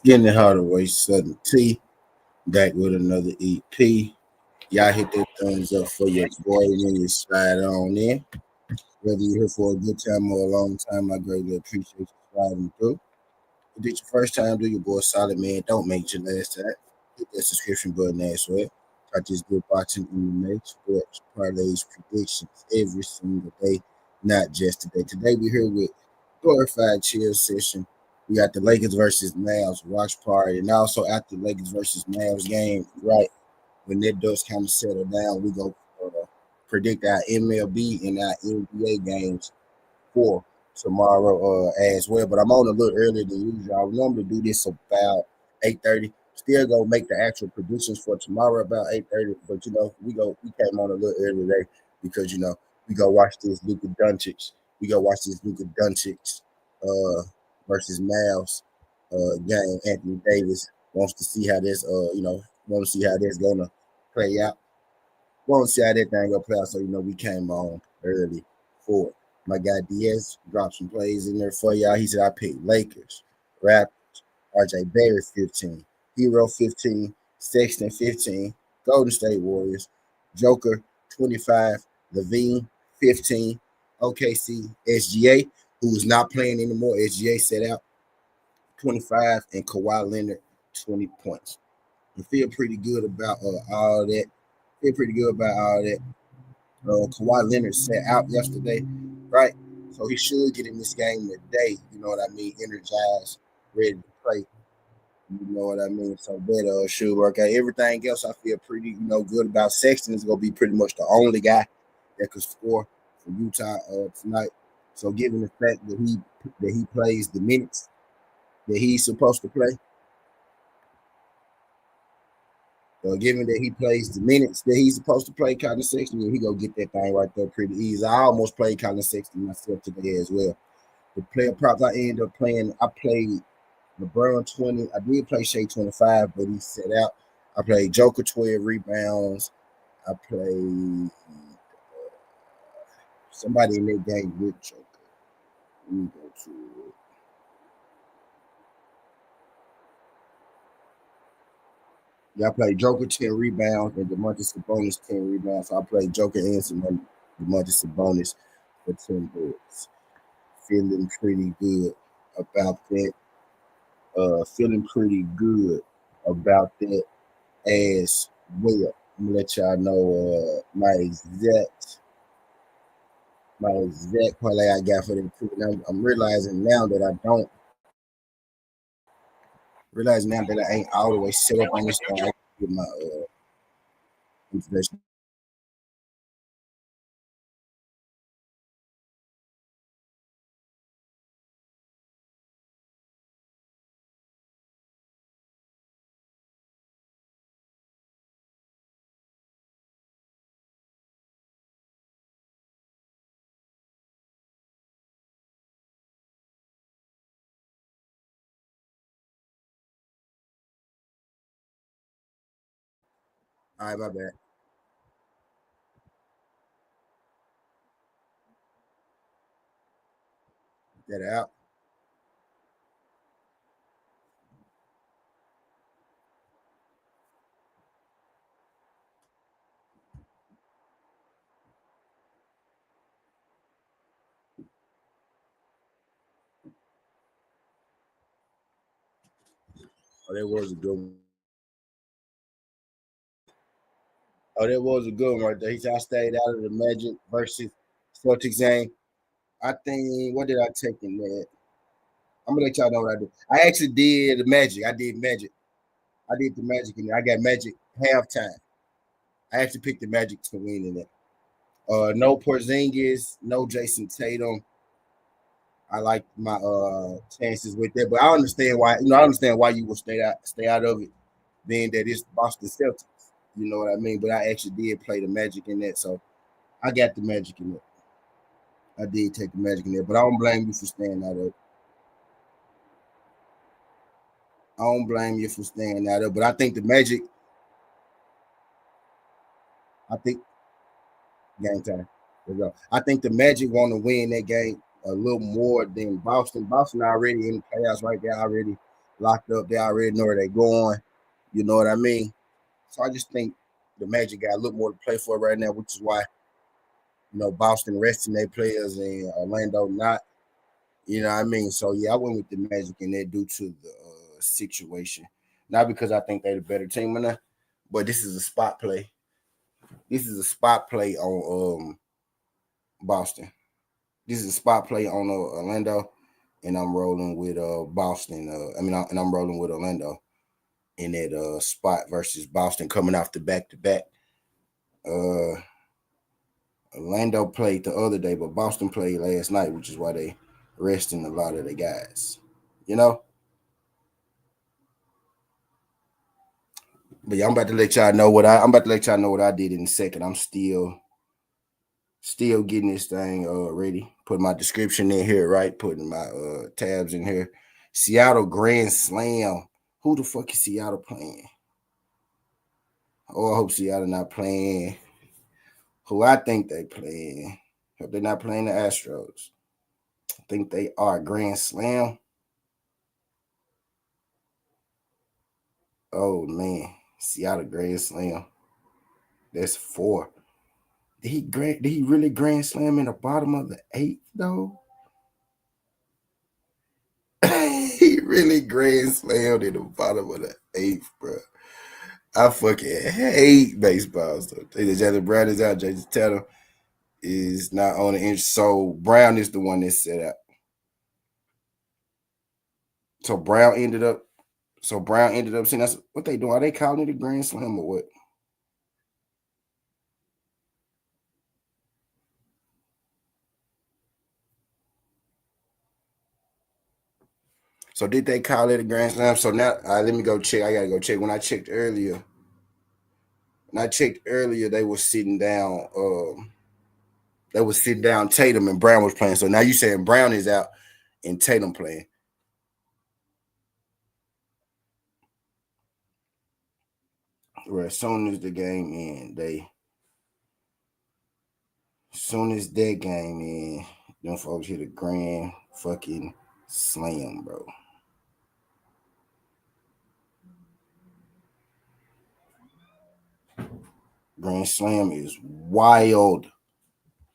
Getting it harder way, Southern T. Back with another EP. Y'all hit that thumbs up for your boy when you slide on in. Whether you're here for a good time or a long time, I greatly appreciate you sliding through. If it's your first time, do your boy solid, man. Don't make your last time. Hit that subscription button as well. I just do boxing, MMA, sports, parlays, predictions every single day, not just today. Today we're here with glorified chill session. We got the Lakers versus Mavs watch party, and also after the Lakers versus Mavs game, right when that does kind of settle down, we go predict our MLB and our NBA games for tomorrow as well. But I'm on a little earlier than usual. I would normally do this about 8:30. Still go make the actual predictions for tomorrow about 8:30. But we came on a little early today because we go watch this Luka Doncic. We go watch this Luka Doncic uh versus Mavs game. Anthony Davis wants to see how this want to see how that's gonna play out. Want to see how that thing gonna play out. So we came on early for it. My guy Diaz dropped some plays in there for y'all. He said I picked Lakers, Raptors, RJ Barrett 15, Hero 15, Sexton 15, Golden State Warriors, Joker 25, Levine 15, OKC, SGA, who is not playing anymore. SGA set out 25, and Kawhi Leonard 20 points. I feel pretty good about all that. Feel pretty good about all that. Kawhi Leonard sat out yesterday, right? So he should get in this game today. You know what I mean? Energized, ready to play. You know what I mean? So that should work out. Everything else, I feel pretty, good about. Sexton is gonna be pretty much the only guy that could score for Utah tonight. So given the fact that he plays the minutes that he's supposed to play, given that he plays the minutes that he's supposed to play, Colin Sexton, he go get that thing right there pretty easy. I almost played Colin Sexton myself today as well. The player props I ended up playing, I played LeBron 20. I did play Shea 25, but he set out. I played Joker 12 rebounds. I played somebody in that game with Joker. Let me go to it. Yeah, I played Joker 10 rebounds and DeMontis Sabonis 10 rebounds. So I played Joker and DeMontis Sabonis for 10 boards. Feeling pretty good about that. Feeling pretty good about that as well. I'm gonna let y'all know my exact parlay I got for them too. Now I'm realizing now that I ain't all the way set up on this thing. I get my information. All right, my bad. Get that out. Oh, that was a good one. Oh, that was a good one right there. He said I stayed out of the Magic versus Celtics game. I think what did I take in that? I'm gonna let y'all know what I did. I actually did the Magic. I did Magic. I did the Magic in there. I got Magic halftime. I actually picked the Magic to win in it. No Porzingis, no Jason Tatum. I like my chances with that, but I understand why. I understand why you would stay out of it, being that it's Boston Celtics. You know what I mean? But I actually did play the Magic in that, so I got the Magic in it. I did take the Magic in there, but I don't blame you for staying out of it. I don't blame you for staying out of it. But I think the Magic. I think game time. There we go. I think the Magic want to win that game a little more than Boston. Boston already in the playoffs right there already. locked up. They already know where they're going. You know what I mean? So I just think the Magic got a little more to play for right now, which is why Boston resting their players and Orlando not. You know what I mean? So yeah, I went with the Magic in there due to the situation, not because I think they're the better team or not, but this is a spot play. This is a spot play on Boston. This is a spot play on Orlando, and I'm rolling with Boston. And I'm rolling with Orlando in that spot versus Boston coming off the back to back. Orlando played the other day, but Boston played last night, which is why they resting a lot of the guys. You know. But yeah, I'm about to let y'all know what I did in a second. I'm still getting this thing ready. Putting my description in here, right? Putting my tabs in here. Seattle Grand Slam. Who the fuck is Seattle playing? Oh, I hope Seattle not playing who I think they playing. Hope they're not playing the Astros. I think they are Grand Slam. Oh man, Seattle Grand Slam. That's 4. Did he really Grand Slam in the bottom of the 8th though? He really Grand Slammed in the bottom of the 8th, bro. I fucking hate baseball. So Jalen Brown is out. Jason Tatum is not on the inch. So Brown is the one that set out. So Brown ended up. Saying that's what they doing. Are they calling it a Grand Slam or what? So did they call it a Grand Slam? So now let me go check. I gotta go check. When I checked earlier, they were sitting down. They was sitting down. Tatum and Brown was playing. So now you saying Brown is out and Tatum playing. Where as soon as the game end, as soon as that game in, them folks hit a grand fucking slam, bro. Grand slam is wild.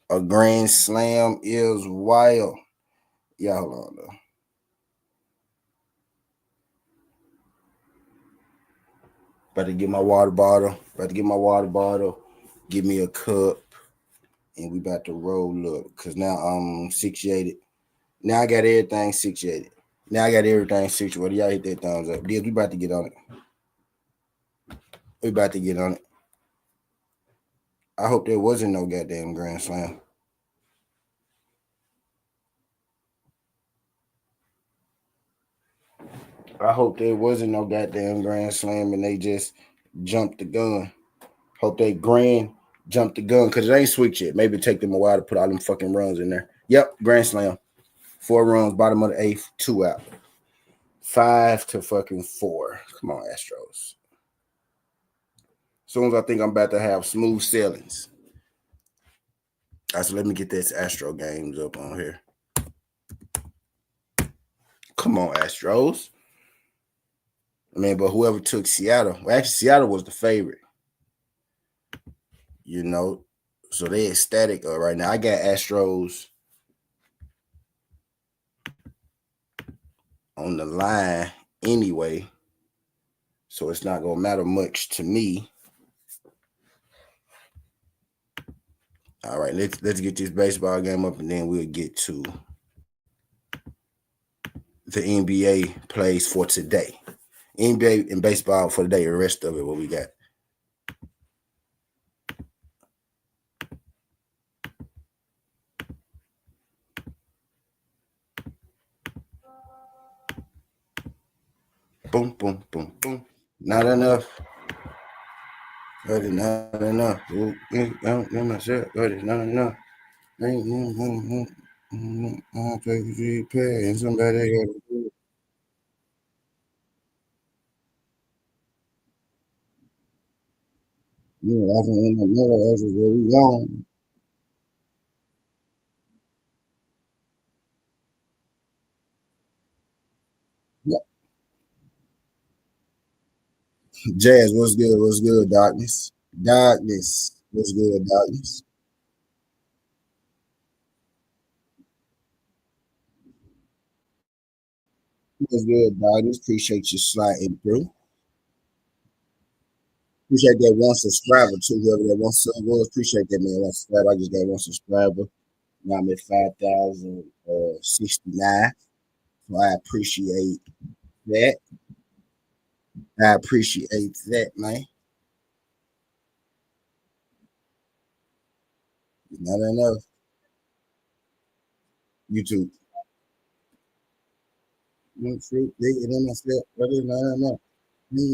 A grand slam is wild. Yeah, hold on though. About to get my water bottle. Give me a cup. And we about to roll up. Cause now I'm situated. Now I got everything situated. Y'all hit that thumbs up. We about to get on it. I hope there wasn't no goddamn grand slam. I hope there wasn't no goddamn grand slam and they just jumped the gun. Hope they grand jumped the gun because it ain't switched yet. Maybe take them a while to put all them fucking runs in there. Yep, grand slam. 4 runs, bottom of the 8th, 2 out. 5-4. Come on, Astros. As soon as I think I'm about to have smooth sailings. All right, so let me get this Astro games up on here. Come on, Astros. I mean, but whoever took Seattle, well, actually, Seattle was the favorite. So they ecstatic right now. I got Astros on the line anyway, so it's not gonna matter much to me. All right, let's get this baseball game up, and then we'll get to the NBA plays for today. NBA and baseball for today. The rest of it, what we got. Boom, boom, boom, boom. Not enough. That is not enough. That is not enough. I'll play with you, and somebody got to do it. Often in the middle as where we going. Yeah. Jazz, what's good? What's good, darkness? Darkness, what's good, darkness? What's good, darkness? Appreciate you sliding through. Appreciate that one subscriber too. Whoever that one sub was, appreciate that man. One subscriber. I just got one subscriber. Now I'm at 5,069. So I appreciate that. I appreciate that, man. Not enough. YouTube. Fruit, they get in my step. What is not enough? There's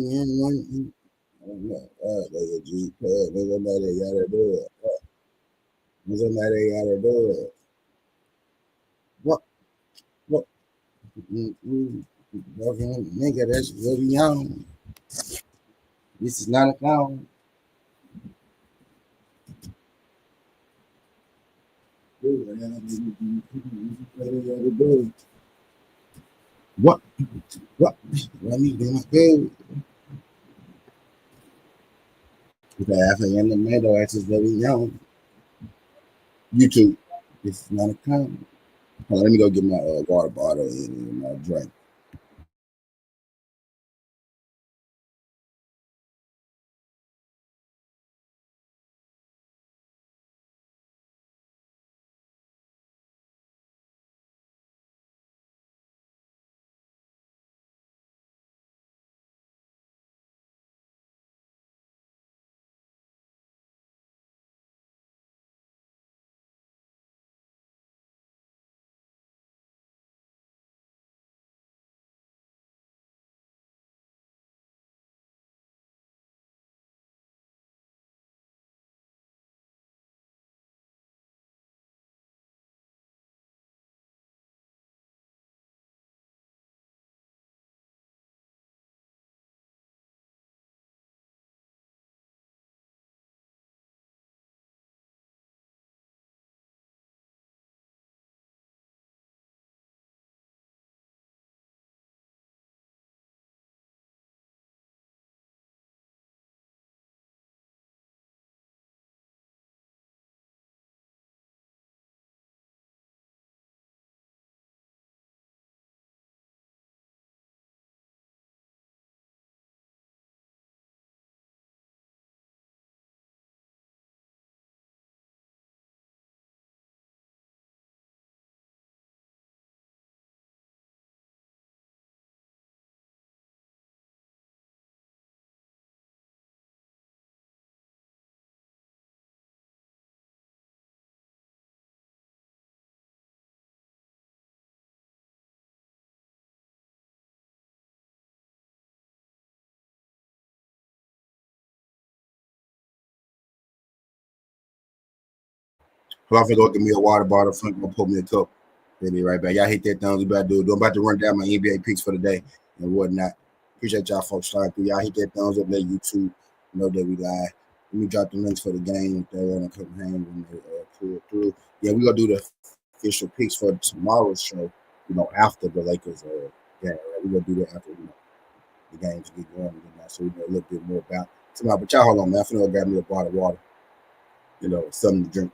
a G. There's somebody gotta do it. There's somebody gotta do it. What? What? Nigga, that's really young. This is not a clown. What? What? Let me do my good. The African in the middle, that's just really young. YouTube. This is not a clown. Hold on, let me go get my water bottle and my drink. Hold on, I'm finna go get me a water bottle. I'm gonna pull me a cup. They'll be right back. Y'all hit that thumbs. We about to do. I'm about to run down my NBA picks for the day and whatnot. Appreciate y'all folks starting through. Y'all hit that thumbs up. Let YouTube know that we live. Let me drop the links for the game if they want to come hang when they pull it through. Yeah, we gonna do the official picks for tomorrow's show. After the Lakers game. Right? We gonna do that after the games get going and whatnot, so we know a little bit more about tomorrow. But y'all hold on, man. I'm finna go grab me a bottle of water. Something to drink.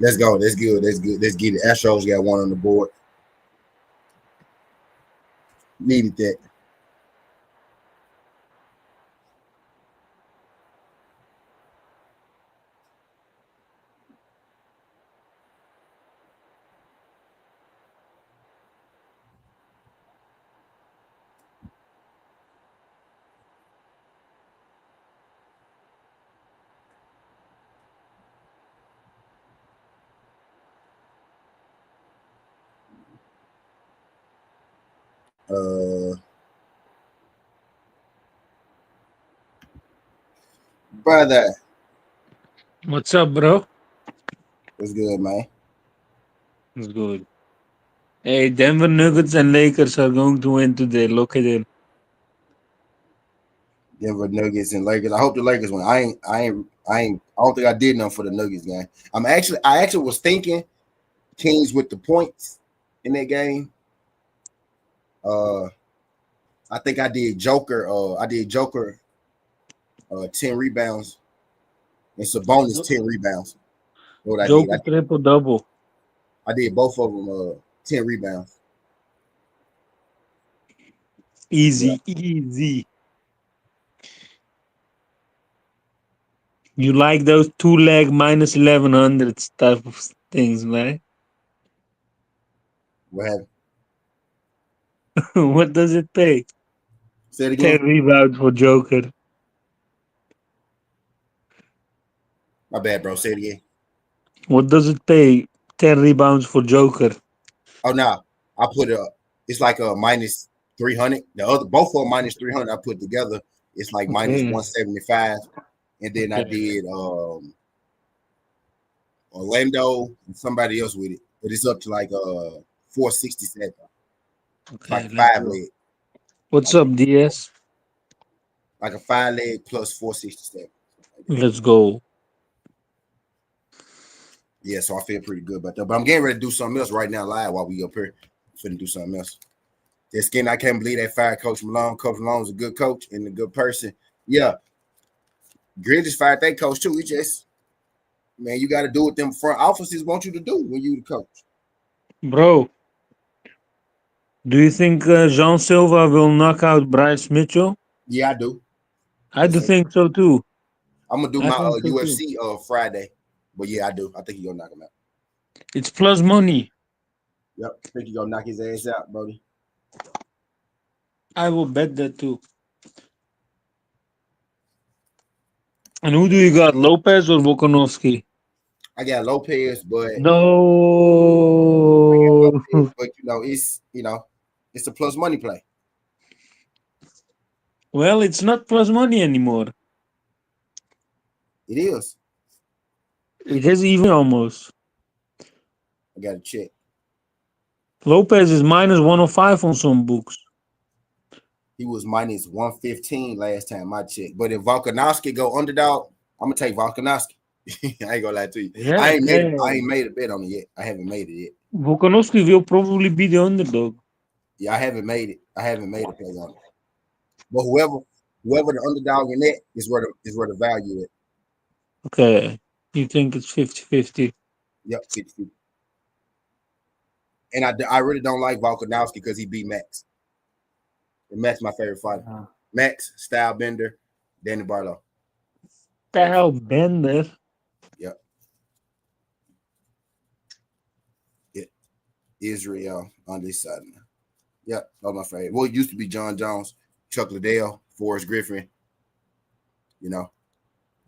Let's go. That's good. That's good. Let's get it. Astros got one on the board. Needed that. Brother. What's up, bro? What's good, man? It's good. Hey, Denver Nuggets and Lakers are going to win today. Lock it in. Denver Nuggets and Lakers. I hope the Lakers win. I don't think I did nothing for the Nuggets game. I actually was thinking Kings with the points in that game. I think I did Joker. 10 rebounds and Sabonis 10 rebounds. What I did, Joker triple double. I did both of them 10 rebounds. Easy, easy. You like those 2-leg minus 1100 type of things, right? What happened? What does it pay? Say it 10 again. rebounds for Joker. My bad, bro. Say it again. What does it pay? 10 rebounds for Joker. Oh, no. I put it's like a minus 300. The other, both of them minus 300 I put together. It's like minus 175. And then I did Orlando and somebody else with it. But it's up to like 467. Okay, Like a 5-leg. What's up, DS? Like a 5-leg plus 467. Let's go. Yeah, so I feel pretty good about that. But I'm getting ready to do something else right now live while we up here. I'm finna do something else. That skin, I can't believe they fired Coach Malone. Coach Malone's a good coach and a good person. Yeah. Grid just fired that coach too. He just, man, you got to do what them front offices want you to do when you the coach. Bro, do you think Jean Silva will knock out Bryce Mitchell? Yeah, I do. I do think so too. I'm gonna do I my think so too. UFC Friday. But yeah, I do. I think he's gonna knock him out. It's plus money. Yep. I think he's gonna knock his ass out, Brody. I will bet that too. And who do you got, Lopez or Volkanovski? I got Lopez, but No. but it's a plus money play. Well, it's not plus money anymore. It is. It is even almost. I gotta check. Lopez is minus 105 on some books. He was minus 115 last time I checked. But if Volkanovski go underdog, I'm gonna take Volkanovski. I ain't gonna lie to you. Yeah, I ain't made a bet on it yet. I haven't made it yet. Volkanovski will probably be the underdog. Yeah, I haven't made it. I haven't made a play on it. But whoever the underdog in that is where the value is. Okay. You think it's 50-50? Yep, 50. And I really don't like Volkanovski because he beat Max. And Max my favorite fighter. Max, Style Bender, Danny Barlow. The hell, Bender? Yep. Israel on this side now. Yep, that was my favorite. Well, it used to be John Jones, Chuck Liddell, Forrest Griffin,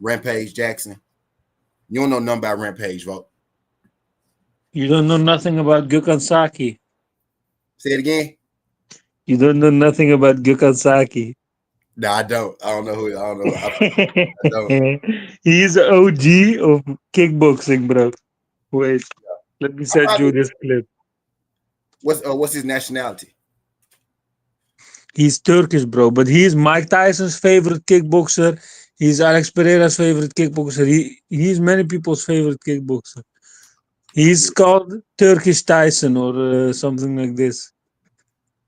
Rampage Jackson. You don't know nothing about Rampage, Vote. You don't know nothing about Gökhan Saki. Say it again. You don't know nothing about Gökhan Saki. No, I don't. I don't know who. I don't know. I don't. He's OG of kickboxing, bro. Wait, let me send you this clip. What's his nationality? He's Turkish, bro, but he's Mike Tyson's favorite kickboxer. He's Alex Pereira's favorite kickboxer. He's many people's favorite kickboxer. He's called Turkish Tyson or something like this.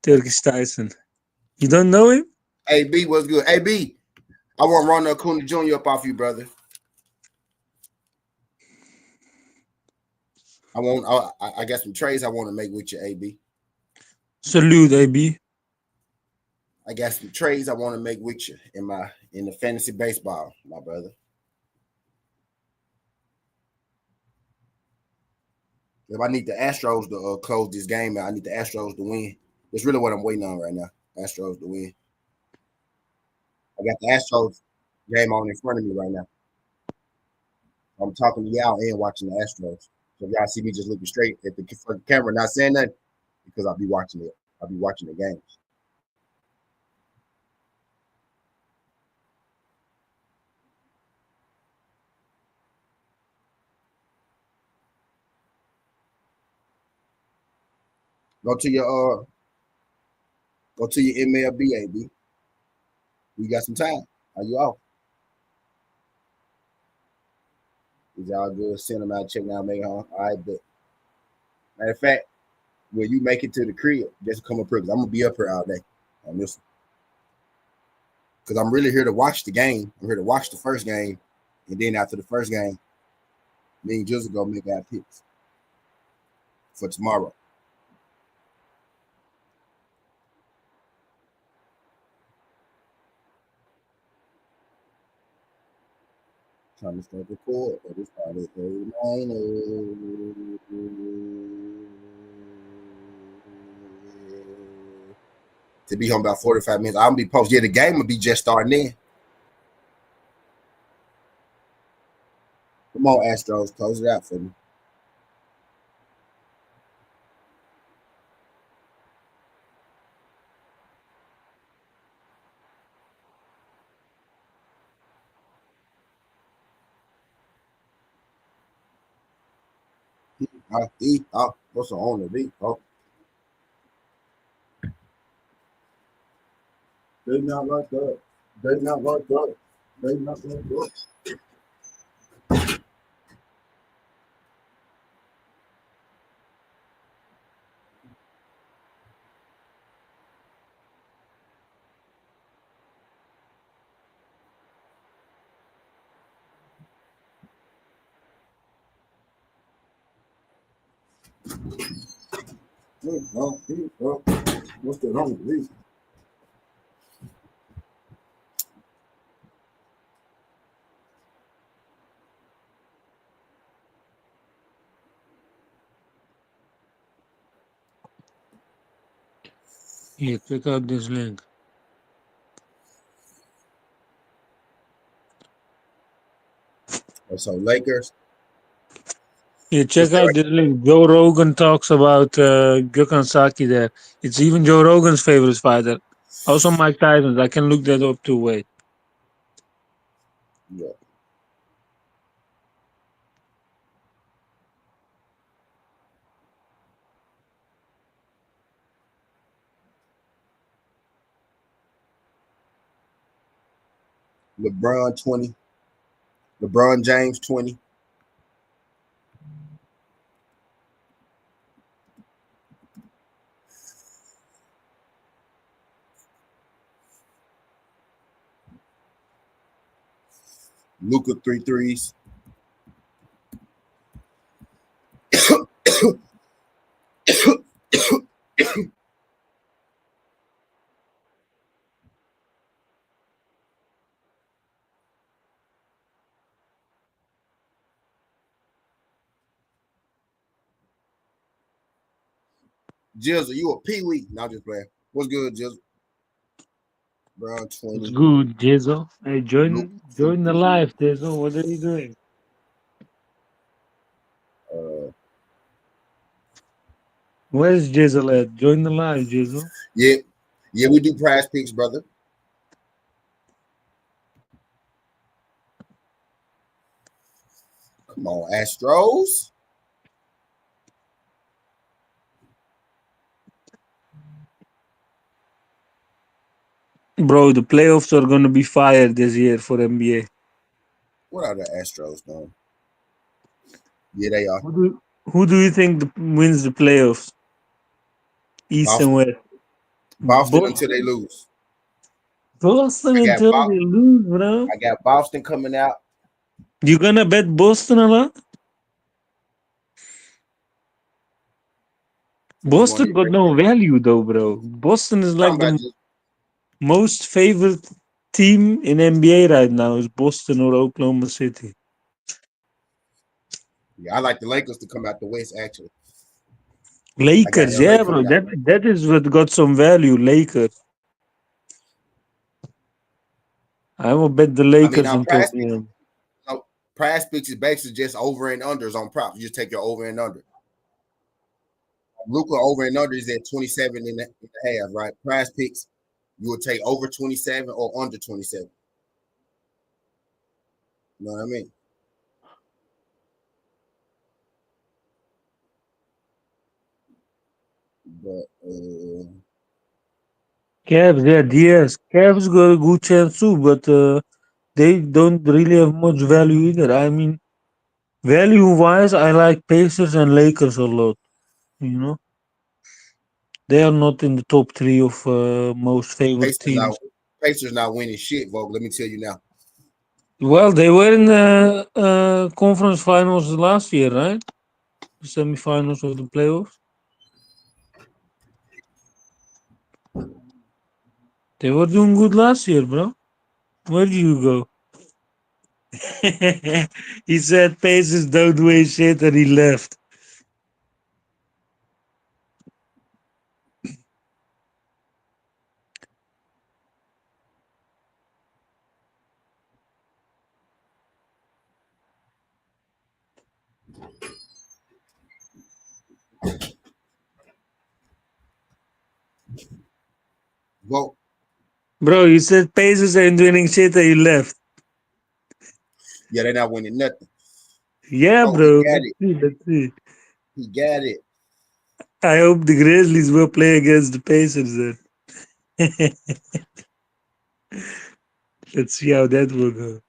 Turkish Tyson. You don't know him? Hey B, what's good? Hey B, I want Ronald Acuna Jr. up off you, brother. I got some trades I want to make with you, AB. Salute, AB. I got some trades I want to make with you in the fantasy baseball, my brother. If I need the Astros to close this game out, I need the Astros to win. That's really what I'm waiting on right now. Astros to win. I got the Astros game on in front of me right now. I'm talking to y'all and watching the Astros. So if y'all see me just looking straight at the camera, not saying nothing, because I'll be watching it. I'll be watching the games. Go to your MLB, AB. You got some time. Are you off? Is y'all good? Send them out, check out, make home. All right, but matter of fact, when you make it to the crib, just come up here because I'm gonna be up here all day on this one. Because I'm really here to watch the game. I'm here to watch the first game, and then after the first game, me and Jizzle go make our picks for tomorrow. Trying to start the record, but it's probably 39. To be home about 45 minutes. I'm gonna be posted. Yeah, the game will be just starting in. Come on, Astros, close it out for me. What's on the beat? Oh, they not like that. They not like that. They not like that. What's the wrong with these? Here, check out this link. So Lakers. Here, check out this link. Joe Rogan talks about Gökhan Saki there. It's even Joe Rogan's favorite fighter. Also Mike Tyson's. I can look that up too. Wait. Yeah. LeBron 20. LeBron James 20. Luka 3 threes. Jizzle, you a peewee. Not just playing. What's good, Jizzle? LeBron 20. It's good, Jezo. Hey, Luka join the 3 live, Jezo. What are you doing? Where's Jezo at? Join the live, Jezo. Yeah. Yeah, we do prize picks, brother. Come on, Astros. Bro, the playoffs are gonna be fire this year for NBA. What are the Astros doing? Yeah, they are. Who do you think wins the playoffs? East and West. Boston until they lose. Boston until they lose, bro. I got Boston coming out. You gonna bet Boston a lot? Boston got no value though, bro. Boston is like the most favorite team in NBA right now is Boston or Oklahoma City. Yeah, I like the Lakers to come out the West, actually. Lakers, LA yeah, bro. That is what got some value. Lakers. I will bet the Lakers until the end. Prize picks is basically just over and unders on props. You just take your over and under. Luka over and under is at 27 and a half, right? Prize picks, you would take over 27 or under 27. You know what I mean? But Cavs, yeah, DS. Cavs got a good chance too, but they don't really have much value either. I mean, value-wise, I like Pacers and Lakers a lot. You know, they are not in the top 3 of most favorite teams. Pacers not winning shit, Vogue. Let me tell you now. Well, they were in the conference finals last year, right? The semifinals of the playoffs. They were doing good last year, bro. Where did you go? He said Pacers don't win shit and he left. Vogue. Bro, you said Pacers ain't winning shit and you left. Yeah, they're not winning nothing. Yeah, bro. Let's see. He got it. I hope the Grizzlies will play against the Pacers then. Let's see how that will go.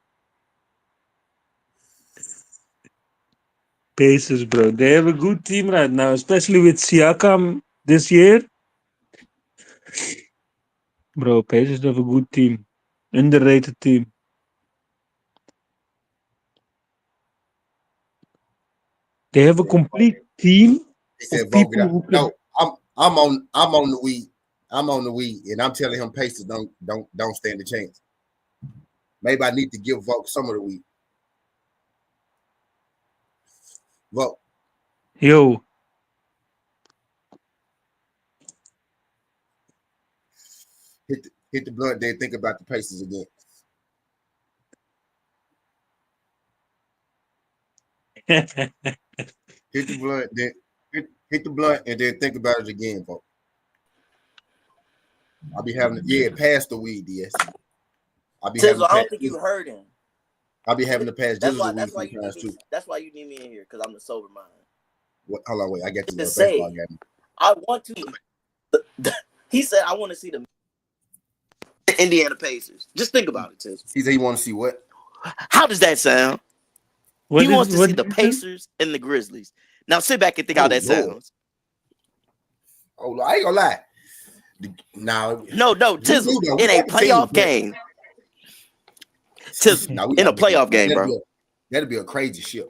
Pacers, bro. They have a good team right now, especially with Siakam this year. Bro, Pacers have a good team. Underrated team. They have a complete team of people who can. No, I'm on the weed. I'm on the weed, and I'm telling him Pacers don't stand a chance. Maybe I need to give Vogue some of the weed. Vogue. Yo. Hit the blunt, then think about the Pacers again. Hit the blunt, then hit the blunt, and then think about it again, folks. I'll be having pass the weed, yes. I don't think you heard him. I'll be having to pass that's why you need me in here, because I'm the sober mind. Hold on, wait. I got to say, I want to. He said, I want to see the Indiana Pacers. Just think about it, Tiz. He said he want to see what? How does that sound? He wants to see the Pacers and the Grizzlies. Now sit back and think how that sounds. Oh, I ain't gonna lie. No, Tizzle, in a playoff game. Tizzle, in a playoff game, bro. That'd be a crazy shit.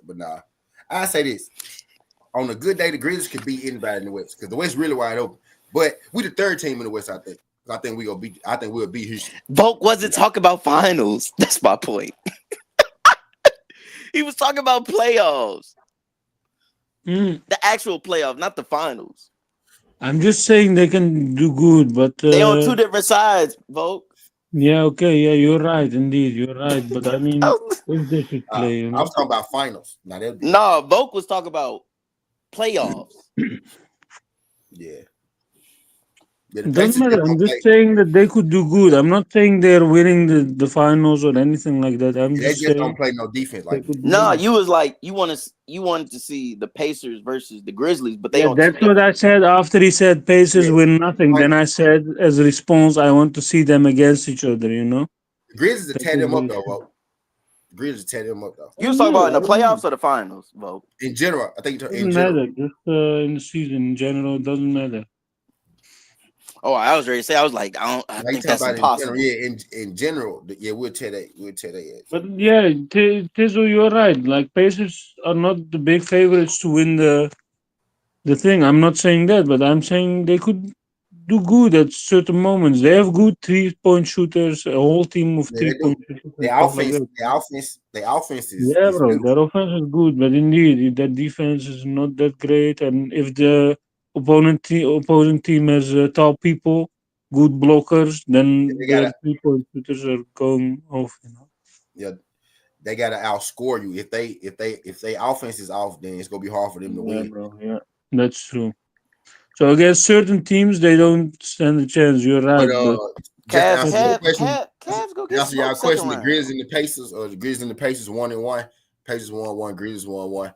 But nah, I say this. On a good day, the Grizzlies could beat anybody in the West, because the West really wide open. But we the third team in the West, I think. I think we'll beat Houston. Volk wasn't talking about finals. That's my point. He was talking about playoffs. The actual playoffs, not the finals. I'm just saying they can do good, but they on two different sides, Volk. Yeah, okay, yeah, you're right, indeed, you're right. But I mean, if they should play, you know? I was talking about finals. No, Volk was talking about playoffs. Yeah. It doesn't matter. I'm just saying that they could do good. I'm not saying they're winning the finals or anything like that. They just don't play no defense like that. No, you was like you wanted to see the Pacers versus the Grizzlies, but they that's what I said after he said Pacers win nothing. Then I said as a response, I want to see them against each other, you know? The Grizzlies will tear them up though, You was talking about in the playoffs or the finals, Bo? In general, I think it doesn't matter. Just in the season in general, it doesn't matter. Oh, I was ready to say. I was like, I think that's impossible. In general, we'll tear that. But yeah, Tizu, you're right. Like Pacers are not the big favorites to win the the thing. I'm not saying that, but I'm saying they could do good at certain moments. They have good 3-point shooters, a whole team of Yeah, they do. 3-point shooters and stuff like that. The offense Yeah, is bro, their beautiful. offense is good, but indeed, that defense is not that great. And if the opposing team has tall people, good blockers, then They their gotta 3-point shooters are going off. yeah, they gotta outscore you. If they offense is off, then it's gonna be hard for them to Yeah, win. bro. Yeah, that's true. So against certain teams, they don't stand a chance. You're But right, but just to Cavs, answer your Cavs, question, Cavs go to get answer y'all smoked second question, the round. Grizzlies and the Pacers, or the Grizzlies and the Pacers 1-1. Pacers 1-1, Grizzlies 1-1.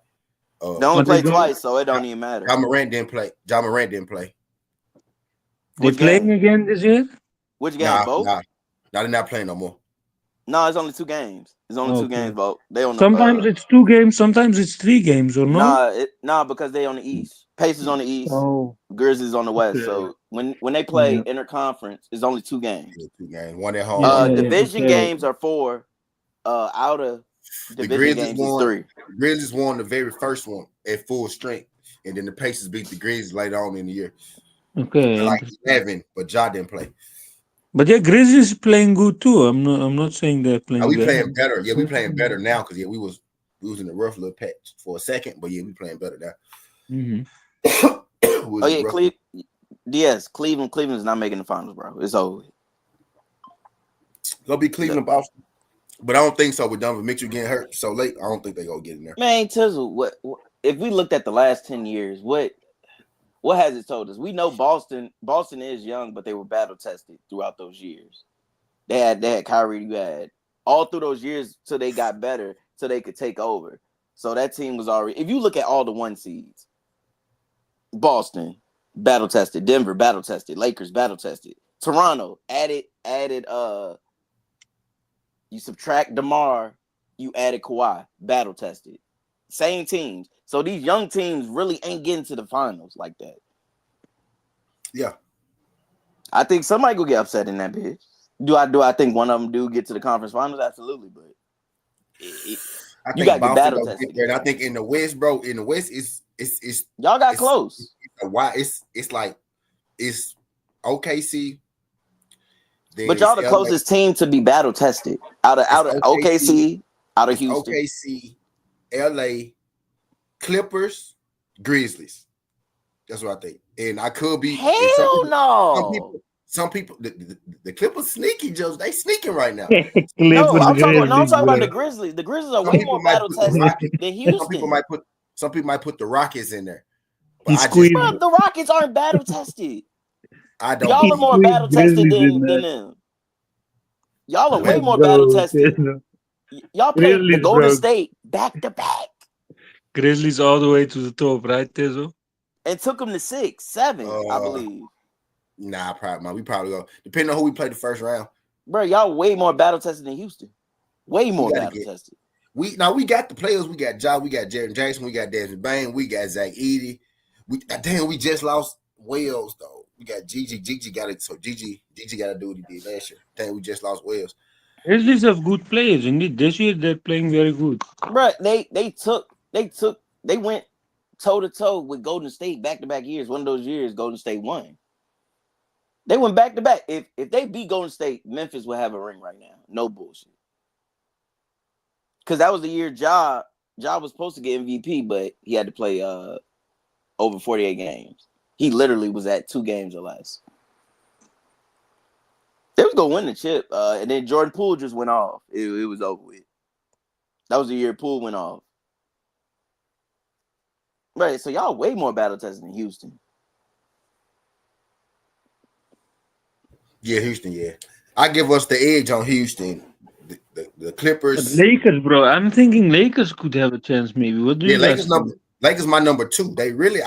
They only but they played don't. twice, so it don't even matter. John Morant didn't play. John Morant didn't play. They Which playing game? again this year? Which game? Both? Nah, they're not playing no more. No, it's only 2 games. It's only 2 Okay. games, vote. They on the Sometimes it's 2 games, sometimes it's 3 games, or no? nah, because they on the East. Pacers on the East, Oh, Grizzlies on the West. okay. So when they play Yeah. interconference, it's only 2 games. Yeah, 2 games. One at home. Yeah, one at home. Division okay. games are 4. Out of The division Grizzlies games is won. 3. The Grizzlies won the very first one at full strength, and then the Pacers beat the Grizzlies later on in the year. Okay. Like 11, but Ja didn't play. But yeah, Grizzlies playing good too. I'm not saying they're playing We bad. playing better. Yeah, we playing better now because we was in a rough little patch for a second, but yeah, we playing better now. Mm-hmm. Oh yeah, yes, Cleveland's not making the finals, bro. It's over. Gonna be Cleveland, Boston, but I don't think so. With Donovan Mitchell getting hurt so late, I don't think they gonna get in there. Man, Tizzle, what if we looked at the last 10 years? What has it told us? We know Boston is young, but they were battle tested throughout those years. They had Kyrie, you had all through those years till they got better, till they could take over. So that team was already. If you look at all the 1 seeds, Boston battle tested, Denver battle tested, Lakers battle tested, Toronto added. You subtract DeMar, you added Kawhi, battle tested. Same teams. So these young teams really ain't getting to the finals like that. Yeah. I think somebody will get upset in that bitch. Do I think one of them do get to the conference finals? Absolutely, but I you think gotta get Boston battle gonna tested. get there. And I think in the West, bro, it's y'all got close. It's like it's OKC. But y'all the closest team to be battle tested out of OKC, out of Houston. OKC, LA, Clippers, Grizzlies. That's what I think. And I could be no. Some people the Clippers sneaky, Joe. They sneaking right now. No, I'm talking about the Grizzlies. The Grizzlies are way more battle tested than Houston. Some people might put the Rockets in there. Bro, the Rockets aren't battle tested. I don't. Y'all are more battle tested than them. Y'all are way more battle tested. Y'all played the Golden State back to back. Grizzlies all the way to the top, right, Tezo? And took them to 6, 7, I believe. Nah, we probably go. Depending on who we play the first round. Bro, y'all way more battle tested than Houston. Way more battle tested. We got the players. We got Ja, we got Jaren Jackson, we got Desmond Bain, we got Zach Edey. We just lost Wells though. We got Gigi. Gigi got it. So Gigi got to do what he did last year. Damn, we just lost Wells. Grizzlies have good players indeed. This year they're playing very good. Bro, they went toe to toe with Golden State back to back years. One of those years, Golden State won. They went back to back. If they beat Golden State, Memphis would have a ring right now. No bullshit. Because that was the year Ja was supposed to get MVP, but he had to play over 48 games. He literally was at 2 games or less. They was gonna win the chip, and then Jordan Poole just went off. It was over with. That was the year Poole went off. Right, so y'all way more battle tested than Houston. Yeah, Houston. Yeah, I give us the edge on Houston. The Clippers. But Lakers, bro. I'm thinking Lakers could have a chance. Maybe. What do you guys think? Lakers my number 2. I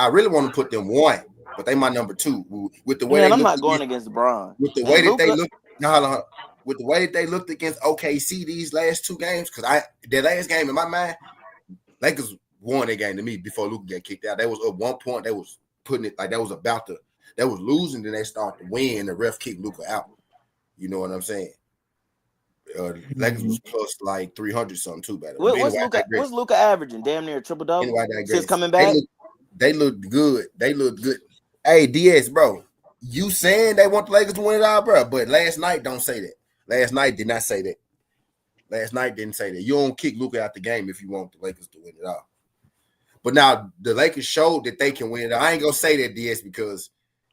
really want to put them 1, but they my number 2 with the way. Man, I'm not going against LeBron. With the way that they look. No, with the way that they looked against OKC these last 2 games, because their last game in my mind, Lakers won that game to me before Luka got kicked out. They was up 1 point. They was putting it like they was losing. Then they start to win, and the ref kicked Luka out. You know what I'm saying? Lakers was plus like 300 something too. Better. What's Luka averaging? Damn near triple double since coming back. They look good. They look good. Hey, DS, bro, you saying they want the Lakers to win it all, bro? But last night don't say that. Last night did not say that. Last night didn't say that. You don't kick Luka out the game if you want the Lakers to win it all. But now the Lakers showed that they can win it. I ain't gonna say that, DS, because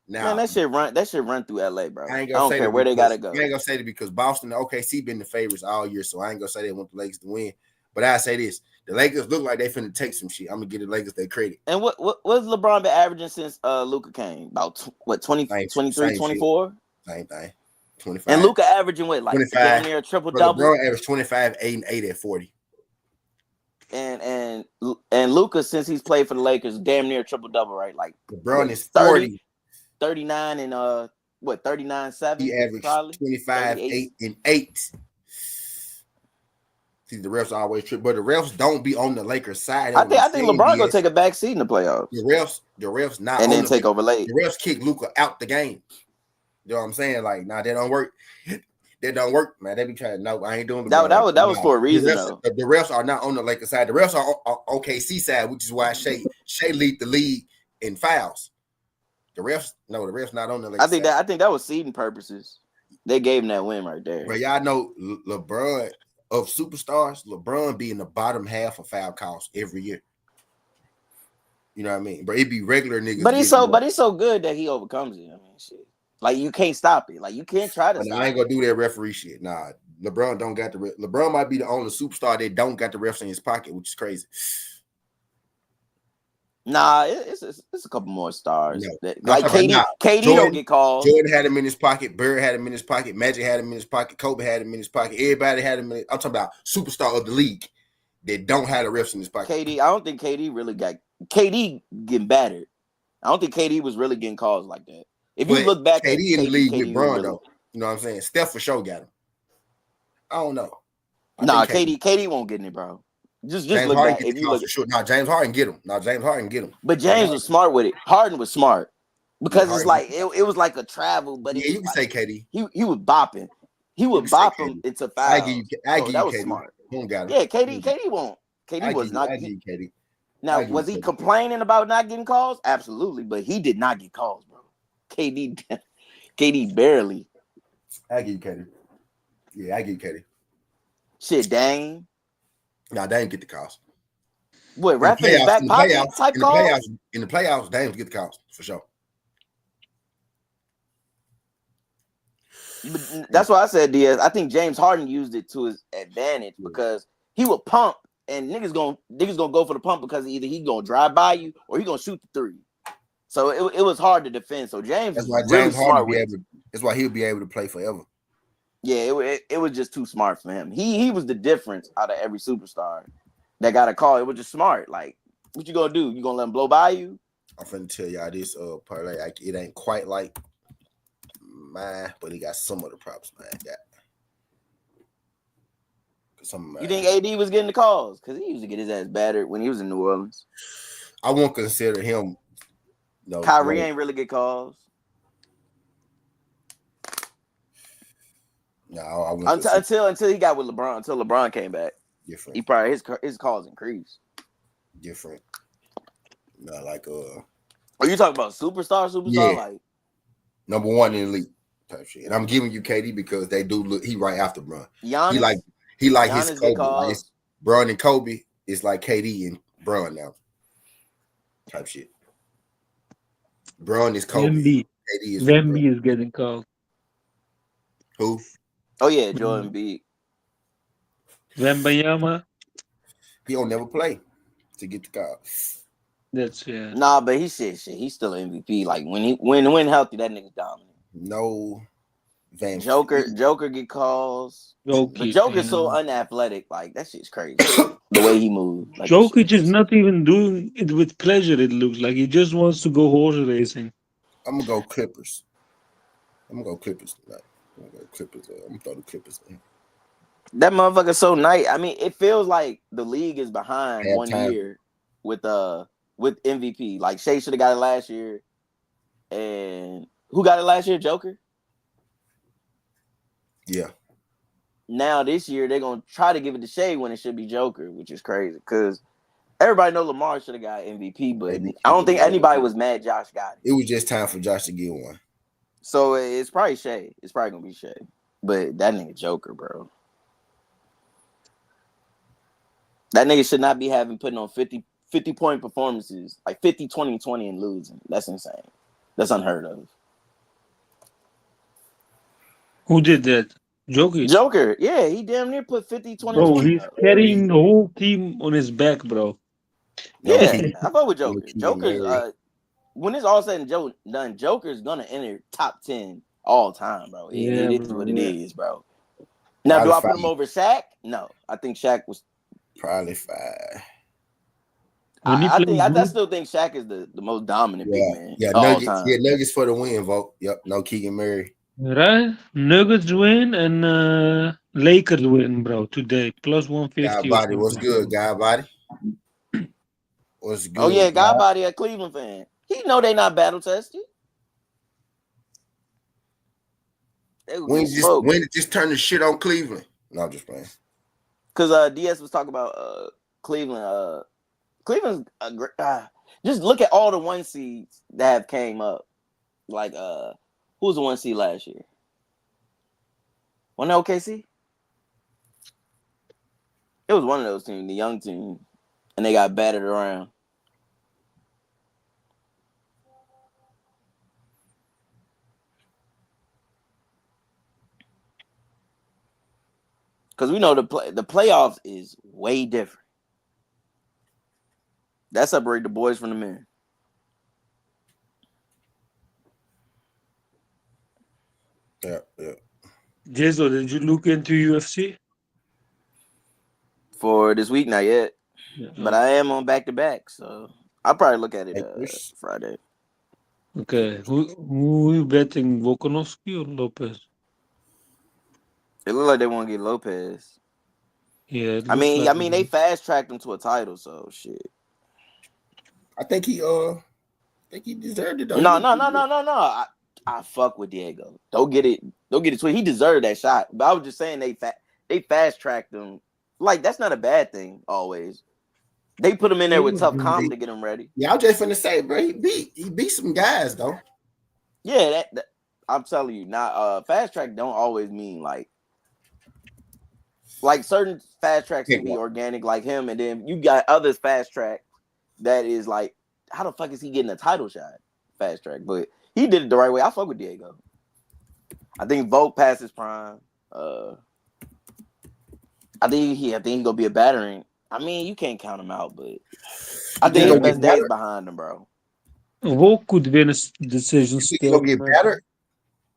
now Man, that shit run through LA, bro. I ain't I gonna don't say care that where they because, gotta go. I ain't gonna say that because Boston and OKC been the favorites all year, so I ain't gonna say they want the Lakers to win. But I say this: the Lakers look like they finna take some shit. I'm gonna give the Lakers their credit. And what's LeBron been averaging since Luka came? About 20, 23, 24? Same thing. 25. And Luka averaging what, like 25. damn near a triple double? LeBron averaged 25, 8, and 8 at 40. And Luka, since he's played for the Lakers, damn near triple double, right? Like LeBron is 40. 39 and 39-7. He averaged probably 25, 8, and 8. See, the refs always trip, but the refs don't be on the Lakers side. I think LeBron gonna take a back seat in the playoffs. The refs not and on then take over late. The refs kick Luka out the game. You know what I'm saying? Like, nah, that don't work. That don't work, man. They be trying to know I ain't doing that was for a reason, though. The refs are not on the Lakers side. The refs are on OKC side, which is why Shea lead the league in fouls. The refs not on the Lakers side. I think that was seeding purposes. They gave him that win right there. But y'all know LeBron of superstars, LeBron be in the bottom half of foul calls every year. You know what I mean? But it be regular niggas. But he's so good that he overcomes it. I mean, shit. Like, you can't stop it. Like, you can't try to stop I ain't gonna do that referee shit. Nah, LeBron don't got the LeBron might be the only superstar that don't got the refs in his pocket, which is crazy. Nah, it's a couple more stars. No. Like KD don't get called. Jordan had him in his pocket. Bird had him in his pocket. Magic had him in his pocket. Kobe had him in his pocket. Everybody had him in. I'm talking about superstar of the league that don't have the refs in his pocket. KD, I don't think KD really got KD getting battered. I don't think KD was really getting calls like that. If you look back KD at in the league with Bron, really, though, you know what I'm saying? Steph for sure got him. I don't know. KD won't get in it, bro. Just look back. If you look, sure. Now James Harden get him. But James was smart with it. Harden was smart because it's like it was like a travel. But yeah, you can say KD. He was bopping. He would bop him into foul. I give you that was KD. smart. Got him. Yeah, KD won't. KD was not. I give you KD. Now, was he complaining about not getting calls? Absolutely, but he did not get calls, bro. KD barely. I give you KD. Yeah, I give you KD. Shit, Dame. Nah, Dame get the calls. What, ref in his back pocket type calls? In the playoffs, Dame get the calls for sure. But that's why I said, Diaz. I think James Harden used it to his advantage because he would pump, and niggas gonna go for the pump because either he gonna drive by you or he gonna shoot the three. So it was hard to defend. So James, that's why James Harden that's why he'll be able to play forever. Yeah, it was just too smart for him. He was the difference out of every superstar that got a call. It was just smart. Like, what you gonna do? You gonna let him blow by you? I'm finna tell y'all this parlay. It ain't quite like mine, but he got some of the props mine got. You think AD was getting the calls? Because he used to get his ass battered when he was in New Orleans. I won't consider him. No, Kyrie ain't really get calls. No, I won't until he got with LeBron. Until LeBron came back, different. He probably his calls increased. Different. Not like Are you talking about superstar? Yeah. Like number one in the league type shit. And I'm giving you KD because they do look. He right after Bron. Giannis, he like Giannis his Kobe. Like Bron and Kobe is like KD and Bron now. Type shit. Bron is Kobe. KD is getting called. Who? Oh yeah, Joel Embiid. Wembanyama. He don't never play to get the call. That's yeah. Nah, but he said shit. He's still an MVP. Like when healthy, that nigga's dominant. No. Joker get calls. But Joker's so unathletic. Like that shit's crazy. The way he moves. Like, Jokic is not even doing it with pleasure. It looks like he just wants to go horse racing. I'm gonna go Clippers. tonight. I'm gonna throw the Clippers in. That motherfucker's so nice. I mean, it feels like the league is behind one year with MVP. Like Shea should have got it last year. And who got it last year? Joker? Yeah. Now this year they're gonna try to give it to Shea when it should be Joker, which is crazy. Because Everybody know Lamar should have got MVP, but Maybe I don't think Keegan Murray. anybody was mad Josh got it. It was just time for Josh to get one. So it's probably Shea. It's probably gonna be Shea. But that nigga Joker, bro. That nigga should not be putting on 50-point performances, like 50, 20, 20 and losing. That's insane. That's unheard of. Who did that? Jokic. Joker, yeah, he damn near put 50, 20, Bro, 20 he's up. carrying the whole team on his back, bro. No Yeah, Keegan- I fuck with no Joker. Keegan Joker's Murray. when it's all said and done, Joker's gonna enter top 10 all time, bro. Yeah, It is bro, what it yeah. is, bro. Now, do Probably I put him over Shaq? No, I think Shaq was. Probably 5. When he I plays I good, still think Shaq is the most dominant big man Yeah, all Nuggets. time. Yeah, Nuggets for the win, vote. Yep, no Keegan Murray. right? Nuggets win and Lakers win, bro, today. Plus Guy 150 or body, what's something. good, guy body? What's good? Oh yeah, guy? Godbody a Cleveland fan. He know they not battle tested. When it just turn the shit on Cleveland? No, I'm just playing. Because DS was talking about Cleveland. Cleveland's just look at all the 1 seeds that have came up. Like who was the 1 seed last year? Wasn't it OKC? It was one of those teams, the young team, and they got battered around. Because we know the playoffs is way different. That separate the boys from the men. Yeah. Jezo, did you look into UFC? For this week, not yet. Yeah. But I am on back-to-back, so I'll probably look at it Friday. Okay. Who you betting, Volkanovski or Lopez? It looked like they want to get Lopez. Yeah. I mean, they fast-tracked him to a title, so shit. I think he deserved it though. No. I fuck with Diego. Don't get it twisted. He deserved that shot. But I was just saying they fast-tracked him. Like, that's not a bad thing always. They put him in there with tough comp to get him ready. Yeah, I was just finna say, bro, he beat some guys though. Yeah, that I'm telling you, now fast track don't always mean like certain fast tracks can be organic like him, and then you got others fast track that is like, how the fuck is he getting a title shot? Fast track, but he did it the right way. I fuck with Diego. I think Volk passed his prime. I think he gonna be a battering. I mean, you can't count him out, but I think his best days behind him, bro. Volk could win a decision still. He'll get battered.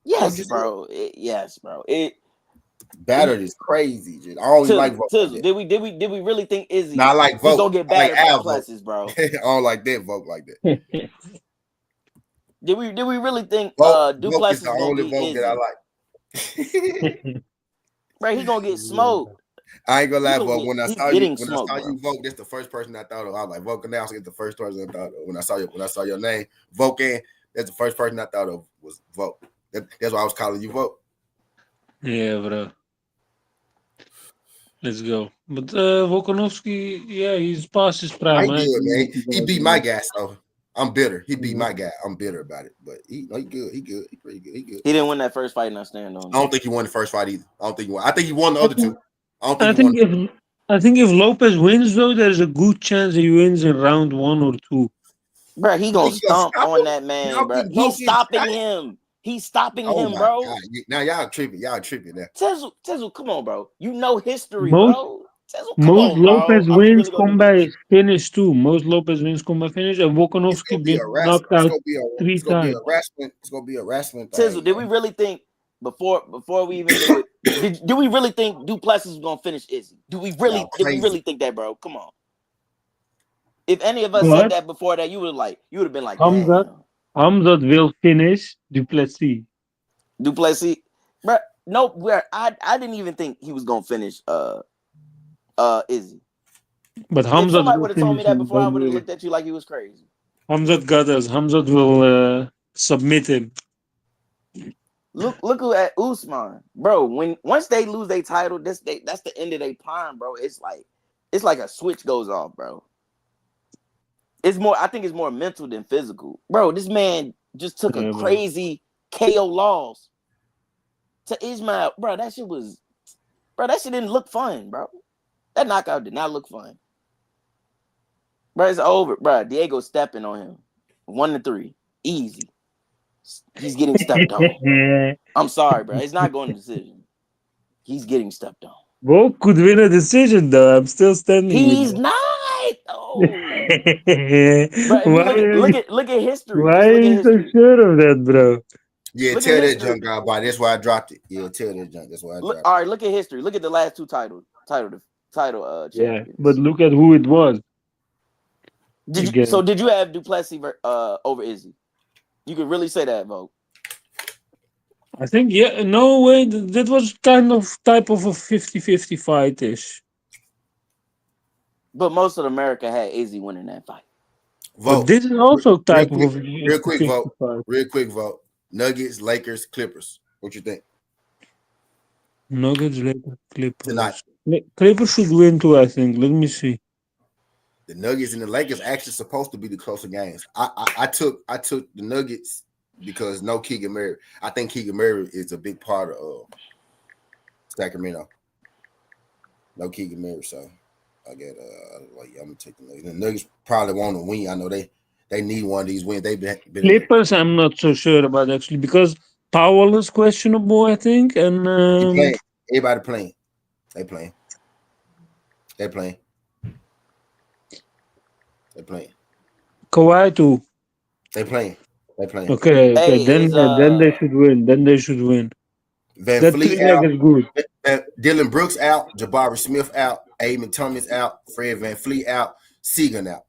Yes, bro. Yes, bro. Battered is crazy, dude. I don't like Volk. Did we really think Izzy? Nah, I like Volk. Gonna get battered by Plessis, bro. I don't like that Volk like that. Did we really think Duplessis is the only Volk that I like? Bro, he gonna get smoked. I ain't gonna lie, Volk. When I saw you Volk, that's the first person I thought of. I was like, Volk now is the first person I thought of. When I saw your name, Volkan, that's the first person I thought of was Volk. That's why I was calling you Volk. Yeah, bro. Let's go. But Volkanovski, yeah, he's past his prime. I good, man. He beat my guy, so I'm bitter. He beat my guy. I'm bitter about it. But he good. He good. He pretty good. He good. He didn't win that first fight, and I stand on it. I don't think he won the first fight either. I don't think he won. I think he won the other two. I think if Lopez wins, though, there's a good chance he wins in round 1 or 2. Bro, he gonna stomp on that man, bro. He's stopping him. He's stopping him, bro. God. Now y'all tripping. Y'all tripping now. Tezu, come on, bro. You know history, bro. Most Lopez wins come by finish too. Most Lopez wins come by finish, and Volkanovski been knocked out 3 times. It's gonna be a wrestling thing. Tezu, did we really think before we even do it? Do we really think Duplessis was gonna finish Izzy? Did we really think that, bro? Come on. If any of us said that before that, you would have been like, Hamzat will finish Duplessis. Bro, no, I didn't even think he was gonna finish Izzy. But If Hamzat somebody would have told me that before, I would have looked at you like he was crazy. Hamzat got us. Hamzat will submit him. Look who at Usman, bro. Once they lose their title, that's the end of their prime, bro. It's like a switch goes off, bro. It's more. I think it's more mental than physical, bro. This man just took a crazy KO loss to Ismail, bro. That shit didn't look fun, bro. That knockout did not look fun, bro. It's over, bro. Diego stepping on him, 1-3, easy. He's getting stepped on. I'm sorry, bro. It's not going to decision. He's getting stepped on. Bo could win a decision, though. I'm still standing He's with not. Oh, bro. If why, you look at history. why Just are look at you so history. sure of that, bro? Yeah, Look tell at that history. junk out, boy. That's why I dropped it. Yeah, tell that junk. That's why I dropped it. All right, look at history. Look at the last two title champions. Yeah, but look at who it was. Did you have Duplessis over Izzy? You could really say that, Vogue. I think, no way. That was kind of type of a 50-50 fight-ish. But most of America had Izzy winning that fight. Vote. But this is also type of a real quick vote. Real quick vote. Nuggets, Lakers, Clippers. What you think? Nuggets, Lakers, Clippers. Tonight. Clippers should win too, I think. Let me see. The Nuggets and the Lakers actually supposed to be the closer games. I took the Nuggets because no Keegan Murray. I think Keegan Murray is a big part of Sacramento. No Keegan Murray, so I get I'm gonna take the Nuggets. The Nuggets probably want to win. I know they need one of these wins. They've been Clippers. I'm not so sure about actually because Powell is questionable, I think, and everybody playing. They playing. They playing. They playing. Kawhi too. They playing. They playing. Okay. Then they should win. That Fleet out. Is good. Dylan Brooks out. Jabari Smith out. Amen Thomas out. Fred VanVleet out. Segan out.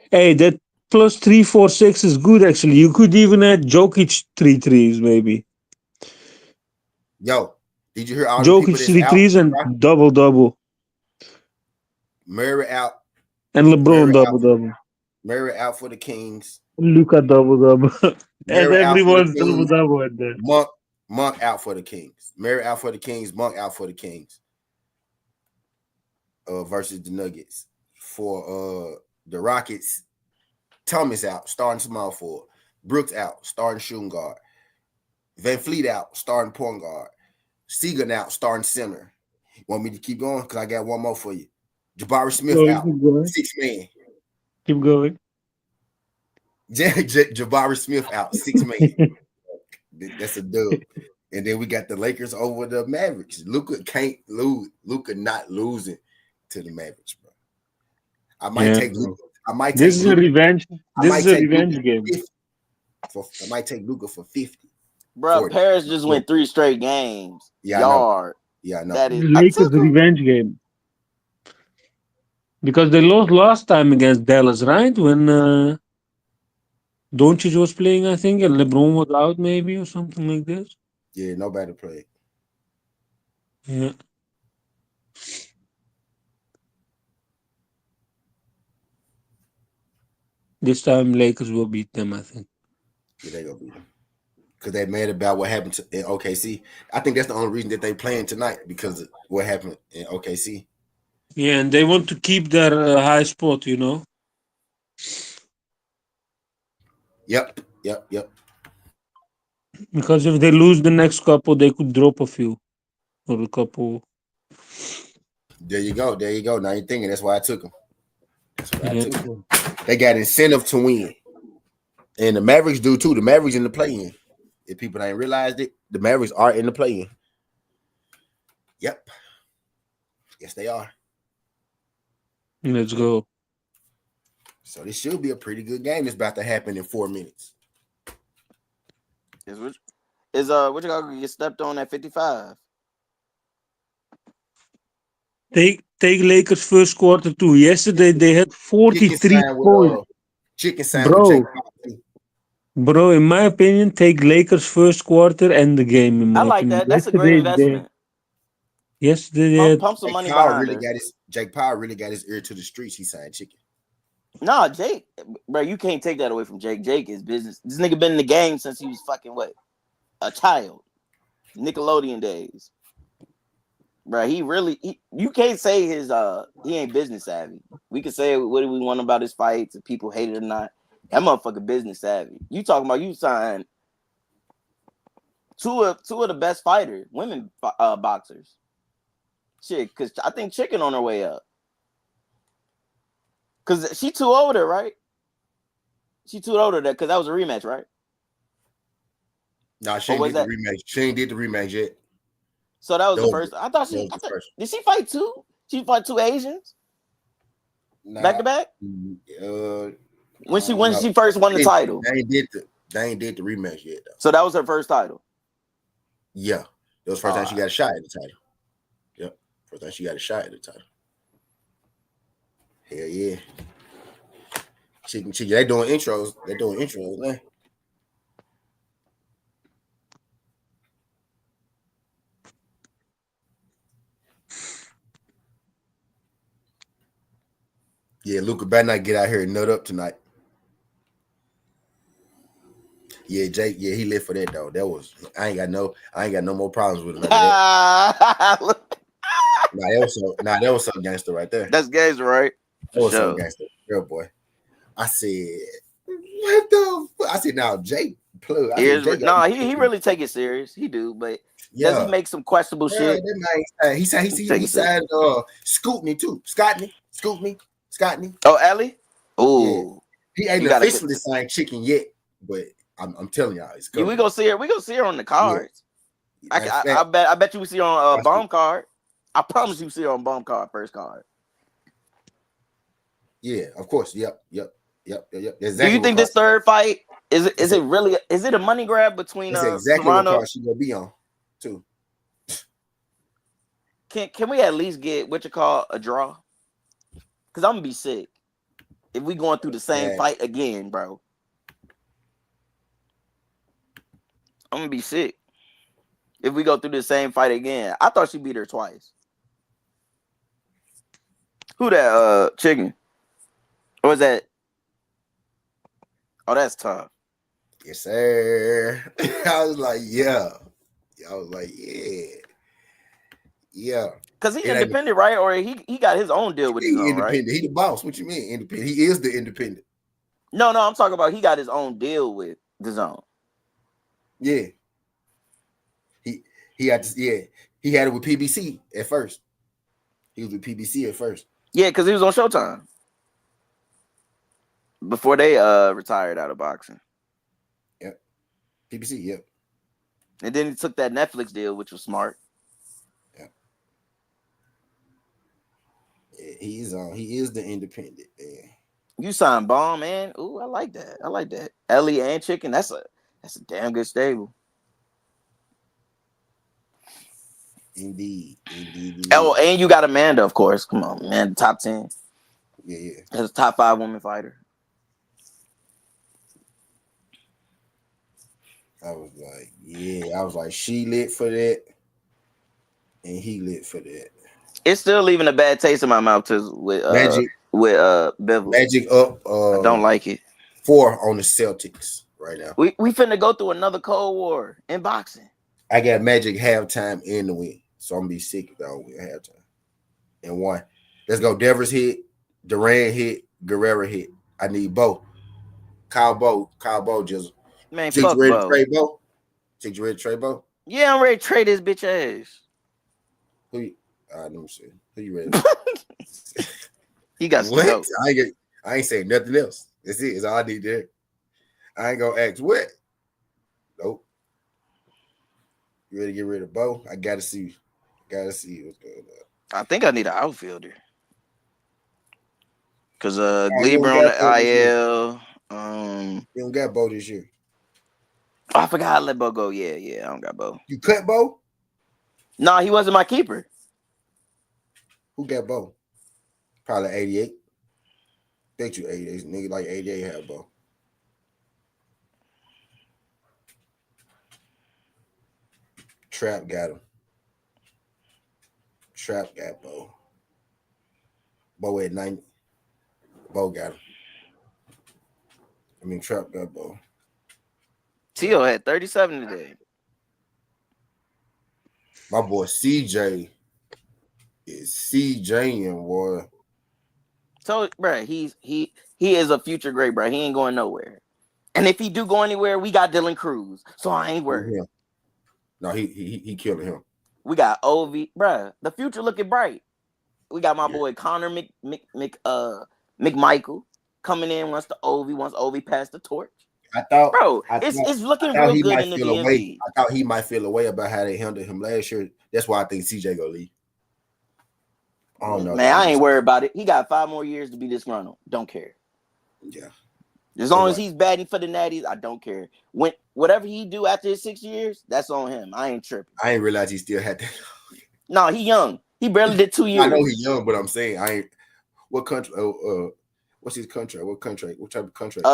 Hey, that plus 3, 4, 6 is good actually. You could even add Jokic 3 threes maybe. Yo, did you hear all Jokic the people 3 threes and double. Murray out. And LeBron double. Murray out for the Kings. Luka double. And everyone's double at that. Monk out for the Kings. Murray out for the Kings. Monk out for the Kings. Versus the Nuggets. For the Rockets, Thomas out, starting small forward. Brooks out, starting shooting guard. VanVleet out, starting point guard. Segan out, starting center. Want me to keep going? Because I got one more for you. Jabari Smith out, 6 man. Keep going. Jabari Smith out, 6 man. That's a dub. And then we got the Lakers over the Mavericks. Luka can't lose. Luka not losing to the Mavericks, bro. I might take Luka. This is a revenge. This is a revenge game. I might take Luka for 50. Bro, 40. Paris just went 3 straight games. Yeah, Yard. I know. That is Lakers revenge game. Because they lost last time against Dallas, right? When Doncic was playing, I think, and LeBron was out, maybe, or something like this. Yeah, nobody played. Yeah. This time, Lakers will beat them, I think. Yeah, they gonna beat them. Because they mad about what happened in OKC. I think that's the only reason that they playing tonight, because of what happened in OKC. Yeah, and they want to keep their high spot, you know. Yep. Because if they lose the next couple, they could drop a few or a couple. There you go. Now you're thinking. That's why I took them. I took them. They got incentive to win, and the Mavericks do too. The Mavericks in the play-in. If people ain't realized it, the Mavericks are in the play-in. Yep. Yes, they are. Let's go. So this should be a pretty good game. It's about to happen in 4 minutes. What you gonna get stepped on at 55? Take Lakers first quarter too. Yesterday they had 43 points. Chicken sandwich. Bro, in my opinion, take Lakers first quarter and the game. In my opinion. That. That's a great investment. Yesterday, pump some money behind Jake Powell really got his ear to the streets. He signed chicken. Nah, Jake, bro, you can't take that away from Jake. Jake is business. This nigga been in the game since he was fucking what? A child. Nickelodeon days. bro. You can't say he ain't business savvy. We can say what we want about his fights, if people hate it or not. That motherfucker business savvy. You talking about you signed two of the best fighters, women boxers. Shit, because I think Chicken on her way up. Because she too older, right? She too older because that was a rematch, right? Nah, she ain't did the rematch. She ain't did the rematch yet. So that was the first. I thought did she fight two? She fight two Asians? Back to back? When she first won the title. They ain't did the rematch yet though. So that was her first title. Yeah. It was the first time she got a shot at the title. Yep. First time she got a shot at the title. Hell yeah. Chicken. They doing intros. Man. Yeah, Luka better not get out here and nut up tonight. Yeah, Jake. Yeah, he lit for that though. That was I ain't got no more problems with him. That was so gangster right there. That's gangster, right? That was so gangster, real boy. I said, what the fuck? I said, now Jake plug. He really take it serious. He do, but does he make some questionable shit? He signed Scootney too. Scottney. Oh, Ellie? Oh, yeah. He ain't officially signed Chicken yet, but I'm telling y'all, it's coming. We gonna see her on the cards. Yeah. I bet you we see her on bomb card. I promise you see her on bomb card, first card. Yeah, of course. Yep. Exactly. Do you think this third fight is it a money grab between exactly Serrano? what card she gonna be on too? Can we at least get a draw? Because I'm gonna be sick if we going through the same fight again, bro. I'm gonna be sick if we go through the same fight again. I thought she beat her twice. Who that Chicken? Or was that? Oh, that's tough. Yes, sir. I was like, yeah. Yeah. Because he's independent, right? Or he got his own deal with his own, right? He the boss. What you mean independent? He is the independent. No, I'm talking about he got his own deal with the zone. Yeah. He had it with PBC at first. He was with PBC at first. Yeah, because he was on Showtime before they retired out of boxing. Yep. PBC, yep. And then he took that Netflix deal, which was smart. Yeah. He is the independent, man. You signed Bomb, man. Ooh, I like that. Ellie and Chicken. That's a damn good stable. Indeed. Oh, and you got Amanda, of course. Come on, man. Top 10. Yeah. That's a top 5 woman fighter. I was like, she lit for that, and he lit for that. It's still leaving a bad taste in my mouth with Bevel. Magic up. I don't like it. 4 on the Celtics right now. We finna go through another Cold War in boxing. I got Magic halftime in the win, so I'm gonna be sick if I don't win halftime. And 1. Let's go. Devers hit, Durant hit, Guerrero hit. I need Bo. Kyle Bo just. Man, Chicks fuck ready Bo. to trade Bo? Chicks ready to trade Bo? Yeah, I'm ready to trade this bitch ass. Who you? Let me see. Who you ready? He got what? Dope. I ain't saying nothing else. That's it. It's all I need there. I ain't gonna ask what. Nope. You ready to get rid of Bo? I gotta see what's going on. I think I need an outfielder. Cause Gleber on the IL. You don't got Bo this year. Oh, I forgot I let Bo go. Yeah, I don't got Bo. You cut Bo? No, he wasn't my keeper. Who got Bo? Probably 88. Bet you 88. Nigga like 88 have Bo. Trap got him. Trap got Bo. Bo at 90. Bo got him. Trap got Bo. Teo had 37 today. My boy CJ It's CJ and boy. So, bro, he is a future great, bro. He ain't going nowhere. And if he do go anywhere, we got Dylan Cruz. So I ain't worried. Yeah. No, he killing him. We got Ovi, bro. The future looking bright. We got my boy Connor McMichael coming in once Ovi passed the torch. It's looking real good in the DMV. I thought he might feel a way about how they handled him last year. That's why I think CJ gonna leave. I don't know. Man, I ain't worried about it. He got 5 more years to be disgruntled. Don't care. Yeah. As long as he's batting for the Natties, I don't care. Whatever he do after his 6 years, that's on him. I ain't tripping. I ain't realize he still had that. No, he young. He barely did 2 years. I know he's young, but I'm saying I ain't. What country? What's his contract? What contract? What type of contract?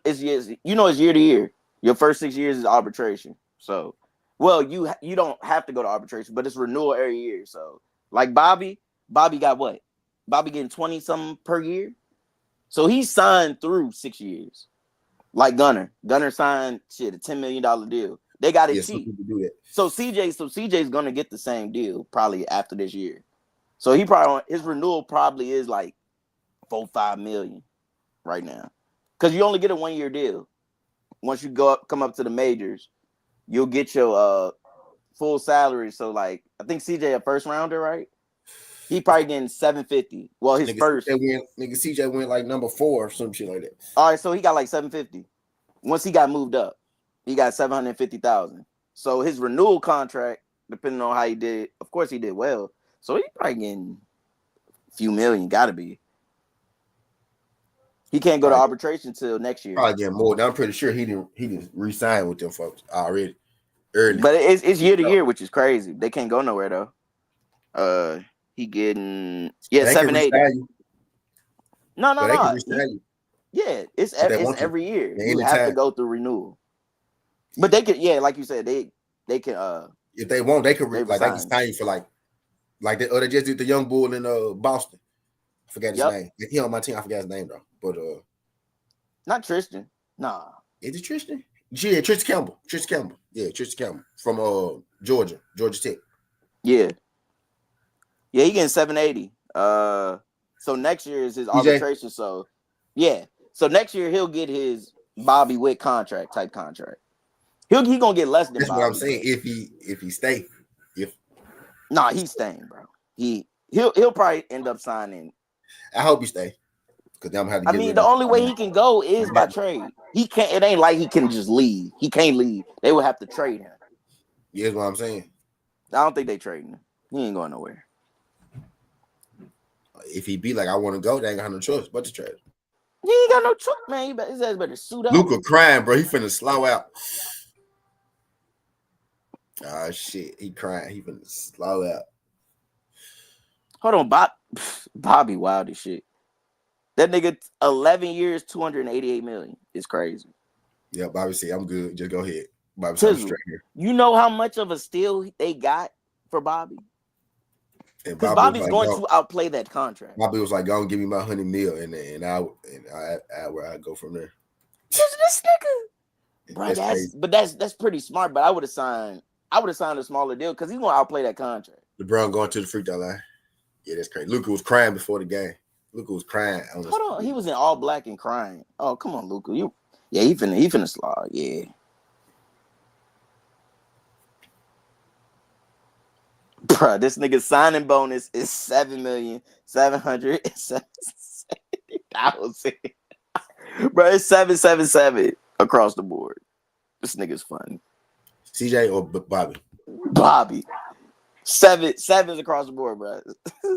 It's year to year. Your first 6 years is arbitration. So, well, you don't have to go to arbitration, but it's renewal every year. So, like Bobby got what? Bobby getting 20 something per year. So he signed through 6 years. Like Gunner signed a $10 million deal. They got it cheap. So CJ's gonna get the same deal probably after this year. So his renewal probably is like $4-5 million right now, because you only get a 1 year deal. Once you come up to the majors, you'll get your full salary. So like I think CJ a first rounder, right? He probably getting $750. Well, his first CJ went like number 4 or some shit like that. All right, so he got like $750. Once he got moved up, he got $750,000. So his renewal contract, depending on how he did, of course he did well. So he probably getting a few million. Got to be. He can't go to arbitration till next year. Probably getting more. I'm pretty sure he didn't re-sign with them folks already early. But it's year to year, which is crazy. They can't go nowhere though. He getting $780. No. It's every year. You have to go through renewal. But they could, like you said, they can. If they want, they could they can sign you for like they just did the young bull in Boston. I forgot his name. He on my team. I forgot his name though. But not Tristan. Nah. Is it Tristan? Yeah, Tristan Campbell. Yeah, Tristan Campbell from Georgia Tech. Yeah, he getting $780. So next year is his arbitration. So next year he'll get his Bobby Witt type contract. He gonna get less than That's Bobby. What I'm saying. If he stay, he's staying, bro. He'll probably end up signing. I hope he stay. The only way he can go is by trade. He can't. It ain't like he can just leave. He can't leave. They would have to trade him. Yeah, that's what I'm saying. I don't think they trading him. He ain't going nowhere. If he be like, I want to go, they ain't got no choice but to trade. He ain't got no choice, man. His ass better suit up. Luka crying, bro. He finna slow out. Ah, shit. He crying. He finna slow out. Hold on, Bobby wild as shit. That nigga 11 years, $288 million. It's crazy. Yeah, Bobby said, I'm good. Just go ahead. Bobby said, I'm straight here. You know how much of a steal they got for Bobby? Because Bobby's going to outplay that contract. Bobby was like, "Go and give me my $100 million, and I where I go from there." This nigga, bro. That's pretty smart. But I would have signed a smaller deal because he's gonna outplay that contract. LeBron going to the free throw line. Yeah, that's crazy. Luka was crying before the game. Luka was crying. Hold on, he was in all black and crying. Oh, come on, Luka. He finna slide. Yeah. Bruh, this nigga's signing bonus is $7,770,000. Bro, it's 777 across the board. This nigga's funny. CJ or Bobby? Bobby. Sevens across the board, bro.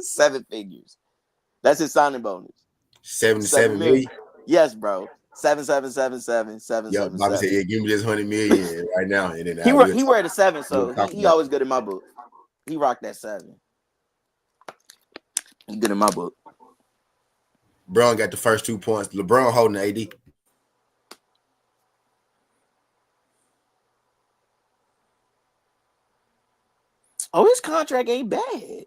7 figures. That's his signing bonus. 77 million? Yes, bro. 7,777,777. Yeah, Bobby said, "Yeah, give me this $100 million right now." And then he wear the 7, so he always good in my book. He rocked that 7. He good in my book. LeBron got the first 2 points. LeBron holding the AD. Oh, his contract ain't bad.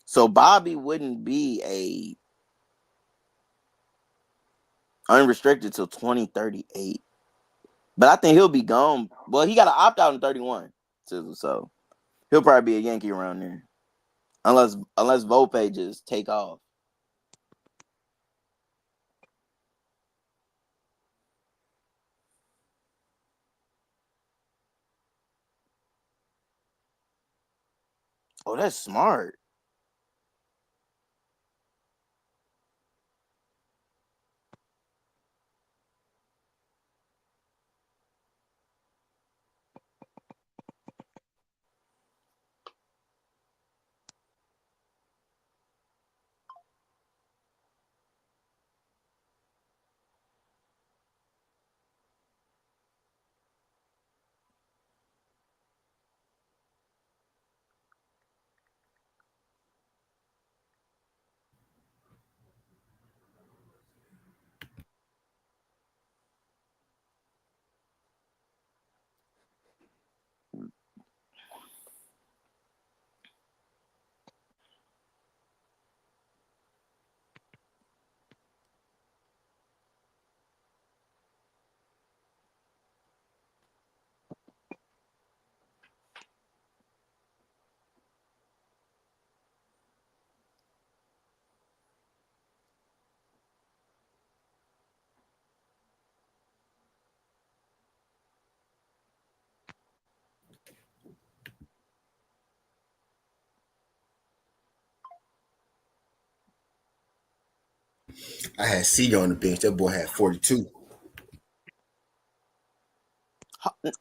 So Bobby wouldn't be a unrestricted till 2038. But I think he'll be gone. Well, he got to opt out in 31 too, so he'll probably be a Yankee around there, unless Volpe just take off. Oh, that's smart. I had Seager on the bench. That boy had 42.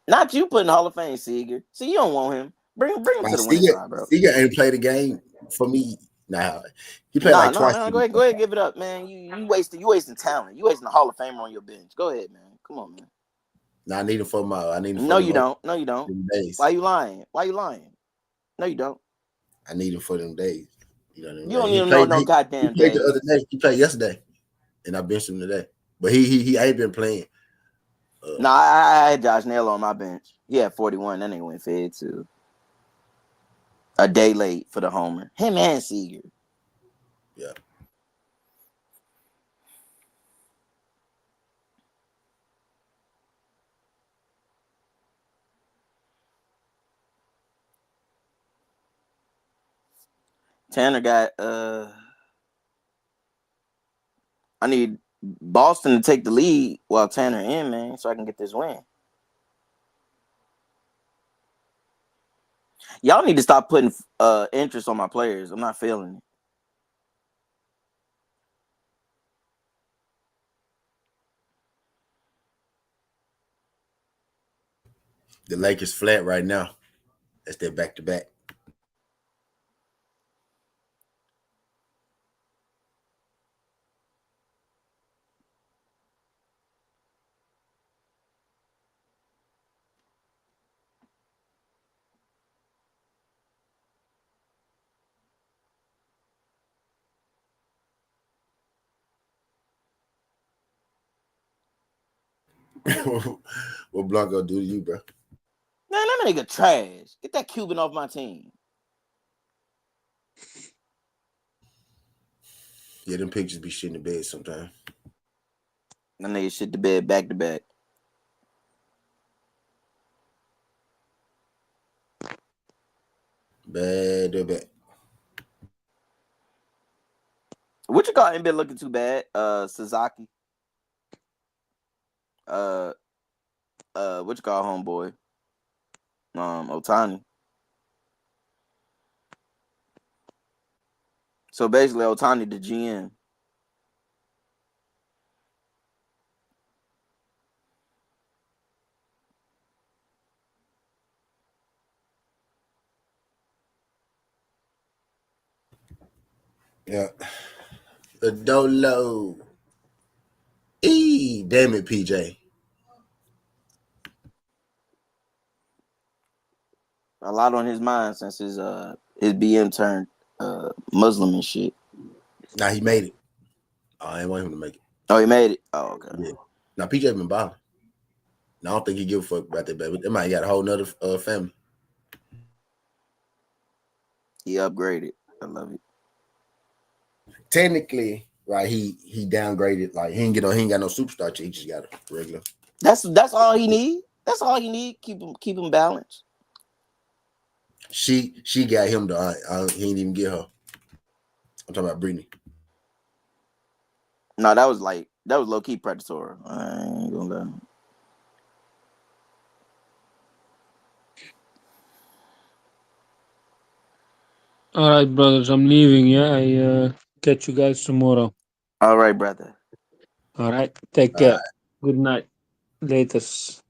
Not you putting Hall of Fame Seager. See, you don't want him. Bring him to the winning side, bro. Seager ain't played a game for me. Nah, he played Nah, like twice. Go ahead, give it up, man. You wasting talent. You wasting a Hall of Famer on your bench. Go ahead, man. Come on, man. Nah, I need him for my. I need him. No, you don't. No, you don't. Days. Why you lying? No, you don't. I need him for them days. You know what I mean? You don't even know no goddamn he played days. the other day. He played yesterday, and I benched him today. But he ain't been playing. Nah, I had Josh Naylor on my bench. He had 41. That nigga went fed too. A day late for the homer. Him and Seager. Yeah. Tanner got I need Boston to take the lead while Tanner in, man, so I can get this win. Y'all need to stop putting interest on my players. I'm not feeling it. The Lakers flat right now. That's their back-to-back. What Blanco do to you, bro? Man, that nigga trash. Get that Cuban off my team. Yeah, them pictures be shit in the bed sometimes. That nigga shit the bed back to back. Bad to back. What you call ain't been looking too bad? Sasaki. What you call homeboy? Otani. So basically, Otani the GM. Yeah. The Dolo. Damn it, PJ. A lot on his mind since his BM turned Muslim and shit. Nah, he made it. I ain't want him to make it. Oh, he made it? Oh, okay. Yeah. Now, PJ been balling. I don't think he give a fuck about that, baby. They might got a whole nother family. He upgraded. I love it. technically, right? He downgraded. Like he ain't got no superstar chick. He just got a regular. That's all he need. That's all he need. Keep him balanced. She got him to. He didn't even get her. I'm talking about Brittany. No, that was low key predatory. I ain't gonna lie. All right, brothers, I'm leaving. Yeah, I catch you guys tomorrow. All right, brother. All right, take care. Good night. Latest.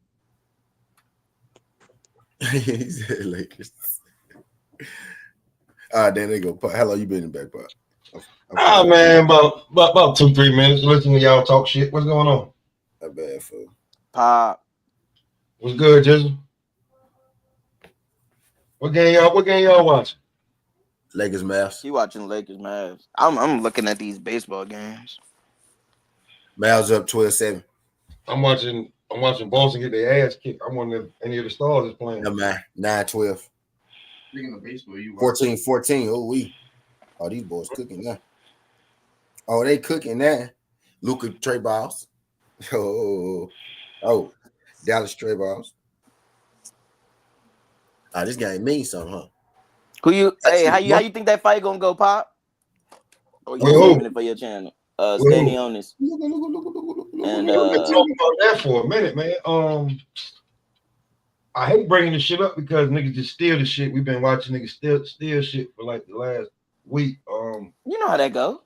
He said Lakers. All right, then they go. How long you been in back part? Man, about 2-3 minutes. Listening to y'all talk shit. What's going on? Not bad, fool. Pop. What's good, Jizzle? What game y'all watching? Lakers Mavs. He watching Lakers Mavs. I'm looking at these baseball games. Mavs up 12-7. I'm watching Boston get their ass kicked. I'm wondering if any of the stars is playing. No, man. 9-12. Speaking of baseball, you 14-14. Oh, these boys cooking now. Oh, they cooking now. Luka Trey balls. Oh, Dallas Trey balls. This game means something, huh? How you think that fight gonna go, Pop? Or you saving it for your channel? Standing on this. And talking about that for a minute, man. I hate bringing this shit up because niggas just steal the shit. We've been watching niggas steal shit for like the last week. You know how that go.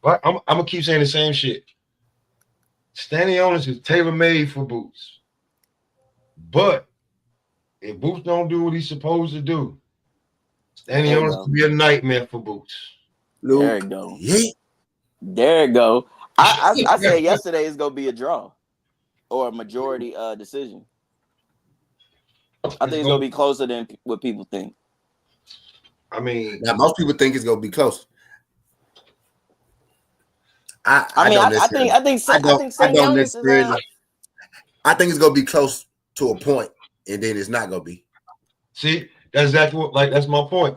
But I'm gonna keep saying the same shit. Standing on this is tailor made for Boots. But if Boots don't do what he's supposed to do, Standing on this could be a nightmare for Boots. There it go. There it go. I said yesterday it's gonna be a draw or a majority decision. I think it's gonna be closer than what people think. I mean, now most people think it's gonna be close. I think it's gonna be close to a point, and then it's not gonna be. See, that's exactly what. That's my point.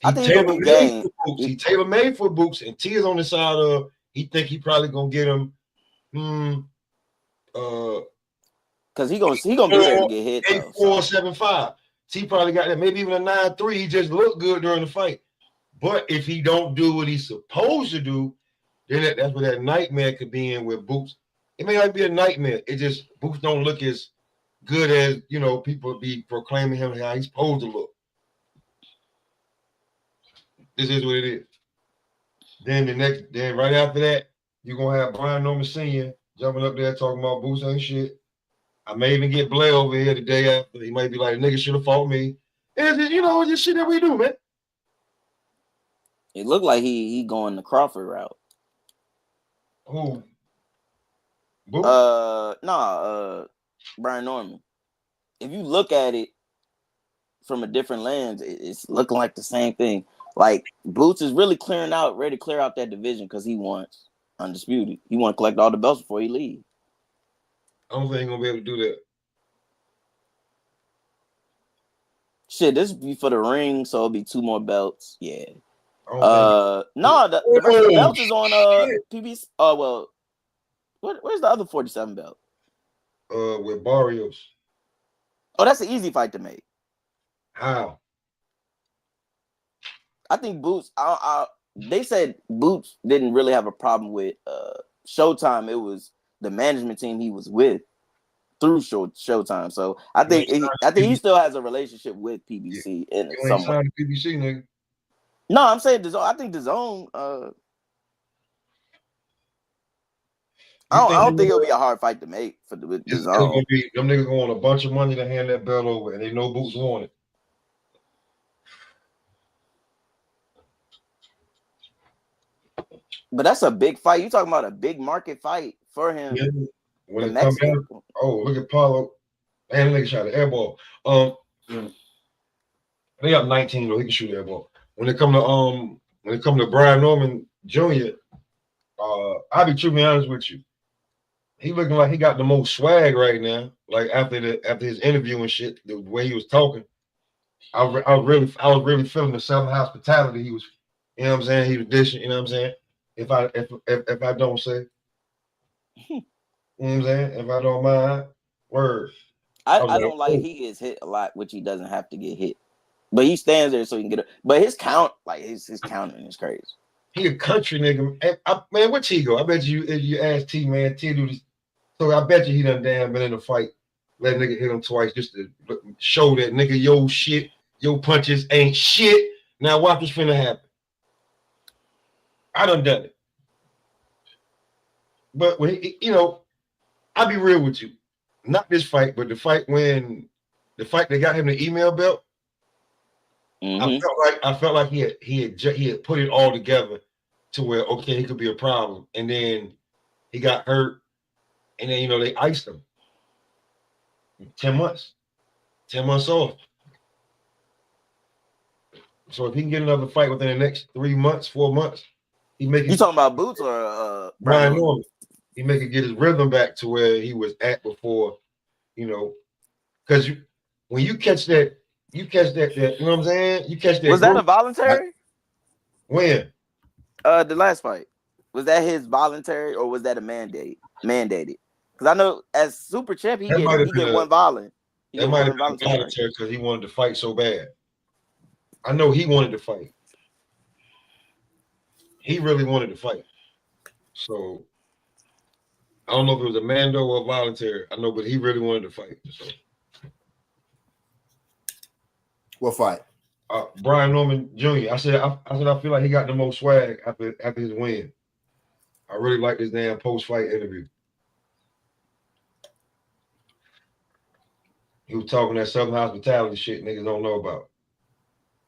He tailor made for Boots, and T is on the side of he think he probably gonna get him. Because he gonna be there to get hit. 8-4-7-5. T probably got that. Maybe even a 9-3. He just looked good during the fight. But if he don't do what he's supposed to do, then that's where that nightmare could be in with Boots. It may not be a nightmare. It just Boots don't look as good as people be proclaiming him how he's supposed to look. This is what it is. Then right after that, you're gonna have Brian Norman Sr. jumping up there talking about Boots ain't shit. I may even get Blair over here the day after. He might be like, nigga should have fought me. And it's just shit that we do, man. It looked like he going the Crawford route. Who? Brian Norman. If you look at it from a different lens, it's looking like the same thing. Like Boots is really ready to clear out that division because he wants undisputed. He want to collect all the belts before he leaves. I don't think he's gonna be able to do that. Shit, this be for the ring, so it'll be 2 more belts. Yeah. The rest of the belts is on PBC. Where's the other 47 belt? With Barrios. Oh, that's an easy fight to make. How? I think Boots. They said Boots didn't really have a problem with Showtime. It was the management team he was with through Showtime. So I think he still has a relationship with PBC in some way. PBC, nigga. No, I'm saying DAZN. I think DAZN. I don't think it'll be a hard fight to make with DAZN. Them niggas going want a bunch of money to hand that belt over, and they know Boots want it. But that's a big fight. You talking about a big market fight for him? Yeah. When it comes down, look at Paulo. And nigga shot an air ball. They up 19 though. He can shoot air ball. When it come to Brian Norman Jr., I'll be truly honest with you. He looking like he got the most swag right now. Like after his interview and shit, the way he was talking. I was really feeling the Southern hospitality he was, you know what I'm saying? He was dishing, you know what I'm saying? If I don't say, you know what I'm saying? If I don't mind, word. I don't like he gets hit a lot, which he doesn't have to get hit. But he stands there so he can get it. But his count, like his counting is crazy. He a country nigga. Man, where T go? I bet you if you ask T, man, T do this. So I bet you he done damn been in a fight. Let nigga hit him twice just to show that nigga your punches ain't shit. Now watch what's finna happen. I done it. But when I'll be real with you. Not this fight, but the fight that got him the email belt. Mm-hmm. I felt like he had put it all together to where okay, he could be a problem, and then he got hurt, and then they iced him 10 months off. So if he can get another fight within the next 3 months, 4 months, You talking about Boots or Brian Norman? He make it get his rhythm back to where he was at before, because when you catch that, you know what I'm saying? You catch that. Was that a voluntary? When? The last fight. Was that his voluntary or was that a mandated? Because I know as super champ, he get one violent. That might have been voluntary because he wanted to fight so bad. I know he wanted to fight. He really wanted to fight. So I don't know if it was a mando or voluntary. I know, but he really wanted to fight. So. What fight? Brian Norman Jr. I said I feel like he got the most swag after his win. I really like this damn post-fight interview. He was talking that Southern hospitality shit niggas don't know about.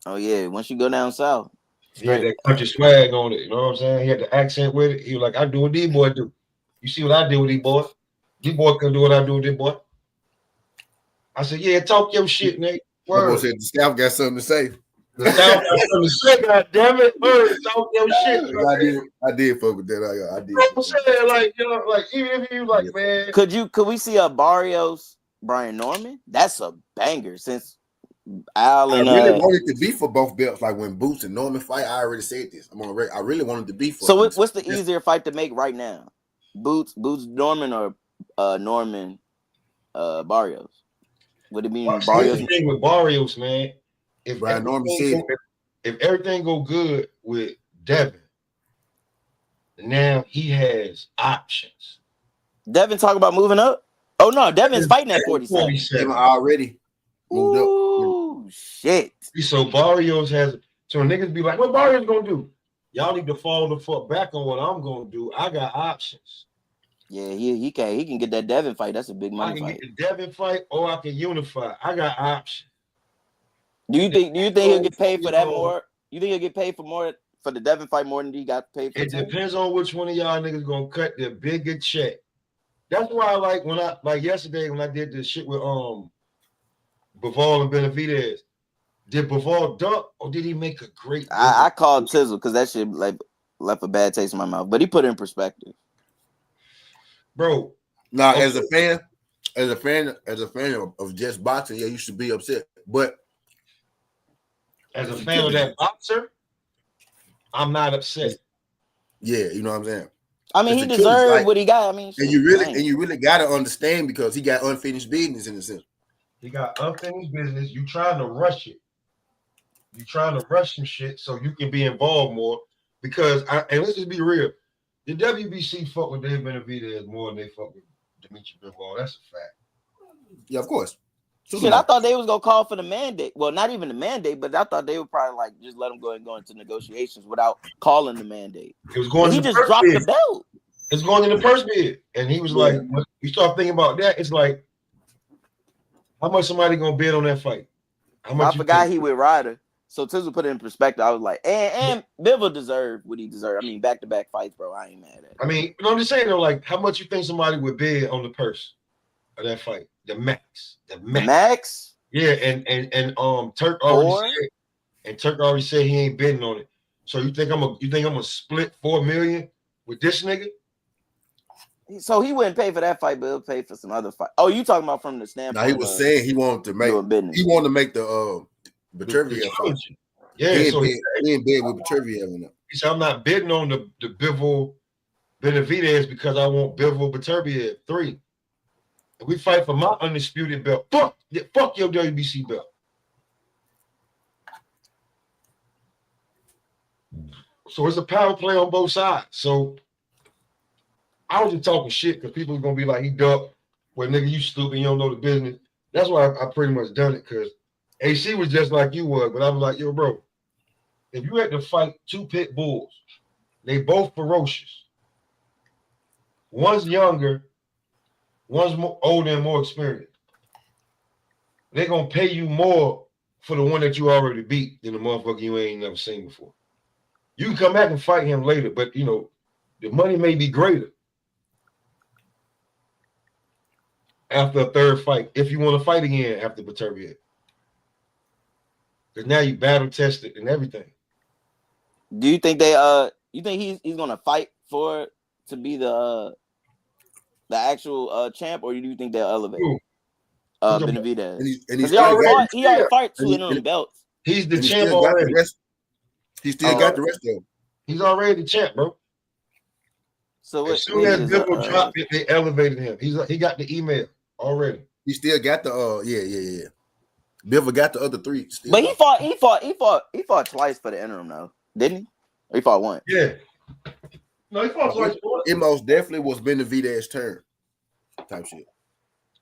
Oh yeah, once you go down south. He had that country swag on it, you know what I'm saying? He had the accent with it. He was like, I do what these boys do. You see what I do with these boys? These boys can do what I do with these boys. I said, yeah, talk your shit, nigga. Word. Said the South got something to say. The South got something to say, God damn it. Word, talk your shit. I did fuck with that. I did. You know what I'm saying? Like, even if you like, man. Could we see a Barrios Brian Norman? That's a banger since Al and I really wanted to be for both belts. Like when Boots and Norman fight, I already said this. I'm on record. I really wanted to be for. So what's the easier fight to make right now? Boots Norman or Norman Barrios? Would it be Barrios? The thing with Barrios, man. If Brian Norman said if everything go good with Devin, now he has options. Devin talk about moving up. Oh no, Devin's fighting at 47. Devin already moved up. Ooh, shit. So Barrios has. So niggas be like, what Barrios gonna do? Y'all need to fall the fuck back on what I'm gonna do. I got options. Yeah, he can get that Devin fight. That's a big money fight. I can get the Devin fight or I can unify. I got options. Do you think he'll get paid for that more? You think he'll get paid for more for the Devin fight more than he got paid for? It depends on which one of y'all niggas gonna cut the bigger check. That's why I like yesterday when I did this shit with Bivol and Benavidez. Did Bivol duck or did he make a great? I called Tizzle because that shit left a bad taste in my mouth. But he put it in perspective. Bro. Now, as a fan of just boxing, yeah, you should be upset. But as a fan of that boxer, I'm not upset. Yeah, you know what I'm saying. I mean, he deserved what he got. I mean, and you really gotta understand because he got unfinished business in a sense. He got unfinished business. You trying to rush it. You trying to rush some shit so you can be involved more. Because and let's just be real. The WBC fuck with Dave Benavidez more than they fuck with Dimitri Bivol. That's a fact. Yeah, of course. Shit, I thought they was gonna call for the mandate. Well, not even the mandate, but I thought they would probably like just let him go into negotiations without calling the mandate. It was going. He just dropped the belt. It's going in the purse bid, and he was like, when you start thinking about that, it's like, how much somebody gonna bid on that fight? How much? I forgot he with Ryder. So Tizzle put it in perspective. I was like, and Bivol deserved what he deserved. I mean, back-to-back fights, bro. I ain't mad at it. I mean, I'm just saying though, like, how much you think somebody would bid on the purse of that fight? The max. Yeah, and Turk already said he ain't bidding on it. So you think I'm gonna split $4 million with this nigga? So he wouldn't pay for that fight, but he'll pay for some other fight. Oh, you talking about from the standpoint? Now he was saying he wanted to make the Beterbiev. trilogy. Yeah, He so in bed with Beterbiev in it. he said, I'm not bidding on the Bivol Benavidez because I want Bivol Beterbiev 3. If we fight for my undisputed belt, fuck your WBC belt. So it's a power play on both sides. So I was just talking shit because people are gonna be like, he ducked. Well, nigga, you stupid, you don't know the business. That's why I pretty much done it, because AC was just like you was, but I was like, yo, bro, if you had to fight two pit bulls, they both ferocious. One's younger, one's more older and more experienced. They're gonna pay you more for the one that you already beat than the motherfucker you ain't never seen before. You can come back and fight him later, but you know, the money may be greater after a third fight, if you want to fight again after Beterbiev. Because now you battle tested and everything. Do you think you think he's gonna fight for to be the actual champ, or do you think they'll elevate Benavidez? Because he already fought 2 interim belts. He's the champ already. He still got the rest of them. He's already the champ, bro. So as soon as Bivol dropped it, they elevated him. He got the email already. He still got the yeah. Bivol got the other 3. Still. But he fought twice for the interim though, didn't he? Or he fought once. Yeah. No, he fought twice. It most definitely was Benavidez's turn. Type shit.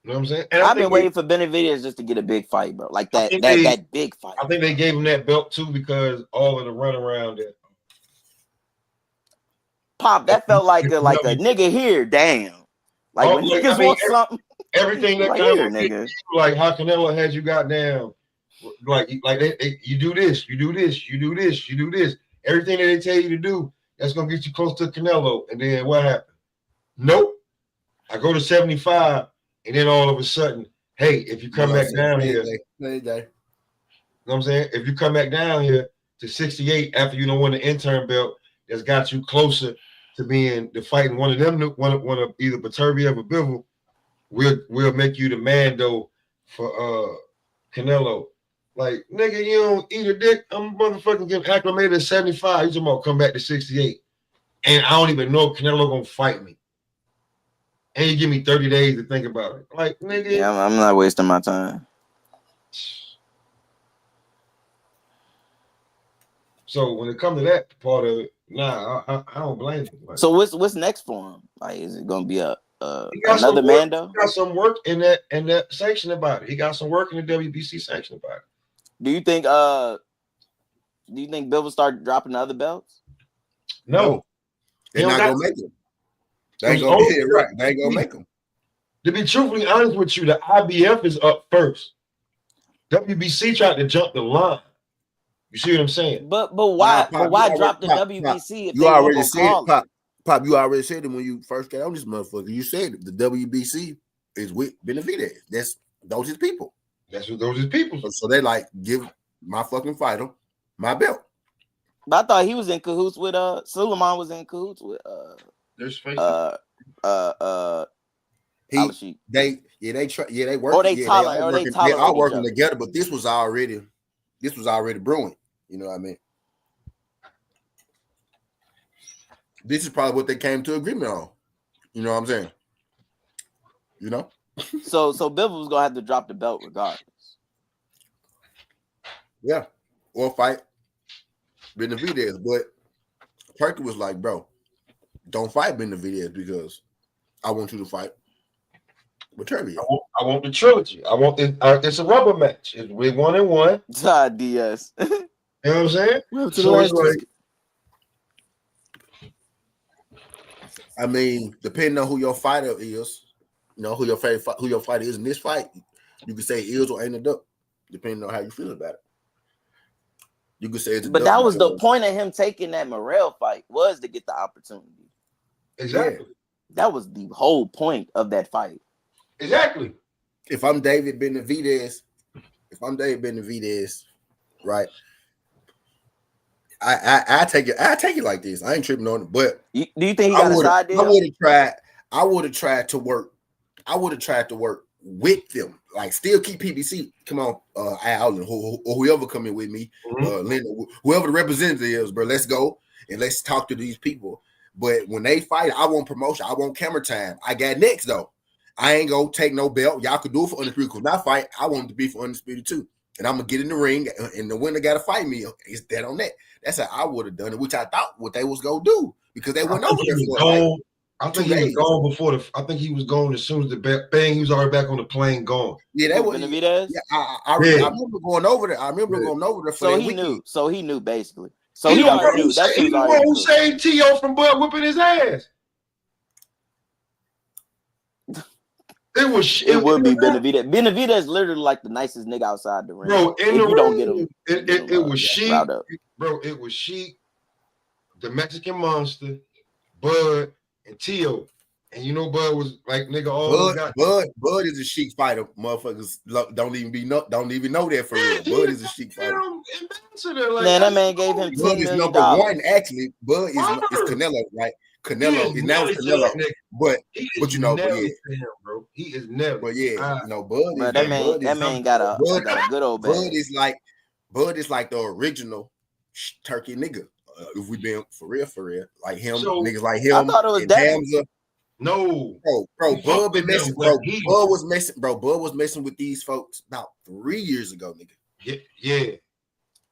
You know what I'm saying? And I've been waiting for Benavidez just to get a big fight, bro. Like that big fight. I think they gave him that belt too because all of the runaround there. Pop, that felt like a nigga here, damn. Like when niggas want something. Everything that kind of nigga. Like how Canelo has you got down. Like you do this, you do this, you do this, you do this. Everything that they tell you to do, that's gonna get you close to Canelo. And then what happened? Nope. I go to 75, and then all of a sudden, hey, if you come back down here, you know what I'm saying? If you come back down here to 68 after you don't win the intern belt, that's got you closer to being the fighting one of them, one of either Beterbiev or Bivol, we'll make you the Mando for Canelo. Like, nigga, you don't eat a dick. I'm motherfucking getting acclimated at 75. You talking about come back to 68. And I don't even know if Canelo gonna fight me. And you give me 30 days to think about it. Like, nigga. Yeah, I'm not wasting my time. So when it comes to that part of it, nah, I don't blame him. Like, so what's next for him? Like, is it gonna be another Mando? He got some work in that section about it. He got some work in the WBC section about it. Do you think Bill will start dropping the other belts? No. They're not gonna make them. They ain't gonna be right. They ain't gonna make them. To be truthfully honest with you, the IBF is up first. WBC tried to jump the line. You see what I'm saying? But why? Pop, but why drop the WBC? If you already said it, Pop. You already said it when you first got on this motherfucker. You said it. The WBC is with Benavidez. Those his people. That's what those his people. So they like give my fucking fighter my belt. But I thought he was in cahoots with Suleiman was in cahoots with they work. Or they all working together, but this was already brewing. You know what I mean? This is probably what they came to agreement on. You know what I'm saying? You know? So Bivol was gonna have to drop the belt regardless. Yeah. Or fight Benavidez. But Perky was like, bro, don't fight Benavidez because I want you to fight Beterbiev. I want the trilogy. I want it's a rubber match. We're 1-1. DS. You know what I'm saying? So it's like, I mean, depending on who your fighter is, you know, who your fighter is in this fight, you can say is or ain't a duck, depending on how you feel about it. You could say it's a but duck. That was the point of him taking that Morrell fight, was to get the opportunity. Exactly. That was the whole point of that fight. Exactly. If I'm David Benavidez, right? I take it like this. I ain't tripping on it, but do you think he got a side deal? I would have tried to work with them like still keep PBC. Come on, Al or whoever coming with me, Linda, whoever the representative is, bro. Let's go and let's talk to these people. But when they fight, I want promotion. I want camera time. I got next though. I ain't gonna take no belt. Y'all could do it for Undisputed. Because when I fight, I want it to be for Undisputed too. And I'm gonna get in the ring, and the winner got to fight me. It's dead on that. That's how I would have done it, which I thought what they was gonna do because they went over there for I think he was gone before the. I think he was gone as soon as the bang. He was already back on the plane, gone. Yeah, that was. Yeah, I remember going over there. I remember going over there for that weekend. So he knew basically. So he already knew. That's the one who saved T.O. from Bud whipping his ass. It would be Benavidez. Benavidez is literally like the nicest nigga outside the ring. Bro, in the ring, don't get him, it was Sheik. Bro, it was Sheik, the Mexican Monster, Bud, and T.O. And you know Bud was like nigga all Bud is a Sheik fighter. Motherfuckers don't even know that for real. Bud is a Sheik fighter. Man, that man gave him $10 Bud is million. number one. Actually, Bud is Canelo, right? Canelo is now Canelo, but you know, but yeah, him, bro. He is never. But yeah, Bud. Bro, that man got a good old bag. Bud is like the original turkey nigga. If we been for real, like him, niggas like him. I thought it was Hamza. No, bro, Bud been messing. Bud was messing with these folks about 3 years ago, nigga. Yeah.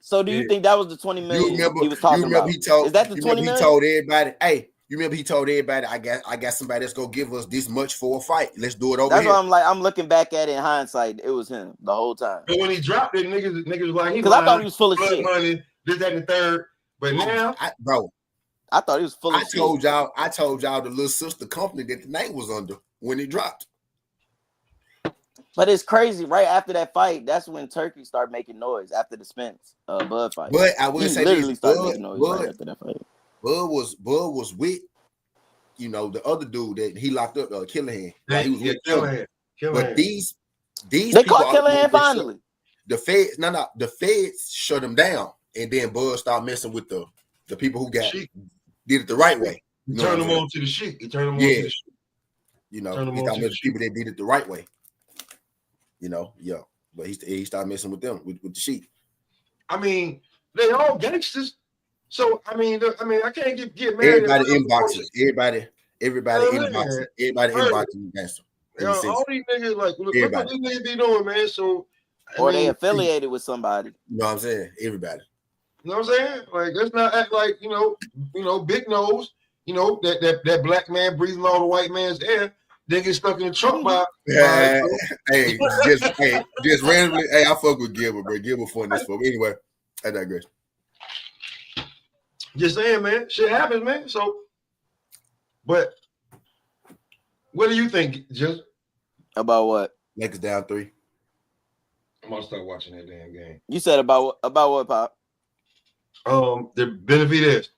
So do you think that was the 20 million he was talking about? Is that the 20 million? He told everybody, hey. You remember he told everybody, I got somebody that's gonna give us this much for a fight. Let's do it over here. That's why I'm like, I'm looking back at it in hindsight. It was him the whole time. But when he dropped it, niggas was like, because I thought he was full of shit. Money, this, that, and the third. But now, I thought he was full of shit. I told y'all the little sister company that the name was under when it dropped. But it's crazy. Right after that fight, that's when Turkey started making noise after the Spence Bud fight. But I would say literally started making noise right after that fight. Bud was with, the other dude that he locked up, Killerhan. Yeah, he was with Killerhan. But these they caught Killerhan finally. The feds shut him down, and then Bud started messing with the people who did it the right way. He turned them on to the Sheik. He turned them on to the Sheik. He started messing with people that did it the right way. But he started messing with them with the Sheik. I mean, they all gangsters. So I mean, I can't get mad. Everybody inboxing. Everybody inboxing gangster. All these niggas look what these niggas be doing, man. So they affiliated with somebody. You know what I'm saying? Everybody. You know what I'm saying? Like, let's not act like big nose. That black man breathing all the white man's air. They get stuck in the trunk by. Just randomly. Hey, I fuck with Gilbert, bro. Gilbert fun this for me. Anyway, I digress. Just saying, man. Shit happens, man. So, but what do you think, just about what? Lakers down 3. I'm gonna start watching that damn game. You said about what, Pop? The Benavidez.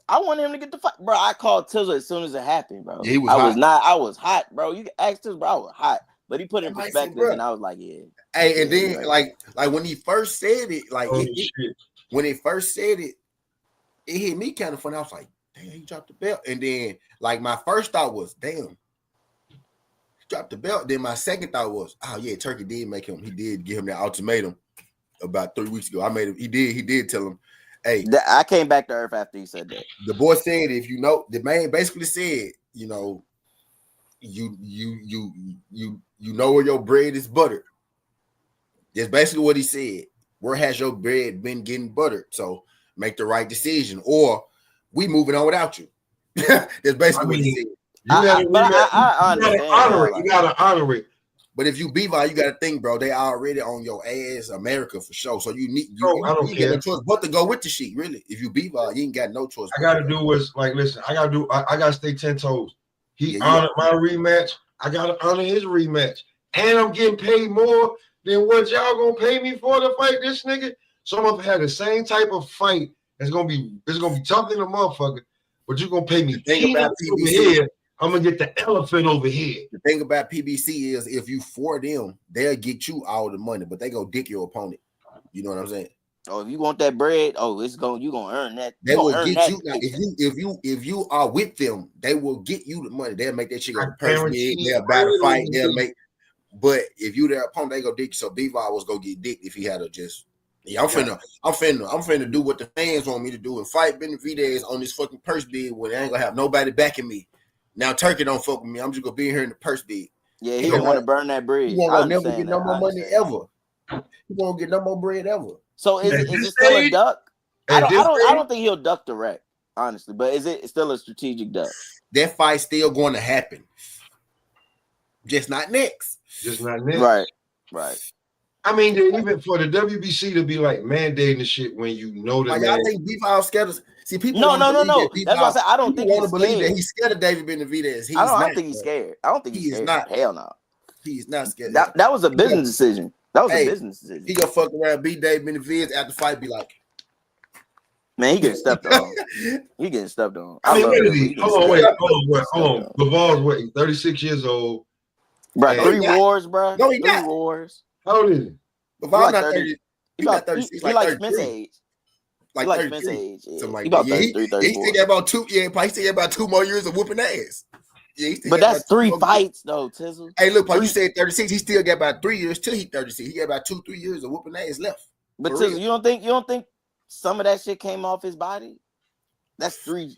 I want him to get the fight, bro. I called Tizzle as soon as it happened, bro. Yeah, he was hot. I was hot, bro. You asked Tizzle, bro. I was hot, but he put it in perspective, and I was like, yeah. Hey, and then like when he first said it, when he first said it, it hit me kind of funny. I was like, damn, he dropped the belt. And then, like, my first thought was, damn, he dropped the belt. Then my second thought was, oh, yeah, Turkey did he did give him that ultimatum about 3 weeks ago. He did tell him, hey. I came back to earth after he said that. The boy said, the man basically said, you know where your bread is buttered. That's basically what he said. Where has your bread been getting buttered? So, make the right decision, or we moving on without you. That's basically what he said. You gotta honor it. But if you B-Vol, you gotta think, bro. They already on your ass, America for sure. So you need I don't care. No choice but to go with the Sheik. Really, if you B-Vol, you ain't got no choice. I gotta stay 10 toes. He honored my rematch. I gotta honor his rematch, and I'm getting paid more than what y'all gonna pay me for to fight this nigga. So I'm gonna have the same type of fight. It's gonna be tough than a motherfucker, but you're gonna pay me. The thing about PBC here, I'm gonna get the elephant over here. The thing about PBC is if you for them, they'll get you all the money, but they gonna dick your opponent. You know what I'm saying? Oh, if you want that bread, you gonna earn that. They will get you. If you are with them, they will get you the money. They'll make that shit go personally. They'll buy the fight. They'll make. But if you their opponent, they go dick. So Bivol was gonna get dick if he had to just. Yeah, I'm finna do what the fans want me to do and fight Benavidez on this fucking purse bid when I ain't gonna have nobody backing me. Now Turkey don't fuck with me. I'm just gonna be here in the purse bid. Yeah, he didn't want to burn that bridge. He won't never get no more money ever. He won't get no more bread ever. So is it still a duck? I don't think he'll duck direct, honestly. But is it still a strategic duck? That fight's still going to happen. Just not next. Right. I mean, even for the WBC to be like mandating the shit when you know that. Like, I think Bivol scared of. See, people. No. That's why I said I don't think he's believe that he's scared of David Benavidez. I don't think he's scared. I don't think he's scared. Not. Hell no. He's not scared. That was a business decision. That was a business decision. He gonna fuck around, beat David Benavidez after the fight, be like, man, he getting stepped on. He getting stepped on. I mean, what is he? Hold on. Laval's what? 36 years old. Bro, 3 wars, bro. No, he 3 not. wars. How old is he? Laval's not 30. He's not 36. He like Smith's age. Like Smith's age. Yeah. Something like he about that. 33, 34. He still got about 2. Yeah, probably still got about 2 more years of whooping ass. Yeah, but that's 3 fights though, Tizzle. Hey, look, Paul, you said 36. He still got about 3 years till he 36. He got about 2-3 years of whooping ass left. But Tizzle, you don't think some of that shit came off his body? That's 3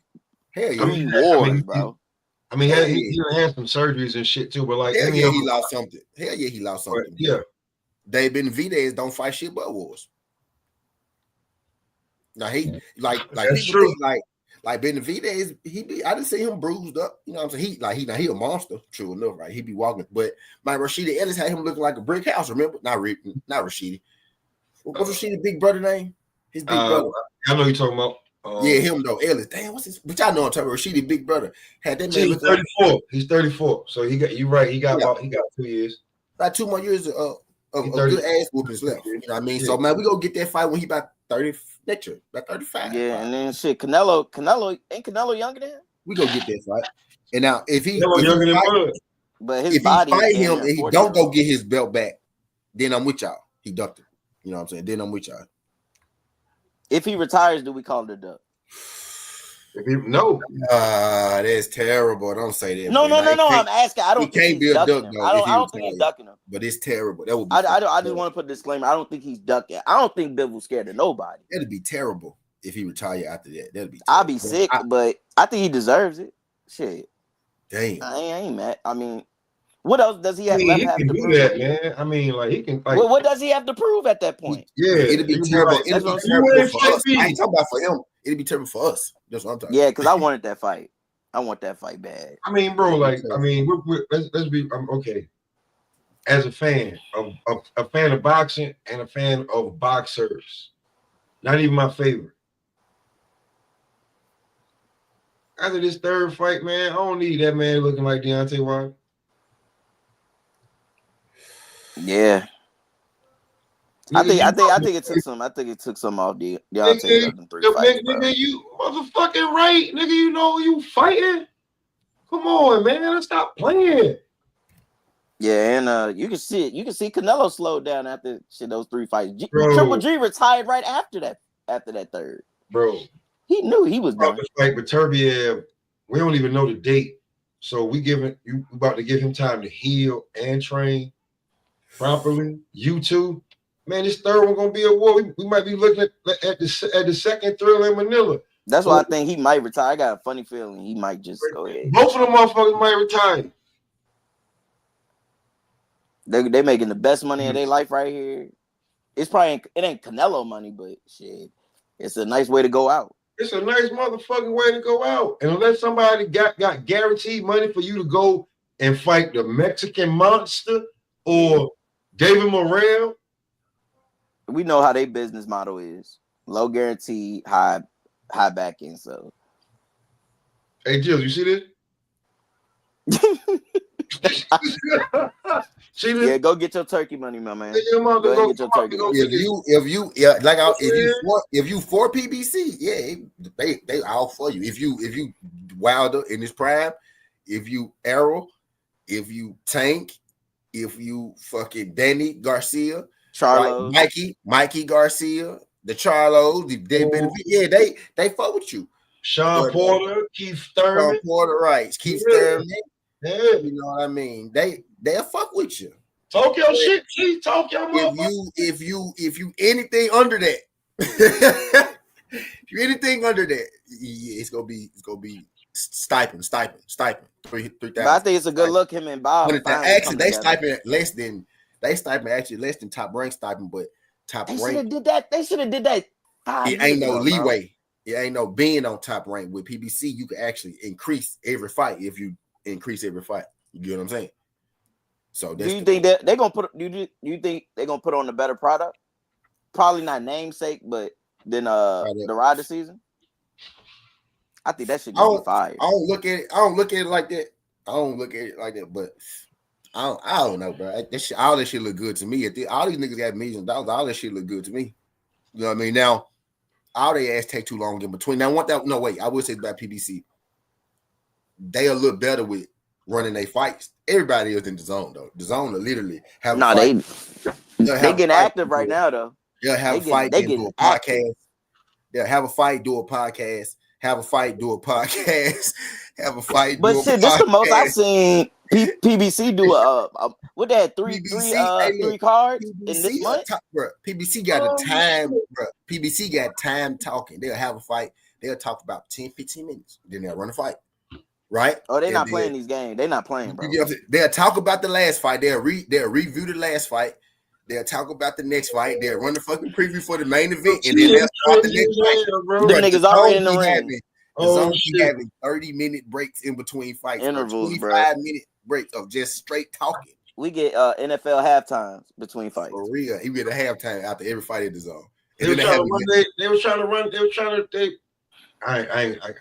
wars, bro. I mean, he had some surgeries and shit too, but like, he lost something. Hell yeah, he lost something. Yeah, David Benavidez don't fight shit but wars. Now he like that's true. Like Benavidez, I didn't see him bruised up. You know what I'm saying? He a monster, true enough, right? He be walking, but my Rashida Ellis had him looking like a brick house. Remember? Not Rashida. What's Rashida's big brother name? His big brother. I know you're talking about. Yeah, him though. Ellis. Damn, what's his? But y'all know I'm talking about Rashida's big brother. Had that man look 34. He's 34. So you right. He got 2 years. About 2 more years of good ass whoopings left. You know what I mean? Yeah. So man, we gonna get that fight when he about 30 next year, about 35. Yeah, and then shit, Canelo ain't Canelo younger than him? We gonna get that fight. And now if he but his body fight him and he don't go get his belt back, then I'm with y'all. He ducked it. You know what I'm saying? Then I'm with y'all. If he retires, do we call it a duck? No. That's terrible. Don't say that. No. I'm asking. I don't think can't be a duck though. I don't think he's ducking him. But it's terrible. That would be. I just want to put a disclaimer. I don't think he's ducking. I don't think Bivol scared of nobody. That'd be terrible if he retire after that. That'd be. I'll be sick, but I think he deserves it. Shit. Damn. I ain't mad. I mean, what else does he have left? He can do that, man. I mean, like he can. Like, what does he have to prove at that point? Yeah, it'd be terrible. Right. It'd be terrible for us. I ain't talking about for him. It'd be terrible for us. That's what I'm talking. Yeah, because I wanted that fight. I want that fight bad. I mean, bro, like, I mean, let's be okay. As a fan of boxing and a fan of boxers, not even my favorite. After this third fight, man, I don't need that man looking like Deontay Wilder. Yeah. I think it took some. I think it took some off Deontay in 3 fights. Nigga, you motherfucking right, nigga. You know you fighting. Come on, man. Let's stop playing. Yeah, and you can see it. You can see Canelo slowed down after those 3 fights. Triple G retired right after that. After that third, bro, he knew he was done. Like with Turbiev, we don't even know the date, so we about to give him time to heal and train properly. You too. Man, this third one gonna be a war. We might be looking at the second Thriller in Manila. That's why I think he might retire. I got a funny feeling he might just go ahead. Both of them motherfuckers might retire. They making the best money of their life right here. It ain't Canelo money, but shit, it's a nice way to go out. It's a nice motherfucking way to go out. And unless somebody got guaranteed money for you to go and fight the Mexican Monster or David Morrell. We know how their business model is. Low guarantee, high back end. So hey Jill, you see this? See this? Yeah, go get your turkey money, my man. Go get your turkey money. If you for PBC, yeah, they all for you. If you Wilder in his prime, if you Errol, if you Tank, if you fucking Danny Garcia, Charlo, right? Mikey Garcia, the Charlos, they fuck with you. Sean Porter, Keith Thurman. Keith Thurman. Yeah. You know what I mean? They'll fuck with you. Talk your shit, T. Talk your motherfucker. If you anything under that, if you anything under that, it's gonna be stipend. 3,000. But I think it's a good look. Him and Bob. Actually, they stipend less than Top Rank stipend, but Top They Rank. should have did that. They should have did that. It ain't no leeway. It ain't no being on Top Rank. With PBC, you can actually increase every fight if you increase every fight. You get what I'm saying? So do you think that they're gonna put? Do you think they're gonna put on a better product? Probably not namesake, but then the Ryder season. I think that should be fire. I don't look at it like that. But I don't know, bro. All that shit look good to me. All these niggas got millions of dollars. All that shit look good to me. You know what I mean? Now, all they ass take too long in between. Now, I would say about PBC. They a little better with running their fights. Everybody is in the zone though. The zone will literally have a fight. They getting active right now though. They'll have a fight, do a podcast. They'll have a fight, do a podcast. Have a fight, do a podcast. Have a fight, but do a shit, podcast. this the most I've seen PBC do what they had three cards in this month. PBC got a time, bro. PBC got time talking. They'll have a fight. They'll talk about 10, 15 minutes. Then they'll run a fight. Right? Oh, they're not playing these games. They're not playing, bro. They'll talk about the last fight. They'll review the last fight. They'll talk about the next fight. They'll run the fucking preview for the main event, and then they'll start the next fight. Them niggas already in the ring. Having 30-minute breaks in between fights. Intervals, 25-minute breaks of just straight talking. We get NFL halftimes between fights. For real. He get a halftime after every fight in the zone. They were trying to run.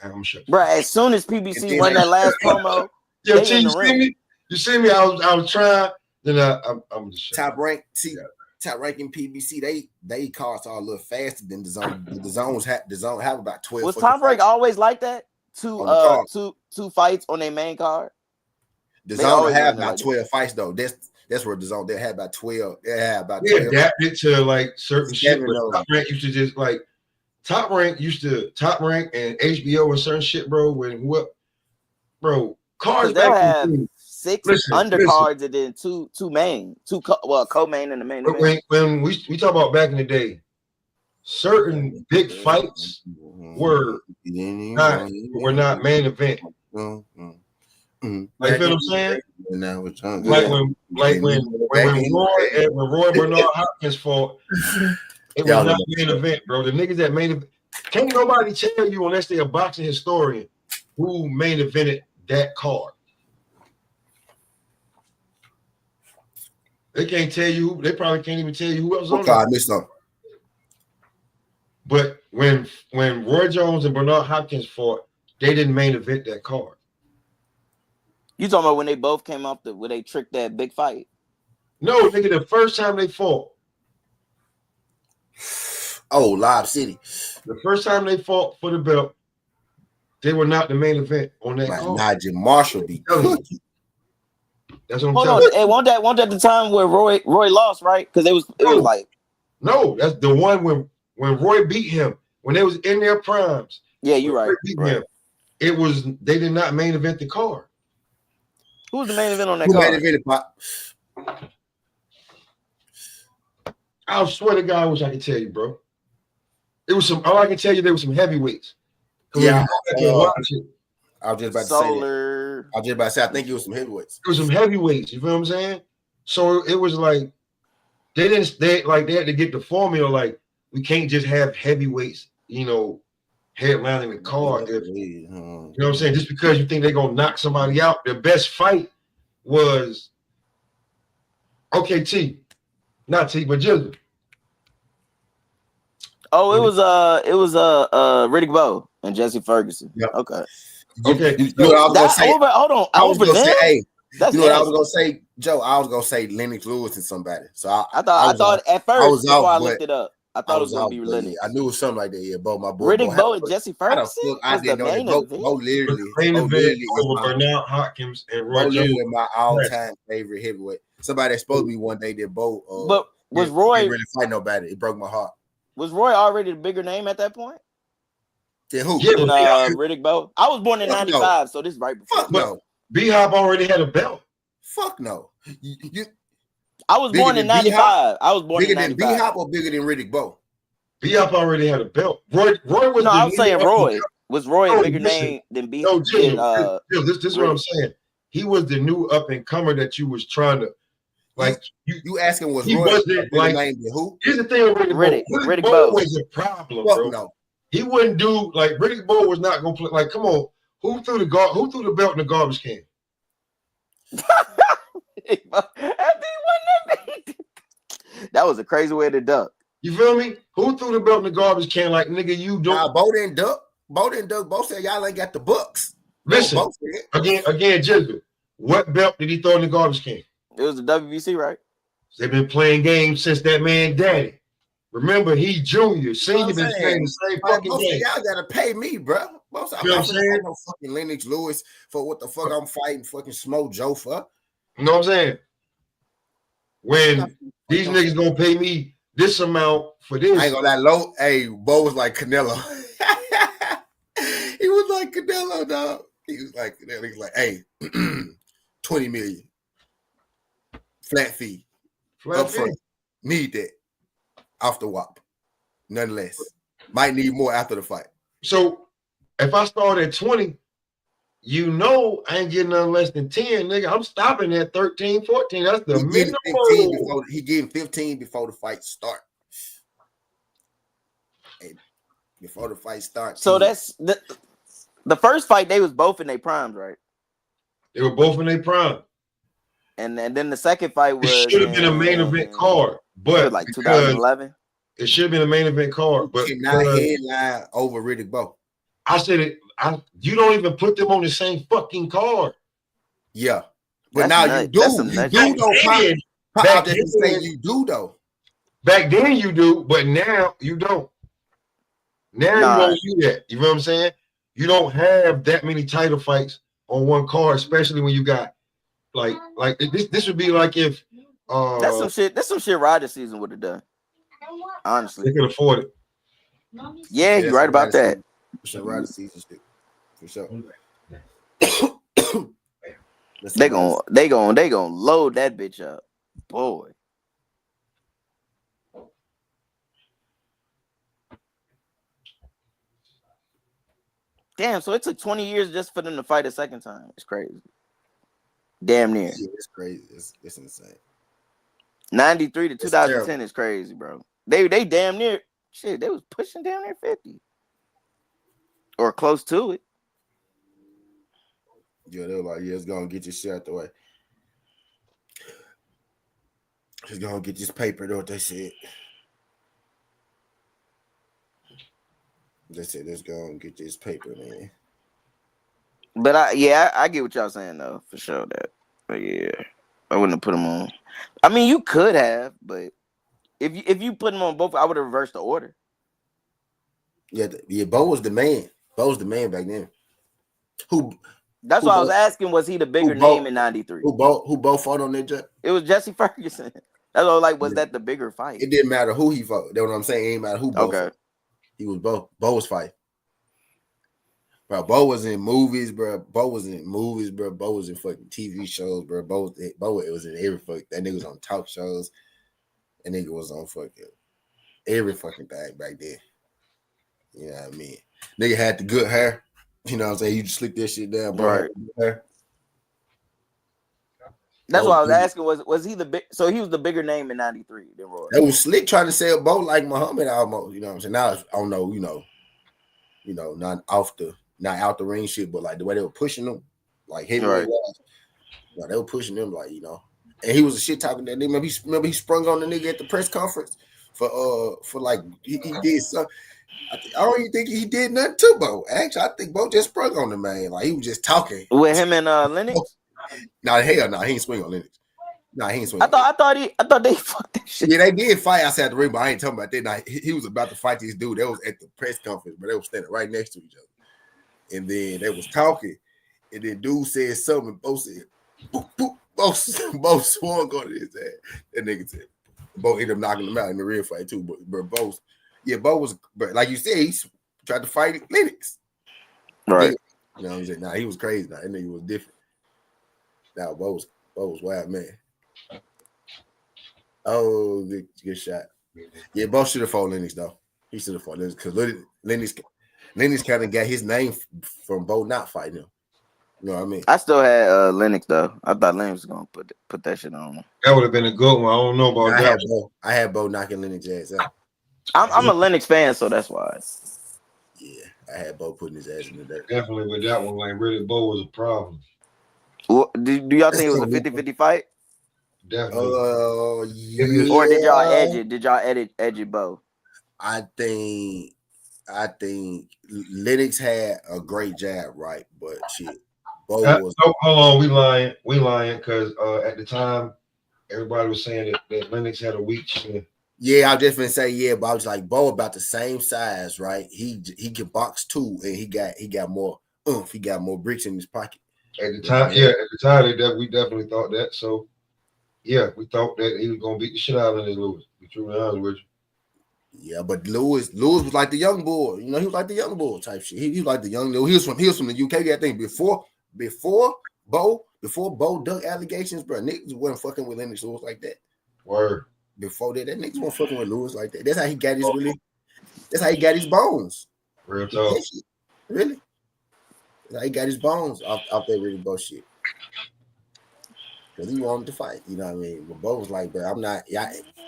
I'm sure. Bro, as soon as PBC won that last promo, yo, T, you see me? I was trying. Then I'm just top rank. Top ranking PBC. They cards are a little faster than the zone. The zones have about 12. Was Top Rank always like that? Two fights on their main card. The zone have about 12 fights though. That's where the zone they had about 12. They had about 12. They adapted to like certain shit. Top Rank used to just like. Top Rank used to Top Rank and HBO and certain shit, bro. Bro, cards back in 6 undercards and then two co-main and the main event. When we talk about back in the day, certain big fights were not main event. Like, you feel what I'm saying? Like when Roy Bernard Hopkins fought. It was not main event, bro. The niggas that main event, can't nobody tell you unless they're a boxing historian who main evented that card. They can't tell you. They probably can't even tell you who else on I missed something. But when Roy Jones and Bernard Hopkins fought, they didn't main event that card. You talking about when they both came up where they tricked that big fight? No, nigga, the first time they fought. Oh, Live City. The first time they fought for the belt, they were not the main event on that card. Nigel Marshall be cooking. That's what I'm telling you. Hey, wasn't that the time where Roy lost, right? Because it was like no, that's the one when Roy beat him when they was in their primes. Yeah, you're right. Him, it was they did not main event the card. Who was the main event on that card? Main event, I swear to God, I wish I could tell you, bro. It was some. All I can tell you, there was some heavyweights. Yeah, I was just about to say that. I was just about to say I think it was some heavyweights. It was some heavyweights. You feel what I'm saying? So it was like they had to get the formula. Like we can't just have heavyweights, headlining the card. You know what I'm saying? Just because you think they're gonna knock somebody out, their best fight was not T, but Jizzle. Oh, it was Riddick Bowe and Jesse Ferguson. Yep. Okay. You know what I was gonna say? Hold on. I was gonna say, hey, that's you know what I was gonna say, Joe? I was gonna say Lennox Lewis and somebody. So I thought at first before I looked it up, I thought it was gonna be Lennox. I knew it was something like that. Yeah, my boy Riddick Bowe and Jesse Ferguson. I didn't know that. Bowe literally over Bernard Hopkins and Roy Jones. My all-time favorite heavyweight. Somebody exposed me one day that Bowe. But was Roy didn't really fight nobody? It broke my heart. Was Roy already the bigger name at that point? Then who? Than Riddick Bowe. I was born in '95, so this is right before. Fuck no. B-Hop already had a belt. Fuck no. I was Bigger born in than B-Hop? 95. I was born Bigger in than 95. B-Hop or bigger than Riddick Bowe? B-Hop already had a belt. Roy was No, the I was new saying up and Roy. Was Roy a No, bigger listen. name than B? No, Than, Jill, this is what I'm Riddick? saying. He was the new up and comer that you was trying to like. You asking was He Roy a wasn't bigger like. name than who? Here's the thing with Riddick Bowe. Riddick Riddick Bowe. Bowe was a problem, Fuck bro. no. He wouldn't do like Riddick Bowe was not gonna play. Like, come on, who threw the belt in the garbage can? That was a crazy way to duck. You feel me? Who threw the belt in the garbage can? Like, nigga, you don't. Nah, Bo didn't duck. Bo said y'all ain't got the books. Listen, Bo said. again, Jizzle, what belt did he throw in the garbage can? It was the WBC, right? They've been playing games since that man daddy. Remember, he junior, senior been playing the same fucking game. Y'all gotta pay me, bro. Most I'm not saying no fucking Lennox Lewis for what the fuck I'm fighting fucking Smoke Joe for. You know what I'm saying? When these niggas gonna pay me this amount for this, I ain't gonna lie, low. Hey, Bo was like Canelo. He was like Canelo, dog. He was like, hey, 20 million flat fee. Up front. Need that off the whop. None less. Might need more after the fight. So if I start at 20, you know I ain't getting nothing less than 10, nigga. I'm stopping at 13, 14. That's the minimum. He getting 15 before the fight start. And before the fight starts. So that's the first fight. They was both in their primes, right? They were both in their prime. And then the second fight was. It should have been a main event card, but like 2011. It should have been a main event card, but not headline over Riddick Bowe. I said it. You don't even put them on the same fucking card. Yeah, but now you do. You do though. Back then, you do though. Back then you do, but now you don't. Now you don't do that. You know what I'm saying? You don't have that many title fights on one card, especially when you got like this would be like if that's some shit Ryder season would have done. Honestly, they could afford it. Yeah, you're right about that. For Ryder season shit. For sure. They gonna load that bitch up, boy. Damn, so it took 20 years just for them to fight a second time. It's crazy. Damn near. Yeah, it's crazy. It's insane. 93 to 2010 is crazy, bro. They damn near shit. They was pushing down near 50 or close to it. Yeah, they were like, yeah, it's gonna get your shit out the way. It's gonna get this paper, though. What they said. They said it's gonna get this paper, man. But I get what y'all saying though, for sure. But yeah, I wouldn't have put them on. I mean, you could have, but if you put them on both, I would have reversed the order. Yeah, Bo was the man. Bo was the man back then. That's why I was asking, was he the bigger name in 93? Who Bo fought on that jet? It was Jesse Ferguson. That's what was that the bigger fight? It didn't matter who he fought. That's what I'm saying. It didn't matter who Bo fought. He was Bo. Bo was fighting. Bro, Bo was in movies, bro. Bo was in fucking TV shows, bro. Bo was in every fuck. That nigga was on talk shows. That nigga was on fucking every fucking thing back then. You know what I mean? Nigga had the good hair. You know what I'm saying? You just slick that shit down, bro. Right. Hair. That's why I was asking, was he the big? So he was the bigger name in 93 than Roy. That was slick trying to sell Bo like Muhammad almost. You know what I'm saying? Now I don't know, not out the ring shit, but like the way they were pushing them, like heavyweight wise. They were pushing them like, and he was a shit talking that nigga. Remember he sprung on the nigga at the press conference for like he did something. I don't even think he did nothing to Bo. Actually, I think Bo just sprung on the man. Like he was just talking with him and Lennox. Nah, hell no, he ain't swing on Lennox. Nah, he ain't swing. I thought they fucked that shit. Yeah, they did fight outside the ring, but I ain't talking about that. Now he was about to fight this dude. That was at the press conference, but they were standing right next to each other, and then they was talking, and then dude said something. And Bo said, "Boop boop." Bo swung on his ass. That nigga said, Bo ended up knocking him out in the real fight too. But Bo was, but like you said, he tried to fight Lennox. Right. You know what I'm saying? Nah, he was crazy. Nah, that nigga was different. Now Bo was wild, man. Oh, good shot. Yeah, Bo should have fought Lennox though. He should have fought Lennox because Lennox kind of got his name from Bo not fighting him. You know what I mean? I still had Lennox though. I thought Lennox was gonna put that shit on him. That would have been a good one. I don't know about that. I had Bo knocking Lennox ass out. I'm a Lennox fan, so that's why. Yeah, I had Bo putting his ass in the dirt. Definitely with that one, like really, Bo was a problem. Well, do y'all think it was a 50-50 fight? Definitely. Yeah. Or did y'all edge it? Did y'all edge it, Bo? I think Lennox had a great jab, right? But shit, Bo was. No, hold on, we lying because at the time everybody was saying that Lennox had a weak chin. Yeah, I was just gonna say yeah, but I was like Bo about the same size, right? He can box too, and he got more oomph. He got more bricks in his pocket. At the time, we definitely thought that. So yeah, we thought that he was gonna beat the shit out of Lewis. Be truly honest with you. Yeah, but Lewis was like the young boy. You know, he was like the young boy type shit. He was like the young. He was from the UK. I think before Bo dug allegations, bro. Niggas wasn't fucking with Lennox Lewis like that. Word. Before that niggas wasn't fucking with Lewis like that. That's how he got his That's how he got his bones. Real talk. Really. That's how he got his bones off that really bullshit. Because he wanted to fight. You know what I mean? But Bo was like, bro, I'm not.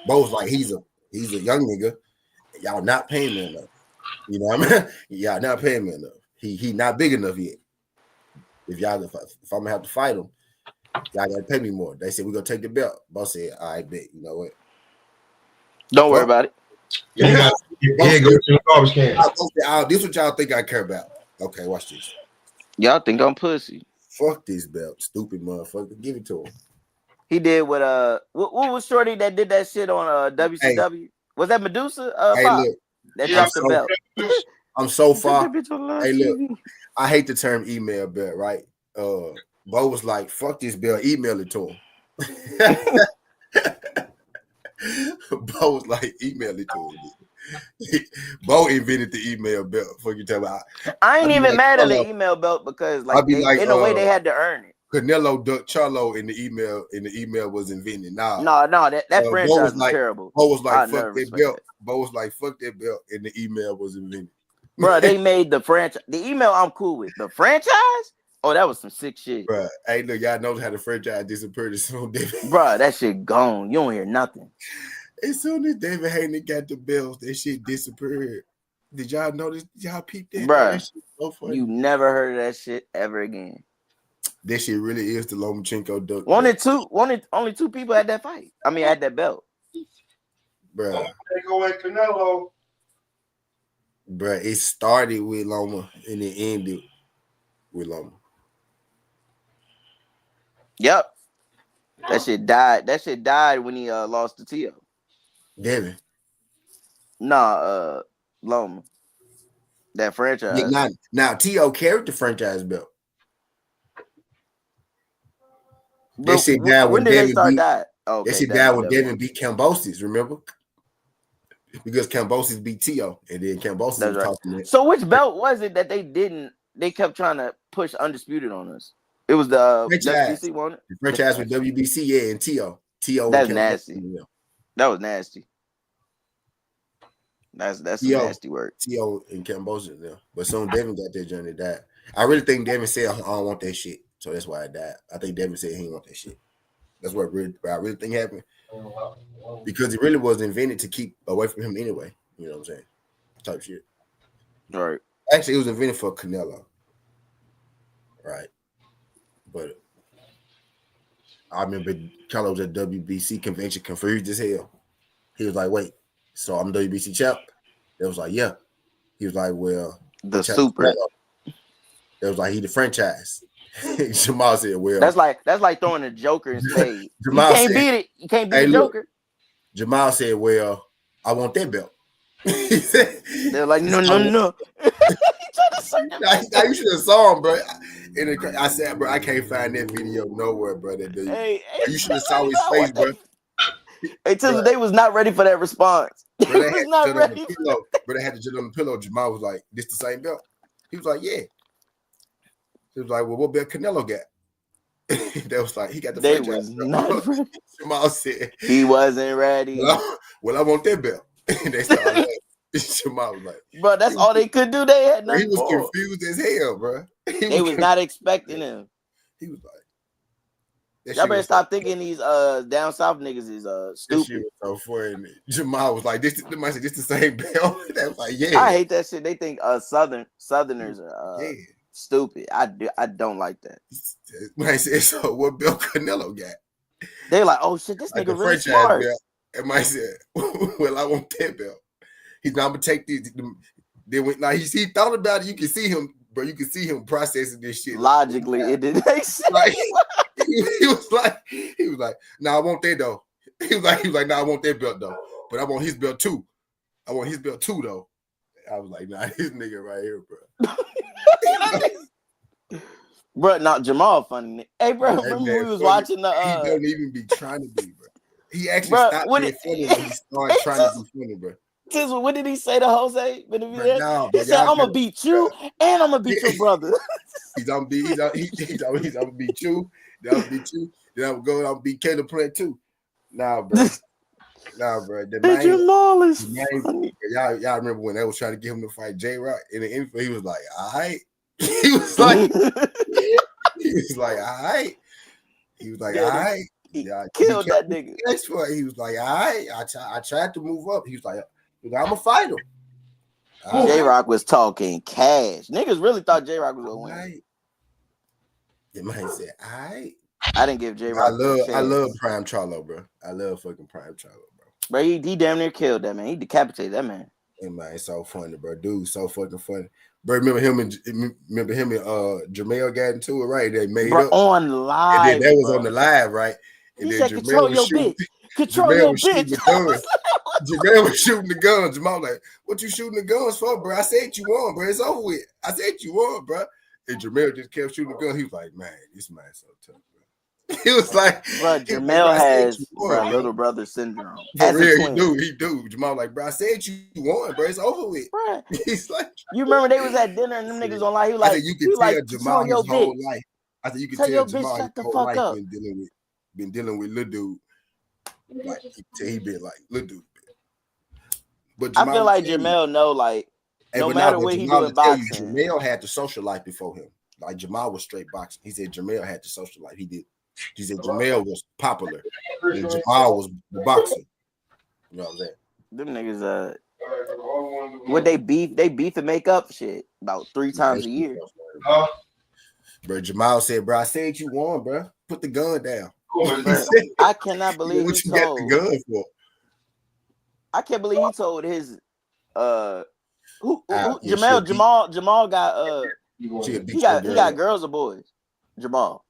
Bo was like, he's a young nigga. Y'all not paying me enough. You know what I mean? Y'all not paying me enough. He not big enough yet. If I'm gonna have to fight him, y'all gotta pay me more. They said we're gonna take the belt. Bo said, I bet. You know what? Don't worry about it. Yeah, go to the garbage can. This is what y'all think I care about. Okay, watch this. Y'all think I'm pussy. Fuck this belt, stupid motherfucker. Give it to him. He did what was Shorty that did that shit on WCW? Hey. Was that Medusa? Look, that dropped the belt. I'm so far. Hey, look, I hate the term email belt, right? Bo was like, fuck this belt, email it to him. Bo was like, email it to him. Bo invented the email belt. Fuck you tell me. I ain't even mad at the email belt because in a way they had to earn it. Canelo ducked Charlo in the email was invented. No, that franchise was terrible. Bo was like, fuck that belt. Bo was like, fuck that belt, and the email was invented. Bro, they made the franchise. The email I'm cool with. The franchise? Oh, that was some sick shit. Bro, hey, look, y'all know how the franchise disappeared as soon as David. Bro, that shit gone. You don't hear nothing. As soon as David Haney got the belts, that shit disappeared. Did y'all notice? Y'all peeped that? Bro, that shit so funny. You never heard of that shit ever again. That shit really is the Lomachenko duck. Only two people had that fight. I mean, had that belt. Bro. They go at Canelo. Bro, it started with Loma and it ended with Loma. Yep. That shit died. That shit died when he lost to Tio. Devin. Nah, Loma. That franchise. Yeah, now Tio carried the franchise belt. That shit died when Devin beat. Okay, that shit died when Devin beat Kambosos, remember? Because Kambosos beat Tio, and then Kambosos was talking. So which belt was it that they kept trying to push Undisputed on us? It was the WBC one. The franchise with WBC, yeah, and Tio. That's nasty. That was nasty. That's some nasty work. Tio and Kambosos, yeah. But soon Devin got that journey died. I really think Devin said, I don't want that shit. So that's why I died. I think Devin said he didn't want that shit. That's what I really think happened. Because it really was invented to keep away from him anyway. You know what I'm saying? Type shit. All right. Actually, it was invented for Canelo. Right. But I remember Canelo was at WBC convention, confused as hell. He was like, wait, so I'm WBC champ? It was like, yeah. He was like, well, the super. It was like he the franchise. Jamal said, well, that's like throwing a joker in spade. You can't beat it. You can't beat the joker. Jamal said, well, I want that belt. They're like, no. You should have saw him, bro. I said, bro, I can't find that video nowhere, bro. You should have saw his face, bro. Hey, Tizzle, they was not ready for that response. They was not ready. But they had to jump on the pillow. Jamal was like, this the same belt? He was like, yeah. He was like, well, what belt Canelo got? That was like he got the They franchise was belt. not ready. Jamal said He wasn't ready. well, I want that belt. And they started laughing. Jamal was like, Bro, that's all they could do. They had he nothing was for him. confused as hell, bro. They was not expecting him. He was like, that Y'all shit better was stop thinking these down south niggas is that shit stupid. was so funny. Jamal was like, this the same belt. That was like, yeah. I hate that shit. They think Southerners are Yeah. stupid. I don't like that. Man said, so what belt Canelo got? They like, oh shit, this Like nigga the really franchise smart. belt. And Mike said, well, I want that belt. He's not gonna take these. Then when like he thought about it, you can see him, bro. You can see him processing this shit. Logically, it didn't make sense. Like, he was like, nah, I want that though. He was like, nah, I want that belt though. But I want his belt too. I want his belt too though. I was like, nah, this nigga right here, bro. Bro, not Jamal funny. Hey, bro, Hey, remember man, we was funny. watching the He don't even be trying to be, bro. He actually Bro, stopped what being it- funny when he started trying to be funny, bro. Tizzle, what did he say to Jose? But no, He said, I'm gonna beat you and I'm gonna beat your brother. He's gonna beat you. Then I'm gonna beat you. Then I'm going to beat Caleb Plant too. Nah, bro. The Hey, Jamal is main, funny. y'all remember when they was trying to get him to fight J Rock in the info? He was like, all right. He was like, all right. He was like, Yeah, all right. He Yeah, killed he that nigga. That's why he was like, all right. I tried to move up. He was like, I'm gonna fight him. J Rock was talking cash. Niggas really thought J Rock was gonna win. Right. The man said, all right. I didn't give J Rock. I love Prime Charlo, bro. I love fucking Prime Charlo, bro. Bro, he damn near killed that man. He decapitated that man. Hey, man, it's so funny, bro. Dude, so fucking funny. Bro, remember him and Jamel got into it, right? They made Bro, up on live. and then that was bro. on the live, right? And He then said, control your bitch. Control Jamel your was shooting bitch. the guns. Jamel was shooting the guns. Jamal like, what you shooting the guns for, bro? I said you won, bro. It's over with. I said you won, bro. And Jamel just kept shooting the gun. He was like, man, this man's so tough, bro. He was like, Bro, Jamel has little brother syndrome. For real, he do. Jamal like, bro, I said you won, bro. It's over with. Bro, he's like, you remember they was at dinner and them niggas on live. He was like, I said, you can tell Jamal his whole bitch. life. I said, you can Tell tell your Jamal bitch his shut the whole fuck life up. been dealing with little dude. Like he been like little dude. But Jamal, I feel like Jamel know, like, no matter what he do in boxing. Jamel had the social life before him. Like Jamal was straight boxing. He said Jamel had the social life. He did. He said Jamel was popular and Jamal was the boxer. You know what I'm saying? Them niggas, what they beef and make up shit about 3 times a year. Bro, Jamal said, bro, I said you won, bro. Put the gun down. I cannot believe what you got the gun for. I can't believe he told his Jamal got he got girls or boys. Jamal.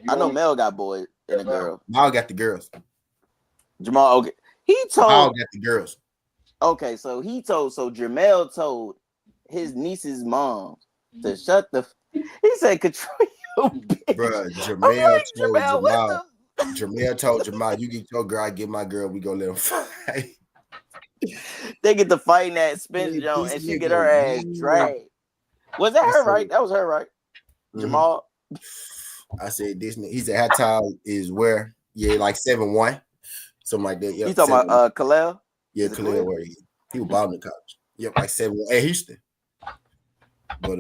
I know Mel got boys and a girl. Mal got the girls. Jamal, okay. He told Mal got the girls. Okay, so Jamel told his niece's mom to shut the. He said, "Control your bitch." Bro, Jamel told Jamal, "You get your girl, I get my girl. We gonna let them fight." They get to fighting that spin zone, and she get her ass dragged. Was that her, right? That was her, right? Mm-hmm. Jamal. I said this. He said her time is where, like 7-1, something like that. Yep, you talking about Khalil? Yeah, Khalil, where he was balling in college. Yep, like 7-1 at Houston. But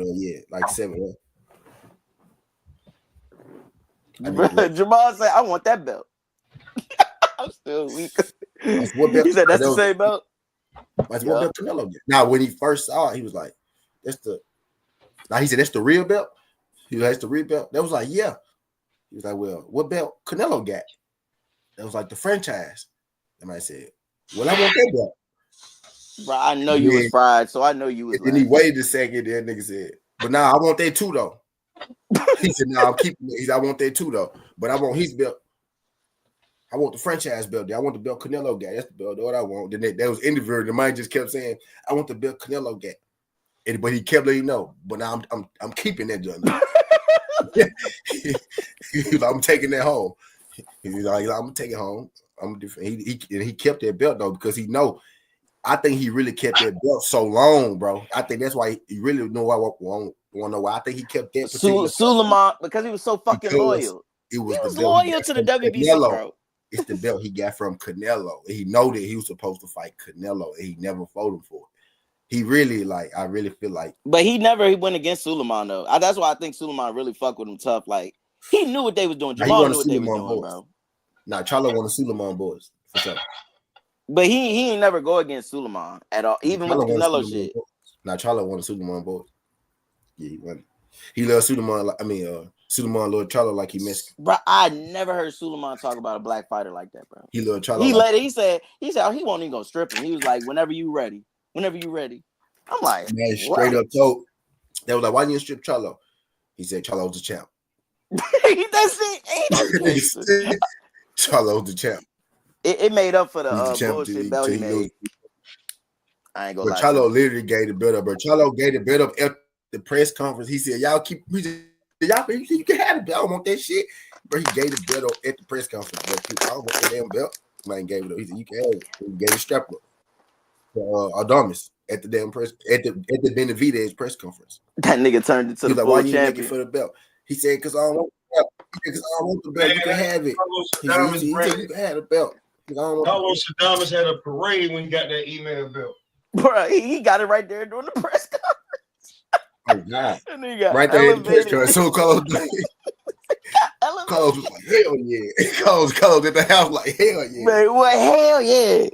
like 7-1. Jamal said, "I want that belt." I'm still weak. He said, "That's the same belt." That's what belt Canelo get. Now, when he first saw it, he was like, "That's the." Now he said, "That's the real belt." He was like, "That's the real belt." That was like, "Yeah." He was like, "Well, what belt Canelo got?" That was like the franchise. And I said, "Well, I want that belt." Bro, I know you was fried, so I know you was. And he waited a second, then nigga said, "But now I want that too, though." He said, "No, I'm keeping it. I want that too, though. But I want his belt. I want the franchise belt. I want the belt Canelo got. That's the belt what I want." Then that was interviewed. The man just kept saying, "I want the belt Canelo got." But he kept letting you know. But now I'm keeping that joint. He's like, "I'm taking that home." He's like, "I'm gonna take it home." I'm different. He kept that belt though because he know. I think he really kept that belt so long, bro. I think that's why he really know why. Want to know why? I think he kept that. Suleiman because he was so fucking loyal. It was He the was belt he loyal got to the from WBC, Canelo. bro. It's the belt he got from Canelo. He know that he was supposed to fight Canelo, and he never fought him for it. He really I really feel like. But he went against Suleiman though. That's why I think Suleiman really fucked with him tough. Like he knew what they was doing. He Jamal wanted knew what they was Suleiman doing, boys. bro. Nah, Charlo wanted Suleiman boys for sure. But he ain't never go against Suleiman at all, even with the Canelo shit. Now Charlo wanted Suleiman boys. Yeah, he wanted. He loved Suleiman. Suleiman loved Charlo like he missed. Bro, I never heard Suleiman talk about a black fighter like that, bro. He loved Charlo. He said oh, he won't even go strip him. He was like, whenever you ready. I'm like, man, straight up told. They was like, why didn't you strip Charlo? He said Charlo's the champ. That's it. Charlo's the champ. It made up for the champ bullshit belt he made. I ain't gonna lie. Charlo literally gave the belt up. But Charlo gave the belt up at the press conference. He said, "Y'all keep. You can have the belt. I don't want that shit." But he gave the belt up at the press conference. But I don't want that damn belt. Man gave it up. He said, "You can have it." He gave the strap up to Adamas at the damn press at the Benavidez press conference. That nigga turned into the like, full why you champion for the belt? He said, "Because I don't want the belt. Because I don't want the belt. You can have it." He said, "You can have the belt." Carlos Adamas had a parade when he got that email belt. Bro, he got it right there during the press conference. Oh God! And he got right there at the press elevated. conference. So Carlos was like, "Hell yeah!" Carlos at the house like, "Hell yeah!" Man, what? Hell yeah!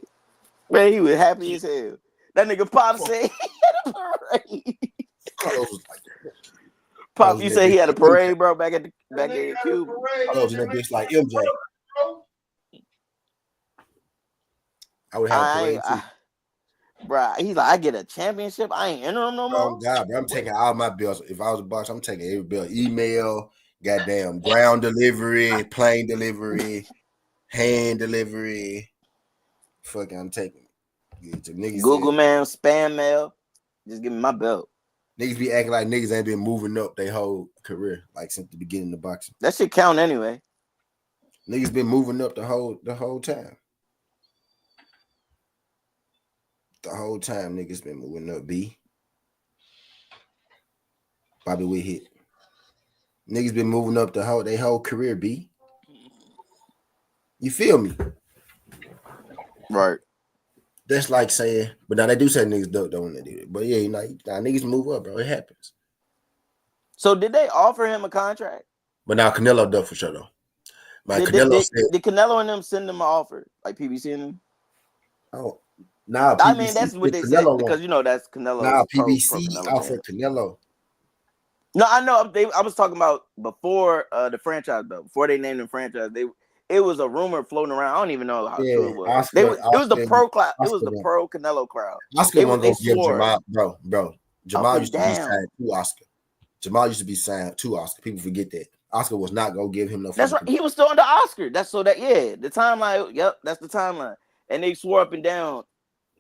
Man, he was happy as hell. That nigga Pop said he had a parade. Carlos was like, Pop, you say he had a parade, bro, back at Cuba. Carlos in that bitch like MJ. I would have a parade too. Bro, he's like, I get a championship. I ain't entering no more. Oh God, bro, I'm taking all my belts. If I was a boxer, I'm taking every belt. Email, goddamn ground delivery, plane delivery, hand delivery. Fucking, I'm taking it. Google mail, spam mail. Just give me my belt. Niggas be acting like niggas ain't been moving up their whole career, like since the beginning of boxing. That shit count anyway. Niggas been moving up the whole time. The whole time niggas been moving up. B. Bobby Witt hit. Niggas been moving up their whole career. B. You feel me? Right. That's like saying, but now they do say niggas don't want to do it. But yeah, now niggas move up, bro. It happens. So did they offer him a contract? But now Canelo ducked for sure though. Did Canelo and them send them an offer? Like PBC and them? Oh. Nah, PBC, I mean, that's what they said because you know that's Canelo. Nah, PBC offered Canelo. No, I know. I was talking about before the franchise belt. Before they named the franchise, it was a rumor floating around. I don't even know how true it was. It was the pro crowd. It was the pro Canelo crowd. Oscar wasn't gonna give Jamal, bro. Jamal used to be signed to Oscar. Jamal used to be signed to Oscar. People forget that. Oscar was not gonna give him no. That's right. He was still under Oscar. The timeline. Yep, that's the timeline. And they swore up and down.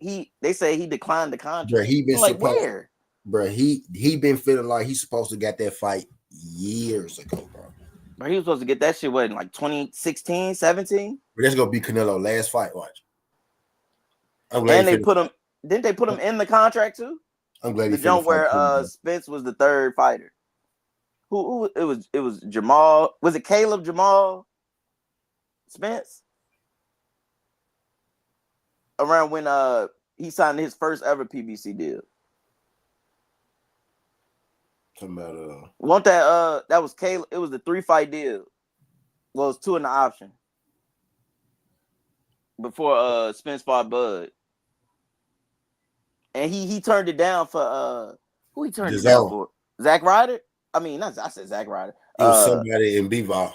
They say he declined the contract. Bro, he been like where? Bro, he been feeling like he's supposed to get that fight years ago, bro. Bro, he was supposed to get that shit in like 2016, 17? But that's gonna be Canelo last fight, watch. And they put him, didn't they put him in the contract too? I'm glad the jump where Spence was the third fighter. Who it was Jamal. Was it Caleb Jamal Spence? Around when he signed his first ever PBC deal. Talking about Want that was Caleb. It was the 3-fight deal. Well, it was 2 in the option. Before Spence fought Bud. And he turned it down for who he turned it down for? Zack Ryder? I mean, I said Zack Ryder. It was somebody in Bivol.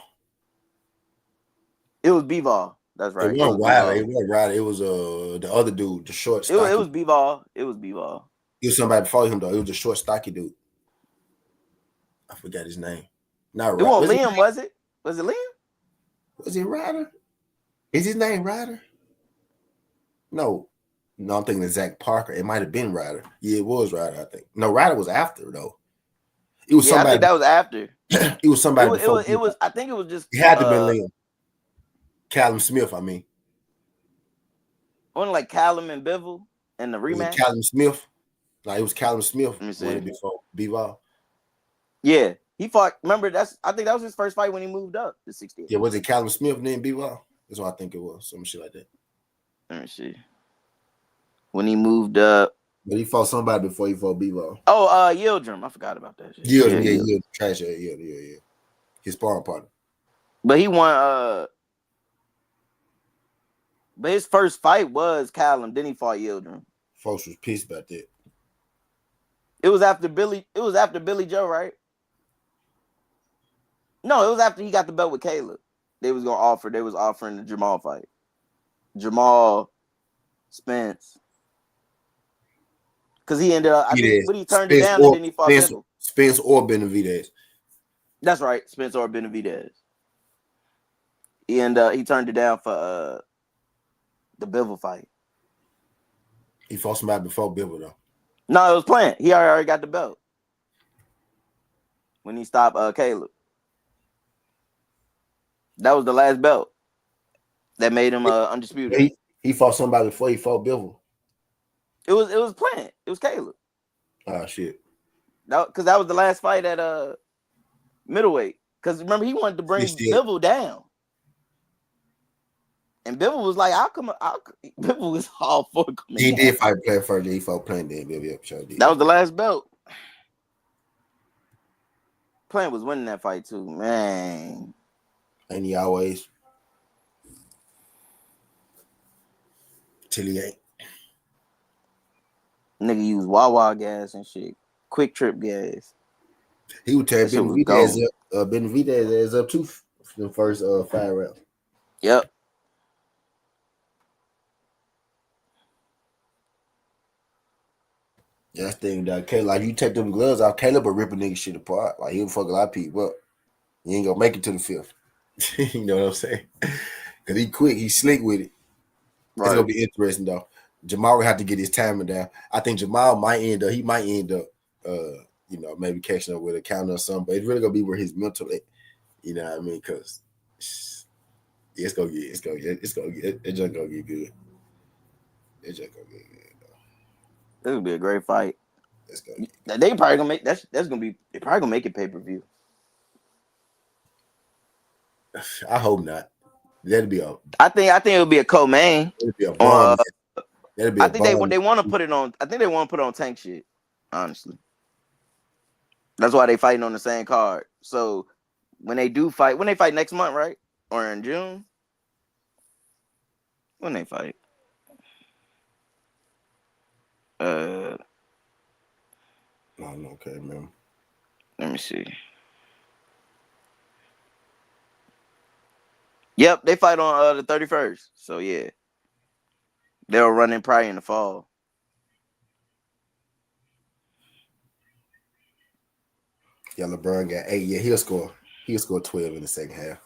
It was Bivol. That's right. It wasn't Ryder. It wasn't Ryder. It was the other dude, the short. It was Bivol. It was Bivol. It was somebody before him though. It was the short, stocky dude. I forgot his name. Not Ryder. It wasn't Liam, was it? Was it Liam? Was it Ryder? Is his name Ryder? No, I'm thinking of Zach Parker. It might have been Ryder. Yeah, it was Ryder. I think. No, Ryder was after though. It was somebody. I think that was after. It was somebody. It was. I think it was just. It had to be Liam. Callum Smith, I mean. Wasn't like Callum and Bivol in the rematch? Callum Smith. No, it was Callum Smith before Bivol. Yeah, He fought. Remember, I think that was his first fight when he moved up to 68. Yeah, was it Callum Smith and then B-Ball? That's what I think it was. Some shit like that. Let me see. When he moved up. But he fought somebody before he fought B-Ball. Oh, Yildirim. I forgot about that shit. Yeah. Trash. Yeah. His sparring partner. But he won. But his first fight was Callum. Then he fought Yildirim. Folks was pissed about that. It was after Billy Joe, right? No, it was after he got the belt with Caleb. They was offering the Jamal fight. Jamal Spence. Because he ended up, but he turned it down and then he fought Bivol. Spence or Benavidez. That's right, Spence or Benavidez. He turned it down for the Bivol fight. He fought somebody before Bivol though. No, it was Plant. He already got the belt when he stopped Caleb. That was the last belt that made him undisputed. He fought somebody before he fought Bivol. It was Plant. It was Caleb. Oh shit. Because that was the last fight at middleweight. Because remember he wanted to bring Bivol down. And Bivol was like, Bivol was all for coming He down. did fight Plant first, then he fought Plant, then Bivol. Sure did. That was the last belt. Plant was winning that fight too, man. And he always till he ain't. Nigga used Wawa gas and shit. Quick Trip gas. He would tear Benavidez up too for the first 5 rounds. Yep. Yeah, that thing that Caleb, like you take them gloves off, Caleb will rip a nigga shit apart. Like he'll fuck a lot of people up. You ain't gonna make it to the 5th. You know what I'm saying? Cause he quick, he slick with it. Right. It's gonna be interesting though. Jamal will have to get his timing down. I think Jamal might end up, maybe catching up with a counter or something, but it's really gonna be where his mental at. You know what I mean? Cause it's just gonna get good. It's just gonna get good. This would be a great fight. They probably gonna make that's gonna be they probably gonna make it pay-per-view. I hope not. That'd be a. I think it'll be a co-main. It'd be a bomb. That'd be I think they want to put it on. I think they want to put it on Tank shit. Honestly, that's why they fighting on the same card. So when they fight next month, right, or in June, when they fight. Okay, man. Let me see. Yep, they fight on the 31st. So yeah, they'll run in probably in the fall. Yeah, LeBron got 8. Yeah, he'll score 12 in the second half.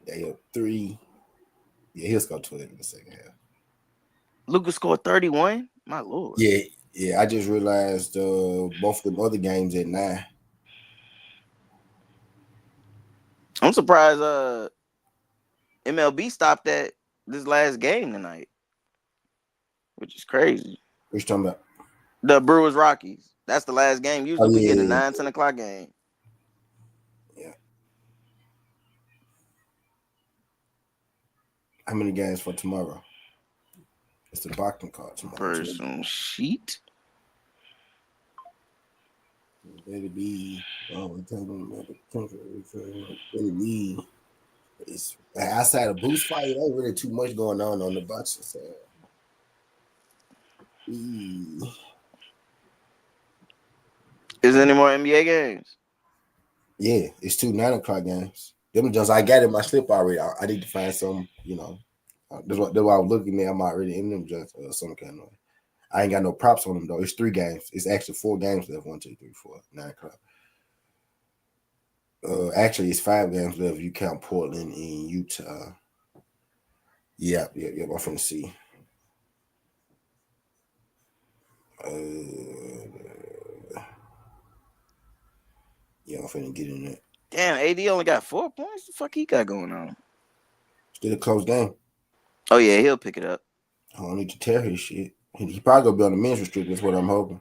Yeah, he'll 3. Yeah, he'll score 12 in the second half. Luka scored 31. My lord. Yeah. I just realized both of the other games at 9. I'm surprised MLB stopped at this last game tonight, which is crazy. What you talking about? The Brewers Rockies. That's the last game. Usually we get a 9-10 o'clock game. Yeah. How many games for tomorrow? It's the boxing card tomorrow. Person sheet. It'll be. It's outside of boost fight. Ain't really too much going on the boxing side. Is there any more NBA games? Yeah, it's 2 9 o'clock games. Them just I got in my slip already. I need to find some. That's what I was looking at. I'm already in them just some kind of. I ain't got no props on them though. It's 3 games. It's actually 4 games left. 1, 2, 3, 4, 9 o'clock. Actually, it's 5 games left. If you count Portland and Utah. Yeah. I'm finna see. I'm finna get in there. Damn, AD only got 4 points. The fuck he got going on? Still a close game. Oh yeah, he'll pick it up. I don't need to tear his shit. He probably gonna be on the men's restricted. That's what I'm hoping.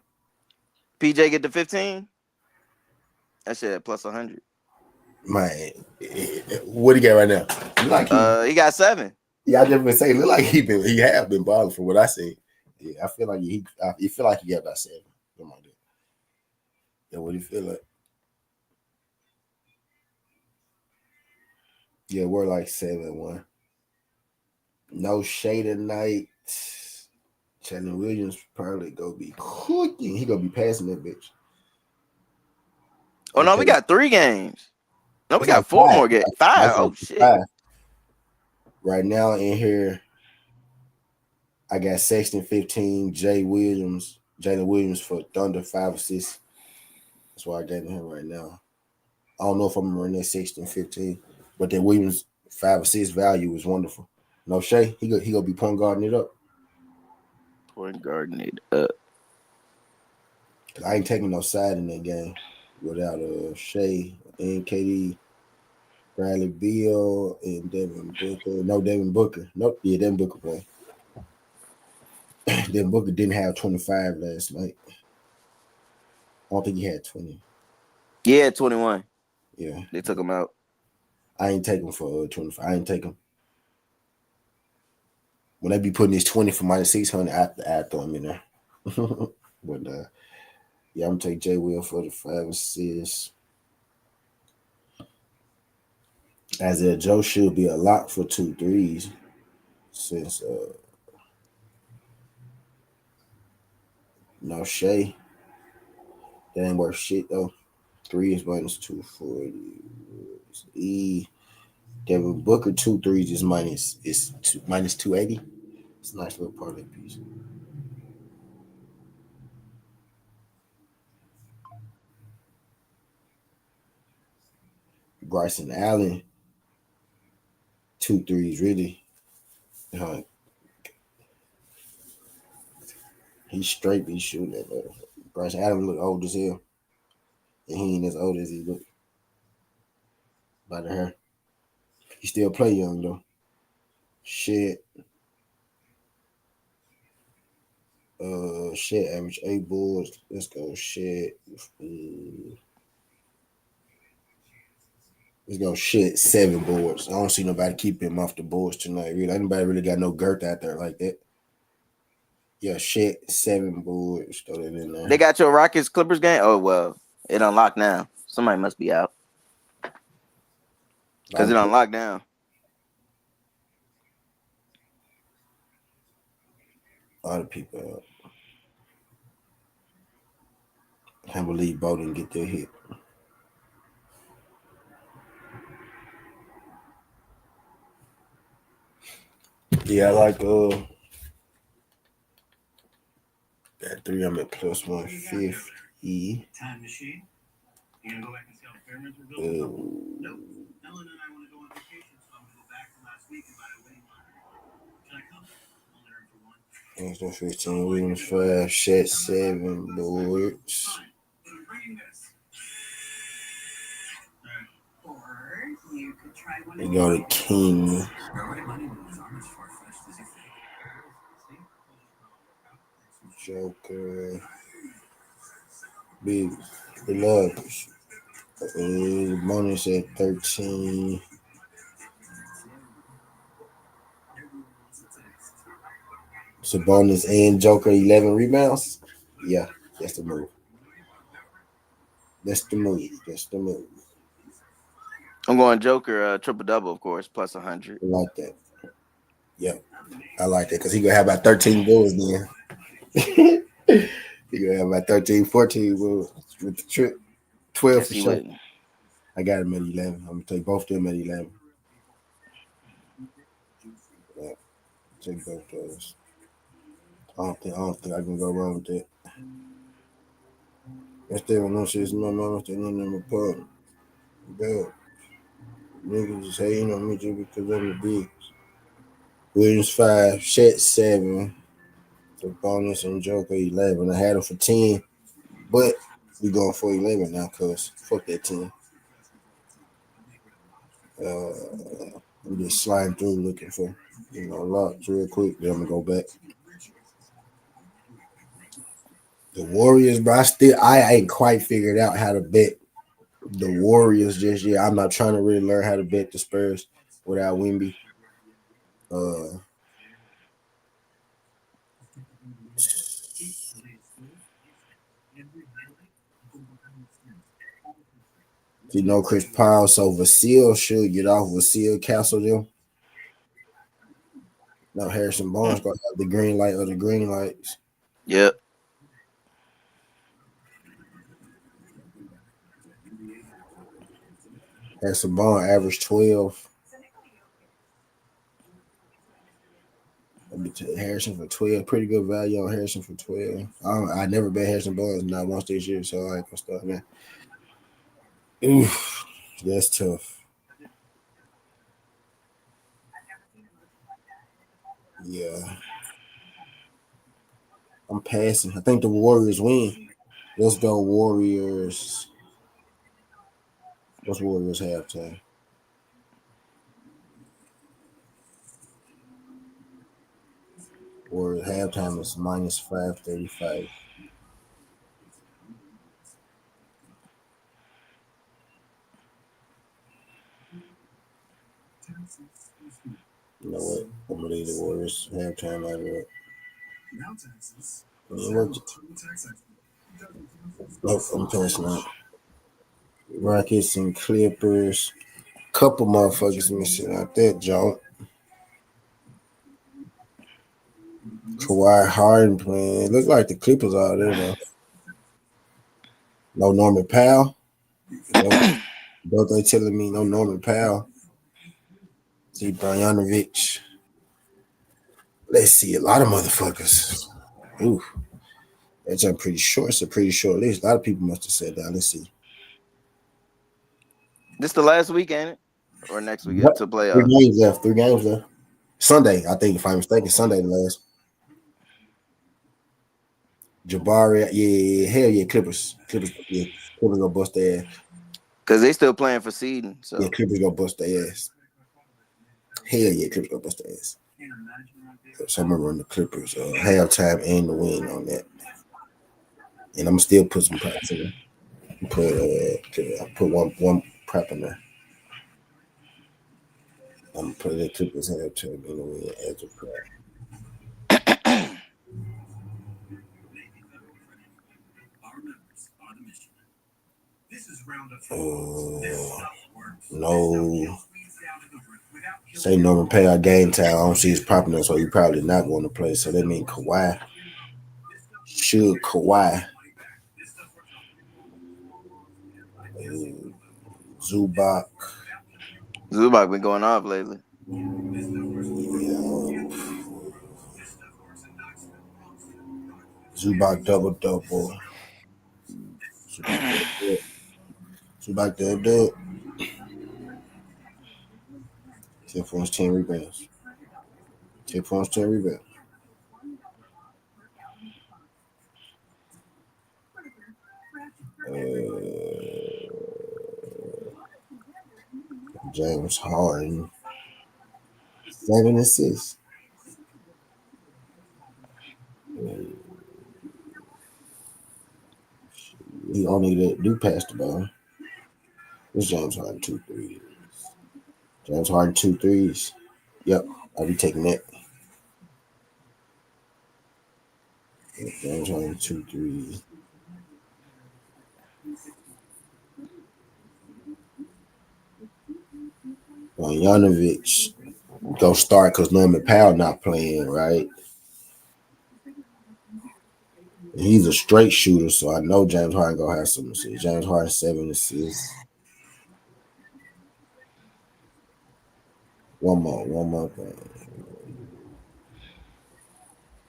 PJ get the 15. That shit at plus 100. Man, what he got right now? Look like He got 7. yeah, I just been saying, look like he have been balling from what I see. Yeah, I feel like he feel like he got about 7. Something like that. Yeah, what do you feel like? Yeah, we're like 7-1. No shade tonight. Chandler Williams probably gonna be cooking. He gonna be passing that bitch. Oh no, we got 3 games. No, we It's got like 4 5. more games. 5. Oh shit. 5. Right now in here, I got Sexton 15, Jalen Williams for Thunder 5 assists. That's why I got him right now. I don't know if I'm gonna run that 16, 15, but that Williams 5 assist value is wonderful. No Shea, he gonna be point guarding it up. Point guarding it up. I ain't taking no side in that game without Shea and KD, Bradley Beal, and Devin Booker. No, Devin Booker. Nope, yeah, Devin Booker play. Devin Booker didn't have 25 last night. I don't think he had 20. Yeah, 21. Yeah, They took him out. I ain't taking for 25. I ain't taking. When they be putting this 20 for minus 600, I throw him in there. But yeah, I'm gonna take J. Will for the 5 assists. Isaiah Joe should be a lock for 2 threes since no Shea. That ain't worth shit though. 3 is minus 240. Devin Booker 2 threes is minus 280. It's a nice little parlay piece. Bryson Allen 2 threes really. He's straight be shooting at Bryson Allen look old as hell. And he ain't as old as he look by the hair. He still play young though. Shit. Shit average 8 boards. Let's go shit. Let's go shit 7 boards. I don't see nobody keep him off the boards tonight. Really, anybody really got no girth out there like that. Yeah, shit 7 boards. Throw that in there. They got your Rockets Clippers game? Oh well, it unlocked now. Somebody must be out. Because it unlocked now. A lot of people out. I can't believe Bo didn't get their hit. Yeah, I like that 3. I'm at plus 150. Time machine. You gonna go back and see how the pyramids were built? Nope. Ellen and I want to go on vacation, so I'm gonna go back to last week and buy a wedding lottery. Should I come? Only earn for 1. That's 15. Williams 5. Shet 7 boards. But I'm bringing this. Or you could try one. They go to King. Joker. Big Deluxe. Bonus at 13. Sabonis and Joker 11 rebounds. Yeah, that's the move. That's the move. I'm going Joker triple double, of course, plus 100. I like that. Yep, I like that because he gonna have about 13 bulls then. He gonna have about 13, 14 bulls with the trip. 12 Yes, for he sure. would. I got him at 11. I'm gonna take both of them at 11. Yeah, take both those. I don't think I can go wrong with that. That's there no shit's my mama staying in my pub. Bell. Niggas just hating on me just because I'm the big. Williams 5, Shet 7, the bonus and Joker 11. I had him for 10, but we going for 11 now, cuz fuck that 10. I'm just sliding through looking for, locks real quick. Then I'm gonna go back. The Warriors, bro. I ain't quite figured out how to bet The Warriors just yet. I'm not trying to really learn how to bet the Spurs without Wemby. You know Chris Paul, so Vasil should get off. Vasil cancel them. Now Harrison Barnes gonna have the green light or the green lights. Yep. Harrison Barnes averaged 12. Harrison for 12. Pretty good value on Harrison for 12. I never bet Harrison Barnes not once this year, so I ain't gonna start, man. Oof, that's tough. Yeah. I'm passing. I think the Warriors win. Let's go, Warriors. What's Warriors halftime? Warriors halftime is minus 535. You know what? I'm gonna leave the Warriors halftime out of it. Nope, I'm passing out. Rockets and Clippers. Couple motherfuckers missing out that joint. Kawhi Harden playing. Look like the Clippers out there though. No Norman Powell. Don't they telling me no Norman Powell? See Bojanovic. Let's see a lot of motherfuckers. Ooh, that's a pretty short. It's a pretty short list. A lot of people must have said that. Let's see. This the last week, ain't it? Or next week What? to play? 3 games left. 3 games left. Sunday, I think, if I'm mistaken, Sunday the last. Jabari, yeah, hell yeah, Clippers, yeah, Clippers gonna bust their ass. Because they still playing for seeding. So Yeah, Clippers gonna bust their ass. Hell yeah, Clippers gonna bust their ass. So I'm gonna run the Clippers halftime and the win on that, and I'm gonna still put some props in there. Put one prop in there. I'm gonna put the Clippers halftime and the win as a prop. No. Say Norman Powell game time. I don't see his popping up, so he probably not going to play. So that means Kawhi. Should Kawhi. Zubac. Zubac been going off lately. Zubac double. Zubac double. 10 points, 10 rebounds. 10 points, 10 rebounds. James Harden. 7 assists. He only do pass the ball. What's James Harden 2 3s? James Harden 2 3s. Yep, I'll be taking that. James Harden 2 3s. Bojanovic go start because Norman Powell not playing, right? He's a straight shooter, so I know James Harden gonna have some assists. James Harden 7 assists. One more thing.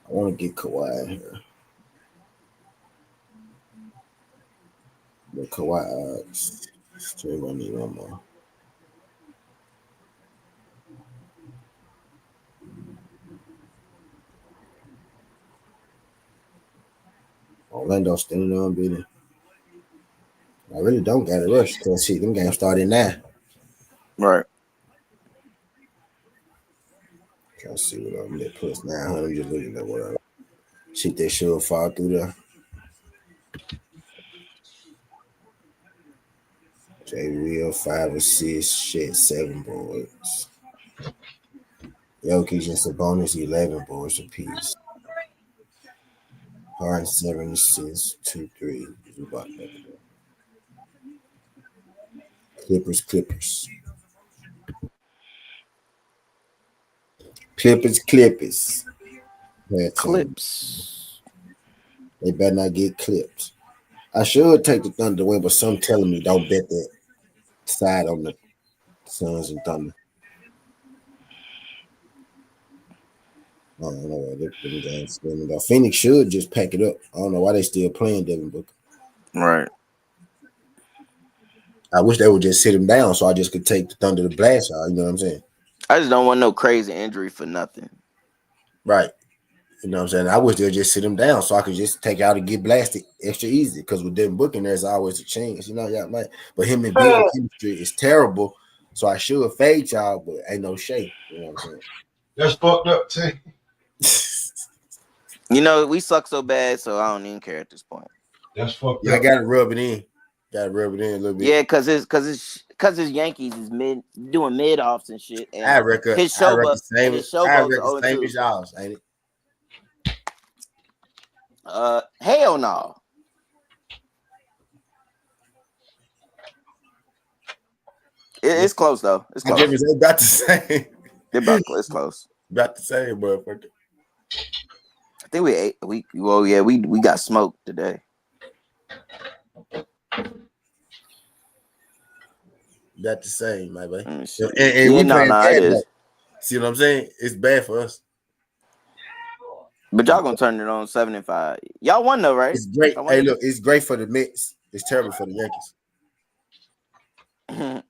I want to get Kawhi in here. But Kawhi odds. Still gonna need one more. Orlando standing on beating. I really don't got to rush because see them games started now. Right. Trying to see what I'm at plus 900. Just looking at what I see that should fall through there. J. Will 5 assists, Shet 7 boards. Jokic and Sabonis 11 boards apiece. Harden 7 assists, 2 3. Clippers. Clips. They better not get clipped. I should take the Thunder to win, but some telling me don't bet that side on the Suns and Thunder. I don't know why them guys spending it. Phoenix should just pack it up. I don't know why they still playing Devin Booker. Right. I wish they would just sit him down so I just could take the Thunder to blast out. You know what I'm saying? I just don't want no crazy injury for nothing. Right. You know what I'm saying? I wish they'd just sit him down so I could just take out and get blasted extra easy. Because with Devin Booker, there's always a chance. You know, but him and Bill chemistry is terrible. So I should fade y'all, but ain't no shade. You know what I'm saying? That's fucked up, too. You know, we suck so bad, so I don't even care at this point. That's fucked Yeah, up. I gotta rub it in. A little bit. Yeah, cause his Yankees is doing mid offs and shit. And I reckon his same showboats as y'all's, ain't it? Hell no. It's close though. It's close. They're about the same. It's close. About the same, motherfucker. I think we got smoked today. About the same, my boy. And Yeah, we no, playing bad, it is. See what I'm saying? It's bad for us. But y'all gonna turn it on 7-5. Y'all won though, right? It's great. Hey, look, it's great for the Mets. It's terrible for the Yankees.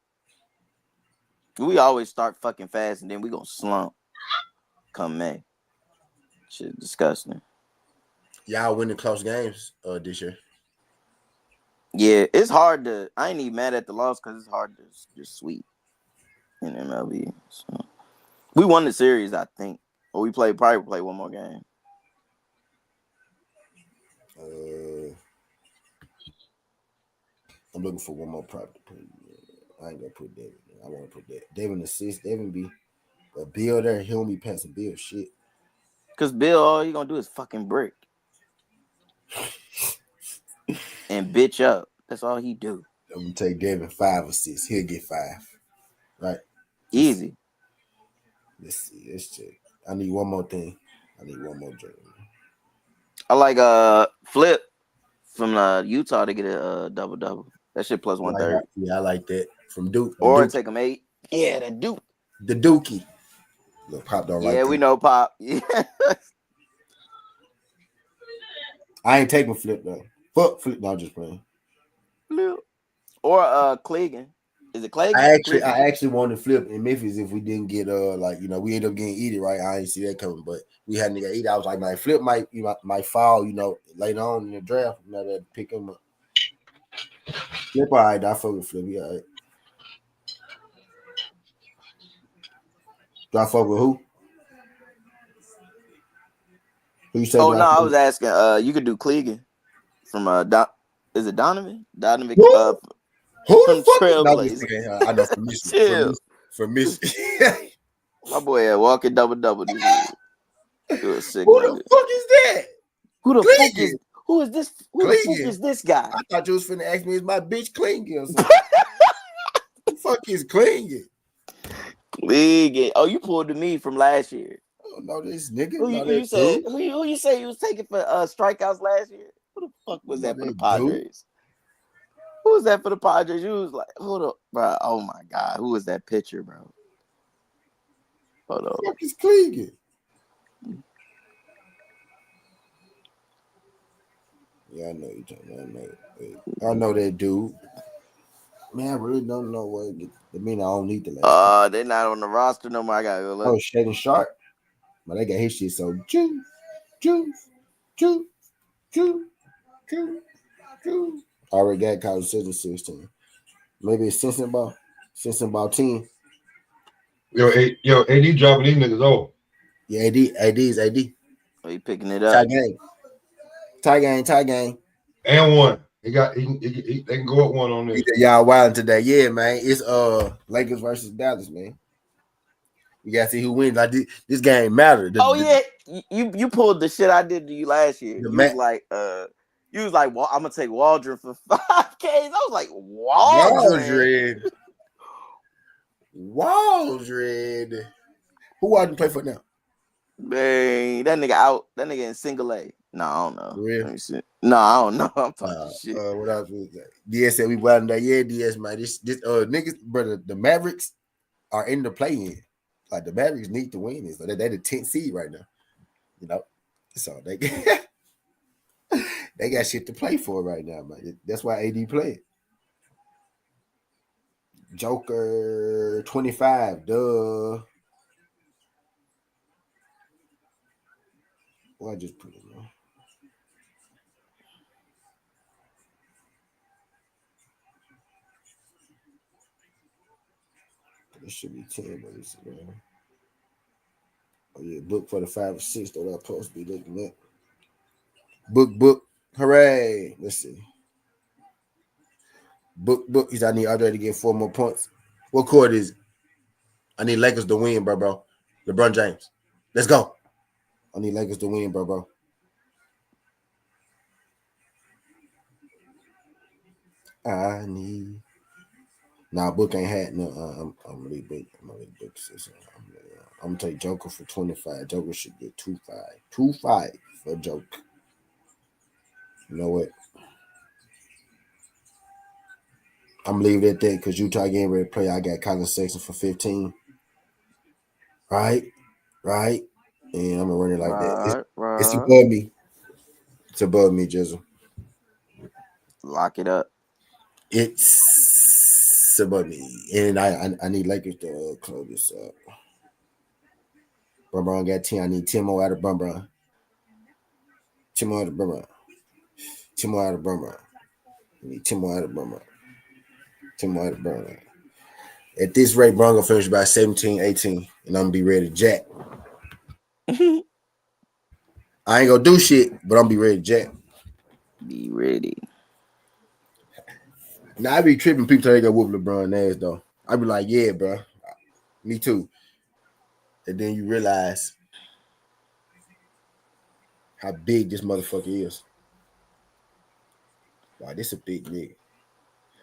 We always start fucking fast and then we gonna slump come May. Shit disgusting. Y'all winning close games this year. Yeah, it's hard to. I ain't even mad at the loss because it's hard to just sweep in MLB. So we won the series, I think, or we probably play one more game. I'm looking for one more prop to put. I ain't gonna put David. I want to put that. David assist. David be a Bill there. He don't be passing Bill shit. Cause Bill, all you gonna do is fucking brick and bitch up. That's all he do. I'm gonna take David 5 assists. He'll get 5. Right. Easy. Let's see. Let's check. I need one more thing. I need one more drink. I like Flip from Utah to get a double. That shit plus 130. Yeah, I like that. From Duke. Or Duke. take him 8. Yeah, the Duke. The Dookie. Look, Pop don't like Yeah, that. we know Pop. Yeah. I ain't taking Flip though. Fuck Flip. No, I'm just playing. Or Clegan. Is it Clegan? I actually wanted to Flip in Memphis if we didn't get we ended up getting Edie, right? I didn't see that coming, but we had to get Edie. I was like, my Flip might fall, later on in the draft. That pick him up. Flip, all right. I fuck with Flip. Yeah, all right. Do I fuck with who? Who you say? Oh no, I was asking. You could do Clegan from is it Donovan? Donovan Who from the fuck? Trailblazers. I know from Michigan. My boy had walking double this year. He was sick. Who the fuck is that? Who the fuck is? Who is this? Who the Clegan. fuck is this guy? I thought you was finna ask me, is my bitch Clingan or something? Who the fuck is Clingan? Clegan. Oh, you pulled to me from last year. I don't know this nigga. Who you say you was taking for strikeouts last year? Who the fuck was that for the Padres? Who was that for the Padres? You was like, hold up, bro. Oh my god, who was that pitcher, bro? Hold on. Who the fuck is Clingan? Yeah, I know you talking. I know that dude. Man, I really don't know what I mean. I don't need the last. They're not on the roster no more. I gotta go look. Oh, Shaden Sharp. But they got his shit so juice. Already got college season 16. Maybe it's Simpson ball 10. Yo, AD dropping these niggas off. Yeah, AD is AD. Are you picking it up? Tie game. And one. They can go up one on this. Y'all wilding today. Yeah, man. It's Lakers versus Dallas, man. You gotta see who wins. Like this game matter. Yeah, you pulled the shit I did to you last year. You was like, well, I'm gonna take Waldron for 5Ks. I was like, Waldron. Waldron. Who Waldron play for now? Man, that nigga out. That nigga in single A. No, I don't know. Really? Let me see. No, I don't know. I'm talking shit. What else was that? DS said we wilding that. Yeah, DS, man. This niggas, brother, the Mavericks are in the play-in. Like the Mavericks need to win this. So they're the 10th seed right now. You know, so they got shit to play for right now, man. That's why AD played. Joker 25, duh. Well, I just put it on. It should be 10, but it's oh yeah, book for the 5 or 6 that I'm supposed to be looking at. Book, hooray! Let's see. Book. I need Andre to get 4 more points. What court is it? I need Lakers to win, bro. LeBron James. Let's go. I need Lakers to win, bro. I need. Nah, book ain't had no. I'm really big. I'm gonna take Joker for 25. Joker should get 2-5. 2-5 for Joker. You know what? I'm leaving it there because Utah getting ready to play. I got Colin Sexton for 15. Right. And I'm gonna run it like that. It's above me. It's above me, Jizzle. Lock it up. It's above me. And I need Lakers to close this up. Brum got 10. I need 10 more out of Brum. 10 more out of Brum. 10 more out of Brum. I need 10 more out of Brum. 10 more out of Brum. At this rate, Brum gonna finish by 17, 18, and I'm gonna be ready to jack. I ain't gonna do shit, but I'm gonna be ready to jack. Be ready. Now I be tripping people till they go whoop LeBron ass though. I be like, yeah, bro, me too. And then you realize how big this motherfucker is. Wow, this a big nigga.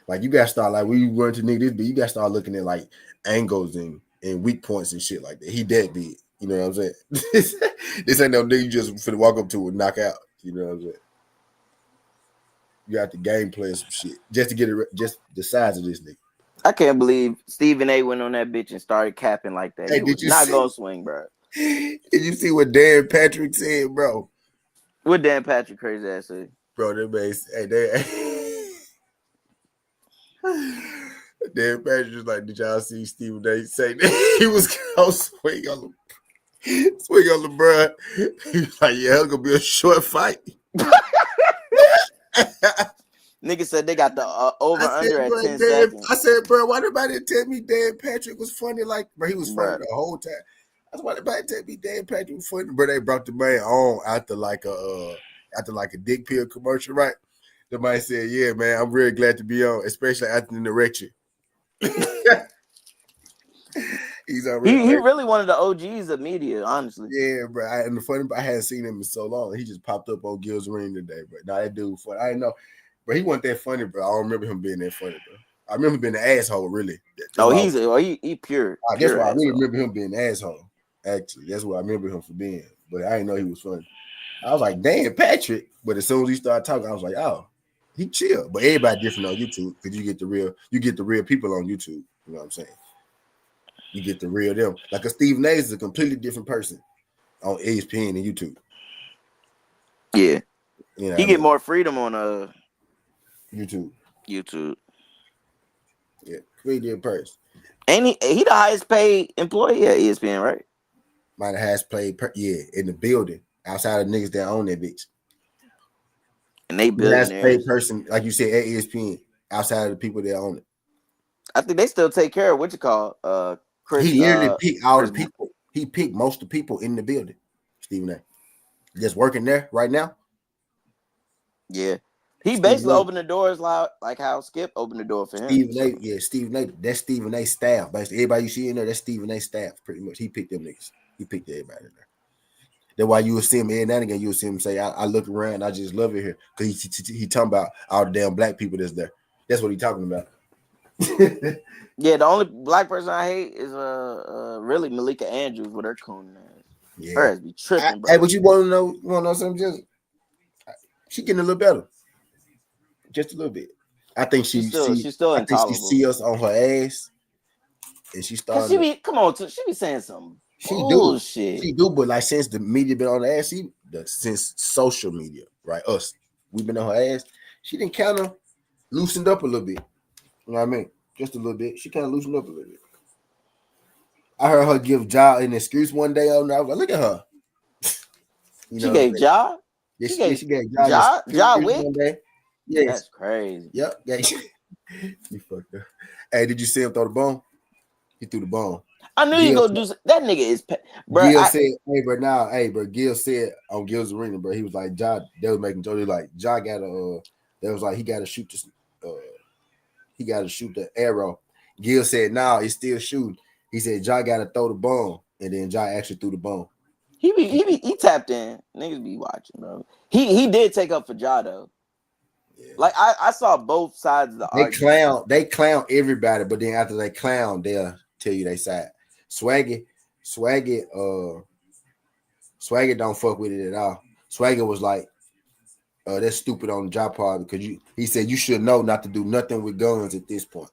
Like you gotta start like when you run to nigga this, but you gotta start looking at like angles and weak points and shit like that. He that big, you know what I'm saying? This ain't no nigga you just finna walk up to and knock out. You know what I'm saying? You got the game plan some shit just to get it, just the size of this nigga. I can't believe Stephen A went on that bitch and started capping like that. Hey, he was not gonna swing, bro. Did you see what Dan Patrick said, bro? What Dan Patrick crazy ass said? Bro, that man, Dan Patrick was like, did y'all see Stephen A say that he was gonna swing on LeBron? He was like, yeah, it's gonna be a short fight. Nigga said they got the over under at 10 seconds. I said, bro, why nobody tell me Dan Patrick was funny? Like, bro, he was funny the whole time. That's why nobody tell me Dan Patrick was funny. Bro, they brought the man on after like a dick pill commercial, right? The man said, yeah, man, I'm really glad to be on, especially after the erection. He's he really one of the OGs of media, honestly. Yeah, bro. And the funny, I hadn't seen him in so long. He just popped up on Gil's Ring today, bro. Now that dude funny. I didn't know, but he wasn't that funny, bro. I don't remember him being that funny, bro. I remember him being an asshole, really. He pure. That's why I really remember him being an asshole. Actually, that's what I remember him for being. But I didn't know he was funny. I was like, damn, Patrick. But as soon as he started talking, I was like, oh, he chill. But everybody different on YouTube because you get the real people on YouTube. You know what I'm saying? You get the real them. Like a Steve Nash is a completely different person on ESPN and YouTube. Yeah. You know he get more freedom on YouTube. Yeah, completely different person. And he the highest paid employee at ESPN, right? Might have has played in the building outside of niggas that own that bitch. And they billionaires. Last paid person, like you said, at ESPN outside of the people that own it. I think they still take care of what you call Chris. He literally picked all the people. He picked most of the people in the building. Stephen A. Just working there right now. Yeah. He Stephen basically A. opened the doors like how Skip opened the door for him. Stephen A. Yeah, Stephen A. That's Stephen A. staff. Basically, everybody you see in there, that's Stephen A. staff. Pretty much, he picked them niggas. He picked everybody in there. That's why you will see him every now and again. You will see him say, "I look around, I just love it here," because he talking about all the damn black people that's there. That's what he talking about. Yeah, the only black person I hate is really Malika Andrews with her coon ass. Yeah, her ass be tripping, bro. Hey, but you want to know? You want to know something? Just she getting a little better, just a little bit. I think she's still intolerable. I think she see us on her ass, and she started. She be saying something. She bullshit. She do, but like since the media been on her ass, since social media, right? Us, we've been on her ass. She didn't kind of loosened up a little bit. You know what I mean? Just a little bit. She kind of loosened up a little bit. I heard her give Ja an excuse one day. I was like, look at her. She gave Ja? Yeah, she gave Ja Wick? One day. Yes. That's crazy. Yep. Yeah. You fucked up. Hey, did you see him throw the bone? He threw the bone. I knew you gonna do that. Nigga is, bro. Gil said, Gil said on Gil's Arena, bro. He was like, Ja. They was making jokes like Ja got a. They was like he got to shoot this. He got to shoot the arrow. Gil said, "Nah, he's still shooting." He said, "Ja got to throw the bone," and then Ja actually threw the bone. He tapped in. Niggas be watching, bro. He did take up for Ja though. Yeah. Like I saw both sides of the argument. They clown everybody, but then after they clown, they'll tell you they side. Swaggy don't fuck with it at all. Swaggy was like, that's stupid on the job part because he said you should know not to do nothing with guns at this point.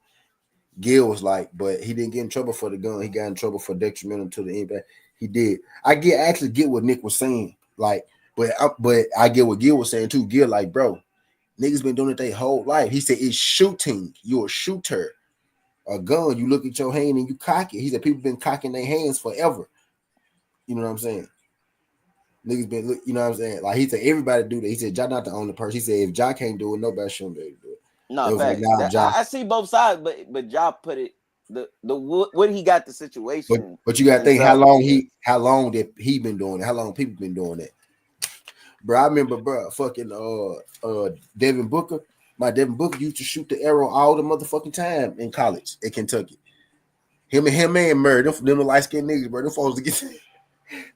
Gil was like, but he didn't get in trouble for the gun. He got in trouble for detrimental to the impact. He did. I actually get what Nick was saying. Like, but I get what Gil was saying too. Gil like, bro, niggas been doing it their whole life. He said it's shooting. You're a shooter. A gun, you look at your hand and you cock it. He said people been cocking their hands forever. You know what I'm saying? Niggas been, you know what I'm saying? Like he said, everybody do that. He said, Ja not the only person. He said, if Ja can't do it, nobody shouldn't be able to do it. No, fact. Like, Ja. I see both sides, but Ja put it the what he got the situation. But you got to think how long that he been doing it? How long people been doing it? Bro, I remember, bro, fucking Devin Booker. My Devin Booker used to shoot the arrow all the motherfucking time in college in Kentucky. Him and Murray, them light-skinned niggas, bro. Them folks to get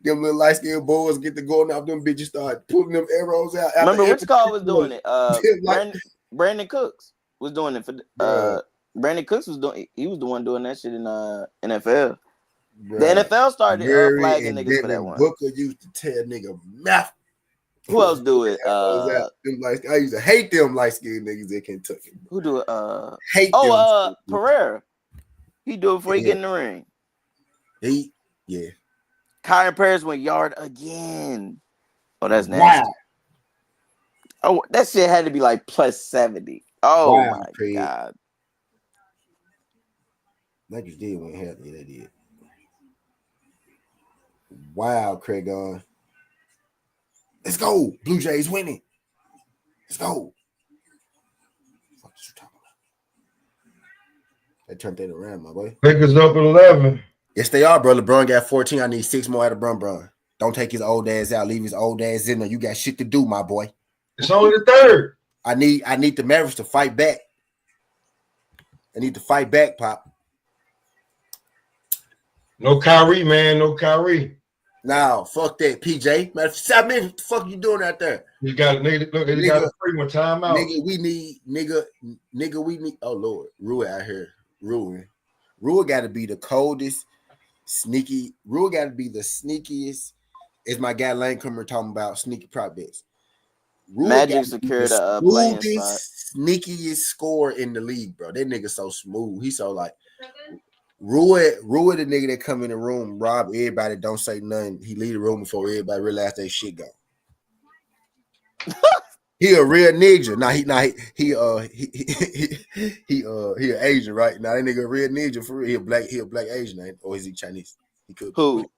them little light-skinned boys get to going out, them bitches start pulling them arrows out. Remember which call was doing it? Brandon Cooks was doing it for Brandon Cooks was doing. He was the one doing that shit in NFL. Bruh. The NFL started flagging niggas for that one. Booker used to tell nigga math. Who else do it? I used to hate them light-skinned niggas in Kentucky. Who do it? Hate them. Pereira. He do it before he get in the ring. Yeah. Kyron Paris went yard again. Oh, that's nasty. Wow. Oh, that shit had to be like plus 70. Oh wow, my Craig. God. Niggas did win hell. Yeah, they did. Wow, Craig on. Let's go. Blue Jays winning. Let's go. What you talking about? They turned that around, my boy. Lakers up at 11. Yes, they are, bro. LeBron got 14. I need 6 more out of Bron. Don't take his old ass out. Leave his old ass in there. You got shit to do, my boy. It's only the third. I need the Mavericks to fight back. I need to fight back, Pop. No Kyrie, man. No Kyrie. Nah, fuck that, PJ. Man, what the fuck you doing out there? You got to free one time out. Nigga, we need. Oh Lord, Rua out here, ruin. Rua got to be the coldest, sneaky. Rua got to be the sneakiest. Is my guy Lanecomer talking about sneaky prop bets? Magic secured a playing spot. Sneakiest scorer in the league, bro. That nigga so smooth. He so like. Rua the nigga that come in the room, rob everybody, don't say nothing. He leave the room before everybody realize they shit go. He a real ninja. He an Asian, right? Now that nigga a real ninja for real. He a black Asian, ain't? Or is he Chinese? He could. Who?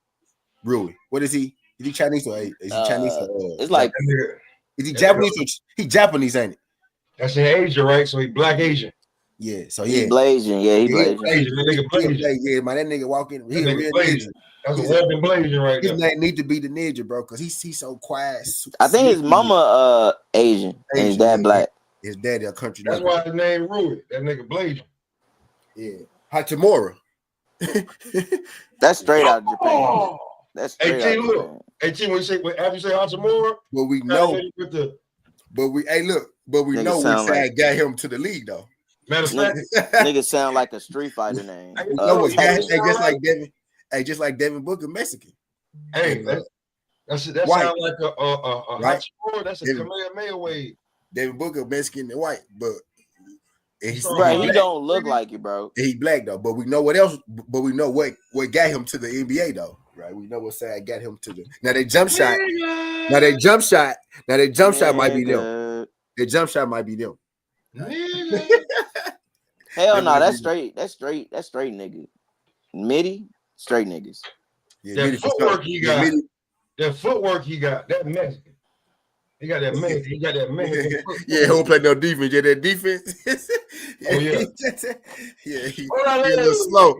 Rui. What is he? Is he Chinese or is he Chinese? It's like is he Japanese? He Japanese, ain't it? That's in Asia, right? So he black Asian. Yeah, so yeah. He Blasian. Yeah, he Blasian. Yeah, man, that nigga walk in. He a real ninja. That's a walking Blasian right there. His name need to be the ninja, bro, because he's so quiet. I think his mama Asian and his dad black. His daddy a country That's nigga. why his name Rui. That nigga Blade. Yeah. Hachimura. That's straight out of Japan. Oh. That's Hey straight T, out of look. Japan. Hey T, when you say after you say Hachimura, But we know. with the But we Nigga know which sound side like- got him to the league though. matter of fact, Niggas sound like a Street Fighter name. Hey, We know what got him. Tyson. Just like Devin Booker, Mexican. hey, that White. sounds like a Right. Hachimura. That's a David- Kamehameha wave. Devin Booker, Mexican and white, but he's Bro, he black. don't look like it, bro. He black though. But we know what else. But we know what got him to the NBA though, right? We know what side got him to the. Now they jump shot. Now they jump shot might be them. Nigga. The jump shot might be them. Nigga. Hell That no, would that's be- straight. That's straight nigga. Midi, straight niggas. Yeah, That Midi for footwork sure. he Yeah, got. Midi- That footwork he got. That Mexican. He got that man. He got that man. Yeah, he don't play no defense. Yeah, that defense. Oh, yeah. Yeah, he a little slow.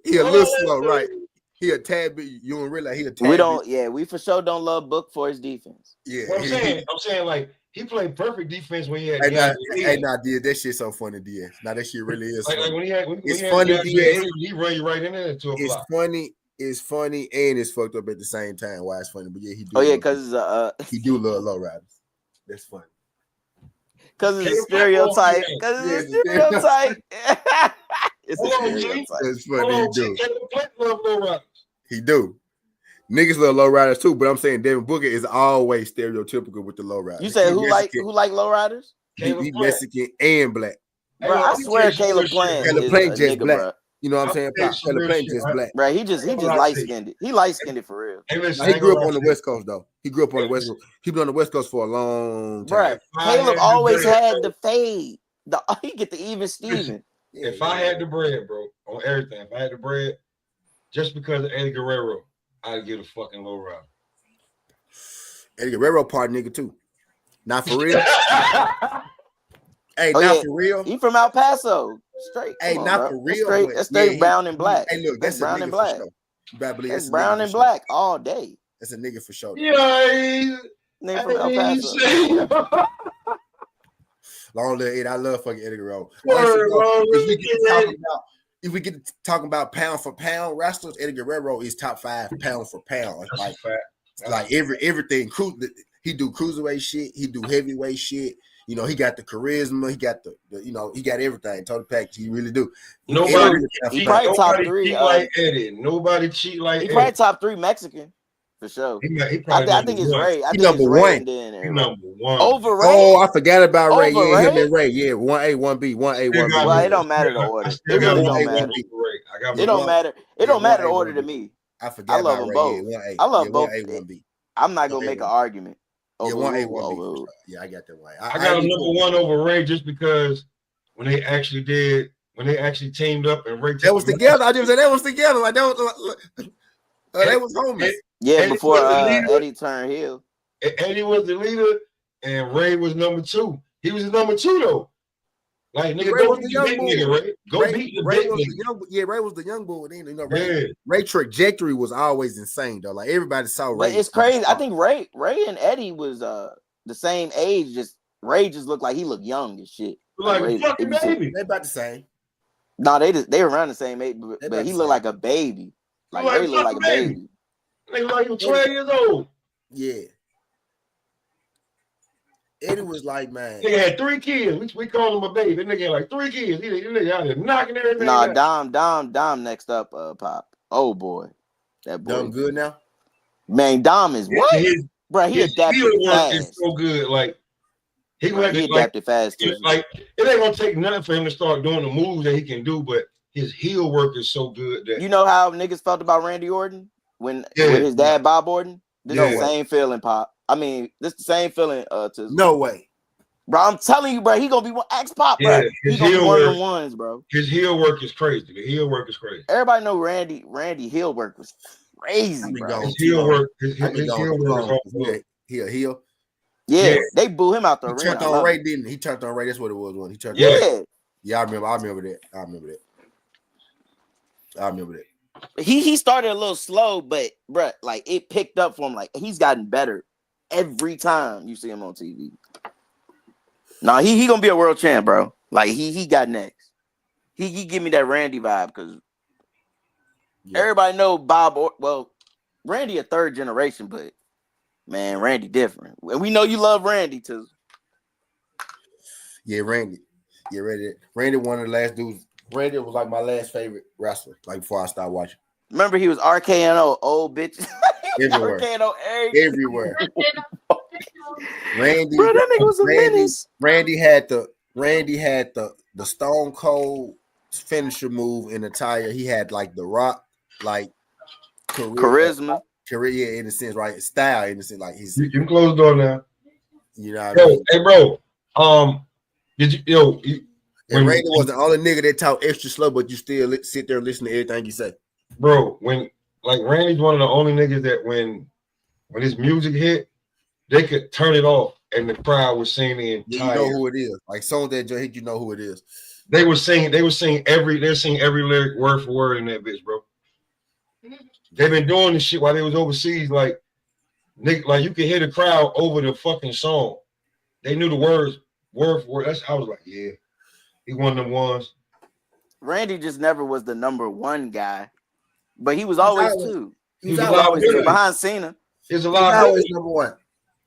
He a little slow, right? He a tad bit. You don't realize he a tad We bit. don't. Yeah, we for sure don't love Book for his defense. Yeah, What I'm saying, like he played perfect defense when he had. Hey, nah, DeAndre hey, Ayton. nah, Diaz, that shit so funny, Diaz. Now that shit really is Like funny. when he had, It's he had funny, DeAndre Diaz. Ayton, he run you right in there to a It's block. funny, and it's fucked up at the same time. Why it's funny, but yeah, he do. Oh yeah, love- he do love low riders. That's funny. because it's a Caleb stereotype. Black, Because it's a Yeah, stereotype. It's a Hold on, G. stereotype. That's funny. Hold He on, do. Caleb Black love low riders. He do. Niggas love low riders too, but I'm saying Devin Booker is always stereotypical with the low riders. You say He who Mexican. like lowriders? He Caleb Black. Mexican and black. Bro, I swear Caleb Plant Caleb is Plant a just nigga, black. bro. You know what I'm I'll saying? tell you Pop. some Caleb real Plant shit, just right? black. Bro, he just Hold on, light skinned. He light skinned for real. Hey, listen, He I ain't grew gonna up on lie the to you. West Coast though. He grew up on the West Coast. He been on the West Coast for a long Bro, time. If I Caleb had the always bread, had the fade. He get the even Steven. Yeah, If I had the bread, bro, on everything, if I had the bread, just because of Eddie Guerrero, I'd get a fucking low rider. Eddie Guerrero part nigga too. Not for real. Hey, Oh, not yeah. for real. He from El Paso. Straight. Hey, Come on, not bro. for That's real. straight, but that's straight yeah, brown and black. Hey, look, that's a brown nigga and for black. sure. You better believe That's a brown nigga and for black all day. Sure. That's a nigga for sure. Yeah, Nigga from El Paso. Long live Ed. I love fucking Eddie Guerrero. Word, Honestly, though, long if live we the get to kid, talking about, if we get to talking about pound for pound wrestlers, Eddie Guerrero is top 5 pound for pound. Like everything. He do cruiserweight shit. He do heavyweight shit. You know, he got the charisma. He got the you know, he got everything. Total package. He really do. Nobody He probably top nobody 3. cheat like Eddie. Nobody cheat like He Eddie. probably top 3 Mexican for sure. He I probably think it's number one. Ray. I He think number it's Ray one. and then He everybody. number one. Over Ray. Oh, I forgot about Ray. Over Yeah, him Ray? and Ray. Yeah, 1A, 1B, 1A, 1B. Well, it don't matter the order. It really don't matter. It don't matter. It don't matter the order to me. I forgot I love about them Ray. both. Yeah, 1A. I love yeah, both. 1A, 1B. I'm not gonna 1A, make an 1B. argument. Yeah, Over 1A, who, 1B. over For who. sure. Yeah, I got that right. I got him number one over Ray just because when they actually teamed up and Ray That was together. I just said that was together. Like that was homies. Yeah, Eddie before was the leader. Eddie turned heel. Eddie was the leader and Ray was number 2. He was number 2 though. Like nigga, Ray go was beat the the young big boy. nigga, Ray. Go beat the Ray big was nigga. the young. Yeah, Ray was the young boy. Then you know, Ray. Yeah. Ray trajectory was always insane though. Like everybody saw Ray. But it's crazy. I think Ray and Eddie was the same age. Just Ray just looked like he looked young as shit. Like Ray, a fucking baby. they about the same. No, they were around the same age, but about he the looked same. like a baby. Like Like Ray looked like a fucking baby. Nigga like he was 12 years old. Yeah. Eddie was like, man. Nigga had 3 kids. We call him a baby. That nigga had like 3 kids. He nigga out there knocking everything Nah, out. Dom next up, Pop. Oh boy. That boy. Done good now. Man, Dom is what? Bro, he His adapted heel work fast. is so good. Like he Bro, he adapted fast too. Like it ain't gonna take nothing for him to start doing the moves that he can do, but his heel work is so good that You know how niggas felt about Randy Orton with his dad Bob Orton? This is the same feeling, Pop. I mean, this the same feeling to No way. Bro, I'm telling you, bro, he gonna be one X Pop, bro. Yeah, He his gonna be heel one of work- the ones, bro. his heel work is crazy. The heel work is crazy. Everybody know Randy heel work was crazy, bro. His heel work, his heel work is all good. He a heel. Yeah, Yeah. they boo him out the He arena. turned I on love Ray, it. didn't he? He turned on Ray. That's what it was. When he turned. Yeah. Yeah, I remember that. I remember that. He started a little slow, but bro, like it picked up for him. Like he's gotten better every time you see him on TV. Nah, he gonna be a world champ, bro. Like he got next. He give me that Randy vibe because everybody know Randy a third generation, but man, Randy different. And we know you love Randy too. Yeah, Randy. Yeah, Randy one of the last dudes. Randy was like my last favorite wrestler, like before I started watching. Remember, he was RKO old bitch. Everywhere. RKO Everywhere. Randy, bro, that nigga was a menace. Randy had the Stone Cold finisher move in attire. He had like the Rock, like charisma. Career in a sense, right? Style in a sense, like he's. You can close the door now. You know what I mean? Hey, bro. Did you And Randy was the only nigga that talk extra slow, but you still sit there and listen to everything you say. Bro, Randy's one of the only niggas that when his music hit, they could turn it off and the crowd was singing the entire. You know who it is. Like songs that hit, you know who it is. They're singing every lyric word for word in that bitch, bro. They've been doing this shit while they was overseas, like you could hear the crowd over the fucking song. They knew the words word for word. I was like, yeah, he one of them ones. Randy just never was the number one guy, but he was always two. He was always two behind Cena. There's a lot of always number one.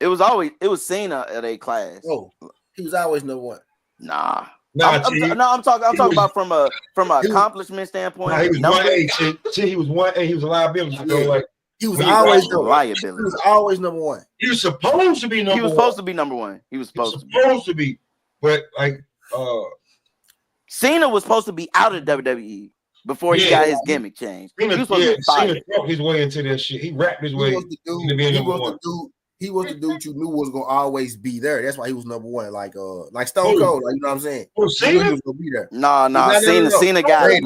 It was Cena at a class. Oh, he was always number one. Nah. I'm talking about from a accomplishment standpoint. Nah, he was 1A. He was 1A. He was a liability. Yeah. He was always a liability. He was always number one. He was supposed to be number one. He was supposed to be number one. He was supposed to be. But Cena was supposed to be out of WWE before he got his gimmick changed. Cena talked his way into that shit. He rapped his way into being number one. He was the dude you knew was gonna always be there. That's why he was number one. Like Stone Cold. Like, you know what I'm saying? Cena was gonna be there. Nah. Cena got it.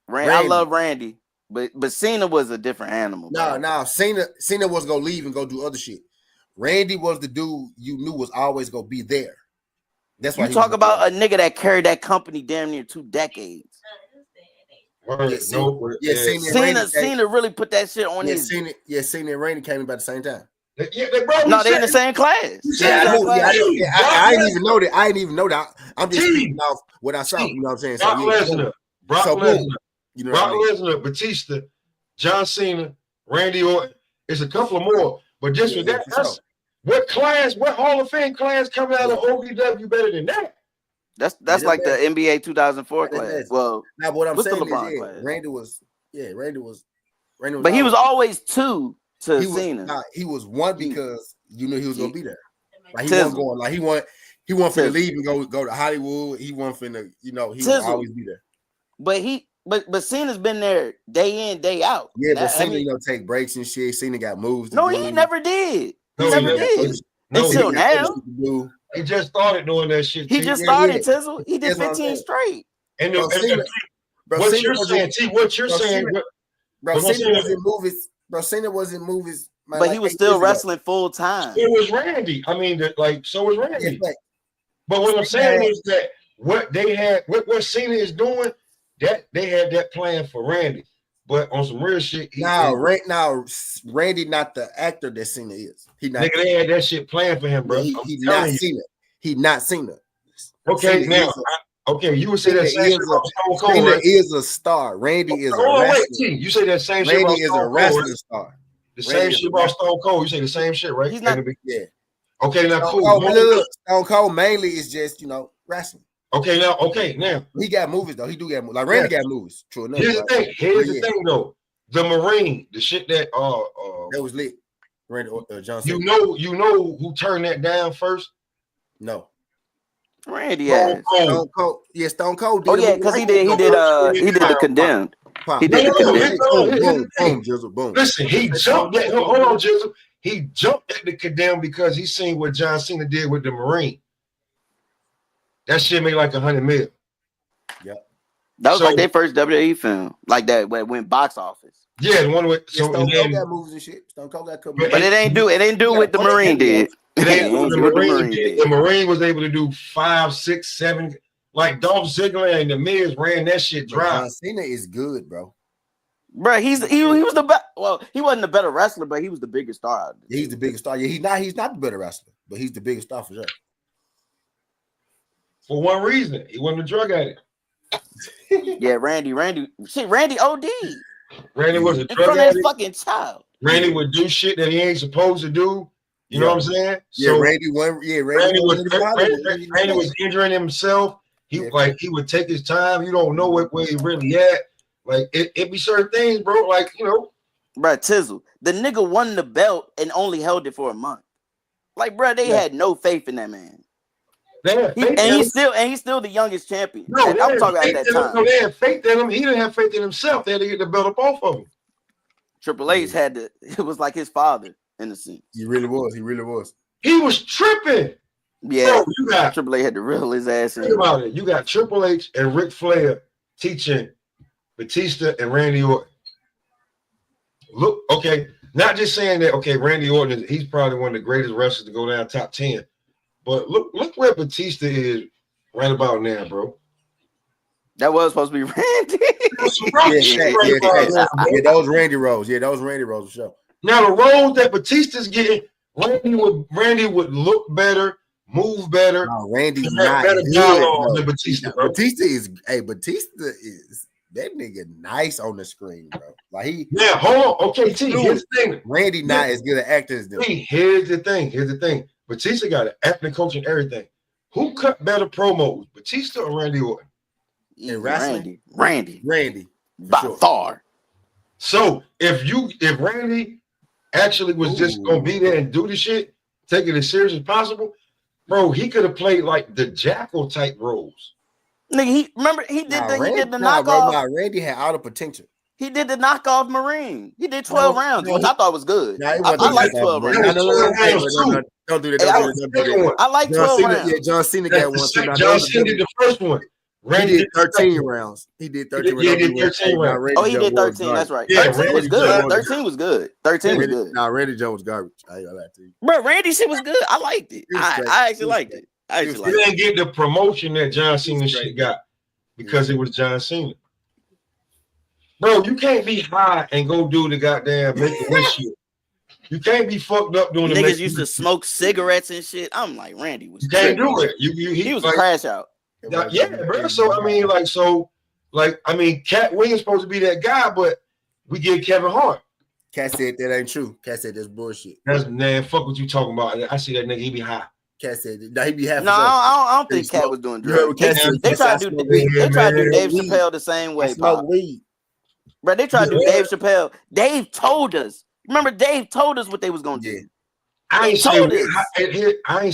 Randy. I love Randy, but Cena was a different animal. No. Cena was gonna leave and go do other shit. Randy was the dude you knew was always gonna be there. That's why you talk about a nigga that carried that company damn near 2 decades. Cena really put that shit on his. Cena and Randy came about the same time. No, they in the same class. I didn't even know that. I didn't even know that. I'm just speaking off what I saw. You know what I'm saying? Brock Lesnar, Batista, John Cena, Randy Orton. It's a couple of more, but just with that, that's what Hall of Fame class coming out of OVW better than that? That's like the NBA 2004 class. Well, now what I'm saying is, Randy was. But he was always two to Cena. He was one because you knew he was gonna be there. Like he wasn't going. Like he wasn't finna leave and go to Hollywood. He wasn't finna. He would always be there. But Cena's been there day in, day out. Yeah, but Cena take breaks and shit. Cena got moves. No, he never did. He never did. Until now. He just started doing that shit. He just started, Tizzle. He did 15 straight. And what you're saying, bro, Cena was in movies. Bro, Cena was in movies. But he was still wrestling full time. It was Randy. I mean, so was Randy. But what I'm saying is that what they had, what Cena is doing, that they had that plan for Randy. But on some real shit, Randy not the actor that Cena is. He not. Nigga, they had that shit planned for him, bro. He not Cena. He not Cena. Okay, Cena you would say that same shit about Stone Cold. Cena is a star. Randy is a wrestler. You say that same Randy shit about is Stone a wrestling star. The same shit about Stone Cold. You say the same shit, right? He's not. Yeah. Okay, now cool. Stone Cold mainly is just wrestling. Okay, now he got movies though. He do get movies. Like Randy got movies. True enough. Here's the thing though. The Marine, the shit that that was lit. Randy Johnson. You know who turned that down first? No. Randy Stone Cold. Yeah, Stone Cold. Oh yeah, because he did the Condemned. He did the Condemned. Boom. Listen, he jumped at hold on, Jizzle. He jumped at the Condemned because he seen what John Cena did with the Marine. That shit made like $100 million. Yep. That was like their first WWE film, like that when it went box office. Yeah, the one with Stone Cold got moves and shit. Stone Cold got couple. But it ain't do what the Marine did. The Marine was able to do 5, 6, 7. Like Dolph Ziggler and the Miz ran that shit dry. John Cena is good, bro. Bro, he was the best. Well, he wasn't the better wrestler, but he was the biggest star. Out of the He's the biggest star. Yeah, he's not the better wrestler, but he's the biggest star for sure. For one reason, he wasn't a drug addict. Yeah, Randy OD Randy was a in drug front of his addict. fucking child. Randy would do shit that he ain't supposed to do. You know what I'm saying? Yeah, Randy was injuring himself. He would take his time. You don't know where he really at. Like it be certain things, bro. Like, you know. Bro, Tizzle, the nigga won the belt and only held it for a month. Like, bro, they had no faith in that man. He's still the youngest champion. No, I'm talking about that time. No, they had faith in him. He didn't have faith in himself. They had to get the belt up off of him. Triple H had to. It was like his father in a sense. He really was. He was tripping. Yeah, bro, you got Triple H had to reel his ass in. Think about it. You got Triple H and Ric Flair teaching Batista and Randy Orton. Look, okay, not just saying that. Okay, Randy Orton he's probably one of the greatest wrestlers to go down top 10. But look where Batista is right about now, bro. That was supposed to be Randy. Those Randy Rose. Yeah, those Randy Rose for sure. Now the roles that Batista's getting, Randy would look better, move better. No, Randy's not better good than Batista, bro. Batista is that nigga nice on the screen, bro. Like hold on. Okay, T, here's the thing. Randy not as good an actor as them. Here's the thing. Batista got an acting coach and everything. Who cut better promos, Batista or Randy Orton? In wrestling? Randy. By far. So if Randy actually was just gonna be there and do the shit, take it as serious as possible, bro, he could have played like the Jackal type roles. Nigga, he did the knockoff. Randy had all the potential. He did the knockoff Marine. He did 12 rounds, which I thought was good. I like 12 rounds. Don't do that. I like 12 rounds. Yeah, John Cena got one. John Cena did the first one. Randy did 13 rounds. He did 13 rounds. He did 13 rounds. Oh, he did 13. That's right. Yeah, 13 was good. 13 was good. 13 was good. Nah, Randy Jones was garbage. I ain't gonna lie to you. Bro, Randy shit was good. I liked it. I actually liked it. He didn't get the promotion that John Cena shit got because it was John Cena. Bro, you can't be high and go do the goddamn make a wish shit. You can't be fucked up doing the niggas used to smoke cigarettes and shit. I'm like, Randy was. You can't do it. He was like, a crash out. Yeah, bro. So I mean, Cat Williams supposed to be that guy, but we get Kevin Hart. Cat said that ain't true. Cat said that's bullshit. Fuck what you talking about. I see that nigga. He be high. Cat said he be half. No, I don't think Cat was doing drugs. They tried to do Dave Chappelle the same way. Smoke weed. Bro, they tried to do Dave Chappelle. Dave told us. Remember, Dave told us what they was gonna do. I ain't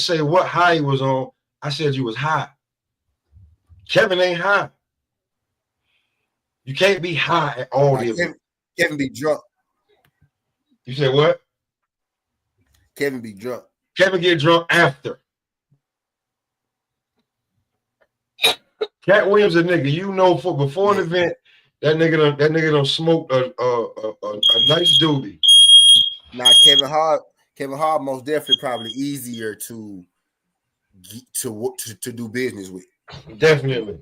say what high he was on. I said you was high. Kevin ain't high. You can't be high at all. Kevin be drunk. You said what? Kevin be drunk. Kevin get drunk after. Cat Williams a nigga. You know, for before an event, that nigga done smoked a nice doobie. Now Kevin Hart most definitely probably easier to do business with. Definitely.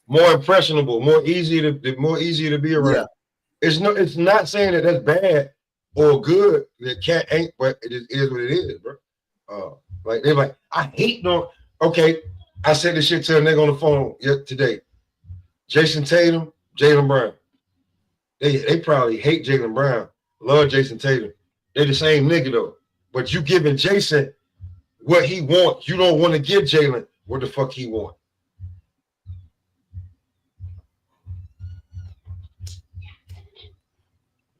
More impressionable, more easy to be around. Yeah. It's not saying that that's bad or good. That Cat ain't, but it is what it is, bro. Like they're like, I hate no. Okay, I said this shit to a nigga on the phone today. Jason Tatum, Jaylen Brown. They probably hate Jaylen Brown. Love Jason Tatum. They're the same nigga though. But you giving Jason what he wants. You don't want to give Jaylen what the fuck he want.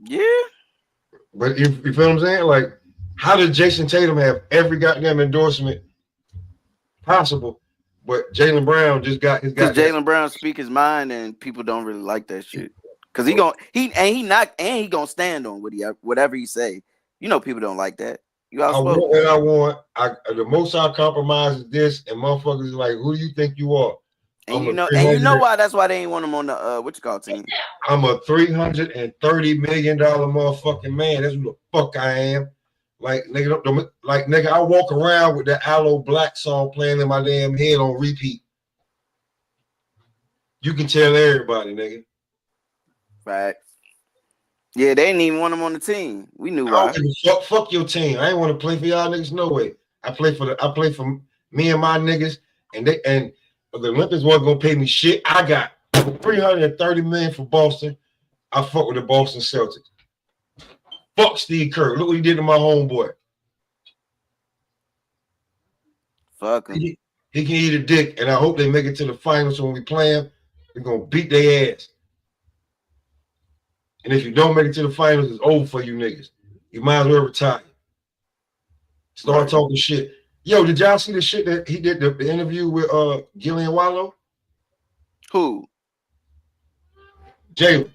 Yeah. But you feel what I'm saying? Like, how did Jason Tatum have every goddamn endorsement possible, but Jaylen Brown just got his guy? Because Jaylen Brown speak his mind, and people don't really like that shit. Because he gonna stand on whatever he say. You know, people don't like that. I want what I want. The most I compromise is this, and motherfuckers is like, who do you think you are? And you know why? That's why they ain't want him on the team. I'm a $330 million motherfucking man. That's who the fuck I am. Like nigga, I walk around with that Aloe Black song playing in my damn head on repeat. You can tell everybody, nigga. Right. Yeah, they didn't even want him on the team. We knew I why. don't give a fuck your team. I ain't want to play for y'all niggas. No way. I play for me and my niggas, and the Olympics wasn't gonna pay me shit. I got $330 million for Boston. I fuck with the Boston Celtics. Fuck Steve Kerr. Look what he did to my homeboy. Fuck him. He can eat a dick, and I hope they make it to the finals. So when we play him, we're gonna beat their ass. And if you don't make it to the finals, it's over for you niggas. You might as well retire. Start talking shit. Yo, did y'all see the shit that he did the interview with Gillian Wallow? Who? Jalen.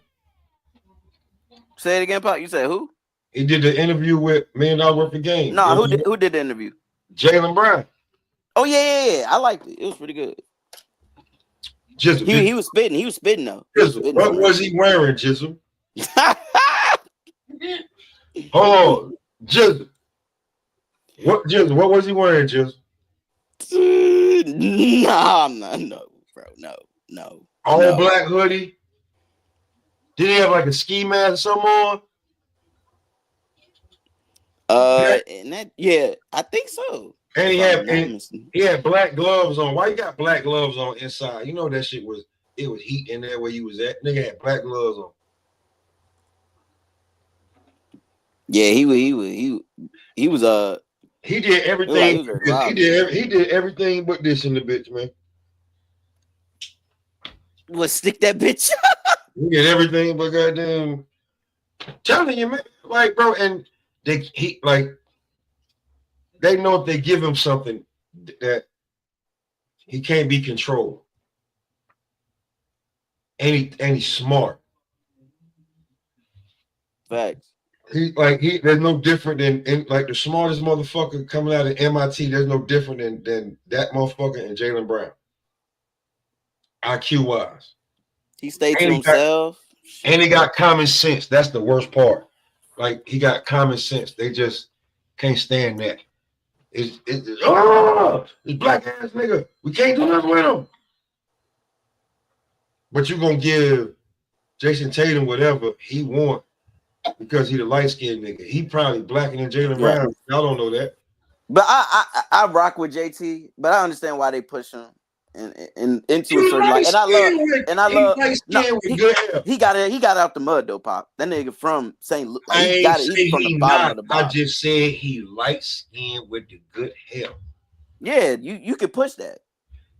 Say it again, Pop. You said who? He did the interview with $1 Million Worth of Game. No, who did the interview? Jalen Brown. Oh yeah. I liked it. It was pretty good. Jizzle. He was spitting. He was spitting though. Jizzle. What was he wearing, Jizzle? Hold on. Jizzle. What Jizzle? What was he wearing, Jizzle? No, bro. No. All black hoodie. Did he have like a ski mask or something on? Yeah, I think so. And he had black gloves on. Why you got black gloves on inside? You know that shit was heat in there where you was at. Nigga had black gloves on. Yeah, he was he did everything. He did everything but this in the bitch, man. Let's stick that bitch. He did everything but goddamn. Telling you, man, like, bro, and they know if they give him something that he can't be controlled. And he's smart. Facts. There's no different than like the smartest motherfucker coming out of MIT. There's no different than that motherfucker and Jalen Brown. IQ wise. He stayed to himself. And he got common sense. That's the worst part. Like, he got common sense. They just can't stand that. It's black ass nigga. We can't do nothing with him. But you're gonna give Jason Tatum whatever he want because he the light-skinned nigga. He probably blacker than Jalen Brown. Y'all don't know that. But I rock with JT, but I understand why they push him and into a certain light. And I love he got out the mud though, Pop. That nigga from St. Louis. He's from the bottom of the bottom. I just said he light-skinned with the good hair. Yeah, you can push that.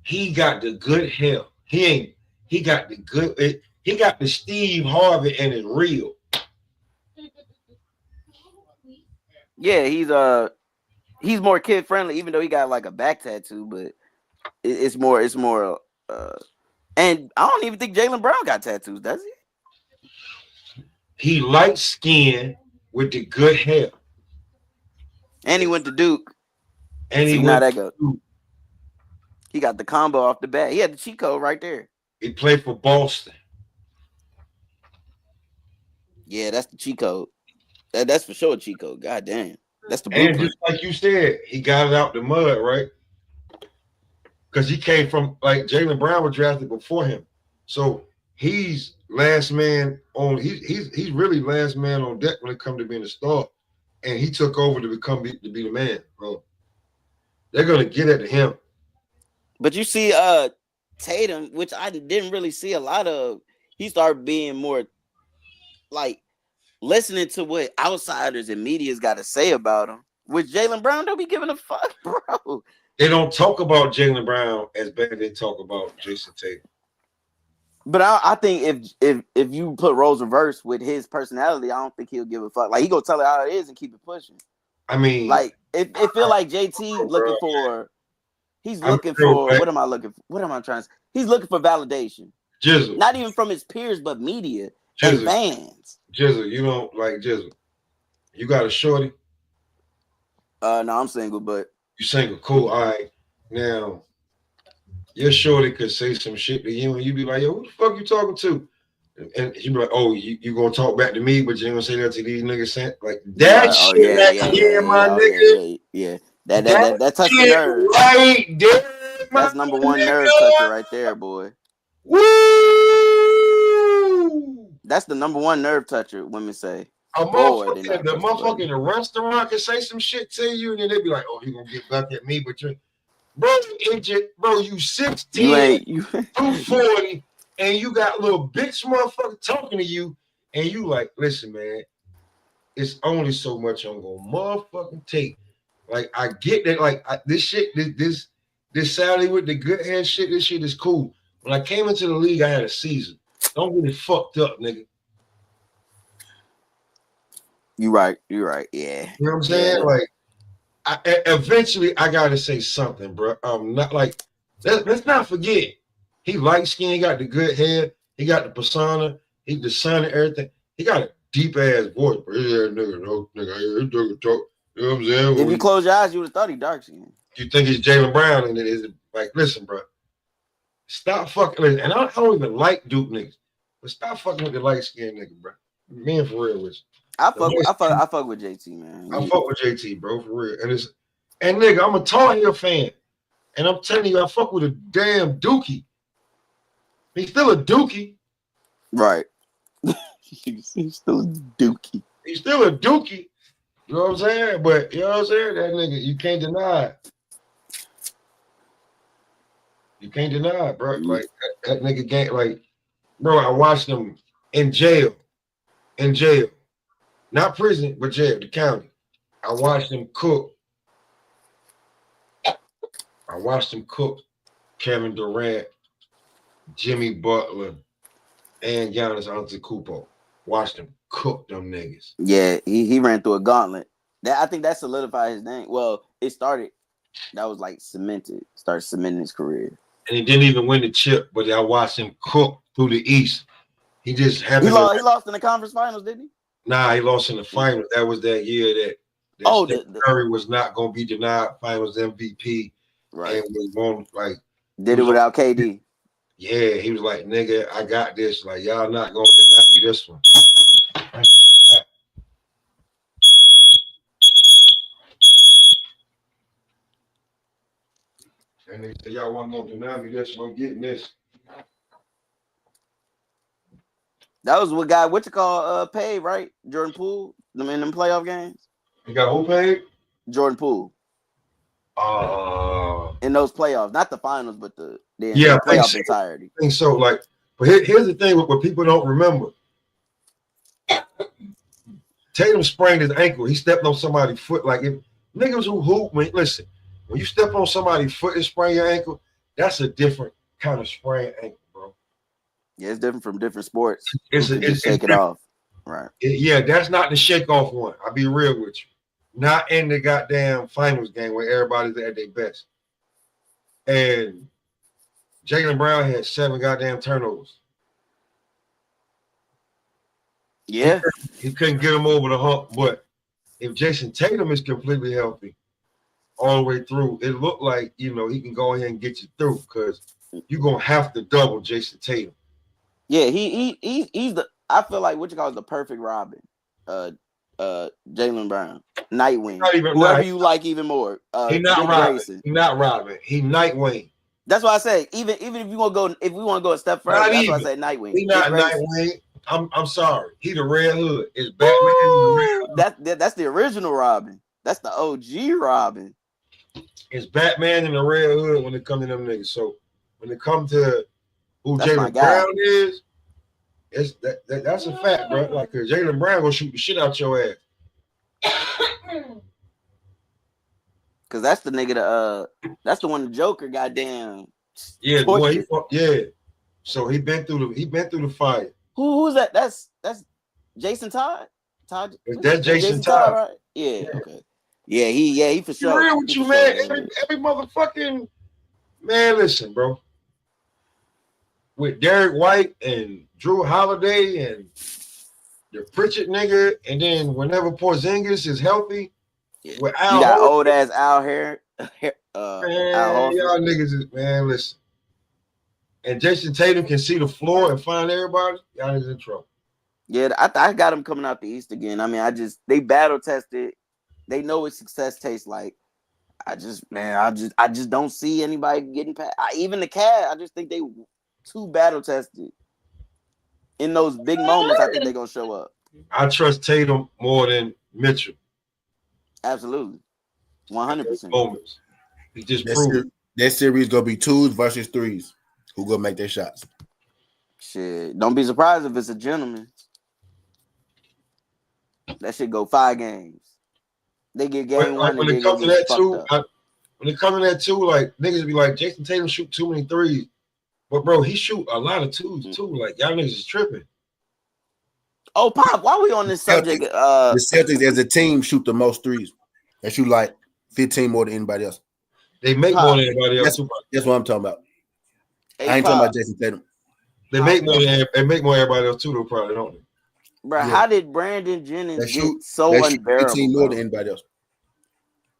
He got the good hair. He got the Steve Harvey and it's real. Yeah, he's more kid friendly, even though he got like a back tattoo, but it's more and I don't even think Jalen Brown got tattoos, does he? He light skinned with the good hair. And he went to Duke. And he He got the combo off the bat. He had the cheat code right there. He played for Boston. Yeah, that's the cheat code. That's for sure a cheat code. God damn. That's the blueprint. And just like you said, he got it out the mud, right? Because he came from, like, Jalen Brown was drafted before him. So he's last man on, he's really last man on deck when it comes to being a star. And he took over to be the man, bro. They're gonna get it to him. But you see, Tatum, which I didn't really see a lot of, he started being more like listening to what outsiders and media's got to say about him. With Jalen Brown, don't be giving a fuck, bro. They don't talk about Jalen Brown as bad as they talk about Jason Tatum. But I think if you put roles reverse with his personality, I don't think he'll give a fuck. Like, he gonna tell it how it is and keep it pushing. I mean, like it feel like JT looking for. He's looking for what am I looking for? What am I trying to say? He's looking for validation. Jizzle. Not even from his peers, but media and fans. Jizzle, you don't like Jizzle. You got a shorty? No, I'm single, but you single, cool. All right. Now, your shorty could say some shit to you and you be like, yo, who the fuck you talking to? And you be like, oh, you gonna talk back to me, but you ain't gonna say that to these niggas. Like that shit, my nigga. Yeah. That touched the nerve. Right there. That's number one nerve toucher right there, boy. Woo! That's the number one nerve toucher. Women say. A Boy, they motherfucker, not the pressing motherfucker buttons. in the restaurant can say some shit to you, and then they be like, "Oh, he gonna get back at me," but you, bro, you 6'10", You ain't you. 240, and you got little bitch motherfucker talking to you, and you like, listen, man, it's only so much I'm gonna motherfucking take. Like, I get that, like, this shit, this Saturday with the good hair shit, this shit is cool. When I came into the league, I had a season. Don't get it fucked up, nigga. You right. Yeah. You know what I'm saying? Yeah. Like, eventually, I gotta say something, bro. Not like, let's not forget, he light skinned, he got the good hair, he got the persona, he the son and everything. He got a deep ass voice, bro. Yeah, nigga, no, nigga, this nigga talk. You know what I'm saying? If you close your eyes, you would have thought he dark skinned. You think it's Jaylen Brown, and it is like, listen, bro, stop fucking. And I don't even like Duke niggas, but stop fucking with the light skinned nigga, bro. Man, for real with you. I fuck with JT, man. I fuck with JT, bro, for real. And nigga, I'm a Tar Heel fan. And I'm telling you, I fuck with a damn Dookie. He's still a Dookie. Right. He's still a Dookie. He's still a Dookie. You know what I'm saying? But you know what I'm saying? That nigga, you can't deny it. You can't deny it, bro. Like that nigga can't, like, bro, I watched him in jail. In jail. Not prison, but jail, the county. I watched him cook. Kevin Durant, Jimmy Butler, and Giannis Antetokounmpo. Watched him cook them niggas. Yeah, he ran through a gauntlet. I think that solidified his name. Well, it started. That was like cemented. Started cementing his career. And he didn't even win the chip, but I watched him cook through the East. He just happened. He lost in the conference finals, didn't he? Nah, he lost in the finals. That was that year that Steph Curry was not going to be denied Finals MVP. Right. And was going like did it without KD. Yeah, he was like, nigga, I got this. Like, y'all not going to deny me this one. And they said, y'all want to deny me this one, I'm getting this. That was what guy, paid, right? Jordan Poole, in them playoff games. You got who paid? Jordan Poole. In those playoffs, not the finals, but the playoff entirety. I think so. Like, but here's the thing: what people don't remember. Tatum sprained his ankle. He stepped on somebody's foot. Like, if niggas who hoop, listen, when you step on somebody's foot and sprain your ankle, that's a different kind of sprained ankle, bro. Yeah, it's different from different sports. It's shake it off, right? Yeah, that's not the shake off one. I'll be real with you. Not in the goddamn finals game where everybody's at their best. And Jaylen Brown had 7 goddamn turnovers. Yeah. He couldn't get him over the hump. But if Jason Tatum is completely healthy all the way through, it looked like, he can go ahead and get you through because you're going to have to double Jason Tatum. Yeah, he's I feel like the perfect Robin. Jaylen Brown. Nightwing. Whoever you like even more. He's not Robin. He's not Robin. He's Nightwing. That's why I say, even if we want to go a step further, that's why I say Nightwing. He's not Nightwing. I'm sorry. He the Red Hood. It's Batman. That's the original Robin. That's the OG Robin. It's Batman and the Red Hood when it comes to them niggas. So when it comes to who Jaylen Brown is, that's a fact, bro. Like, cause Jaylen Brown gonna shoot the shit out your ass. Cause that's the nigga. That's the one the Joker. Goddamn. Yeah, boy. So he been through the fire. Who's that? That's Jason Todd. That's Jason Todd, right? Yeah. Okay. Yeah, he for sure. Real with you, man. Every motherfucking man. Listen, bro. With Derek White and Drew Holiday and the Pritchard nigga, and then whenever Porzingis is healthy, with Al, you got old ass Al here. Man, y'all niggas is, man, listen. And Jason Tatum can see the floor and find everybody. Y'all niggas in trouble. Yeah, I got them coming out the East again. I mean, they battle tested. They know what success tastes like. I just don't see anybody getting past. Even the Cavs, I just think they too battle tested. in those big moments, I think they're gonna show up. I trust Tatum more than Mitchell. Absolutely, 100%. Moments. He just proved. That series gonna be 2s versus 3s. Who gonna make their shots? Shit, don't be surprised if it's a gentleman. That should go 5 games. They get game one when and it then comes to get that too, fucked up. when it comes to that too, like niggas be like, Jason Tatum shoot too many threes. But bro, he shoot a lot of 2s too. Like y'all niggas is tripping. Oh, Pop, why we on this subject? The Celtics as a team shoot the most 3s. They shoot like 15 more than anybody else. They make more than anybody else. That's what I'm talking about. Hey, I ain't Pop, talking about Jason Tatum. They make more than everybody else too, though, probably, don't they? Bro, Yeah. how did Brandon Jennings get They so shoot 15 unbearable? more Bro? than anybody else.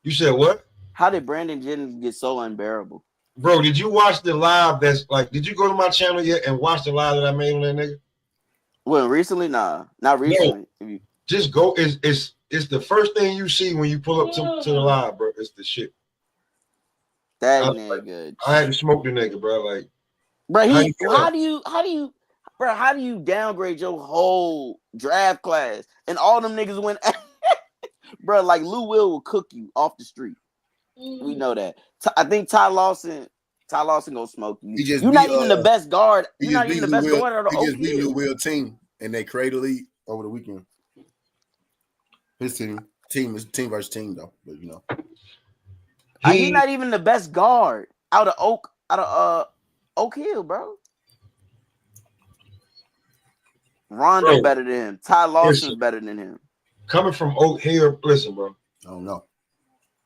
You said what? How did Brandon Jennings get so unbearable? Bro, did you watch the live that's like, did you go to my channel yet and watch the live that I made on that nigga? Well, recently, nah. Not recently. No. Just go. It's the first thing you see when you pull up to the live, bro. It's the shit. That nigga. I had to smoke the nigga, bro. Like, bro, how do you downgrade your whole draft class and all them niggas went? Bro, like Lou Will cook you off the street. We know that. I think Ty Lawson gonna smoke you. You're not even the best guard. You're not even the best guard of the He just beat Lou Will team and they Cradle League over the weekend. His team is team versus team though, but you know. He's not even the best guard out of Oak Hill, bro. Rondo better than him. Ty Lawson's better than him. Coming from Oak Hill, listen, bro. I don't know.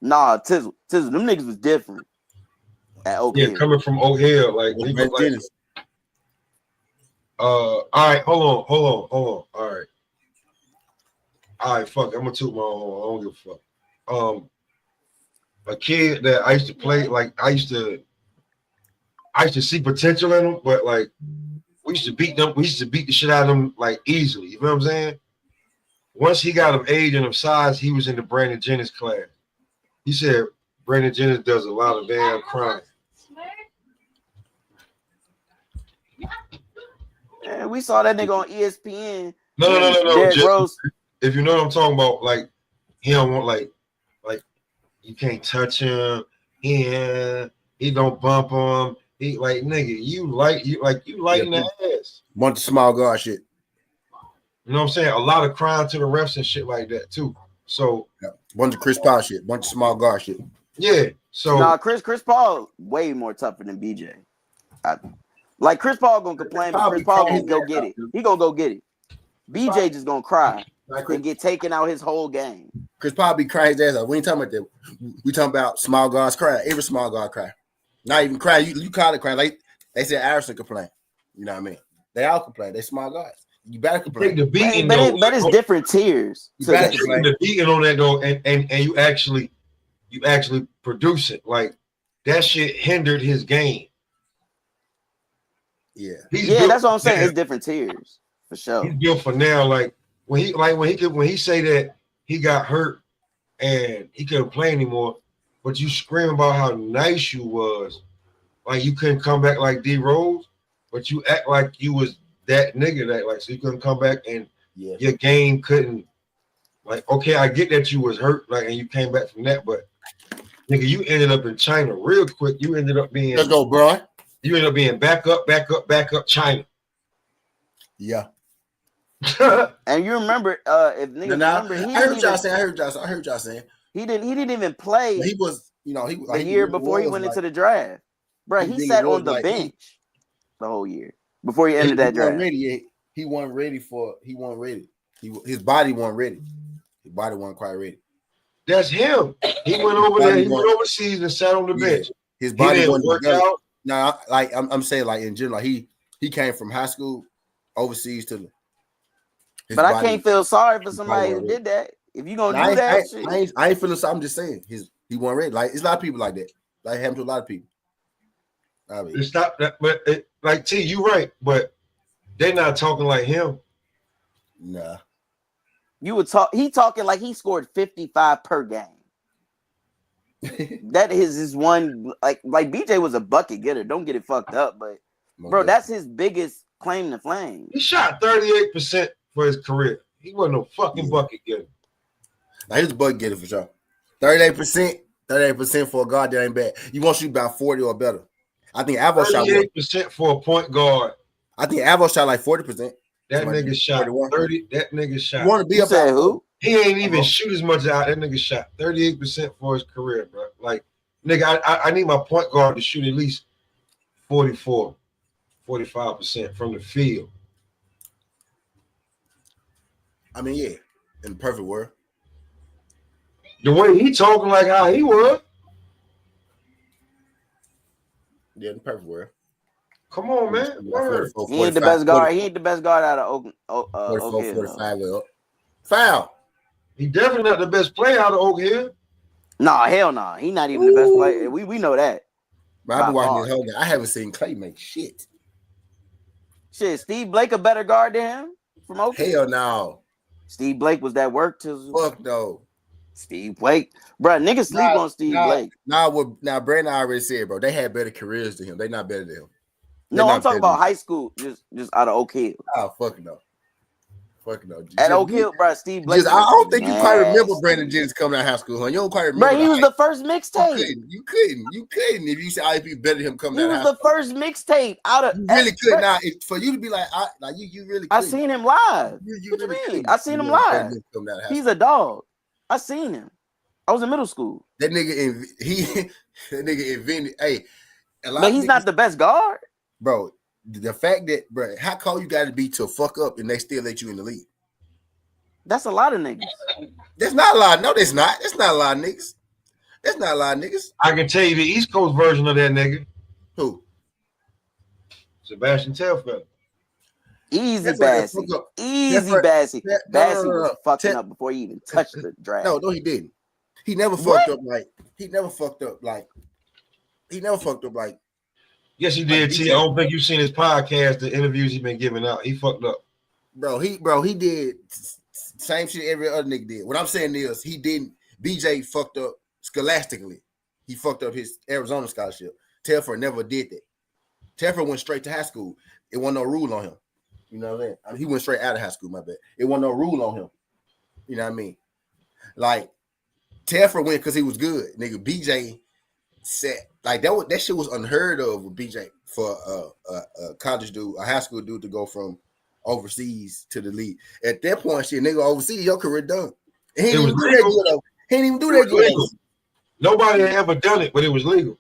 Nah, Tizzle, them niggas was different at Oak Hill. Yeah, coming from Oak Hill, like, all right, hold on. All right, fuck. I'm gonna toot my own horn. I don't give a fuck. A kid that I used to play, like I used to see potential in him, but like we used to beat them. We used to beat the shit out of them like easily. You know what I'm saying? Once he got of age and of size, he was in the Brandon Jennings class. He said Brandon Jennings does a lot of damn crying. Man, we saw that nigga on ESPN. No. Just, if you know what I'm talking about, like he don't want like you can't touch him. He don't bump him. He like nigga, you lighten the ass. Bunch of small guard shit. You know what I'm saying? A lot of crying to the refs and shit like that too. So bunch of Chris Paul shit, bunch of small guard shit. Yeah. So Chris Paul way more tougher than BJ. Like Chris Paul gonna complain, but Chris Paul gonna go get it. He gonna go get it. BJ just gonna cry and get taken out his whole game. Chris Paul be crying his ass off. We ain't talking about that. We talking about small guards cry. Every small guard cry. Not even cry. You call it cry. Like they said Harrison complain. You know what I mean? They all complain. They small guards. You better complain. Take the beating, but it's different tiers. You better take the beating on that though, and you actually produce it. Like that shit hindered his game. Yeah. That's what I'm saying. It's different tiers for sure. He's built for now. Like when he say that he got hurt and he couldn't play anymore, but you scream about how nice you was, like you couldn't come back like D Rose, but you act like you was that nigga that like so you couldn't come back and your game couldn't. Like okay, I get that you was hurt, like and you came back from that, but nigga, you ended up in China real quick. You ended up being let's go, bro. You ended up being back up China. Yeah. And you remember, if niggas remember, I heard y'all saying. He didn't even play. He was, the year before he went into the draft, bro. He sat on the bench the whole year before he ended that draft. He wasn't ready. His body wasn't ready. His body wasn't quite ready. That's him. He went over there. He went overseas and sat on the bench. His body wasn't work out. No, like I'm saying, like in general, he came from high school overseas to. But I can't feel sorry for somebody who did that. If you gonna do that, shit. I ain't feeling sorry. I'm just saying he wasn't ready. Like it's a lot of people like that. Like happened to a lot of people. I mean, it's not that, but like T, you right, but they're not talking like him. Nah. You would talk. He talking like he scored 55 per game. That is his one. Like BJ was a bucket getter. Don't get it fucked up, but bro, that's his biggest claim the flame. He shot 38% for his career. He wasn't no fucking bucket getter. Now he's a bucket getter for sure. 38% for a guard that ain't bad. You want to shoot about 40 or better. I think Avo shot 38% for a point guard. I think Avo shot like 40%. That nigga shot 31. 30. That nigga shot. You want to be You up said at who? He ain't even shoot as much out. That nigga shot 38% for his career, bro. Like, nigga, I need my point guard to shoot at least 45% from the field. I mean, yeah, in the perfect world. The way he talking like how he was. Yeah, in the perfect world. Come on, man. Word. 44, He ain't the 45, best guard. 40, He ain't the best guard out of Oak 44, Hill. 45. Foul. He definitely not the best player out of Oak Hill. Nah, hell nah. He not even the best player. We know that. But I've been By watching far. this whole game. I haven't seen Clay make shit. Shit, Steve Blake a better guard than him from Oak Hill? Hell no. Steve Blake was that work to Fuck no. Steve Blake. Bruh, niggas sleep on Steve Blake. Now Brandon already said, bro, they had better careers than him. They not better than him. No, I'm talking about high school, just out of Oak Hill. Oh, fuck no. Fuck no. At Oak Hill, bro, Steve Blake. I don't think you quite remember nasty. Brandon Jennings coming out of high school, huh? You don't quite remember. Bro, he was the first mixtape. You couldn't. If you said IP better than him coming He out of was high the first mixtape out of. You really could bro, not. For you to be like you really. I couldn't. seen him live. You What you really mean? couldn't. I seen him live. He's a dog. I seen him. I was in middle school. That nigga invented. Hey, But he's not the best guard. Bro, the fact that, bro, how cold you got to be to fuck up and they still let you in the league? That's a lot of niggas. That's not a lot. No, that's not. That's not a lot of niggas. That's not a lot of niggas. I can tell you the East Coast version of that nigga. Who? Sebastian Telfair. Easy Bassy. Easy Bassy. Bassy was fucking up before he even touched the draft. No, he didn't. He never fucked up like. Yes, he did. T. I don't think you've seen his podcast, the interviews he's been giving out. He fucked up. He did same shit every other nigga did. What I'm saying is he didn't. BJ fucked up scholastically. He fucked up his Arizona scholarship. Telfair never did that. Telfair went straight to high school. It wasn't no rule on him. You know what I mean? He went straight out of high school, my bad. It wasn't no rule on him. You know what I mean? Like, Telfair went because he was good. Nigga, BJ said, like, that shit was unheard of with BJ for a college dude, a high school dude to go from overseas to the league. At that point, shit, nigga, overseas, your career done. He didn't even do that good, though. He didn't even do that good. Nobody had ever done it, but it was legal.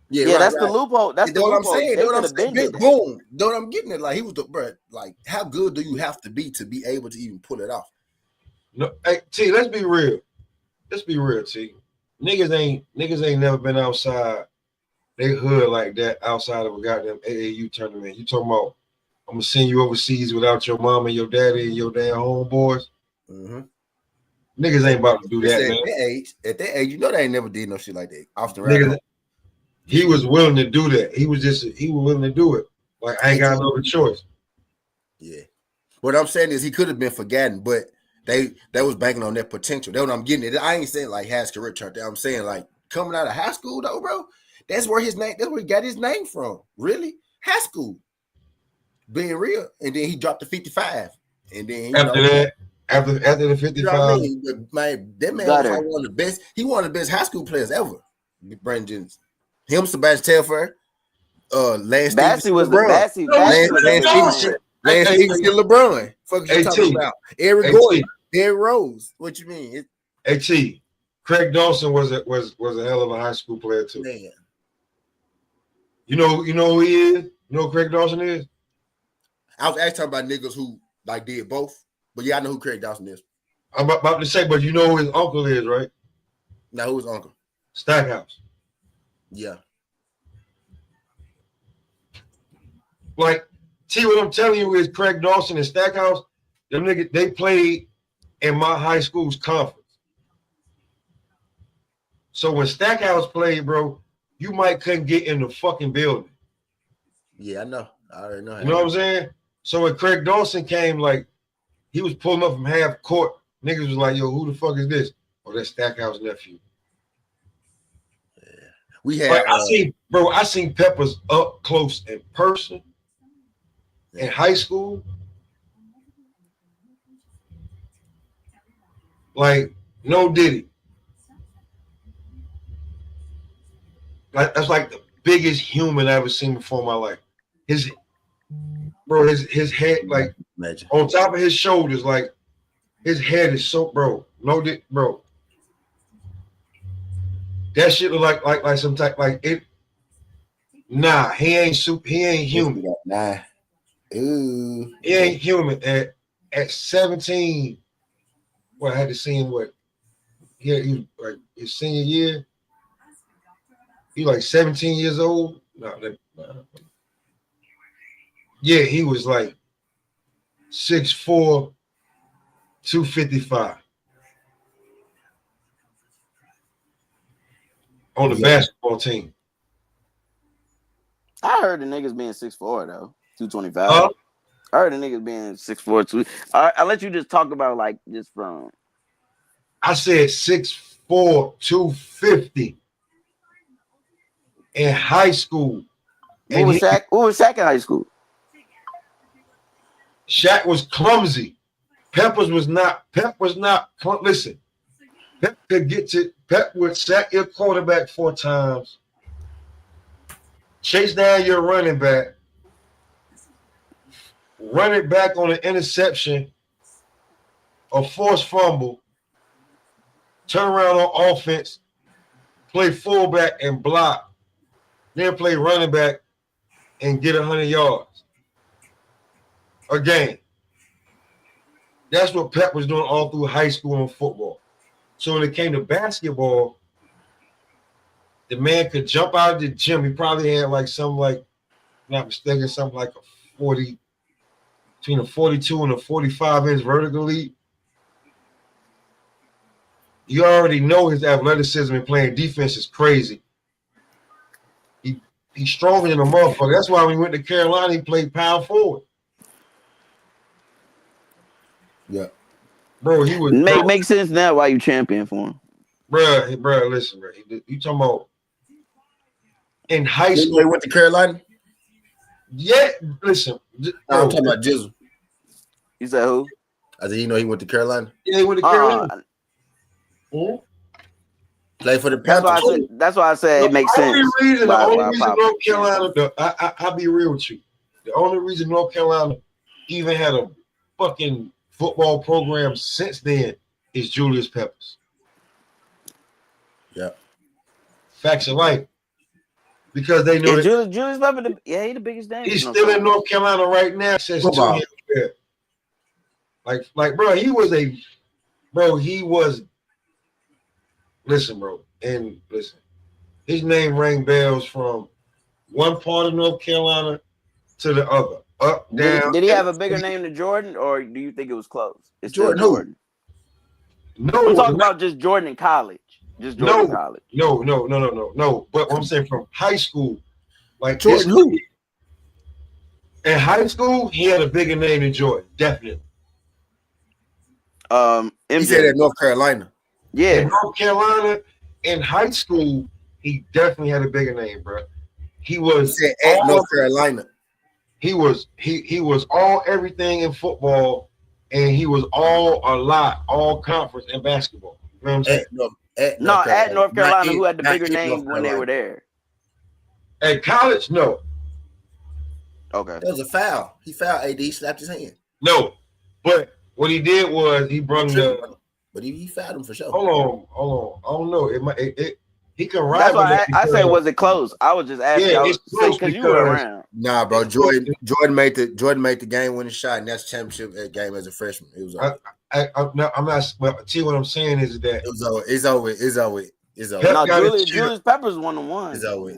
Yeah, right, that's the loophole. That's the loophole. What I'm saying. Boom. Know what I'm getting at? Like, he was the bro. Like, how good do you have to be able to even pull it off? No, hey, T, let's be real. Let's be real, T. Niggas ain't never been outside they hood like that outside of a goddamn AAU tournament. You talking about I'm gonna send you overseas without your mom and your daddy and your damn homeboys? Mm-hmm. Niggas ain't about to do that, man. At that age, you know they ain't never did no shit like that. Austin Rivers. He was willing to do that. He was willing to do it. Like, I ain't got no other choice. Yeah. What I'm saying is he could have been forgotten, but they was banking on that potential. That's what I'm getting at. I ain't saying like has career chart. I'm saying like coming out of high school though, bro. That's where he got his name from. Really? High school. Being real. And then he dropped to 55. And then after the 55. You know what I mean? That man was like one of the best. He one of the best high school players ever. Brandon Jennings. Him, Sebastian Telfair, Lance Bassy was the Bassy. Lance Stevenson, LeBron. Fuck you talking about? Eric Gordon, Derrick Rose. What you mean? T. Craig Dawson was a hell of a high school player too. Man. You know who he is? You know who Craig Dawson is? I was actually talking about niggas who like did both, but yeah, I know who Craig Dawson is. I'm about to say, but you know who his uncle is, right? Now who's uncle? Stackhouse. Yeah. Like, T, what I'm telling you is Craig Dawson and Stackhouse, them niggas, they played in my high school's conference. So when Stackhouse played, bro, you might couldn't get in the fucking building. Yeah, I know. I already know. You know what I'm saying? So when Craig Dawson came, like, he was pulling up from half court. Niggas was like, yo, who the fuck is this? Oh, that's Stackhouse nephew. We had I seen Peppers up close in person. in high school, like no Diddy. Like that's like the biggest human I ever seen before in my life. His head, like Imagine. on top of his shoulders, like his head is so bro. That shit look like some type like it. Nah, he ain't human. Nah. Ooh. He ain't human. At 17, well, I had to see him he like his senior year. He like 17 years old. Yeah, he was like 6'4", 255 on the basketball team. I heard the niggas being 6'4" though, 225. I heard the niggas being 6'4", 2. I'll let you just talk about like just from. I said 6'4", 250 in high school. What was Shaq in high school? Shaq was clumsy. Pep was not. Listen, Pep would sack your quarterback 4 times, chase down your running back, run it back on an interception, a forced fumble, turn around on offense, play fullback and block, then play running back and get 100 yards a game. That's what Pep was doing all through high school and football. So when it came to basketball, the man could jump out of the gym. He probably had not mistaken, something like a 40, between a 42 and a 45-inch vertical leap. You already know his athleticism and playing defense is crazy. He's stronger than a motherfucker. That's why when he went to Carolina, he played power forward. Yeah. Bro, he was Makes sense now why you champion for him. Bro, listen, bro. You talking about in high school? He went to Carolina? Yeah, listen. I'm talking about Jizzle. You said who? I said, he went to Carolina. Yeah, he went to Carolina. Play for the Panthers. That's why I said it makes sense. The only reason North Carolina, I'll be real with you. The only reason North Carolina even had a fucking football program since then is Julius Peppers. Yeah. Facts of life. Because they knew Julius Peppers, he the biggest name. He's still in North Carolina right now since 2 years. Like, bro, he was listen, bro, and listen, his name rang bells from one part of North Carolina to the other. Up, down. Did he have a bigger name than Jordan, or do you think it was close? It's Jordan Jordan. No, I'm talking about just Jordan in college. Just Jordan in college. No. But what I'm saying from high school, like Jordan who? In high school, he had a bigger name than Jordan, definitely. He said at North Carolina. Yeah. In North Carolina, in high school, he definitely had a bigger name, bro. He was at North Carolina. He was all everything in football, and he was all conference in basketball. You know what I'm saying? At North Carolina, who had the bigger name when they were there? At college, no. Okay. That was a foul. He fouled AD. He slapped his hand. No, but what he did was he brung but he fouled him for sure. Hold on. I don't know. He can ride. That's why I said, was it close? I was just asking. Yeah, it's close because you were around. Nah, bro. Jordan made the game-winning shot, and that's championship game as a freshman. It was over. I'm not. Well, see what I'm saying is that it's over. No, Julius Peppers 1-1. It's over.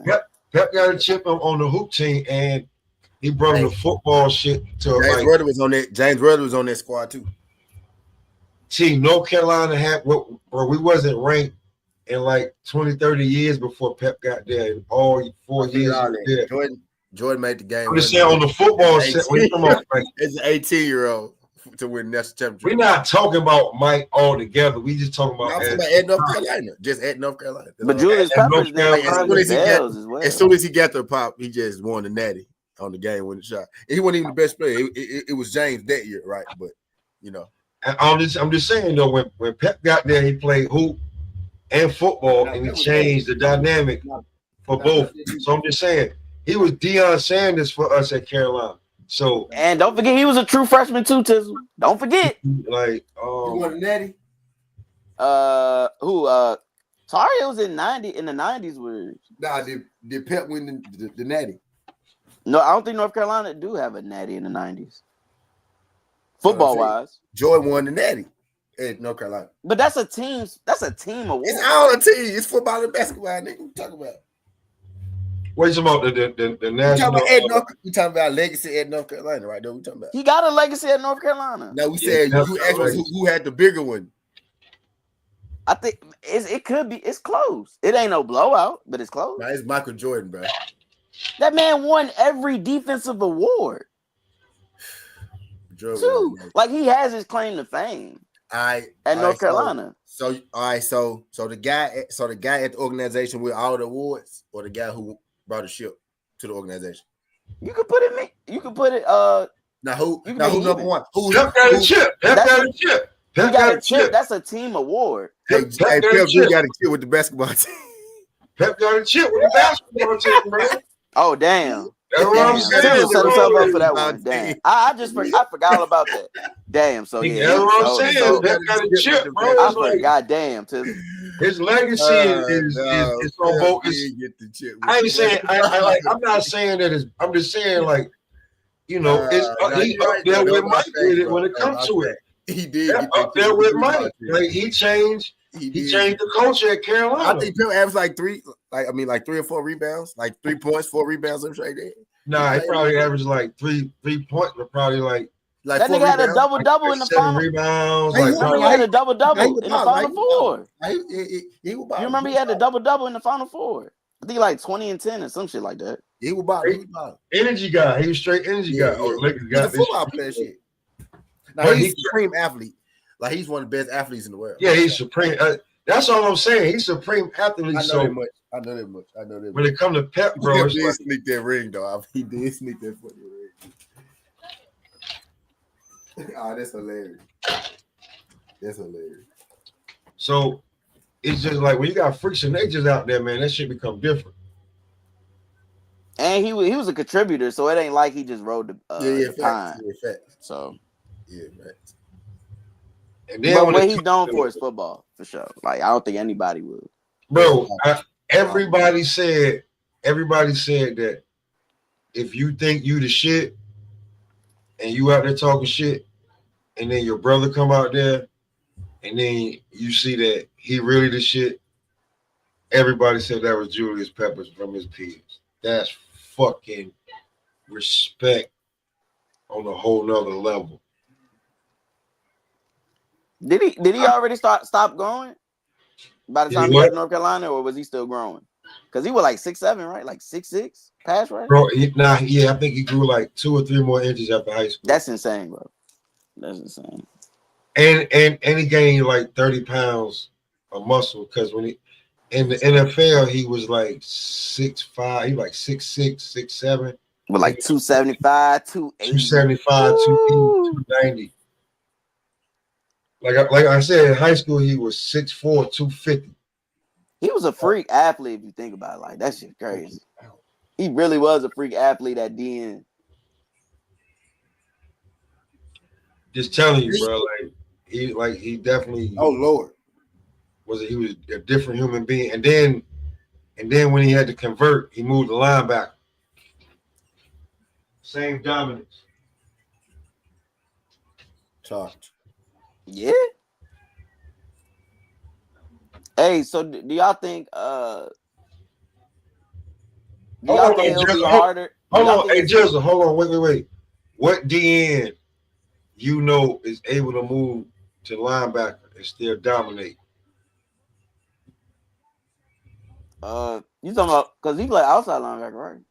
Pep got a chip on the hoop team, and he brought the football shit to James Rudder was on that. James Rudder was on that squad too. See, North Carolina had we wasn't ranked in like 20, 30 years before Pep got there. And all 4 years there. Jordan made the game. I'm just saying on the football set. It's an 18-year-old to win national championship. We're not talking about Mike altogether. We just talking about at North Carolina. Just at North Carolina. But Julius Peppers, as soon as he got the pop, he just won the natty. on the game-winning shot. He wasn't even the best player. It was James that year, right? But you know, I'm just saying though, when Pep got there, he played hoop and football, and he changed the dynamic for both. So I'm just saying, he was Deion Sanders for us at Carolina. So, and don't forget, he was a true freshman too, Tizzle. Don't forget. like, you want a natty? Who? Tario was in the 90s. Was Nah, did Pep win the natty? no, I don't think North Carolina do have a natty in the 90s. Football wise, Jordan won the natty at North Carolina. but that's a team award. It's all a team. It's football and basketball. Nigga, we talking about. what you talking about the national? We talking about legacy at North Carolina, right? There, we talking about. He got a legacy at North Carolina. No, we said you asked us who had the bigger one. I think it could be. It's close. It ain't no blowout, but it's close. Nah, it's Michael Jordan, bro. That man won every defensive award. Too. Like he has his claim to fame. At North Carolina. So the guy at the organization with all the awards, or the guy who brought the ship to the organization. You could put it. You could put it. Now who's number one? Pep got a chip. Pep got a chip. Pep got a chip. That's a team award. Pep got a chip with the basketball team. Pep got a chip with the basketball team, bro. Oh damn. That's what I'm saying. Set himself up for that one. Damn. I forgot all about that. Damn. So yeah. That's what I'm saying. Pep got a chip, bro. I forgot. Damn. His legacy is on both. I ain't saying I'm not saying that. I'm just saying like, you know, it's he up there with Mike with it when it comes to it. He did up there with Mike. Like he changed the culture at Carolina. I think Pep averaged like 3 or 4 rebounds, like 3 points, 4 rebounds, something like that. Nah, he probably averaged like 3 points, but probably like that nigga had a double-double in the final. Rebounds. He had a double-double in the Final Four. You remember he had a double-double in the Final Four? I think like 20 and 10 or some shit like that. He was about energy guy. He was straight energy guy. Or Lakers guy. He's a football player shit. Now he's a supreme athlete. Like he's one of the best athletes in the world. Yeah, he's supreme. That's all I'm saying. He's supreme athlete. I know that much. When it comes to Pep, bro, he did sneak that ring though. He did sneak that fucking ring. Oh, that's hilarious. So it's just like when you got freaks and natures out there, man, that shit become different. And he was a contributor, so it ain't like he just rode the time. So yeah, man. And then but what he's known for is football, for sure. Like I don't think anybody would. Bro, everybody said that if you think you the shit and you out there talking shit, and then your brother come out there, and then you see that he really the shit, everybody said that was Julius Peppers from his peers. That's fucking respect on a whole nother level. Did he already stop growing by the time he got to North Carolina, or was he still growing? Because he was like 6'7", right? Like 6'6", pass right? Bro, I think he grew like 2 or 3 more inches after high school. That's insane, bro. That's insane. And he gained like 30 pounds of muscle because when he in the NFL he was like 6'5", he like 6'6", 6'7". With like 275, 280. 275, 280, 290. Like I said, in high school, he was 6'4", 250. He was a freak athlete if you think about it. Like, that shit crazy. He really was a freak athlete at DN. Just telling you, bro. He definitely. Oh Lord, he was a different human being. And then when he had to convert, he moved to linebacker. Same dominance. Charge. Yeah. Hey, so do y'all think it'll be harder? Hold on, hey Jizzle, hold on, wait. What DN you know is able to move to linebacker and still dominate? You talking about because he like outside linebacker, right?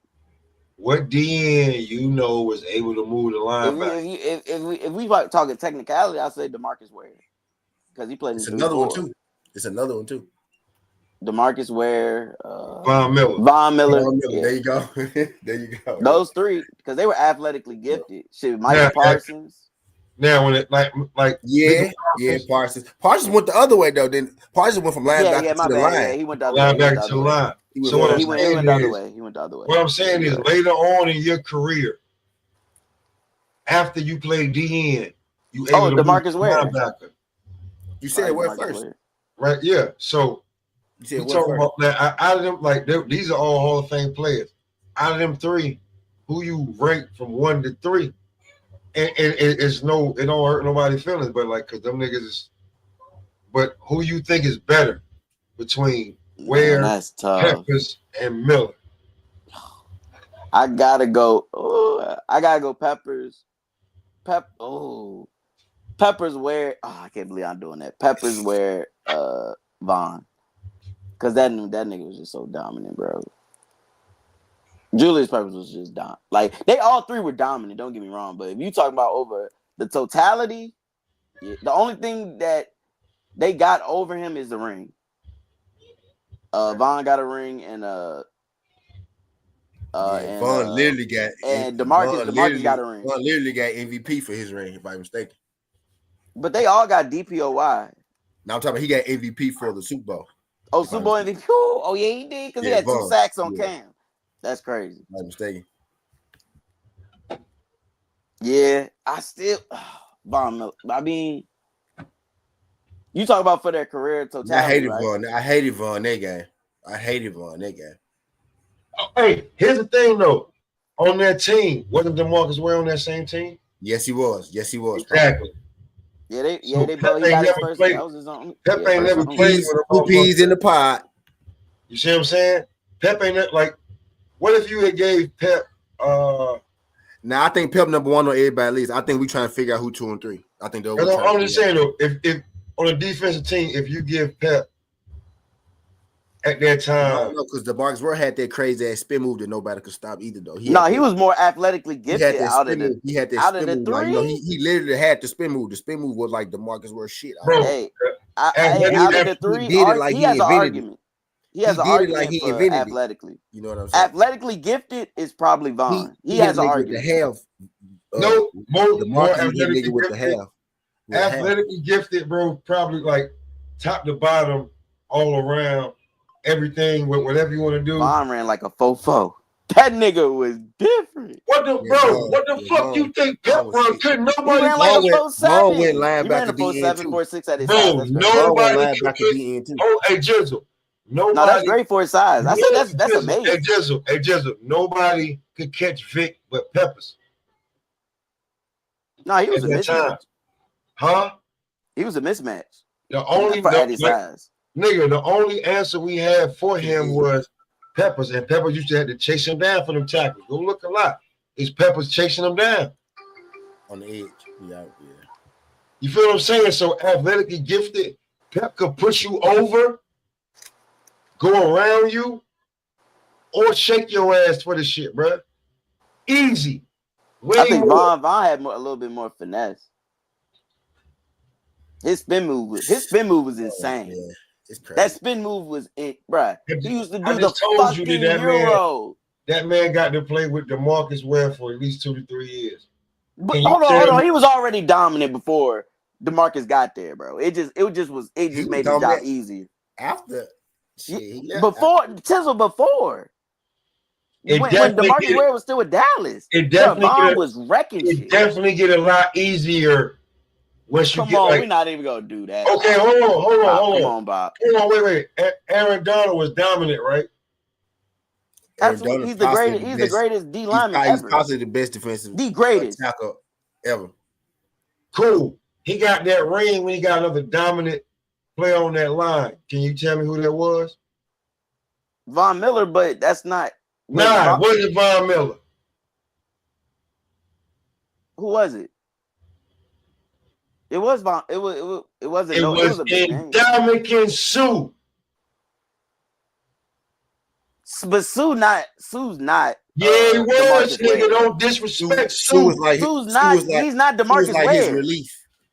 What DN you know is able to move to linebacker? If we talking technicality, I say DeMarcus Ware because he played. It's another one too. DeMarcus Ware, Von Miller. Von Miller. Yeah. There you go. There you go. Those three, because they were athletically gifted. Shit, Michael Parsons. Now when it like yeah, Parsons went the other way though. Then Parsons went from linebacker to the line. Yeah, he went the other way. Linebacker to the line. So what he went the other way. He went the other way. What I'm saying is later on in your career, after you play DN, you able to DeMarcus Ware. Linebacker. You said where first, right? Yeah. So you said talking about that out of them, like these are all Hall of Fame players. Out of them three, who you rank from 1 to 3? And it don't hurt nobody's feelings, but like, cause them niggas is. But who you think is better between Ware, Peppers, and Miller? I gotta go Peppers. Peppers Ware. Oh, I can't believe I'm doing that. Peppers Ware, Vaughn, cause that nigga was just so dominant, bro. Julius Peppers was just dominant. Like they all three were dominant. Don't get me wrong, but if you talk about over the totality, the only thing that they got over him is the ring. Vaughn got a ring, and Vaughn literally got, and DeMarcus got a ring. Vaughn literally got MVP for his ring, if I'm mistaken. But they all got DPOY. Now I'm talking about he got MVP for the Super Bowl. Oh, Super Bowl MVP. Oh yeah, he did because he had Vaughn, 2 sacks on Cam. That's crazy. I'm mistaken. Yeah, I still Von Miller. I mean, you talk about for their career totality. I hated right? Vaughn. I hated Vaughn that game. Oh, hey, here's the thing though. On that team, wasn't DeMarcus Ware on that same team? Yes, he was. Exactly. They both. He got his first. That was his own. Pep ain't never played with a peas in the pot. You see what I'm saying? Pep ain't like. What if you had gave Pep? Now I think Pep number 1 on everybody's list. I think we trying to figure out who 2 and 3. I think those. I'm just saying though, if on a defensive team, if you give Pep at that time, no, because DeMarcus Ware had that crazy ass spin move that nobody could stop either though. He was more athletically gifted out of the. He had that spin move. Like, he literally had the spin move. The spin move was like DeMarcus Ware shit. Bro, out of the 3, he did it like he has an argument. He has an argument like he for invented athletically. It. You know what I'm saying? Athletically gifted is probably Vaughn. He has an argument. More athletically with the half. Athletically gifted, bro. Probably like top to bottom, all around, everything with whatever you want to do. Vaughn ran like a 4-4. That nigga was different. What the fuck you think Pep run? Couldn't nobody ran like a 4-7. He ran a 4-7, 4-6 at his bro, size. Nobody could get. Oh, hey Jizzle. Nobody. No, that's great for his size. I said that's amazing. Hey Jizzle. Nobody could catch Vic but Peppers. No, he was a mismatch. Huh? He was a mismatch. The only the only answer we had for him was Peppers, and Peppers used to have to chase him down for them tackles. Go look a lot. It's Peppers chasing him down on the edge. Yeah. You feel what I'm saying? So athletically gifted, Pep could push you over, go around you, or shake your ass for the shit, bro. Easy. I think Vaughn had a little bit more finesse. His spin move was insane. Yeah. It's crazy. That spin move was it, bruh. He used to do the fucking Euro. That man got to play with DeMarcus Ware for at least 2 to 3 years. But hold on. He was already dominant before DeMarcus got there, bro. It just made the job easier. After before. When DeMarcus Ware was still with Dallas, Vaughn was wrecking shit. It definitely get a lot easier. Come on, we're not even gonna do that. Okay, hold on. Come on, Bob. Hold on, wait. Aaron Donald was dominant, right? Absolutely, he's the greatest D lineman ever. He's possibly the best defensive tackle ever. Cool. He got that ring when he got another dominant player on that line. Can you tell me who that was? Von Miller, but that's not. Nah, wasn't Von Miller. Who was it? It was Von. It wasn't. It was Ndamukong Suh. But Suh's not. Yeah, he was. Nigga, don't disrespect Suh. He's not DeMarcus Ware. His relief.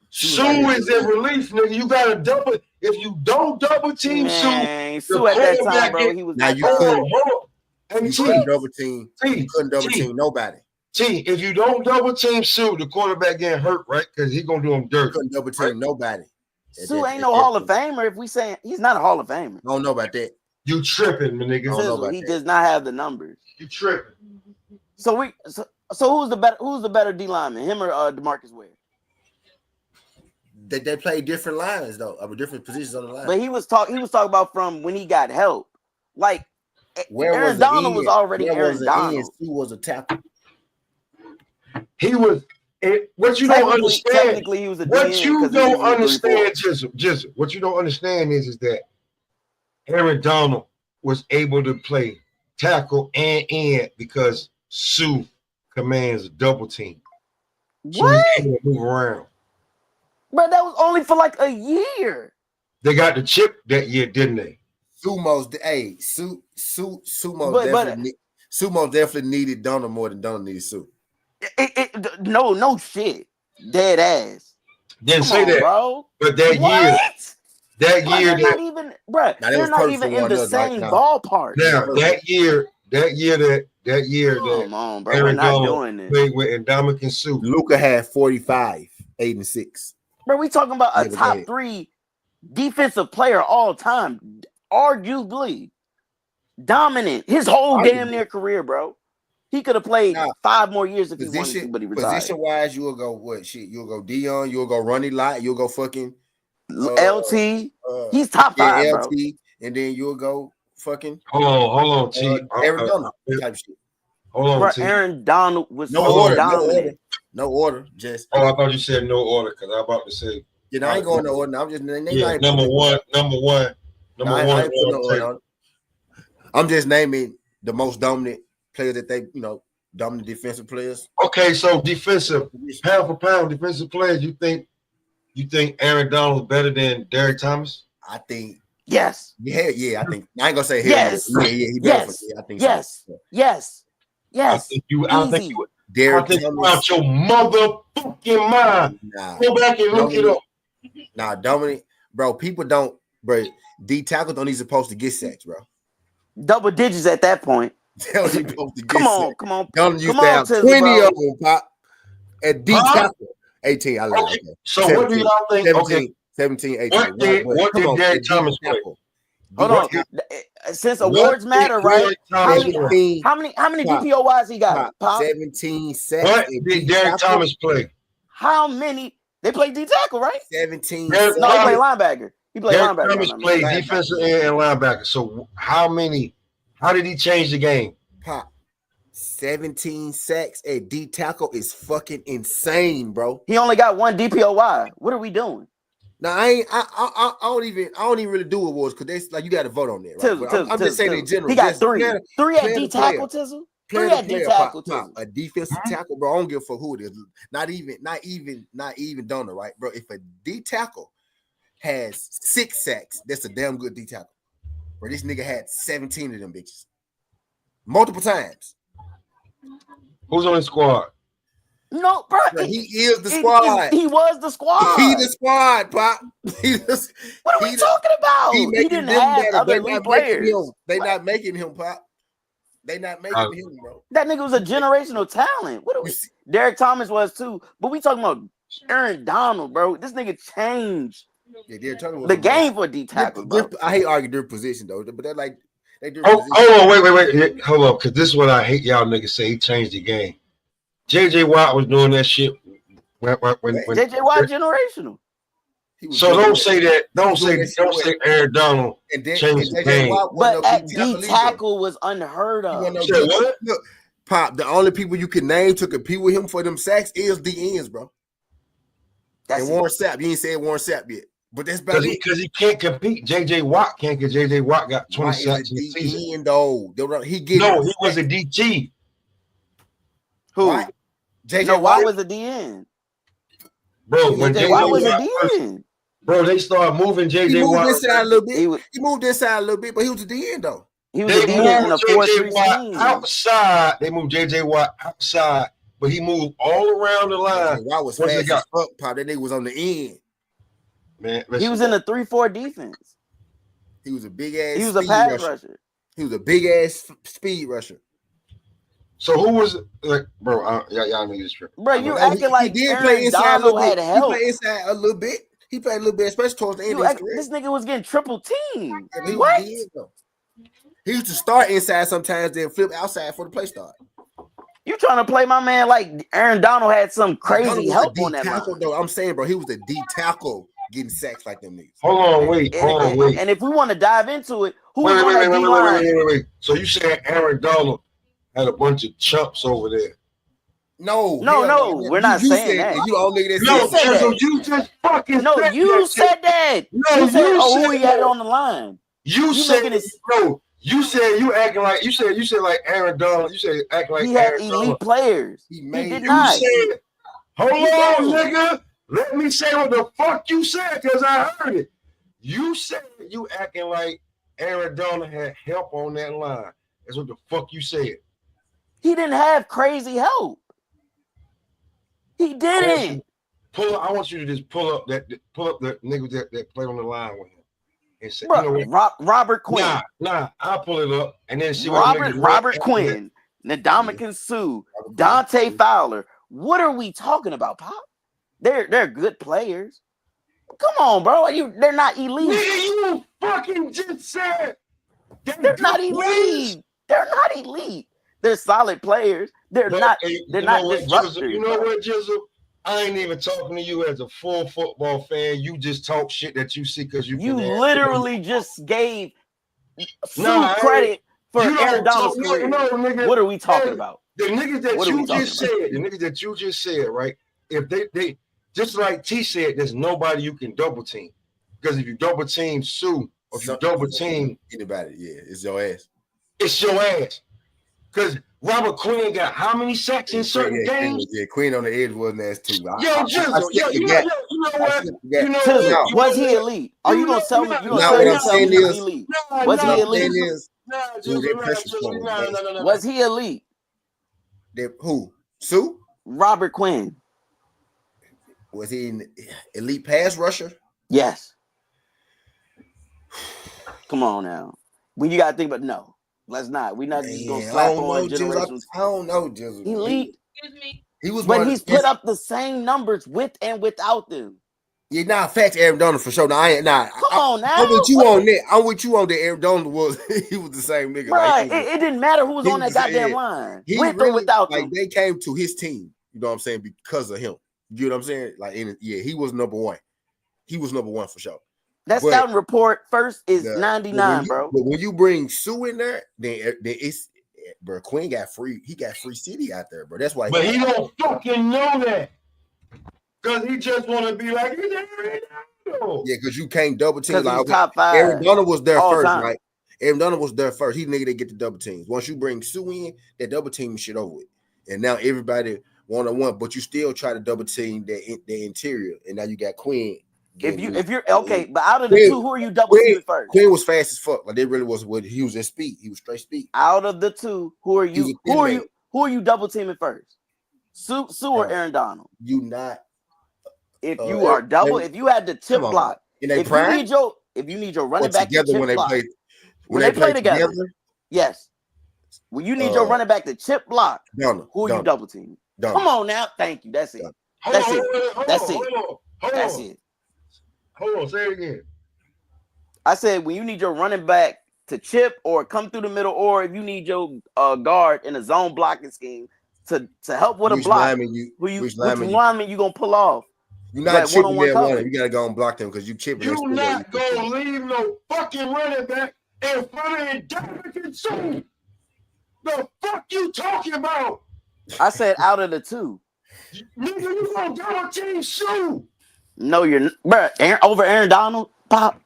Suh is a relief, nigga. You got to double. if you don't double team Sue, Man, the Sue at that time, quarterback bro, get- he was Now not you that couldn't- good. And You T, couldn't double team. T, You couldn't double T, team nobody. T, if you don't double team Sue, the quarterback getting hurt, right? Because he gonna do him You dirty. couldn't double team nobody. Sue ain't no Hall of Famer. If we saying he's not a Hall of Famer. I don't know about that. You tripping, my nigga. I don't know Sizzle, about he that. does not have the numbers. You tripping. So who's the better D lineman, him or DeMarcus Ware? They play different lines though, of different positions on the line. But he was talking about from when he got help. Like Where Aaron was Donald the was end? already Where Aaron was the Donald. end? Who was a tackle? He was. What you don't understand. Technically, he was a What DN you 'cause he don't was a 3-4. understand, Jizzle. What you don't understand is that Aaron Donald was able to play tackle and end because Sue commands a double team. So What? he's able to move around. But that was only for like a year. They got the chip that year, didn't they? Sumo definitely needed Donald more than Donald needed Sue. No shit. Dead ass. Didn't Come say on, that, bro. but that What? year, that Bro, year, they're not even, bro. Now, they They're was not perfect even for in one the another right same now. ballpark. now that year that Come on, bro. We're Aaron not Donald doing this. played with Ndamukong and Sue. Luka had 45, 8 and 6. Bro, we talking about a Never top did. 3 defensive player all time, arguably dominant his whole damn near career, bro. He could have played Nah, 5 more years if he wanted to, Position but he retired. wise, you'll go what shit? You'll go Dion, you'll go Ronnie Lott, you'll go fucking LT, he's top 5, bro. LT, and then you'll go fucking Hold on, T. Aaron Donald type shit. Hold on, Bro, T. Aaron Donald was No so order, dominant. no order. Just Oh, I thought you said no order because I'm about to say. you know, I ain't going no order. I'm just Yeah, number one. I ain't putting no order on it. I'm just naming the most dominant players that they, dominant defensive players. Okay, so defensive, pound for pound, defensive players. You think Aaron Donald is better than Derek Thomas? I think. Yes. Yeah. I think I ain't gonna say hell. Yes. Yeah. He definitely. I think. Yes. So. Yes. I think you out Derek your motherfucking mind. Nah. Go back and look it up. Nah, Dominic, bro. People don't, bro. D tackles don't even supposed to get sacks, bro. Double digits at that point. They don't even supposed to get Come sacks. on. Donald used Come to on, have Tizzle, 20 bro. of them, pop. At D tackle. 18, I lied. Okay. So what do y'all think? 17, 18. What did Derek Thomas play? Hold on. Since awards matter, right? How many DPOYs he got? Pop? 17 sacks. What did Derek Thomas play? How many? They play D tackle, right? 17. No, he played linebacker. He played Derek linebacker. Thomas played defensive end and linebacker. So how did he change the game? Pop. 17 sacks at D tackle is fucking insane, bro. He only got 1 DPOY. What are we doing? Now I don't even really do awards because they like you got to vote on that. Right? I'm just saying in general. He got 3 at D tackle, Tizzle. 3 at D tackle, Tizzle. A defensive tackle, bro. I don't give a fuck who it is. Not even Donald, right, bro? If a D tackle has 6 sacks, that's a damn good D tackle. Bro, this nigga had 17 of them bitches, multiple times. Who's on the squad? No, bro. He is the squad. He was the squad. He the squad, Pop. What are we talking about? He didn't have other elite players. They not making him, Pop. They not making him, bro. That nigga was a generational talent. What are we? Derek Thomas was too. But we talking about Aaron Donald, bro. This nigga changed the game for D tackle, bro. I hate arguing their position though, but they're like they do. Hold on, wait. Hold on, because this is what I hate y'all niggas say. He changed the game. JJ Watt was doing that shit when JJ Watt generational. So don't say that. Don't say Aaron Donald changed the game. But at D tackle was unheard of. What? Look, Pop, the only people you can name to compete with him for them sacks is the ends, bro. And Warren Sapp. You ain't said Warren Sapp yet. But that's about it. Because he can't compete. JJ Watt can't, because JJ Watt got 20 sacks in the season. He was a DT. Who? Why? JJ Watt was a DN. Bro, when JJ Watt was a DN. Bro, they started moving JJ Watt. Inside a little bit. He moved inside a little bit, but he was a DN though. He was a DN in a 4-3 scheme. Outside, they moved JJ Watt outside, but he moved all around the line. Watt was fast as fuck, Pop. That nigga was on the end. Man, He was in a 3-4 defense. He was a big ass. He was a pass rusher. He was a big ass speed rusher. So who was like, bro? Y'all niggas trip. Bro, you acting like Aaron Donald had help. He played inside a little bit. He played a little bit, especially towards the end of his career. This nigga was getting triple teamed. Yeah, What? He used to start inside sometimes, then flip outside for the play start. You trying to play my man like Aaron Donald had some crazy help on that tackle, though. I'm saying, bro, he was a D tackle getting sacks like them niggas. Hold on, wait. And if we want to dive into it, who was on that D line? Wait. So you saying Aaron Donald had a bunch of chumps over there? No, we're not saying that. You all nigga that said that. You just fucking you said that. No, you said who he had on the line. You said no. You said you acting like you said like Aaron Donald. You said act like he had Aaron elite Donald. players. He did not. Said, hold on, nigga. Let me say what the fuck you said because I heard it. You said you acting like Aaron Donald had help on that line. That's what the fuck you said. He didn't have crazy help. He didn't. I want you to just pull up the niggas that played on the line with him. And say, bro, you know Robert Quinn. Nah, I'll pull it up and then see Robert Quinn, Ndamukong Suh, Dante Fowler. What are we talking about, Pop? They're good players. Come on, bro. They're not elite. Nigga, you fucking just said they're not elite. They're not elite. They're solid players. They're not disruptors. You know what, Jizzle? I ain't even talking to you as a full football fan. You just talk shit that you see because you literally just gave some credit for Aaron Donald's career. Nigga, what are we talking about? The niggas that you just said, right? If they just like T said, there's nobody you can double team. Because if you double team Sue, or if you double team anybody, it's your ass. It's your ass. Because Robert Quinn got how many sacks in certain games? Yeah, Quinn on the edge wasn't ass too. You know what? Was he elite? Are you gonna tell me? What I'm saying is, elite? Was he elite? Was he elite? Who? Sue? Robert Quinn. Was he an elite pass rusher? Yes. Come on now. When you gotta think about no. Let's not. We're not just gonna slap on generations. I don't know, Jizzle. Elite. Excuse me. He was, but he's put up the same numbers with and without them. Yeah, facts Aaron Donald for sure. Come on now. I'm with you on that. I'm with you on that. Aaron Donald was he was the same nigga. Right. It didn't matter who was on that goddamn line. With or without them. They came to his team, you know what I'm saying, because of him. You know what I'm saying? He was number one. He was number one for sure. That scouting report first is 99, bro. But when you bring Sue in there, then it's bro. Quinn got free. He got free city out there, bro. That's why. But he don't fucking know that, because he just want to be like he's Aaron Donald. Yeah, because you can't double team. Like top 5. Aaron Donald was there first, time. right? Aaron Donald was there first. He nigga they get the double teams. Once you bring Sue in, that double team shit over with, and now everybody 1-on-1. But you still try to double team the interior, and now you got Quinn. If you're okay, but out of the two, who are you double teaming first? Quinn was fast as fuck. Like they really was. He was at speed. He was straight speed. Out of the two, who are you double teaming first? Sue or Aaron Donald? You not. If you are double, if you had the tip block, if you need your running back together to when they block, play when they play together, yes. When you need your running back to chip block, who are you double teaming? Come on now, thank you. That's it. That's it. Hold on, say it again. I said when you need your running back to chip or come through the middle, or if you need your guard in a zone blocking scheme to help with a block, which lineman you gonna pull off? You're not chipping that one. You gotta go and block them because you chipping. You're not gonna leave no fucking running back in front of Ndamukong Suh. The fuck you talking about? I said out of the two. Nigga, you gonna double team Suh? No, you're bro. Over Aaron Donald, Pop.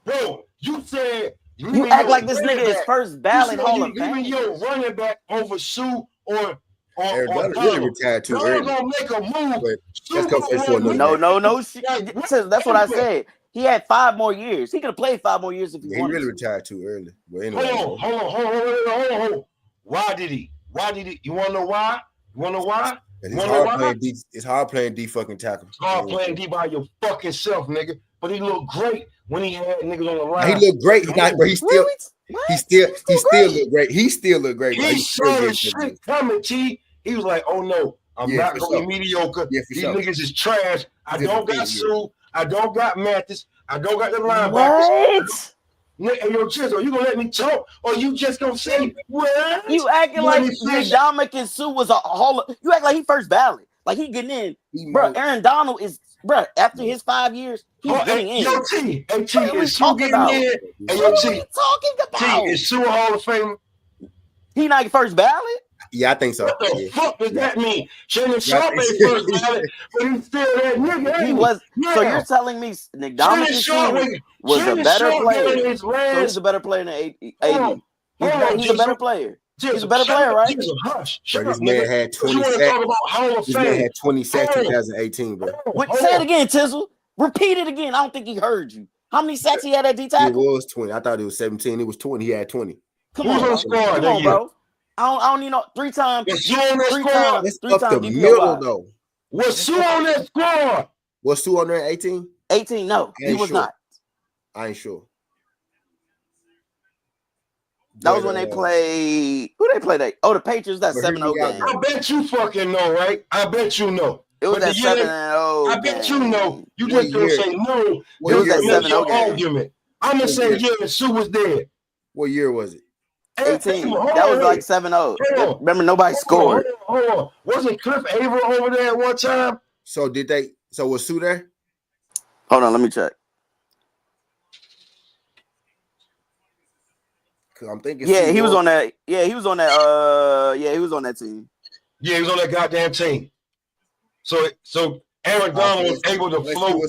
Bro, you said you act like this nigga is first ballot Hall of Fame. Your running back over Sue or Aaron Donald really retired too early. Gonna make a move. No. That's what I said. He had 5 more years. He could have played 5 more years if he wanted. He really retired too early. But anyway, hold on. Why did he? You want to know why? It's hard playing D fucking tackle. It's hard playing D by your fucking self, nigga. but he looked great when he had niggas on the line. He looked great. But he still, What? he still looked great. He still looked great. Bro. He He still saw getting his some shit coming, T. He was like, oh no, I'm Yeah, not for gonna sure. be mediocre. Yeah, for These sure. niggas is trash. I Different don't got thing, Sue. I don't got Mathis. I don't got the linebackers. What? Hey, yo, Chisel, you gonna let me talk, or you just gonna say what? You acting Let like me finish. Ndamukong Suh was a hall of, you act like he first ballot. Like he getting in. Bro, Aaron Donald is, bro, after his 5 years, he's getting in. Yo, T, hey, T, What are we is Sue talking getting about? in? Hey, What yo, are T, we talking T, about? is Sue a Hall of Famer? He not first ballot? Yeah, I think so. What the fuck does that mean? Shannon Yeah, Sharp ain't first ballot, but he's still that nigga, ain't He was. Yeah. So you're telling me Shannon Ndamukong Sharp, Suh was a Shannon better Sharp player? getting his So he's last. a better player than AD. Hold on, He's a better Jizzle. player. He's Jizzle, a better shut player, up, right? Jizzle, hush. Shut Bro, up, this man nigga. had But you 20 want to sacks. talk about Hall of This man Fame. had 20 sacks in Hold on. 2018, bro. What, say it again, Tizzle. Repeat it again. I don't think he heard you. How many sacks he had at D It tackle? was 20. I thought it was 17. It was 20. He had 20. Come Who's on, on bro. squad Come that on, year? bro. I don't need no 3 times. Was Sue on that Three squad? times. That's Three up times the DPOY. middle, though. Was Sue on that squad? Was Sue on there at 18? 18, no, I he ain't was sure. not. I ain't sure. That was when they played. Who they played? Oh, the Patriots. That But hear 7-0 me out, game. though. I bet you fucking know, right? I bet you know. It was But that the year 7-0. I bet you know. You What just gonna year? say no. What It was year that Just to make 7-0 your game. argument. I'm gonna What say year? yeah, Sue was there. What year was it? 18. Hold That on, was like hey. 7-0. Hold on. Remember, nobody scored. Hold on. Wasn't Cliff Averill over there at one time? So did they? So was Sue there? Hold on, let me check. Cause I'm thinking. Yeah, Sue he was on that. Yeah, he was on that. Yeah, he was on that team. Yeah, he was on that goddamn team. So Aaron Donald was able to float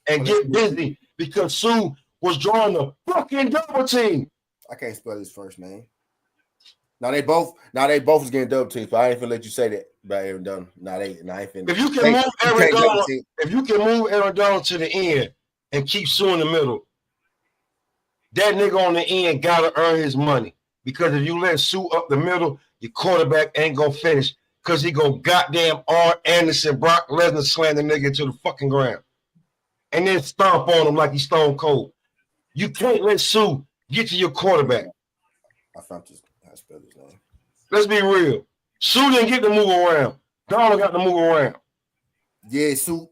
and get busy because Sue was drawing the fucking double team. I can't spell his first name. Now they both was getting double teams, but I ain't finna let you say that about Aaron Donald. I ain't finna. If you can move Aaron Donald to the end and keep Sue in the middle, that nigga on the end gotta earn his money. Because if you let Sue up the middle, your quarterback ain't gonna finish because he gonna goddamn R. Anderson, Brock Lesnar slam the nigga to the fucking ground. And then stomp on him like he's Stone Cold. You can't let Sue get to your quarterback. I found this. How to spell his name. Let's be real. Sue didn't get to move around. Donald got to move around. Yeah, Sue,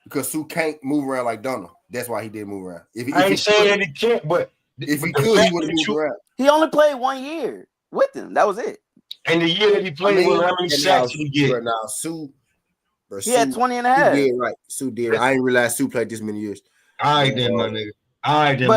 because Sue can't move around like Donald. That's why he didn't move around. I ain't saying that he can't, but if he could, he would have moved around. He only played 1 year with him. That was it. And the year that he played, how many sacks did he get? Now, Sue, he had 20 and a half. Sue did right. Sue did right. I didn't realize Sue played this many years. All right, then, my nigga. All right, then.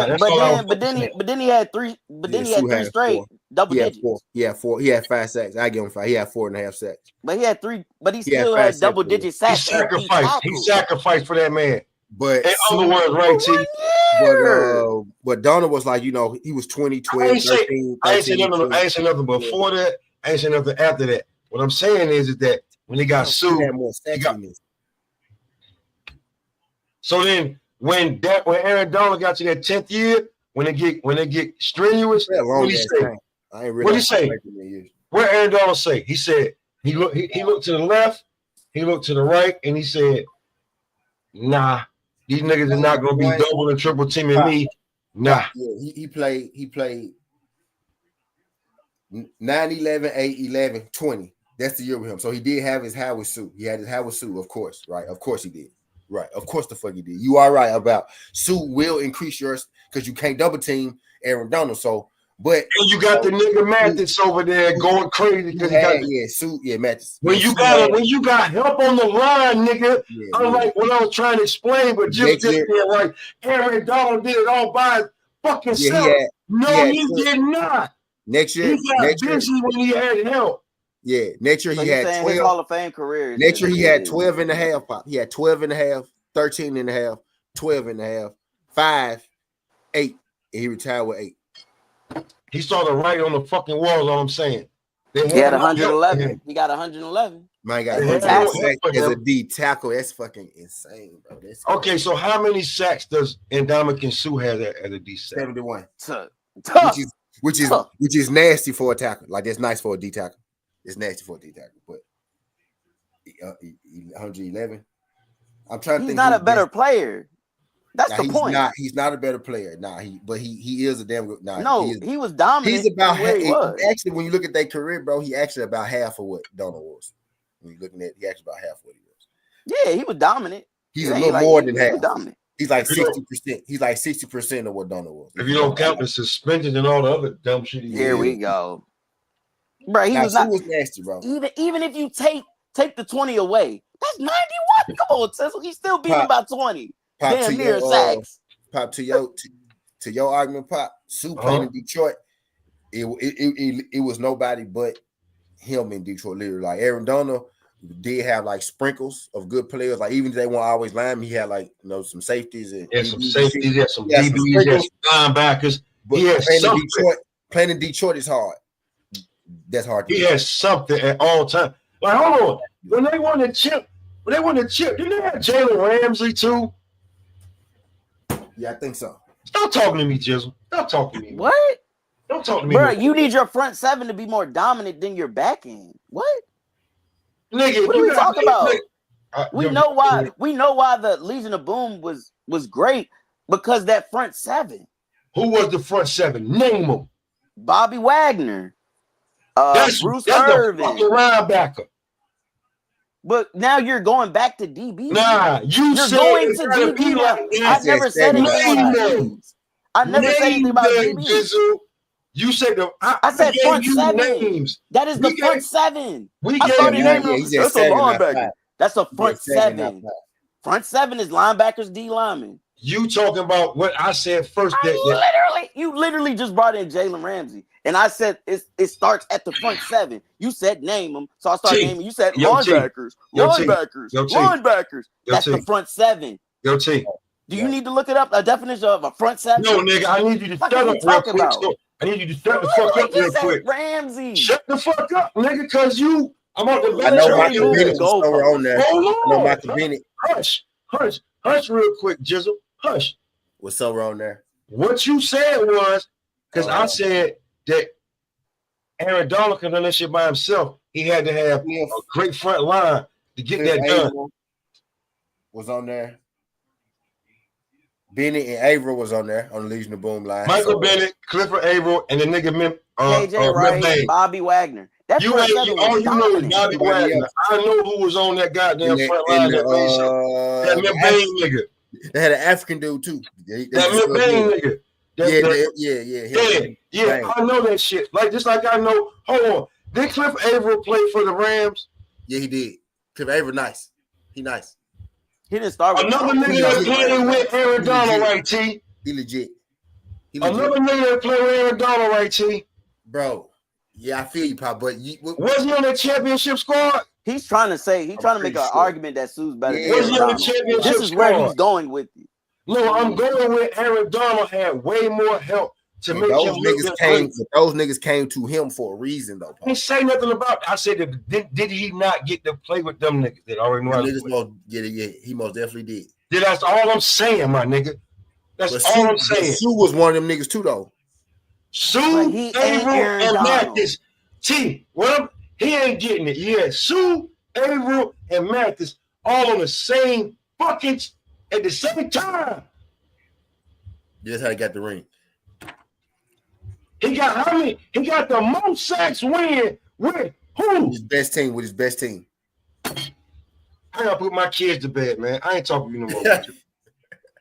But then he had 3. But then he had 3 straight double digits. He had 4. He had 5 sacks. I give him 5. He had 4.5 sacks. But he had 3. But he still had double digit sacks. He sacrificed for that man. But in other words, right, T. But Donald was like, he was 20, 12, 13. I ain't say nothing before that. I ain't say nothing after that. What I'm saying is that when he got sued, so then when Aaron Donald got to that 10th year, when they get strenuous, what did he say? What did he say? What Aaron Donald say? He said he looked to the left, he looked to the right, and he said, "Nah, these niggas are not gonna be double and triple teaming me." Nah. Yeah, he played 9-11, 8-11, 20. That's the year with him. So he did have his Howard suit. He had his Howard suit, of course, right? Of course he did. Right. Of course the fuck he did. You are right about suit will increase yours because you can't double team Aaron Donald. So, but and you got the nigga Mathis over there going crazy because Mathis. When you got help on the line, nigga, unlike what I was trying to explain, but just did right. Aaron Donald did it all by his fucking self. He did not. Next year, he got busy when he had help. Yeah, next year he had 12. His Hall of Fame career. Next year he had 12 and a half pop. He had 12 and a half, 13 and a half, 12 and a half, 5, 8, and he retired with 8. He started right on the fucking walls. All I'm saying. He had 111. He got 111. Man, got 100 sacks as a D tackle. That's fucking insane, bro. Okay, so how many sacks does Ndamukong Suh have as a D sack? 71. Which is nasty for a tackle. Like that's nice for a D tackle. It's nasty for a D tackle, but 111. I'm trying to think. He's not a better player. That's the point. He's not a better player. But he is a damn good. He was dominant. He's about where he was. Actually, when you look at that career, bro, he actually about half of what Donald was. When you're looking at, he actually about half of what he was. Yeah, he was dominant. He's a little more than half. Dominant. He's like 60%. He's like 60% of what Donald was. If you don't count the suspensions and all the other dumb shit. Here we go, bro. He was nasty, bro. Even if you take the 20 away, that's 91. Come on, Tessel. He's still beating by 20. Damn near sacks. Pop to your argument, Pop. Sue playing in Detroit. It was nobody but him in Detroit. Literally, like Aaron Donald did have like sprinkles of good players. Like even if they weren't always linemen, he had like some safeties and some safeties, yeah, some DBs, yeah, some linebackers. But playing in Detroit is hard. That's hard. He has something at all times. Like hold on, when they won the chip, didn't they have Jalen Ramsey too? Yeah, I think so. Stop talking to me, Jizzle. Stop talking to me. What? Don't talk to me. Bro, you need your front seven to be more dominant than your back end. What? Nigga, what are we talking about? We know why. We know why the Legion of Boom was great because that front seven. Who was the front seven? Name them. Bobby Wagner. Bruce that's Irvin. The fucking linebacker. But now you're going back to DB. Nah, you're going to DB now. I never said anything about DBs. I never said anything about DBs. You said I said front seven. Names. That is the front seven. I started naming that's a linebacker. That's a front seven. Front seven is linebackers, D linemen. You talking about what I said first? You literally just brought in Jalen Ramsey, and I said it starts at the front seven. You said name them, so I started naming. You said linebackers. That's the front seven. Do you need to look it up? A definition of a front seven? No, nigga. I need you to shut up real quick. I need you to shut the fuck up real quick. Ramsey. Shut the fuck up, nigga, because you. I'm on the. I know Michael Bennett was somewhere on there. Hold on. I know Michael Bennett. Hush, real quick, Jizzle. Hush. What's somewhere on there? What you said was because I said that Aaron Donald can run that shit by himself. He had to have a great front line to get that done. Was on there. Bennett and Averill was on there on the Legion of Boom line. Michael Bennett, Clifford Averill, and the nigga KJ Wright, Bobby Wagner. That's all you know is Bobby Wagner. I know who was on that goddamn front line. That McBain nigga. They had an African dude too. That McBain nigga. Yeah. I know that shit. Just like I know. Hold on. Did Cliff Averill play for the Rams? Yeah, he did. Cliff Averill, nice. He nice. He didn't start with another nigga that played with Aaron Donald, right, T? He legit. Another nigga that played with Aaron Donald, right, T? Bro, yeah, I feel you, Pop. But was he on that championship squad? He's trying to make an argument that Sue's better than Aaron Donald. This is where he's going with you. No, I'm going with Aaron Donald had way more help to make those him those niggas came to him for a reason, though. He say nothing about it. I said, did he not get to play with them niggas that already know? He most definitely did. Yeah, that's all I'm saying, my nigga. That's all I'm saying. Sue was one of them niggas too, though. Sue, Averill, and Mathis. T, he ain't getting it. Yeah, Sue, Averill, and Mathis all on the same buckets at the same time. That's how he got the ring. He got how many? He got the most sacks with who? His best team. With his best team. I gotta put my kids to bed, man. I ain't talking to you no more.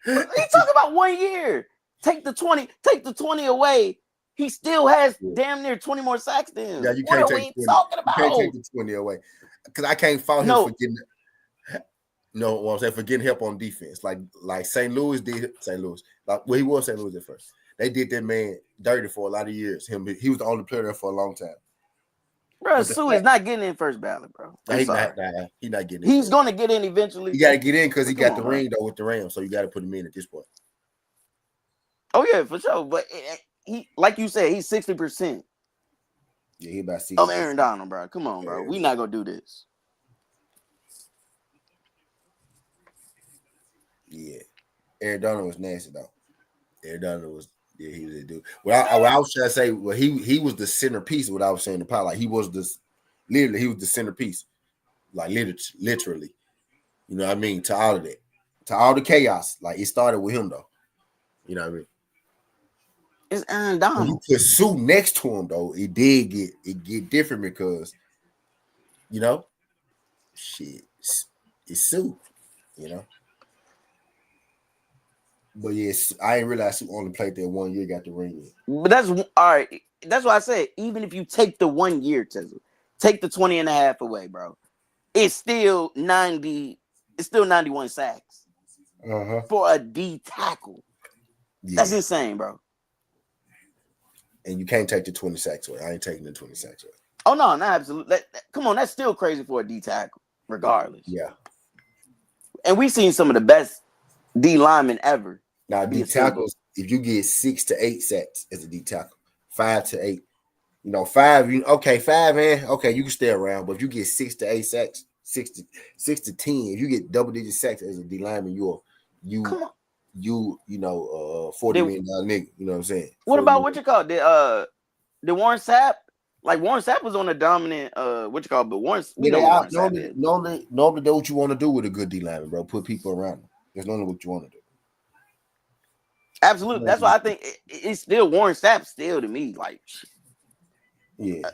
He talking about 1 year. Take the 20 away. He still has damn near 20 more sacks than him. Yeah, you can't take the 20 away. Because I can't fault him for getting what I'm saying, for getting help on defense. Like St. Louis did St. Louis. He was St. Louis at first. They did that man dirty for a lot of years. He was the only player there for a long time. Bro, Sue is not getting in first ballot, bro. He's not getting in. He's going to get in eventually. He got to get in because he got the ring, though, with the Rams. So you got to put him in at this point. Oh, yeah, for sure. But he, like you said, he's 60%. Yeah, he about 60%. Of Aaron Donald, bro. Come on, bro. We not going to do this. Yeah. Aaron Donald was nasty, though. Aaron Donald was... Yeah, he was a dude. What I was trying to say, he was the centerpiece of what I was saying. The power, he was the centerpiece, like literally. You know what I mean? To all of that, to all the chaos. Like it started with him though. You know what I mean? It's Aaron When you Donald. put Sue next to him though, it get different because you know, shit, it's Sue. You know. But yes, I didn't realize Sue only played there 1 year, got the ring in. But that's all right. That's why I said, even if you take the 1 year, Tizzle, take the 20 and a half away, bro. It's still 90. It's still 91 sacks for a D tackle. Yeah. That's insane, bro. And you can't take the 20 sacks away. I ain't taking the 20 sacks away. Oh no, not absolutely. Come on, that's still crazy for a D tackle, regardless. Yeah. And we've seen some of the best D linemen ever. Now, D tackles, if you get 6 to 8 sacks as a D tackle, 5 to 8, 5, you can stay around. But if you get 6 to 8 sacks, 6 to 10, if you get double digit sacks as a D lineman, $40 million nigga. You know what I'm saying? What about what you call the Warren Sapp? Like Warren Sapp was on a dominant but Warren, normally do what you want to do with a good D lineman, bro. Put people around him. That's normally what you want to do. Absolutely. That's why I think it's still Warren Sapp still to me. Like, yeah,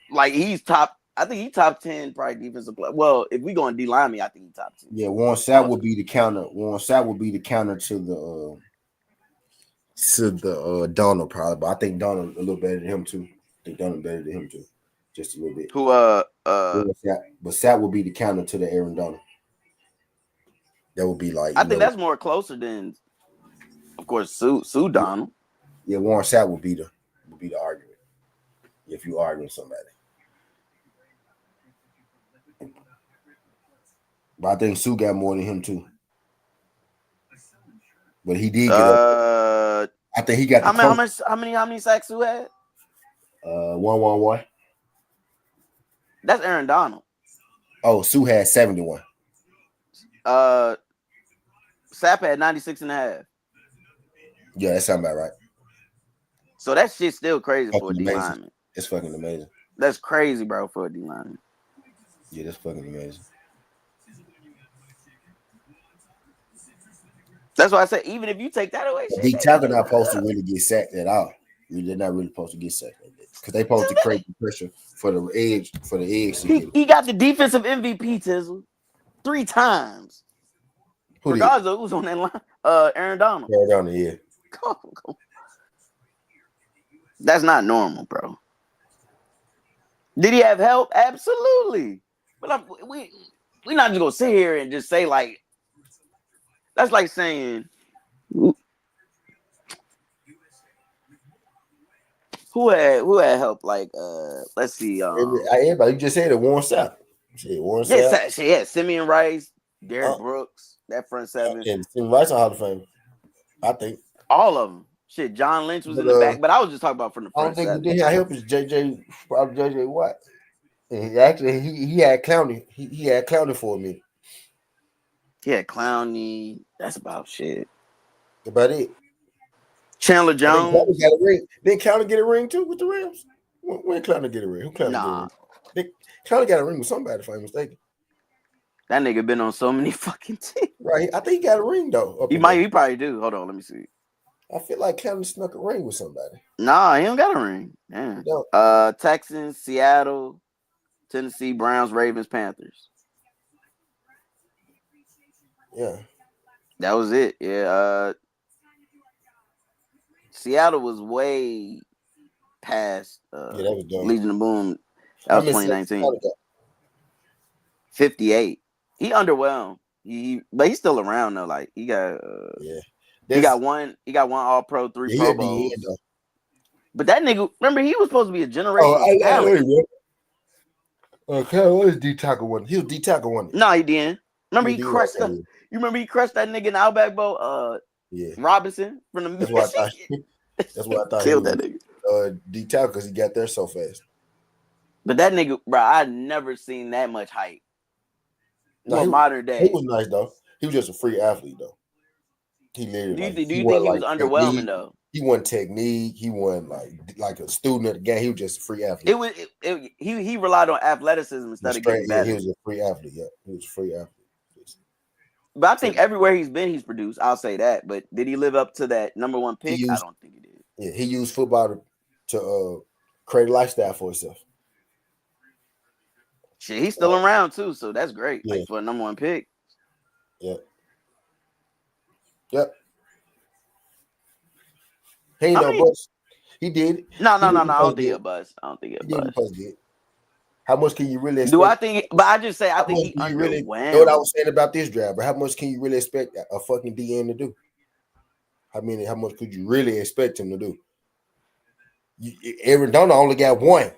like he's top. I think he's top 10 probably defensive player. Well, if we go on D lineman, I think he's top 10. Yeah, Warren Sapp would be the counter. Warren Sapp would be the counter to the Donald probably, but I think Donald a little better than him too. Just a little bit. But Sapp would be the counter to the Aaron Donald. That would be like I think that's more closer than, of course, Sue Donald. Yeah, Warren Sapp would be the argument if you arguing somebody. But I think Sue got more than him too. But he did get up. I think he got how many sacks Sue had? 111. That's Aaron Donald. Oh, Sue had 71. Sapp had 96 and a half. Yeah, that sounds about right. So that shit's still crazy for a D lineman. It's fucking amazing. That's crazy, bro, for a D lineman. Yeah, that's fucking amazing. That's why I said, even if you take that away, D tackle not supposed to really get sacked at all. They're not really supposed to get sacked like that because they supposed to create the pressure for the edge. He got the defensive MVP, Tizzle, 3 times. Regardless of who's on that line, Aaron Donald. Aaron Donald, yeah. Come on. That's not normal, bro. Did he have help? Absolutely. But we're not just gonna sit here and just say like. That's like saying, who had help? Like, let's see. Everybody, you just said it. Warren Sapp. Yeah, Simeon Rice, Derek Brooks, that front seven. And Simeon Rice on Hall of Fame, I think. All of them. Shit, John Lynch was in the back, but I was just talking about from the front. I don't think who did have help is JJ Watt. And he had Clowney. He had Clowney for a minute. Yeah, Clowney. That's about shit. About it. Chandler Jones. Got a ring. Didn't Clowney get a ring too with the Rams? When Clowney get a ring? Who Clowney get a ring? Clowney got a ring with somebody, if I'm mistaken. That nigga been on so many fucking teams. Right. I think he got a ring though. He probably do. Hold on, let me see. I feel like Clowney snuck a ring with somebody. Nah, he don't got a ring. Damn. Texans, Seattle, Tennessee, Browns, Ravens, Panthers. Yeah. That was it. Yeah. Seattle was way past that was dumb. Legion of Boom. That was 2019. 58. He underwhelmed. But he's still around though. Like he got he got one all pro, 3 Pro Bowls. But that nigga, remember he was supposed to be a generational talent. Okay, what is D tackle one? He was D tackle one. No, he didn't. Remember he crushed that. You remember he crushed that nigga in the Outback Bowl? Robinson from the. That's what I thought. That's what I thought. Killed that nigga. D tackle because he got there so fast. But that nigga, bro, I never seen that much hype. No, modern day. He was nice though. He was just a free athlete though. He literally. Do you think he was underwhelming though? He wasn't technique. He wasn't like a student of the game. He was just a free athlete. He relied on athleticism instead of getting better. He was a free athlete. Yeah, he was a free athlete. But I think everywhere he's been, he's produced. I'll say that. But did he live up to that number one pick? I don't think he did. Yeah, he used football to create a lifestyle for himself. Shit, he's still around too, so that's great. Yeah. Like for a number one pick. Yep. He ain't no bust. He did. No. I don't think he'll bust. I don't think he'll bust. How much can you really expect? Do I think? But I just say I think he underwhelmed. You know what I was saying about this draft, but how much can you really expect a fucking DN to do? How much could you really expect him to do? Arizona only got one.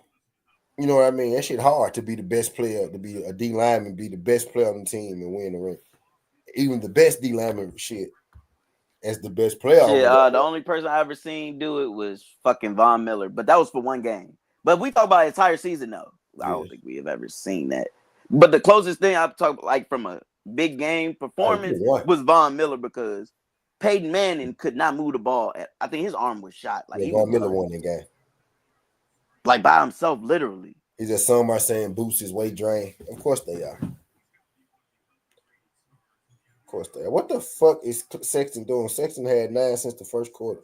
You know what I mean? That shit hard to be the best player, to be a D lineman, be the best player on the team and win the ring. Even the best D lineman shit as the best player. Shit, the only person I ever seen do it was fucking Von Miller, but that was for one game. But we talk about the entire season though. I don't think we have ever seen that. But the closest thing I've talked like from a big game performance was Von Miller because Peyton Manning could not move the ball. I think his arm was shot. Like Von Miller won that game. Like by himself, literally. Is that some are saying boosts his weight drain? Of course they are. Of course they are. What the fuck is Sexton doing? Sexton had 9 since the first quarter.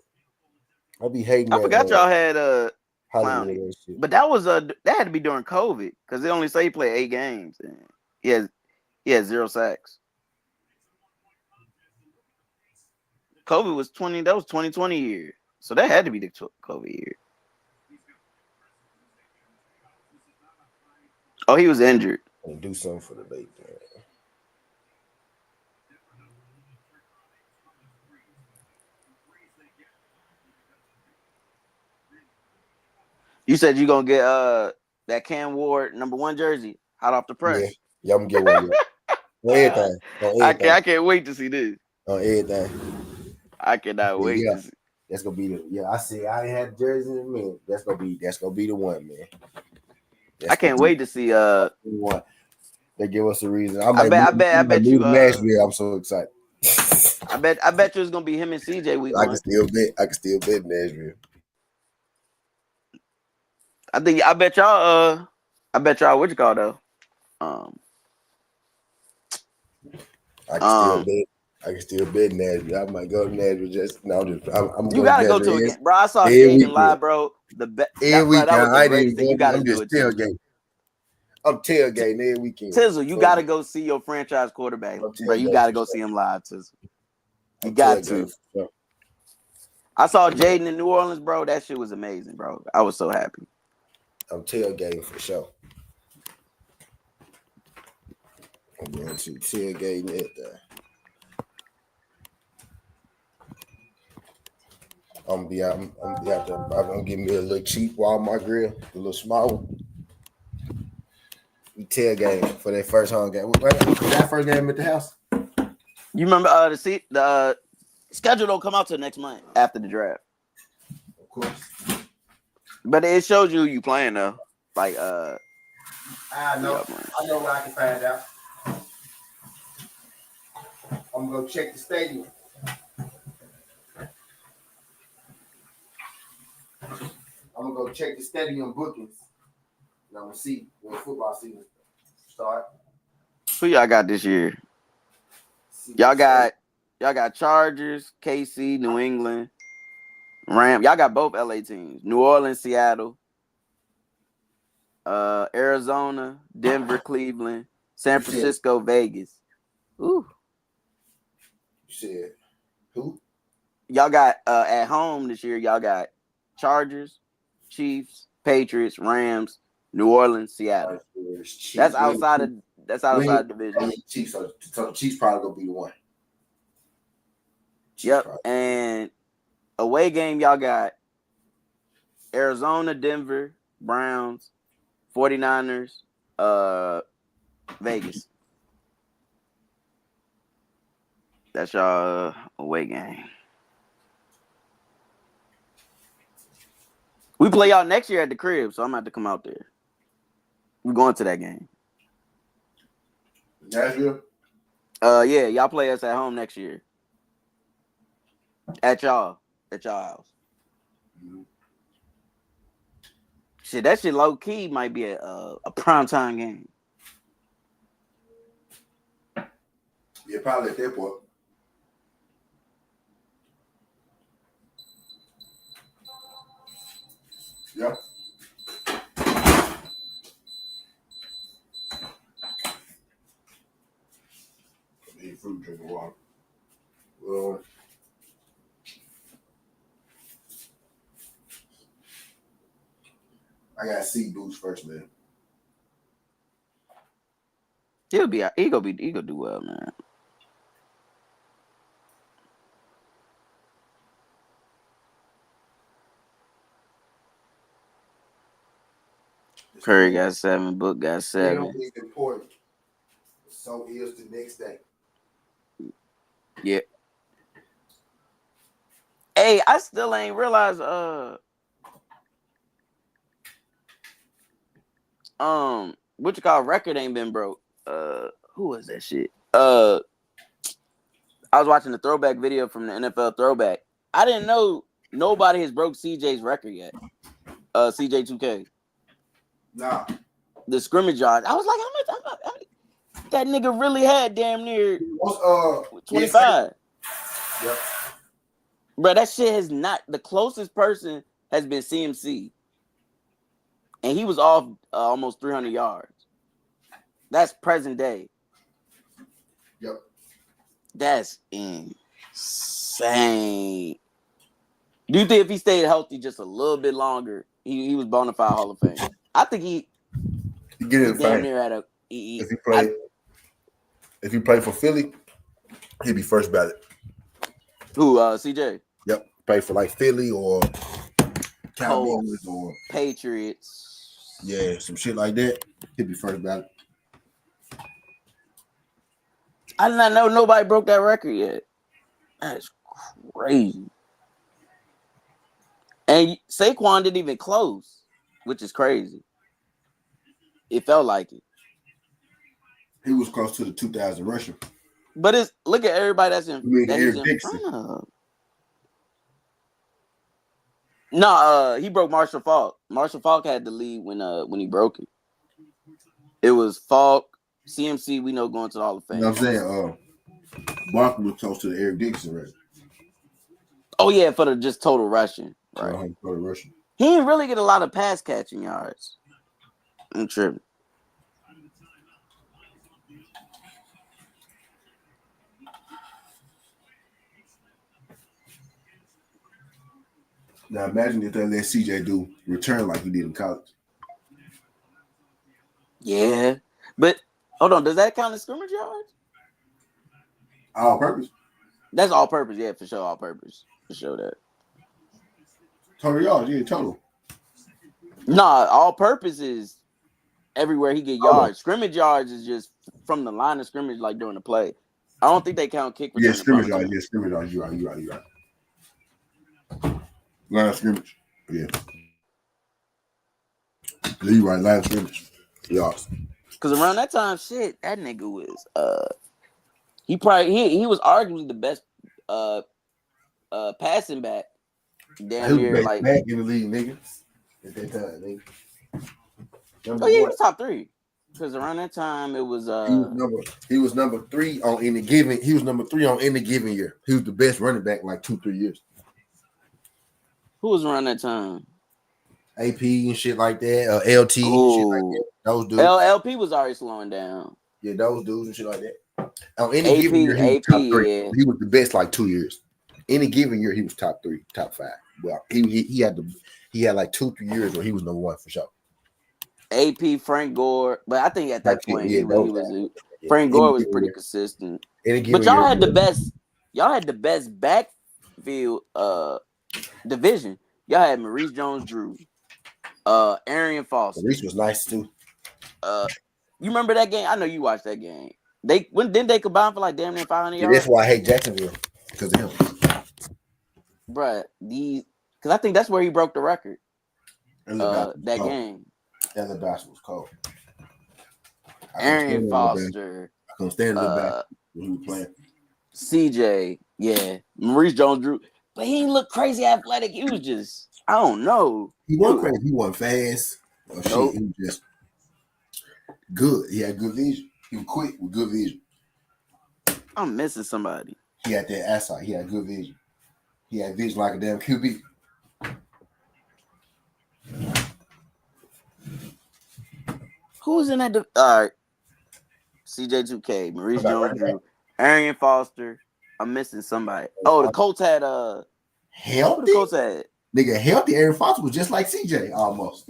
I'll be hating. I forgot y'all had Clowney. But that was that had to be during COVID because they only say he played 8 games. And he had 0 sacks. COVID was 20. That was 2020 year. So that had to be the COVID year. Oh, he was injured. Do something for the late. You said you're gonna get that Cam Ward #1 jersey hot off the press. Yeah, I'm gonna get one. On everything. I can't wait to see this. On everything. I cannot wait to see. That's gonna be the I ain't had jersey in a minute. That's gonna be the one, man. I can't wait to see one. They give us a reason. I bet you Nashville. I'm so excited. I bet you it's gonna be him and CJ week I one. can still bet Nashville. I bet y'all what you call though. I can still bet Nashville. I might go to Nashville. I'm you gotta go to it again, bro. I saw Jaden live, bro. Every weekend, I'm just tailgating. I'm tailgating every weekend. Tizzle, you gotta go see your franchise quarterback, bro. You gotta go see him live, Tizzle. You got to. I saw Jaden in New Orleans, bro. That shit was amazing, bro. I was so happy. I'm tailgating for sure. I'm going to tailgating it there. I'm gonna give me a little cheap Walmart grill, a little small one. We tailgating for that first home game. That first game at the house. You remember the schedule don't come out till next month after the draft. Of course. But it shows you who you playing though. Like I know where I can find out. I'm gonna check the stadium. I'm gonna go check the stadium bookings. And I'm gonna see when football season start. Who y'all got this year? Y'all got Chargers, KC, New England, Rams. Y'all got both LA teams. New Orleans, Seattle, Arizona, Denver, Cleveland, San Francisco, Vegas. Ooh. You said who? Y'all got at home this year, y'all got Chargers, Chiefs, Patriots, Rams, New Orleans, Seattle. That's outside of division. Chiefs, so the Chiefs probably gonna be the one. Yep. And away game, y'all got Arizona, Denver, Browns, 49ers, Vegas. That's y'all away game. We play y'all next year at the crib, so I'm gonna have to come out there. We're going to that game. Nashville? Yeah, y'all play us at home next year. At y'all house. Mm-hmm. Shit, that shit low key might be a primetime game. Yeah, probably at that point. Yeah. Eat fruit, drink water. Well, I gotta see Boots first, man. He gonna do well, man. Curry got 7, Book got 7. It's important. So is the next day. Yeah. Hey, I still ain't realized what you call record ain't been broke. Who was that shit? I was watching the throwback video from the NFL throwback. I didn't know nobody has broke CJ's record yet. CJ 2K. Nah. The scrimmage yard. I was like, how much that nigga really had damn near 25. Yep. Bro, that shit has not. The closest person has been CMC, and he was off almost 300 yards. That's present day. Yep. That's insane. Do you think if he stayed healthy just a little bit longer, he was bona fide Hall of Fame? I think he get it damn near at a. If he played for Philly, he'd be first ballot. Who? CJ. Yep. Play for like Philly or Colts or Patriots. Yeah, some shit like that. He'd be first ballot. I did not know nobody broke that record yet. That's crazy. And Saquon didn't even close, which is crazy. It felt like it. He was close to the 2,000 rusher. But it's look at everybody he's Eric in Dixon. front of. No, he broke Marshall Faulk. Marshall Faulk had the lead when he broke it. It was Faulk, CMC. We know going to the Hall of Fame. You know what I'm saying? Barkley was close to the Eric Dixon record. Oh yeah, for the just total rushing. Right. Total rushing. He didn't really get a lot of pass catching yards. I'm tripping. Now imagine if they let CJ do return like he did in college. Yeah, but hold on, does that count as scrimmage yards? All purpose. That's all purpose, yeah, for sure, all purpose, for sure that. Total yards, yeah, total. Nah, all purpose is everywhere he get yards. Scrimmage yards is just from the line of scrimmage, like during the play. I don't think they count kick return. Yeah, scrimmage yards. Yeah, scrimmage yards. You're right. Line of scrimmage. Yeah. You're right. Line of scrimmage. Yards. Because around that time, shit, that nigga was he was arguably the best passing back. Damn near like back in the league, nigga. At that time, nigga. He was top 3. Because around that time it was he was number 3 on any given. He was number 3 on any given year. He was the best running back in like 2-3 years. Who was around that time? AP and shit like that. LT and shit like that. Those dudes. LP was already slowing down. Yeah, those dudes and shit like that. On any given year, he was top 3. Yeah. He was the best like 2 years. Any given year, he was top 3, top 5. Well, he had like 2-3 years where he was number 1 for sure. AP, Frank Gore, but I think at that point Frank Gore was pretty consistent. But y'all had the best. Y'all had the best backfield division. Y'all had Maurice Jones-Drew, Arian Foster. Maurice was nice too. You remember that game? I know you watched that game. Didn't they combine for like damn near 500 yards? That's why I hate Jacksonville because of him. Bruh, because I think that's where he broke the record. That game. And the bass was cold. Arian Foster. I couldn't stand the back when he was playing. CJ, yeah. Maurice Jones-Drew. But he didn't look crazy athletic. He was just, I don't know. He wasn't crazy. He wasn't fast. Or shit. He was just good. He had good vision. He was quick with good vision. I'm missing somebody. He had that eyesight. He had good vision. He had vision like a damn QB. Who's in that? All right. CJ2K, Maurice Jones-Drew, Arian Foster. I'm missing somebody. Oh, the Colts had who Healthy? the Colts had? Nigga, healthy. Aaron Foster was just like CJ almost.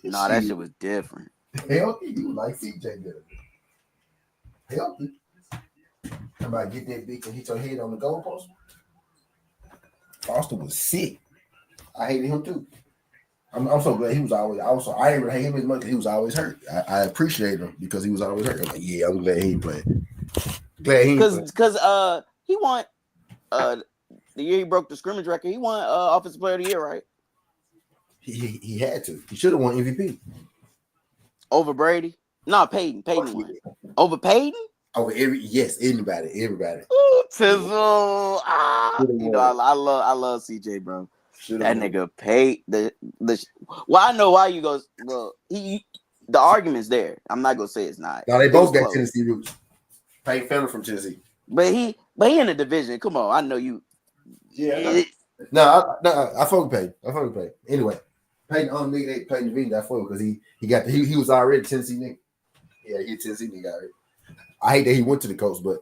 Nah, that shit was different. Healthy, he was like CJ did. Healthy. Somebody get that big and hit your head on the goalpost. Foster was sick. I hated him too. I'm so glad he was always. I didn't hate him as much because he was always hurt. I appreciate him because he was always hurt. I'm like, yeah, I'm glad he played. Glad he Because he won the year he broke the scrimmage record. He won offensive player of the year, right? He had to. He should have won MVP over Brady. No, Peyton won. Over Peyton. Over anybody. Ooh, Tizzle. You know, I love CJ, bro. That nigga paid the. Well, I know why you go. Well, the argument's there. I'm not gonna say it's not. No, they both got Tennessee roots. Peyton Fender from Tennessee, but he in the division. Come on, I know you. Yeah. I fuck with Peyton. Anyway, Peyton nigga Peyton division. I fuck because he was already Tennessee nigga. Yeah, he a Tennessee nigga already. I hate that he went to the Colts, but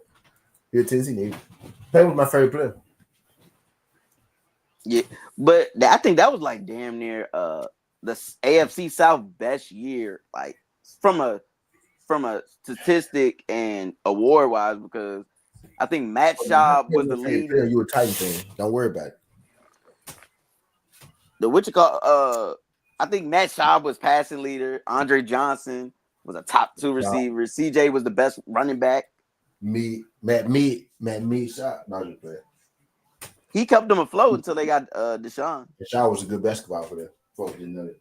he a Tennessee nigga. Peyton was my favorite player. Yeah, but I think that was like damn near the AFC South best year, like from a statistic and award wise, because I think Matt Schaub was the leader. You a Titan fan? Don't worry about it. I think Matt Schaub was passing leader. Andre Johnson was a top 2 receiver. CJ was the best running back. Matt Schaub, not just player. He kept them afloat until they got Deshaun. Deshaun was a good basketball player. Folks didn't know that.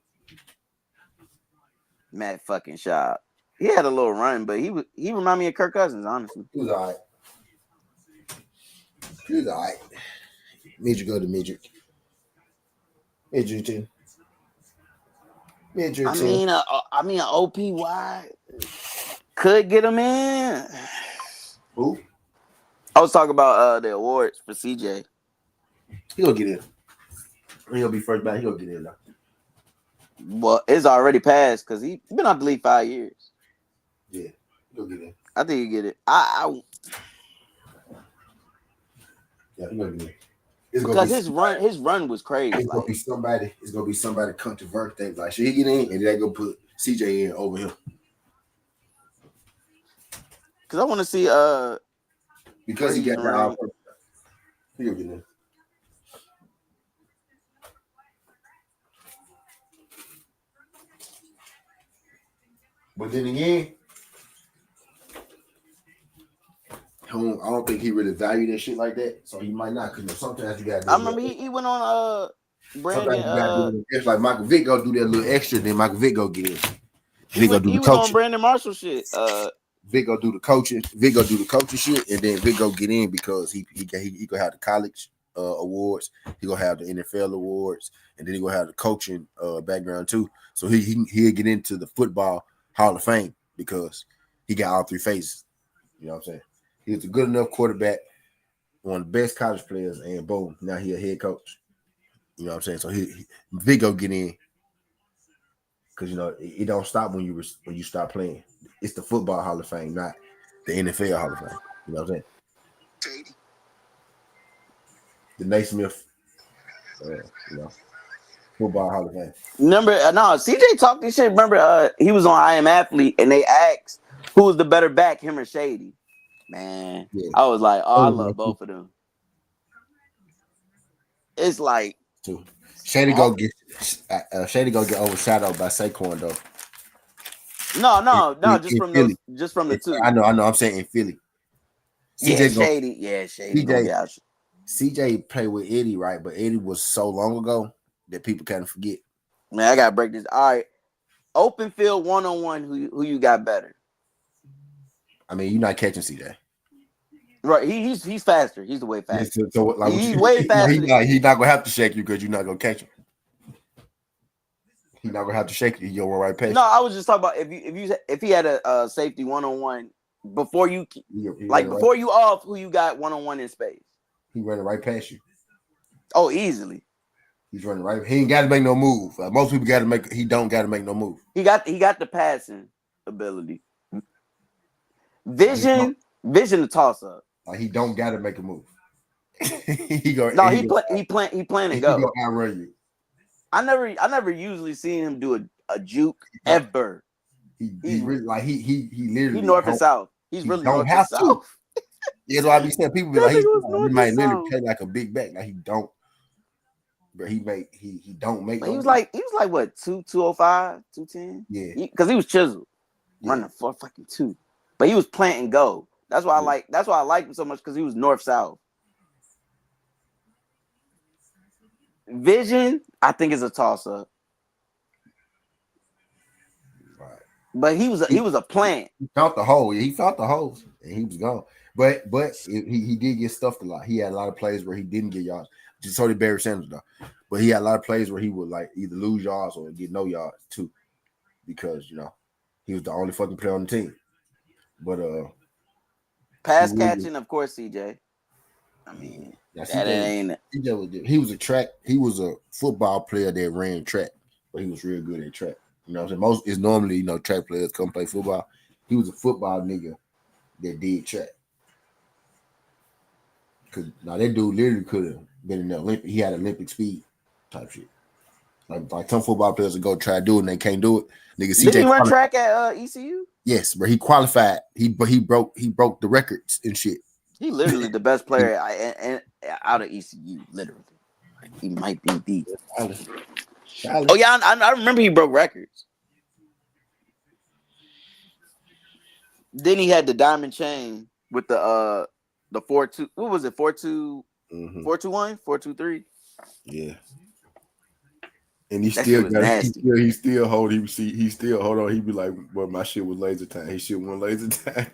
Matt fucking Schaub. He had a little run, but he reminded me of Kirk Cousins, honestly. He was all right. Midget go to midget. Midget too. Midget too. I mean, an OPY could get him in. Who? I was talking about the awards for CJ. He'll get in. He'll be first back. He'll get in though. Well, it's already passed because he's been out the league 5 years. Yeah, he'll get in. I think you get it. Yeah, he'll get in. Because his run was crazy. It's gonna be somebody. It's gonna be somebody controversial things like should he get in, and they're gonna put CJ in over him. Because I want to see because he got that. He'll get in. But then again, I don't think he really valued that shit like that, so he might not. Because sometimes you got. I remember he went on Brandon. It's like Michael Vick go do that little extra, then Michael Vick go get in. He went on Brandon Marshall shit. Vic go do the coaching. Vic go do the coaching shit, and then Vic go get in because he gonna have the college awards. He gonna have the NFL awards, and then he gonna have the coaching background too. So he'll get into the football Hall of Fame because he got all 3 phases. You know what I'm saying? He was a good enough quarterback, one of the best college players, and boom, now he a head coach. You know what I'm saying? So Vic go get in because it don't stop when you stop playing. It's the football Hall of Fame, not the NFL Hall of Fame. You know what I'm saying? The Naismith, football Hall of Fame. Remember, CJ talked this shit. Remember, he was on I Am Athlete, and they asked who was the better back, him or Shady. Man, yeah. I was like, I love both of them. It's like Shady go get overshadowed by Saquon though. No, just from the 2. I know. I'm saying in Philly. Shady. CJ played with Eddie, right? But Eddie was so long ago that people kind of forget. Man, I gotta break this. All right, open field 1-on-1. Who you got better? I mean, you're not catching CJ. Right, he's faster. He's the way faster. So like he's way faster. He's not gonna have to shake you because you're not gonna catch him. He's not gonna have to shake you. You're on the right pace. No, I was just talking about if he had a safety 1-on-1 before you He like running before you off, who you got one-on-one in space? He running right past you. Oh, easily. He's running right. He ain't got to make no move. Most people got to make. He don't got to make no move. He got the passing ability. Vision the toss up. Like he don't got to make a move. he go. No, he plan to He go. go outrun you. I never usually seen him do a juke ever. He really like he literally he north and south. He's really don't north have and south. That's why I be saying people be That like he nigga was north might and literally south. play like a big back. Like he don't. But he don't make. But no he was move. like what 205, 210? Yeah. Because he was chiseled, Yeah. running 4-2. But he was planting go. That's why I liked him so much because he was north south. Vision, I think, is a toss up. Right. But he was a plant. He found the hole. Yeah, he found the holes and he was gone. But he did get stuffed a lot. He had a lot of plays where he didn't get yards. Just so did Barry Sanders though. But he had a lot of plays where he would like either lose yards or get no yards too, because he was the only fucking player on the team. But Pass catching, of course, CJ. I mean, he was a football player that ran track, but he was real good at track. You know what I'm saying? Most is normally, track players come play football. He was a football nigga that did track. Cause now that dude literally could have been in the Olympic. He had Olympic speed type shit. Like some football players would go try to do it and they can't do it. Nigga, CJ did he run track at ECU? Yes, but he qualified. He broke the records and shit. He literally the best player out of ECU. Literally, he might be the. Oh yeah, I remember he broke records. Then he had the diamond chain with the 4-2. What was it? 4-2, 4-2-1, 4-2-3. Yeah. And he still got. He still hold. He still hold on. He be like, "Well, my shit was laser time. His shit wasn't laser time."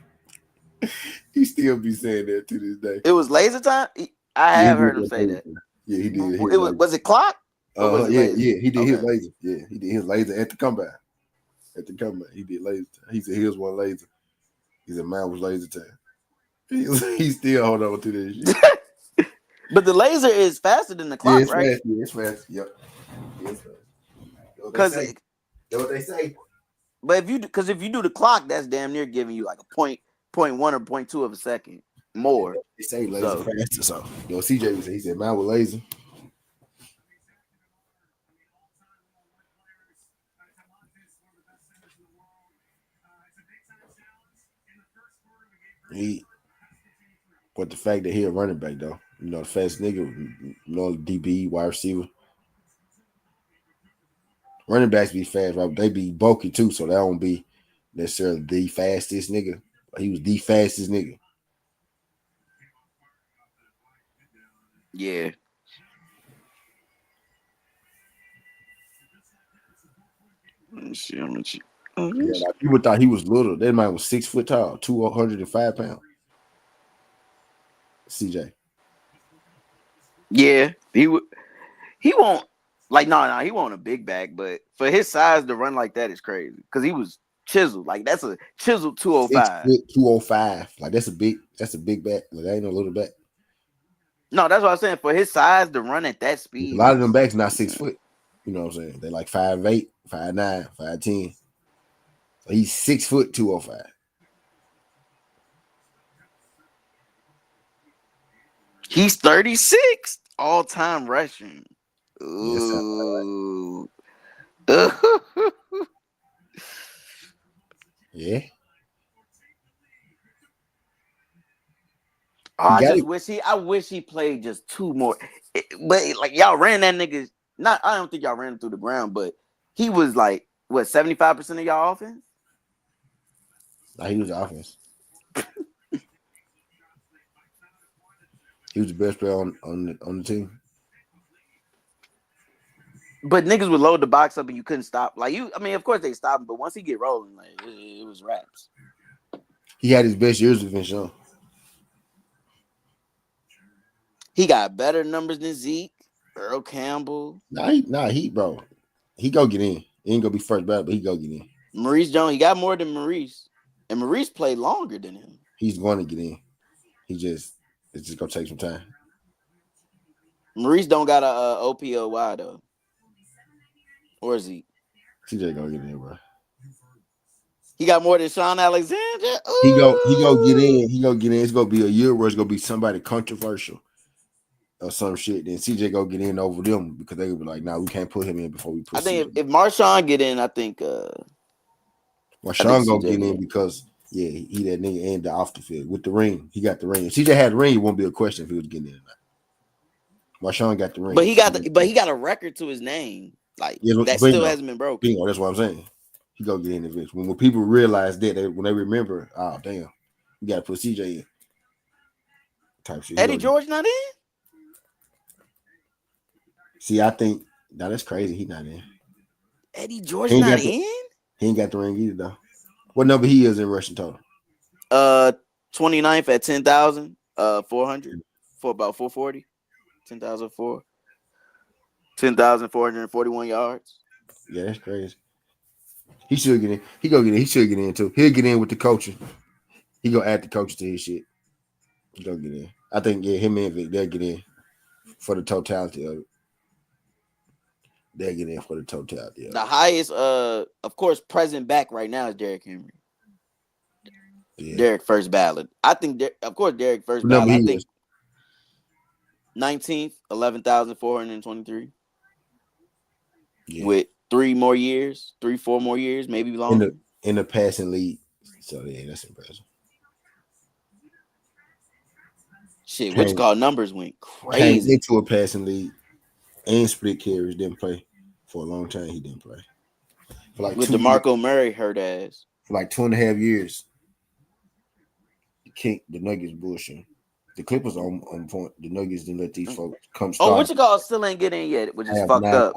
He still be saying that to this day. It was laser time. I have heard him say that. Yeah, he did. Was it clock? Yeah, he did his laser. Yeah, he did his laser at the comeback. He did laser time. He said his one laser. He said mine was laser time. He still hold on to this shit. But the laser is faster than the clock, right? Fast. Yeah, it's fast. Yep. Because that's what they say. But if you do the clock, that's damn near giving you like a 0.1 or 0.2 of a second more. They say laser faster. So CJ was. He said mine was laser. But the fact that he a running back though, the fast nigga, DB, wide receiver. Running backs be fast, right? They be bulky too, so that don't be necessarily the fastest nigga. But he was the fastest nigga. Yeah. Let me see how much. People thought he was little. That man was 6 foot tall, 205 pounds. CJ. Yeah, he won't he won't a big back, but for his size to run like that is crazy because he was chiseled. Like that's a chiseled 205. 205. Like that's a big back. Like that ain't no little back. No, that's what I'm saying. For his size to run at that speed, a lot of them backs not 6 foot. You know what I'm saying? They're like 5'8", 5'9", 5'10". So he's 6 foot 205. He's 36 all-time rushing. Ooh. Yeah. I wish he played just 2 more. But like y'all ran that nigga. I don't think y'all ran him through the ground, but he was like what 75% of y'all offense. He was the offense. He was the best player on the team. But niggas would load the box up and you couldn't stop. Like of course they stopped him, but once he get rolling, like it was raps. He had his best years with Vince. He got better numbers than Zeke, Earl Campbell. He bro. He go get in. He ain't gonna be first batter, but he go get in. Maurice Jones, he got more than Maurice. And Maurice played longer than him. He's going to get in. It's just gonna take some time. Maurice don't got a OPOY though. Or is he? CJ gonna get in, bro. He got more than Sean Alexander. He go Ooh. get in. He go get in. It's gonna be a year where it's gonna be somebody controversial or some shit. Then CJ go get in over them because they will be like, "Nah, we can't put him in before we put." I think CJ. if Marshawn get in, I think Sean gonna CJ get in because he that nigga in the off the field with the ring. He got the ring. If CJ had the ring, it won't be a question if he was getting in or not. Marshawn got the ring. But he got a record to his name. Like that still hasn't been broken. Bingo, that's what I'm saying. He gonna get in eventually. When people realize that, when they remember, oh damn, we gotta put CJ in. Type shit. Eddie George not in? See, I think that's crazy. He not in. Eddie George not in? He ain't got the ring either though. What number he is in rushing total? 29th at 10,400 for about 440. 10,004. 10,441 yards. Yeah, that's crazy. He should get in. He go get in. He should get in too. He'll get in with the coaches. He gonna add the coaches to his shit. He gonna get in. I think him and Vic, they'll get in for the totality of it. They'll get in for the totality of it. The highest, of course, present back right now is Derrick Henry. Yeah. Derrick first ballot. I think, of course, Derrick first ballot. I think 19th, 11,423. Yeah. With 4 more years, maybe longer. In the passing league. So yeah, that's impressive. Shit, which called numbers went crazy. Came into a passing league and split carries, didn't play for a long time. He didn't play. For like with DeMarco Murray hurt ass. For like 2.5 years. The Nuggets bullshit. The Clippers on point. The Nuggets didn't let these folks come start. Oh, what you call still ain't get in yet, which is fucked up.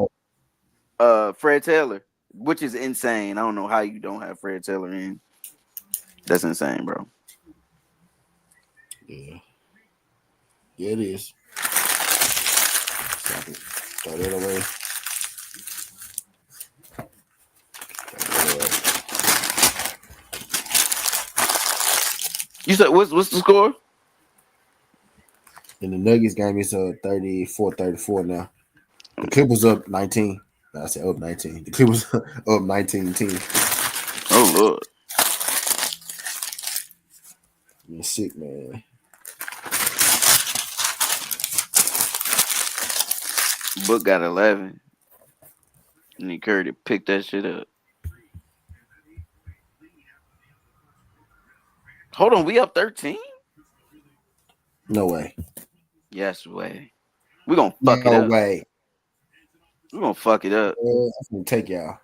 Fred Taylor, which is insane. I don't know how you don't have Fred Taylor in. That's insane, bro. Yeah. Yeah, it is. So I can throw that away. You said what's the score? In the Nuggets game, it's 34-34 now. The Clippers up 19. I said up 19. The Clippers up 19-10. Oh Lord. You're sick, man. Book got 11. And he Curry picked that shit up. Hold on, we up 13? No way. Yes way. We're gonna fuck it up. No way. We're gonna fuck it up. I'm gonna take y'all.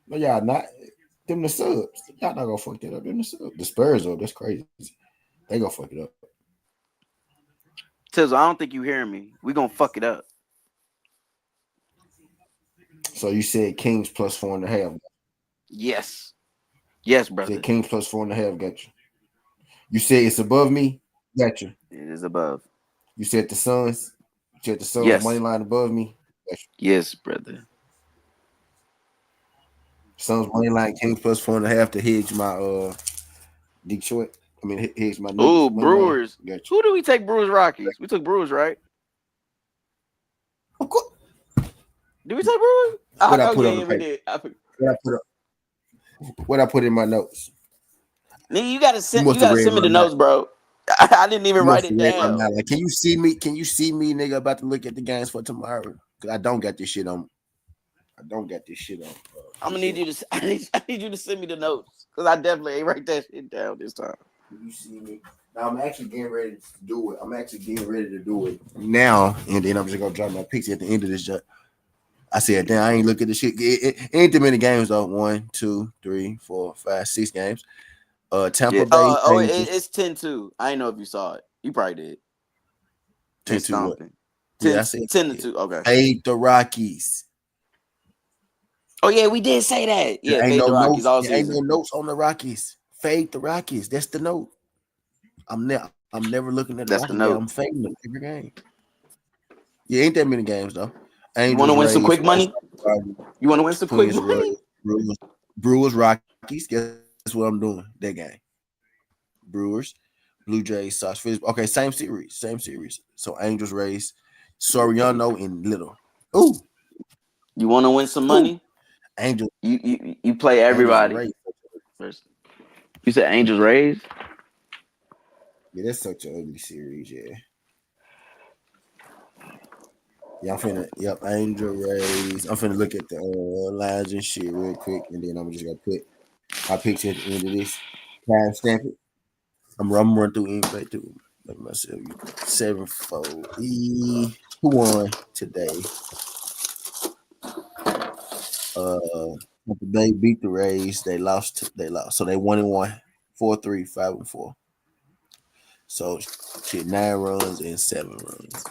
No, y'all not. Them the subs. Y'all not gonna fuck that up. Them the subs. The Spurs though, that's crazy. They gonna fuck it up. Tizzle, I don't think you hearing me. We're gonna fuck it up. So you said Kings plus 4.5. Yes. Yes, brother. You said Kings plus 4.5, got you. You said it's above me, got you. It is above. You said the Suns. You said the Suns yes. money line above me. Yes, brother. Suns money line Kings plus 4.5 to hedge my Detroit. I mean hedge my. Oh, Brewers. Who do we take? Brewers Rockies. We took Brewers, right? Of course. Did we take Brewers? What I put on the paper? What I put in my notes. Nigga, you gotta send me the notes, bro. I didn't even write it down. Like, can you see me? Can you see me, nigga, about to look at the games for tomorrow? Because I don't got this shit on. I'm gonna need you to. I need you to send me the notes because I definitely ain't write that shit down this time. Can you see me? Now I'm actually getting ready to do it. Now, and then I'm just gonna drop my picks at the end of this. I said, damn, I ain't look at this shit. It ain't too many games though. 1, 2, 3, 4, 5, 6 games. Tampa Bay. It's 10-2. I didn't know if you saw it. You probably did. 10-2. 10-2. Okay. Fade the Rockies. Oh yeah, we did say that. Yeah, fade the Rockies all season. Ain't no notes on the Rockies. Fade the Rockies. That's the note. I'm never looking at the Rockies. I'm fading them every game. Yeah, ain't that many games though. You want to win some quick money? You want to win some quick money? Brewers, Rockies. Guess what I'm doing. That game. Brewers, Blue Jays, Sox, Phillies. Okay, same series. So Angels, Rays, Soriano, and Little. Ooh, You want to win some ooh. money? Angels, You play Angels, and everybody. Rays. First. You said Angels Rays? Yeah, that's such an ugly series. Yeah. Yeah, I'm finna. Yep, Angel Rays. I'm finna look at the lines and shit real quick, and then I'm just gonna put my picks at the end of this. Time stamp it. I'm run through ink right through. Make myself 7-4. Who won today? They beat the Rays. They lost. So they 1-1, 4-3, 5-4. So shit, 9 runs and 7 runs.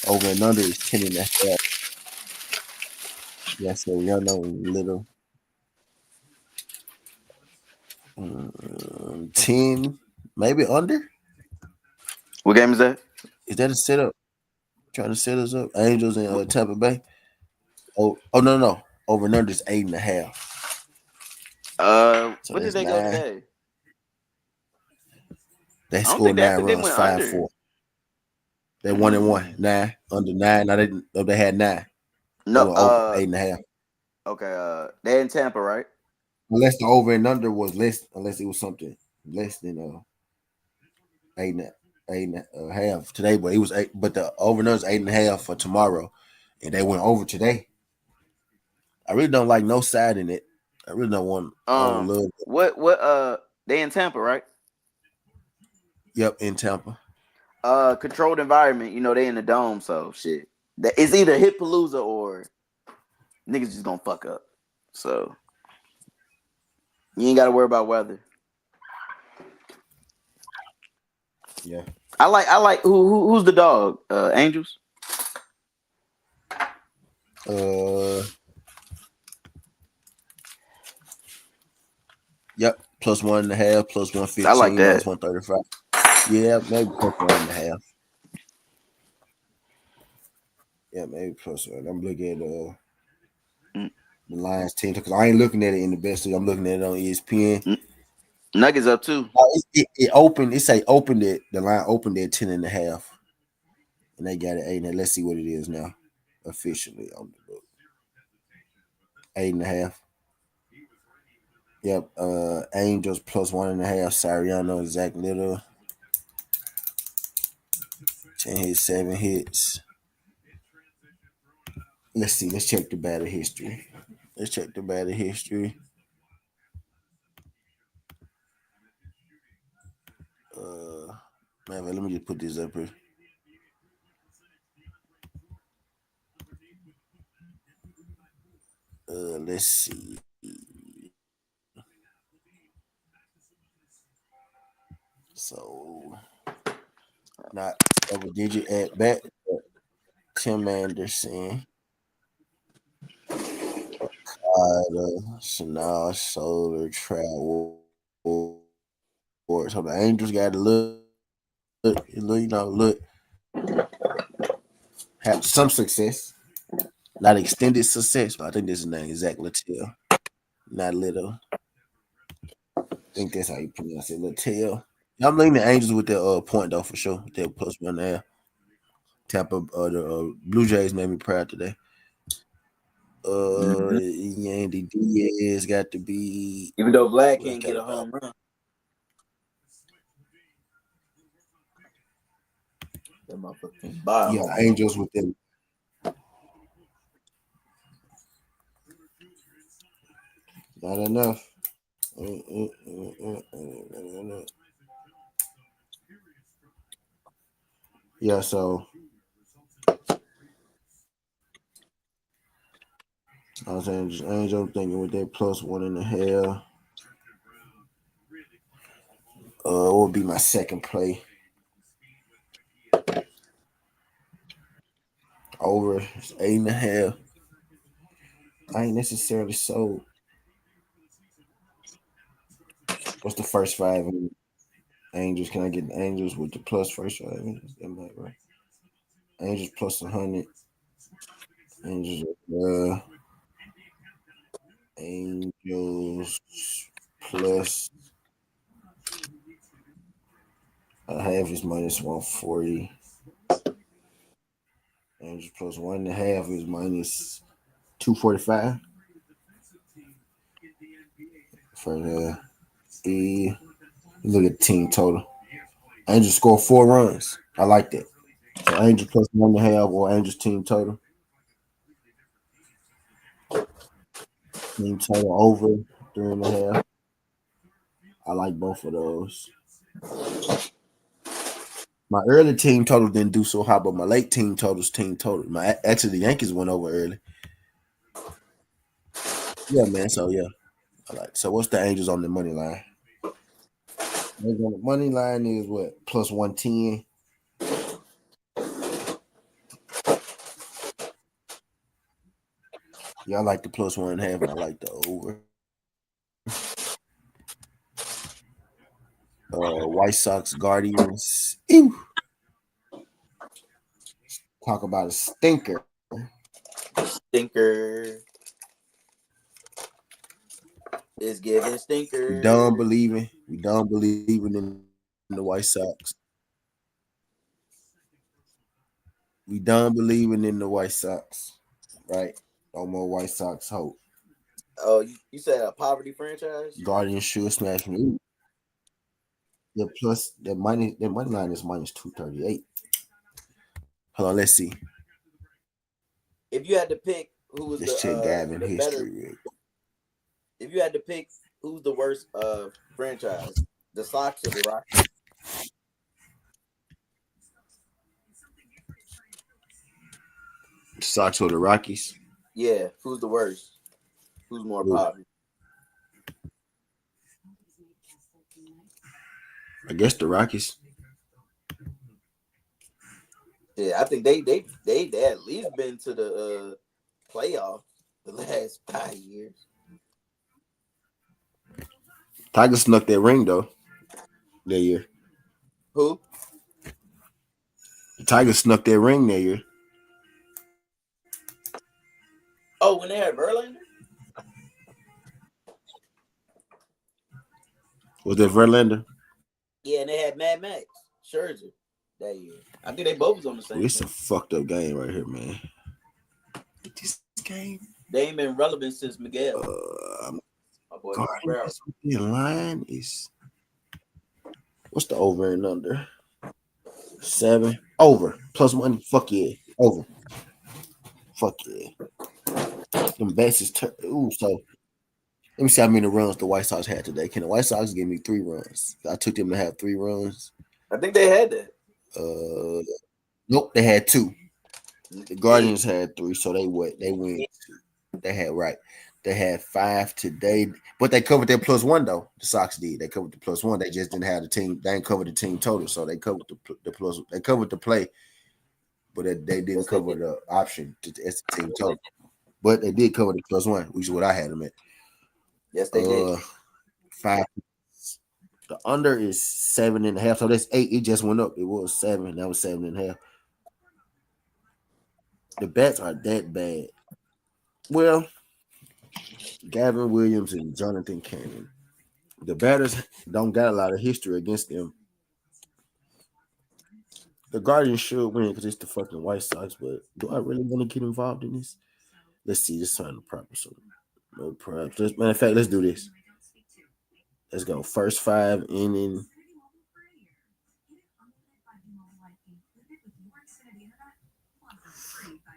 Over and under is 10.5. Yeah, so y'all know Little. 10, maybe under. What game is that? Is that a setup? Trying to set us up. Angels and Tampa Bay. Oh no. Over and under is 8.5. So What did that's they go 9. today? They I don't scored think they. I 9 think they runs, went under. 5-4. They 1-1. 9 under 9. I didn't know they had 9. They No. were over 8.5. Okay. They in Tampa, right? Unless the over and under was less, unless it was something less than 8.5 today, but it was 8. But the over and under is 8.5 for tomorrow, and they went over today. I really don't like no side in it. I really don't want. I don't love it. What they in Tampa, right? Yep, in Tampa. Controlled environment. You know they in the dome, so shit. It's either hit palooza or niggas just gonna fuck up. So you ain't gotta worry about weather. Yeah. I like who's the dog? Angels. Yep. Plus 1.5, plus I like 115, that. minus 135. Yeah, maybe plus 1.5. Yeah, maybe plus 1. I'm looking at the Lions team because I ain't looking at it in the best league. I'm looking at it on ESPN. Nuggets up too. It opened. It say opened it. The line opened at 10.5, and they got it 8. Let's see what it is now, officially on the book. 8.5. Yep. Angels plus 1.5. Sariano, Zach Little. 10 hits, 7 hits. Let's see. Let's check the batter history. Man, let me just put this up here. Let's see. So, not double digit at bat. Tim Anderson, Chanel, Solar, Travel. So the Angels got to look, have some success. Not extended success, but I think this is name Zach Littell. Not Little. I think that's how you pronounce it, Littell. I'm leaning the Angels with their point though for sure. Their plus 1.5. Tampa, the Blue Jays made me proud today. Andy Diaz got to be. Even though Vlad can't get a home run. That motherfucker can buy Yeah, Angels with them. Not enough. Yeah, so I was saying just Angel thinking with that plus 1.5. What would be my second play? Over 8.5. I ain't necessarily sold. What's the first 5? Angels? Can I get the Angels with the plus first 5? That might right. Angels plus 100. Angels. Angels plus a half is minus 140. Angels plus 1.5 is minus 245. For the look at team total. Angels score 4 runs. I like that. So Angels plus 1.5 or Angels team total. Team total over 3.5. I like both of those. My early team total didn't do so hot, but my late team total's team total. Actually the Yankees went over early. Yeah, man. So yeah, I like. So what's the Angels on the money line? Angels on the money line is what plus 110. Yeah, I like the plus 1.5, and I like the over. White Sox Guardians. Ew. Talk about a stinker. Stinker is giving stinker. We done believing in the White Sox. We done believing in the White Sox, right? No more White Sox hope. Oh, you said a poverty franchise? Guardians should smash me. The plus the money line is minus 238. Hold on, let's see. If you had to pick who was Let's check Gavin the better, history. if you had to pick who's the worst franchise, the Sox or the Rockies? Sox or the Rockies? Yeah, who's the worst? Who's more popular? I guess the Rockies. Yeah, I think they at least been to the playoff the last 5 years. Tiger snuck that ring though that year. Who? Tiger snuck that ring that year. Oh, when they had Verlander? Was that Verlander? Yeah, and they had Mad Max Scherzer that year. I think they both was on the same. It's a fucked up game right here, man. This game. They ain't been relevant since Miguel. My boy, the line is. What's the over and under? 7 over plus money. Fuck yeah, over. Fuck yeah. Them bats is ooh. So let me see how many runs the White Sox had today. Can the White Sox give me 3 runs? I took them to have 3 runs. I think they had that. Nope, they had 2. The Guardians had 3, so they win 2. They had 5 today, but they covered their plus 1 though. The Sox did. They covered the plus 1. They just didn't have the team. They didn't cover the team total, so they covered the plus. They covered the play, but they didn't cover the option as the team total. But they did cover the plus 1, which is what I had them at. Yes, they did. 5. The under is 7.5, so that's 8. It just went up. It was 7. That was 7.5. The bats are that bad. Well, Gavin Williams and Jonathan Cannon. The batters don't got a lot of history against them. The Guardians should win because it's the fucking White Sox, but do I really want to get involved in this? Let's see. Just trying to proper so no props. Matter of fact, let's do this. Let's go. First 5 inning.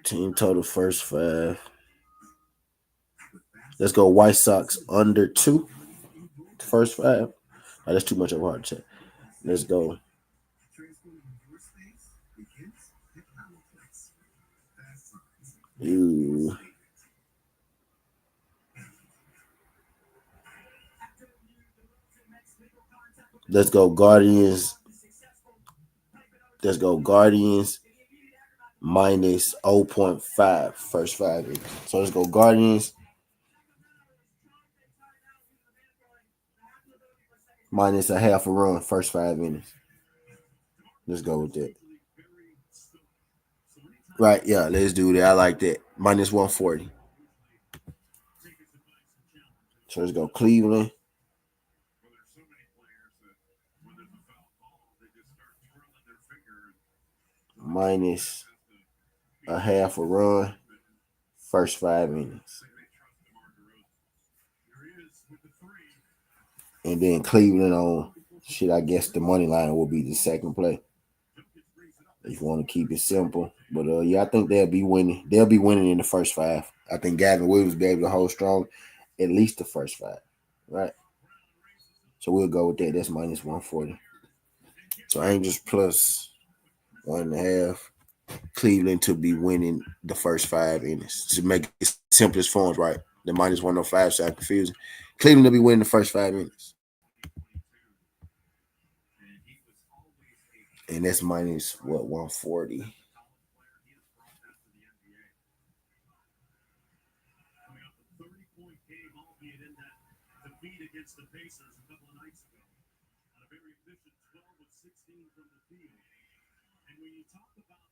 Team total first 5. Let's go White Sox under 2. First 5. Oh, that's too much of a hard check. Let's go. Ooh. Let's go Guardians. Let's go Guardians minus 0.5 first 5 innings. So let's go Guardians minus a half a run first 5 innings. Let's go with that. Right, yeah, let's do that. I like that. Minus 140. So let's go Cleveland. minus a half a run, first 5 innings. And then Cleveland on shit, I guess the money line will be the second play. If you want to keep it simple. But yeah, I think they'll be winning. They'll be winning in the first 5. I think Gavin Williams will be able to hold strong at least the first 5. Right. So we'll go with that. That's minus 140. So Angels plus 1.5. Cleveland to be winning the first 5 innings. To make it simplest forms, right? The minus 105 sound confusing. Cleveland to be winning the first 5 innings. And that's minus what, 140. Against the Pacers a couple of nights ago on a very efficient 12 of 16 from the field. And when you talk about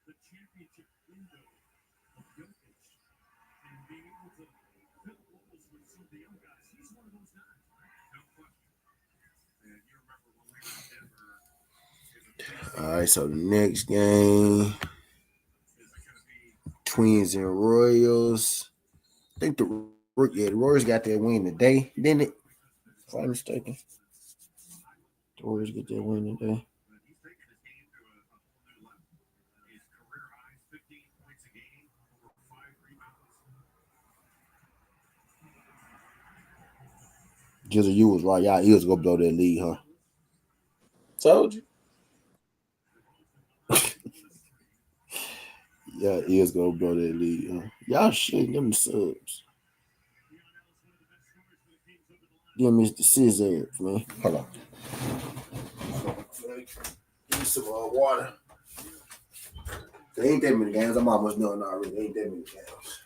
the championship window of Jokic and being able to fill roles with some of the young guys, he's one of those guys. No question. And you remember when we were in Denver. All right, so the next game, Twins and Royals. I think the Royals got that win today, didn't it? If I'm mistaken. The Warriors get that win today. Jizzle, you was right. Y'all Eagles gonna blow that lead, huh? Told you. Yeah, Eagles gonna blow that lead, huh? Y'all shitting them subs. Give me the scissors, man. Hold on. Give me some water. There ain't that many games. I'm almost done already. There ain't that many games.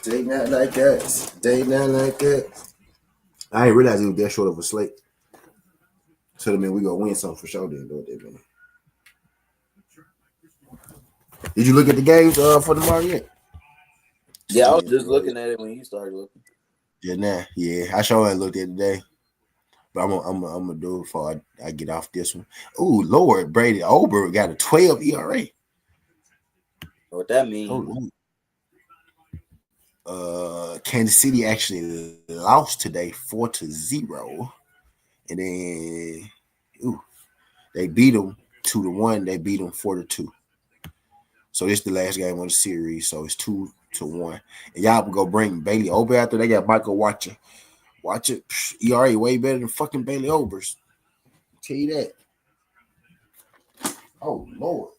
Stay not like that. Stay not like that. I ain't realize it was that short of a slate. So that mean we gonna win something for sure. Then, what that mean? Did you look at the games for tomorrow yet? Yeah, I was just looking at it when you started looking. Yeah, nah. Yeah, I sure ain't looked at it today. But I'm gonna do it before I get off this one. Ooh, Lord, Brady Ober got a 12 ERA. What that means? Kansas City actually lost today 4-0, and then they beat them 2-1. They beat them 4-2. So this is the last game of the series. So it's 2-1. And y'all can go bring Bailey Ober out there. They got Michael Watcher. Watch it. ERA way better than fucking Bailey Ober's. I'll tell you that. Oh Lord.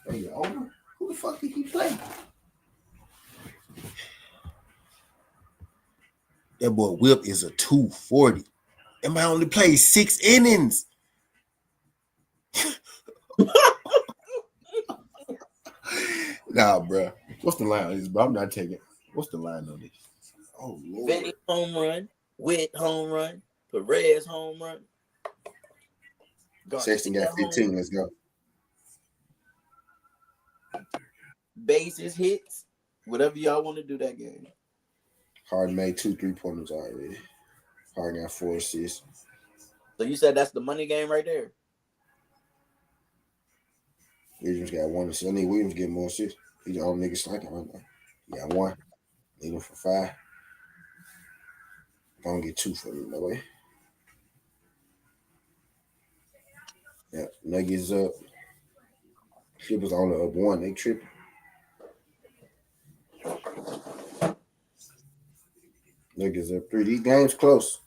Bailey Ober? Who the fuck did he play? That boy Whip is a 240. That man only played 6 innings. Nah, bro. What's the line on this? But I'm not taking. What's the line on this? Oh Lord. Vinny home run, Witt home run, Perez home run. Sexton got 15. Let's go. Bases, hits, whatever y'all want to do that game. Harden made 2 3-pointers already. Harden got 4 assists. So you said that's the money game right there? Williams got 1 assist. I need Williams to get more assists. He's the only nigga slacking right now. He got 1. Need him for 5. Gonna get 2 for me, no way. Yeah, Nuggets up. Clippers only up 1. They tripping. Nuggets up 3. These games close.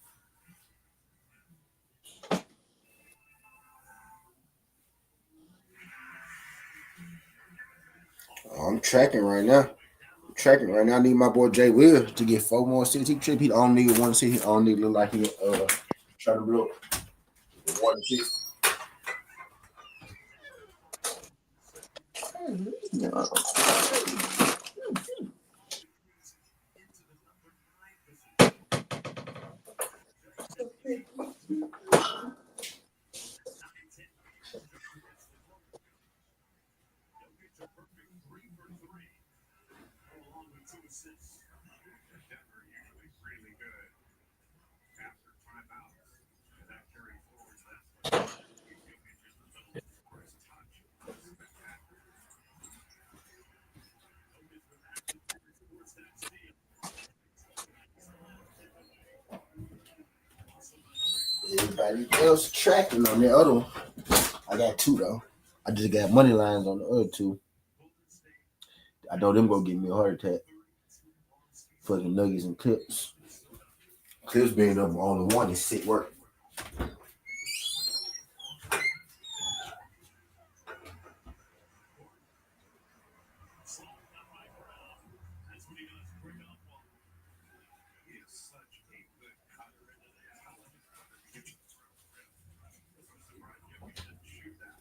I'm tracking right now. I need my boy Jay Will to get 4 more assists. He tripped. He the only nigga 1 assist. He the only nigga look like he trying to blow 1 assist. Along with 2 assists. Denver usually really good after timeouts. And that carried forward last night. Jokic in the middle of the floor. His touch was spectacular. Jokic with action towards that steal. Everybody else tracking on the other one. I got 2 though. I just got money lines on the other 2. I know them gonna give me a heart attack. Fucking Nuggets and Clips. Clips being up on the 1 is sick work. He is such a good cutter and a talented cutter. He gets the throw the rim. I'm surprised Jokic didn't shoot that.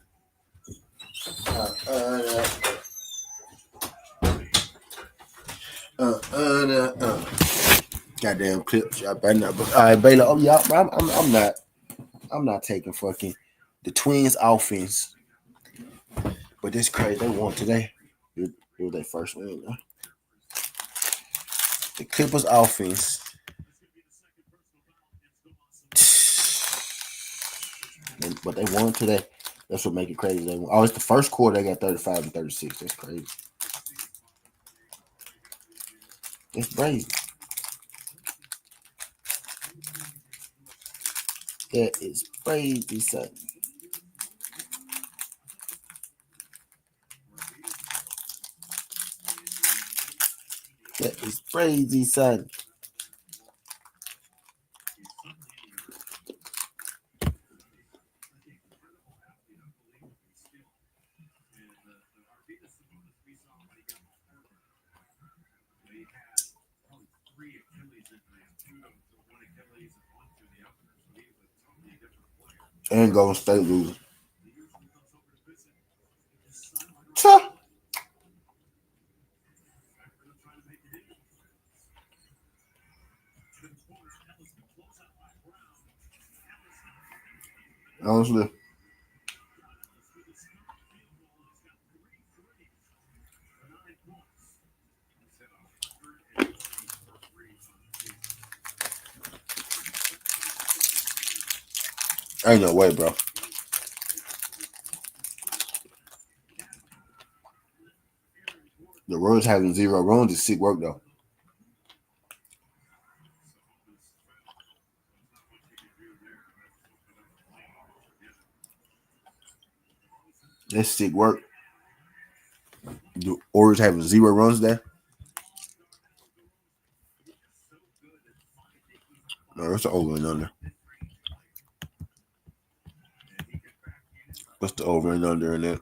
Goddamn Clips, y'all better not. All right, Baylor. Oh yeah, I'm not taking fucking the Twins offense. But this crazy. They won today. It was their first win. Though. The Clippers offense. But they won today. That's what make it crazy. They won. Oh, it's the first quarter. They got 35 and 36. That's crazy. That's crazy. That is crazy, son. That is crazy, son. And Golden State losing. Tuh. Honestly. Ain't no way, bro. The Royals having 0 runs is sick work, though. That's sick work. The Orioles having 0 runs there. No, it's the over and under. What's the over and under in that?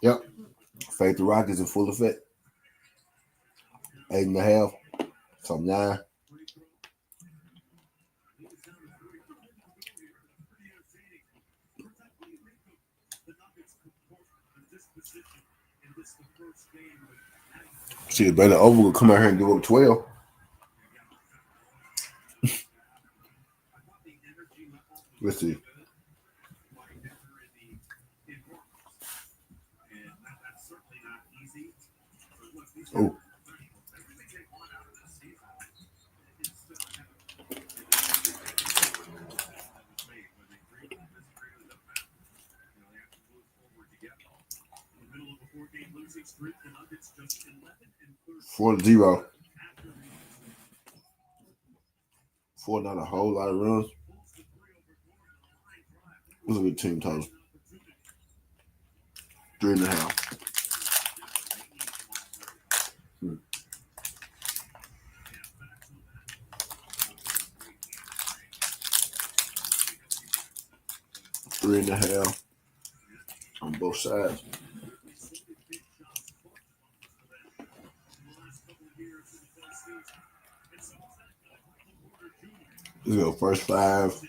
Yep. Fade the Rockets in full effect. 8.5. So 9. See, better over will come out here and give up 12. Let's see. Oh. Four 0. 4, not a whole lot of runs. What's a good team total? 3.5. 3.5 on both sides. Let's go first 5.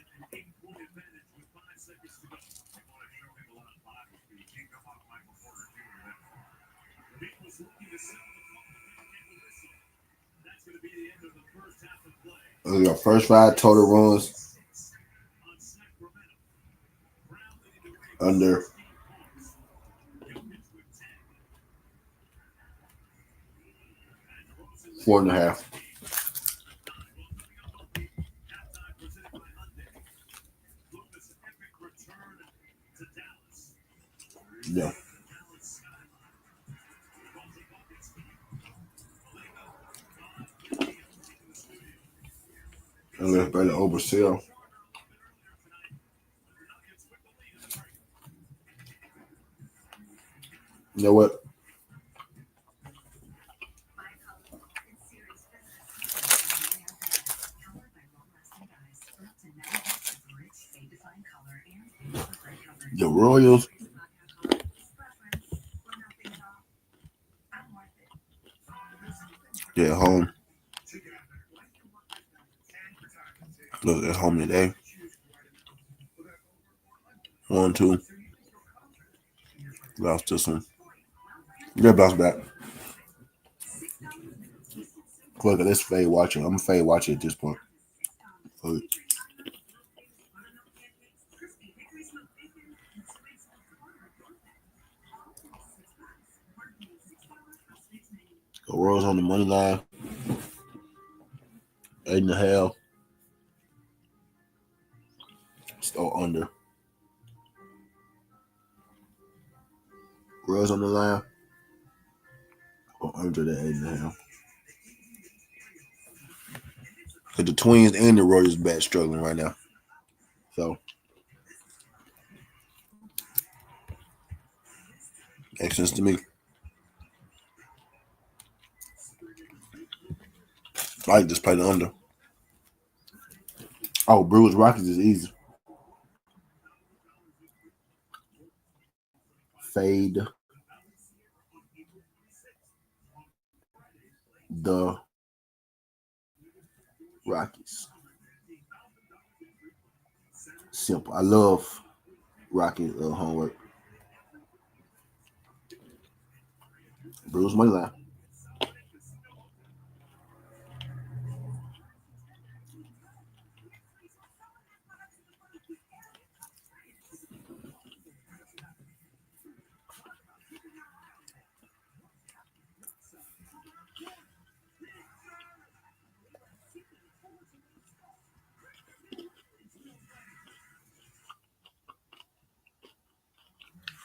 Your first 5 total runs under 4.5. Yeah. Unless better oversell. You know what? The Royals. They're at home. Look at home today. 1-2. Lost this one. They're bounced back. Look at this fade watcher. I'm a fade watcher at this point. Look. The Royals on the money line. 8.5. Still under. Royals on the line. Or under the 8.5. Because the Twins and the Royals back struggling right now. So makes sense to me. I just play the under. Oh, Brewers Rockets is easy. Fade the Rockies. Simple. I love Rocket homework. Brewers money line.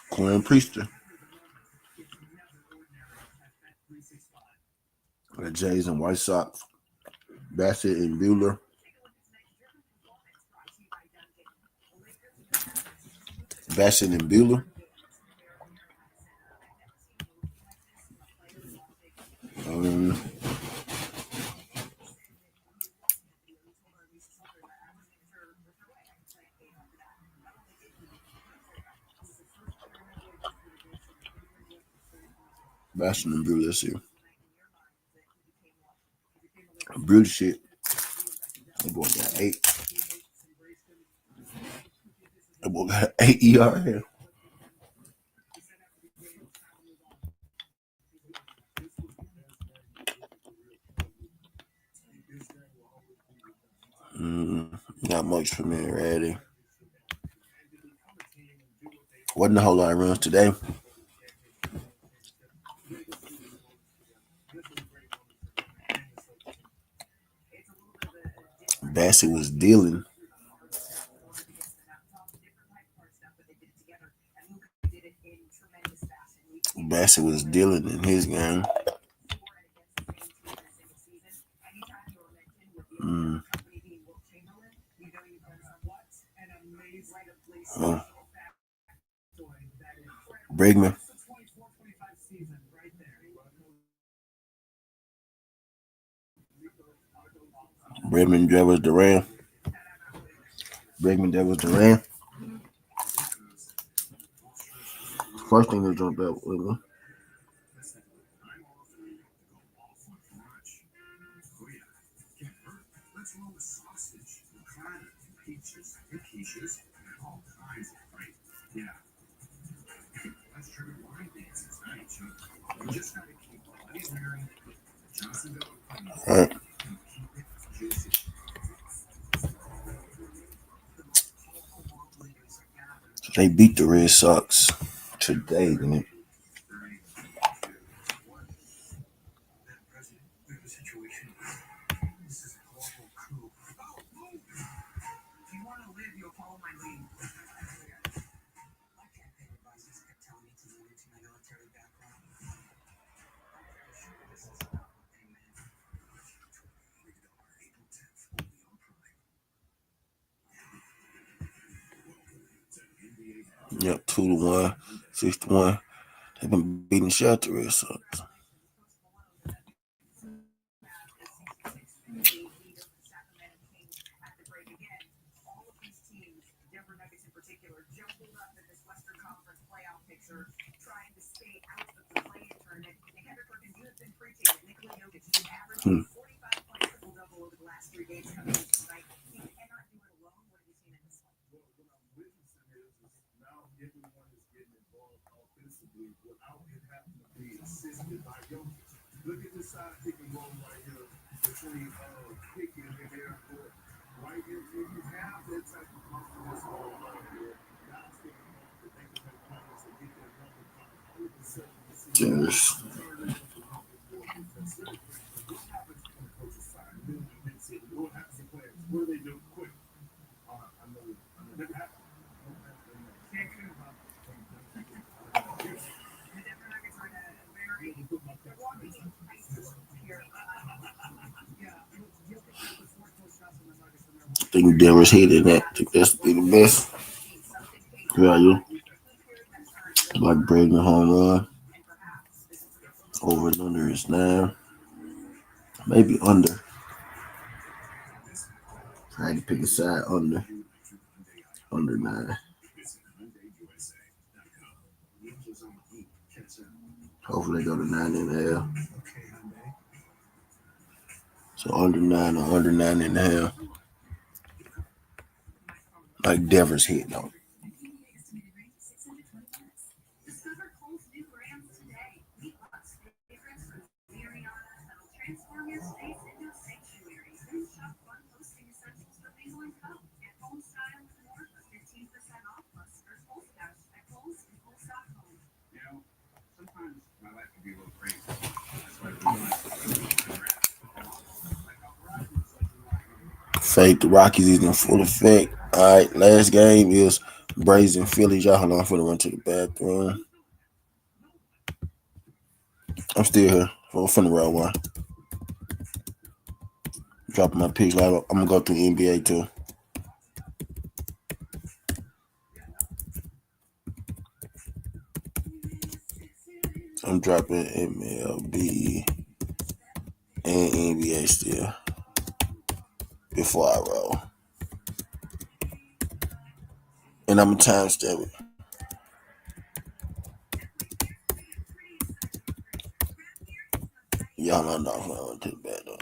Quinn Priester. The Jays and White Sox. Bassett and Bueller. Bassett and Bueller. Bassett and Bueller. Let's see. Bueller shit. That boy got 8. That boy got 8 ERA. Not much for me already. Wasn't a whole lot of runs today. Bassett was dealing. Bassett was dealing in his game. Bregman. Bregman, that was Duran. Bregman, that was Duran. First thing that jumped out with me. All right. They beat the Red Sox today, man. Yep, 2-1, 6-1. They've been beating the shit out the Red Sox. Look at the side pick and roll right here between Pickett and Airport. Right here, if you have that type of confidence going on here, guys taking off to think of their comments and get their number count. All of a sudden, you see Yes. turn it up a little bit more because what happens on the coach's side? What happens to players? What do they do quick? I know that happens. Can't care about I think Denver's hitting that. I think that's be the best value. Like breaking the home run. Over and under is 9. Maybe under. I had to pick a side under. Under 9. Hopefully they go to 9.5. So under 9 or under 9.5. Like Denver's hitting on. Fake the Rockies is in full effect. All right, last game is Braves and Phillies. Y'all hold on, I'm finna run to the bathroom. I'm still here. I'm finna roll one. Dropping my picks. I'm gonna go through NBA too. I'm dropping MLB and NBA still before I roll. And I'm a timestamp it. Y'all know I'm not going to the bathroom.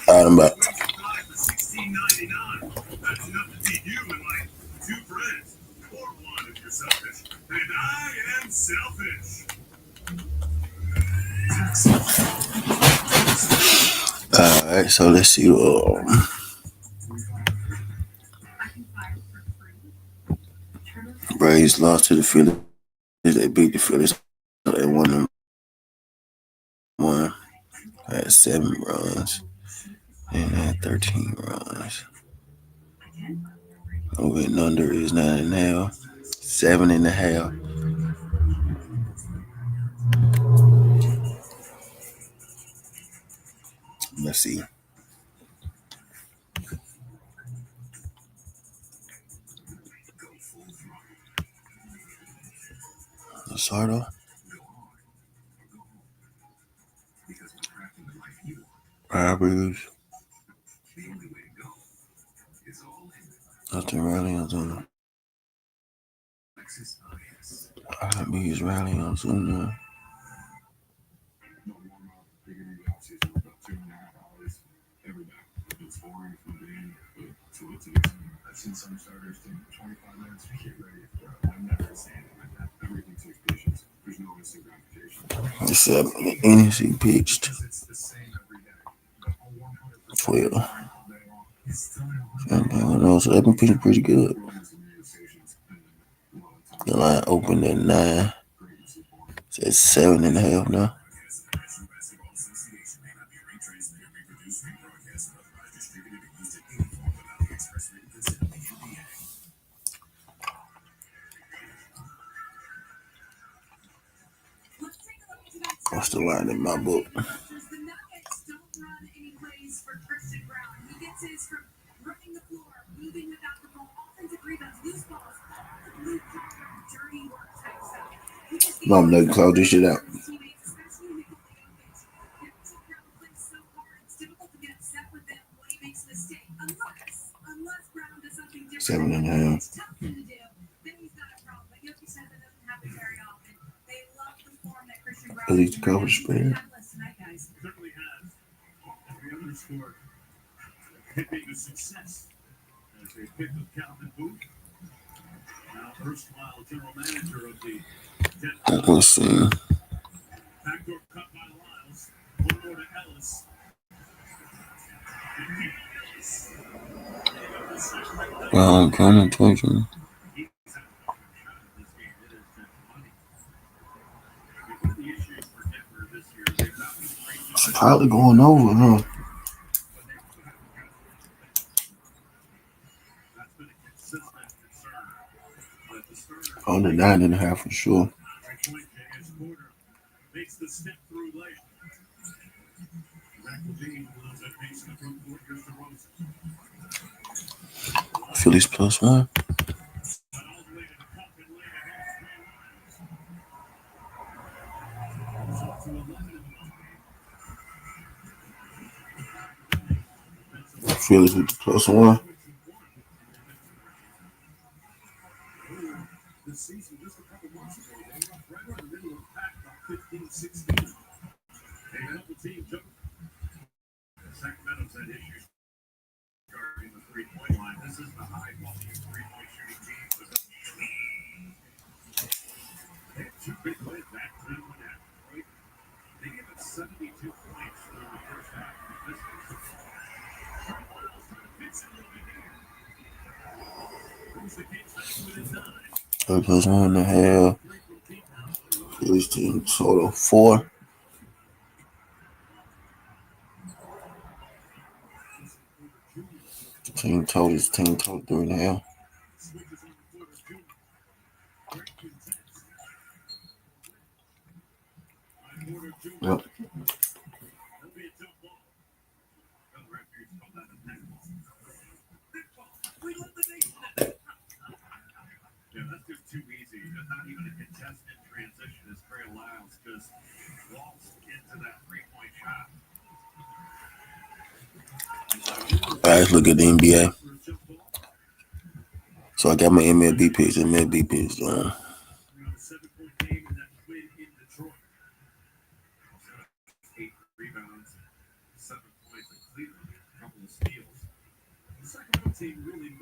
All right, I'm back. That's enough to feed you and like 2 friends. Or one if you're selfish. And I am selfish. All right, so let's see. Braves lost to the Phillies. They beat the Phillies. They won them. One had 7 runs and had 13 runs. Over and under is 9.5, 7.5. Let's see. Lasardo. Roberts. Nothing Riley Ozuna. He's Riley Ozuna. I've seen some starters take 25 minutes to get ready. I've never seen it like that. Everything takes patience. There's no instant gratification. What's up? Innings he pitched. It's the same every day. 12. So they've been pitching pretty good. The line opened at 9. It's at 7.5 now. What's the line in my book? Mom, no, close this shit out. Seven and a half. At least the cover spread. Success as they picked up Calvin Booth. Now erstwhile general manager of the Let's see. backdoor cut by Lyles. One more to Ellis. Well, kind of torture. It's probably going over, huh? Under 9.5 for sure. Makes the step through late. Phillies +1. Phillies with the +1. The season just a couple months ago, they were right in the middle of the pack, about 15, 16. They helped the team jump. Sacramento's had issues guarding the 3-point line. This is the high volume 3-point shooting team. They had 2 big plays back to them when that right. They gave up 72 points through the first half of the business. The Kings within 9. +1.5. Phillies team total 4. Team total 3.5. Yep. Yeah, that's just too easy. There's not even a contested transition as Trey Lyles just walks into that 3-point shot. All right, let's look at the NBA. So I got my MLB picks. MLB picks. 7-point game in that win in Detroit. 8 rebounds, 7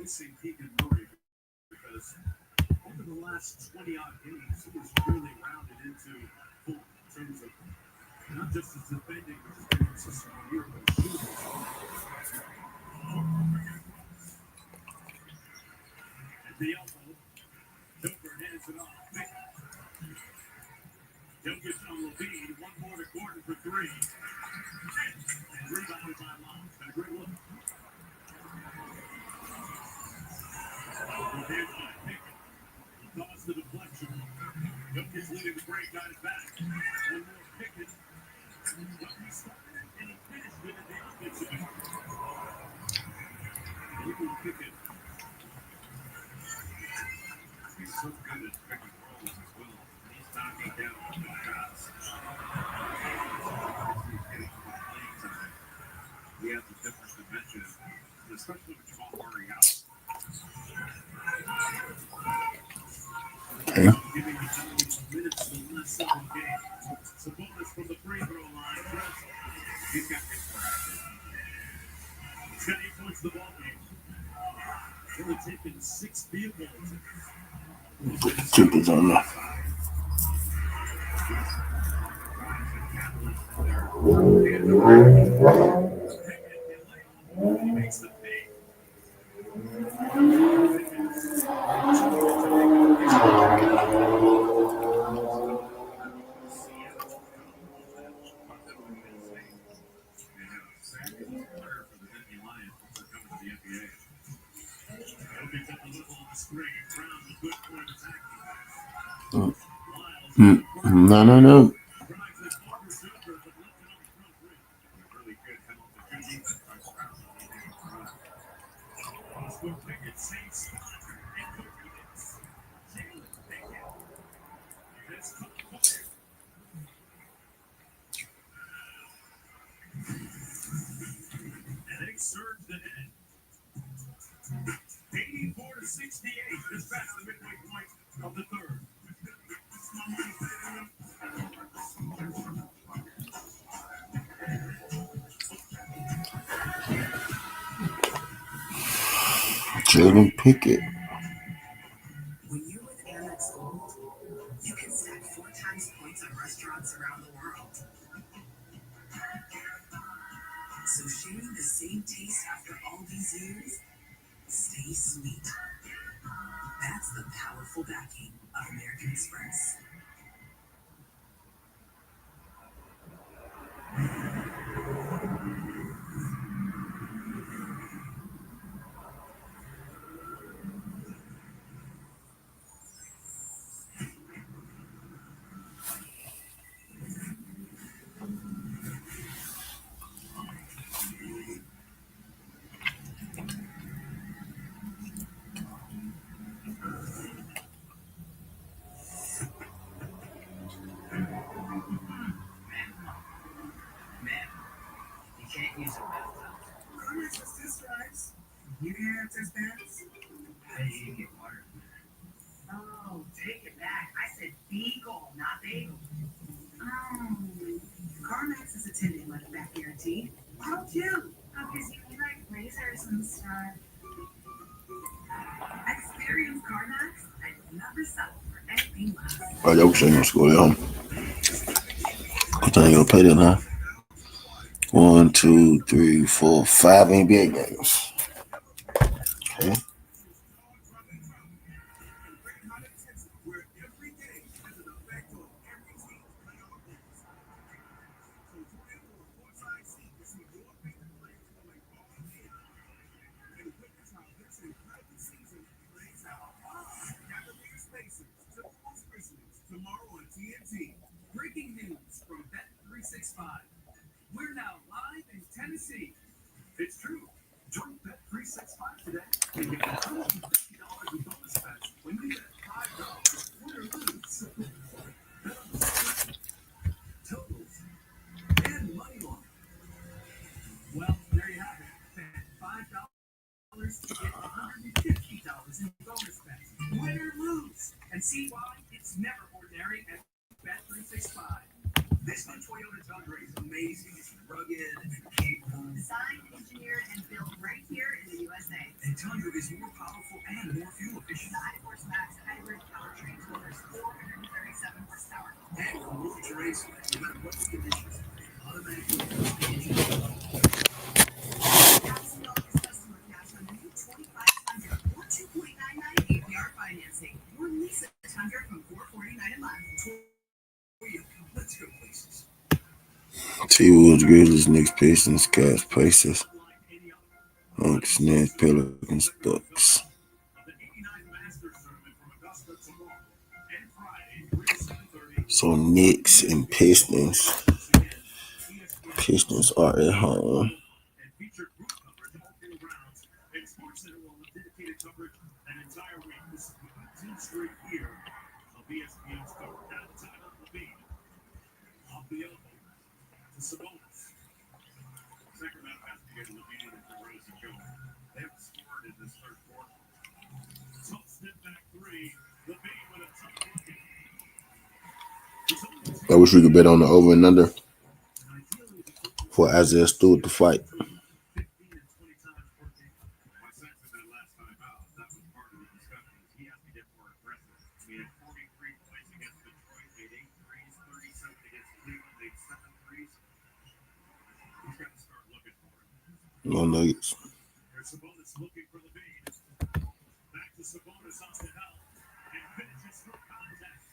missing Keegan Murray because over the last 20-odd games, he has really rounded into full in terms of not just his defending, which has been consistent all year, but his shooting. At the elbow, Joker hands it off. Jokic on Levine, one more to Gordon for three. And rebounded by Long. Been a great look. Here's by Pickett. He caused the deflection. Jokic leading the break, got it back. One more Pickett. But he started it and he finished it at the offensive end. Look Pickett. He's so good at picking rolls as well. He's knocking down the shots. He's getting more playing time. He has a different dimension, especially with Jamal Murray out. Giving the minutes in the last 7 games. Sabonis from the free throw line. He's got his practice. He's got 8 points in the ball game. Only taken 6 field goals. Put the triples on there. He makes the pick. No. And they surged ahead. 84-68 is back to the midway point of the third. Jalen Pickett. When you're with Amex Gold, you can stack 4 times points on restaurants around the world. So sharing the same taste after all these years, stay sweet. That's the powerful backing of American Express. You can answer Spence. How do you get water? Oh, take it back. I said beagle, not bagel. CarMax is attending money back guarantee. Why don't you? Oh, because you like razors and stuff. Experience CarMax and never settle for anything less. Oh, y'all saying gonna score at home. What time you gonna play then, huh? 1, 2, 3, 4, 5 NBA games. Okay. Tomorrow on TNT, breaking news from Bet365. We're now live in Tennessee. It's true. Join Bet365 today and get $150 in bonus bets when you bet $5 win or lose. Bet on the spread, totals, and money line. Well, there you have it. Bet $5 to get $150 in bonus bets. Win or lose. And see why it's never ordinary at Bet365. This new Toyota Tundra is amazing. It's rugged and capable. Designed, engineered, and built right here in the USA. And Tundra is more powerful and more fuel efficient. 9-horse max hybrid powertrain delivers 437 horsepower. And for road to race, no matter what the conditions, automatically boosts the engine. $1,000 customer cash on the new 2500 or 2.99 APR financing. Or lease a Tundra from $449 a month. Let's go places. T-Wolves, Grizzlies, Knicks, Pistons, Cavs, Pacers, Hawks, Nets, Pelicans, Bucks. So Knicks and Pistons. Pistons are at home. Sacramento has to get Levine and DeRozan going. They haven't scored in this third quarter. Tough step back three. Levine with a tough look. I wish we could bet on the over and under for Isaiah Stewart to fight. 15 and 20 times per game. My sense of that last time out, that was part of the discussion, is he has to get more aggressive. He had 43 points against Detroit, made 8 threes, 37 against Cleveland, made 7 threes. He's got to start looking for it. No Nuggets. There's Sabonis looking for Levine. Back to Sabonis off the help. And finishes for contact.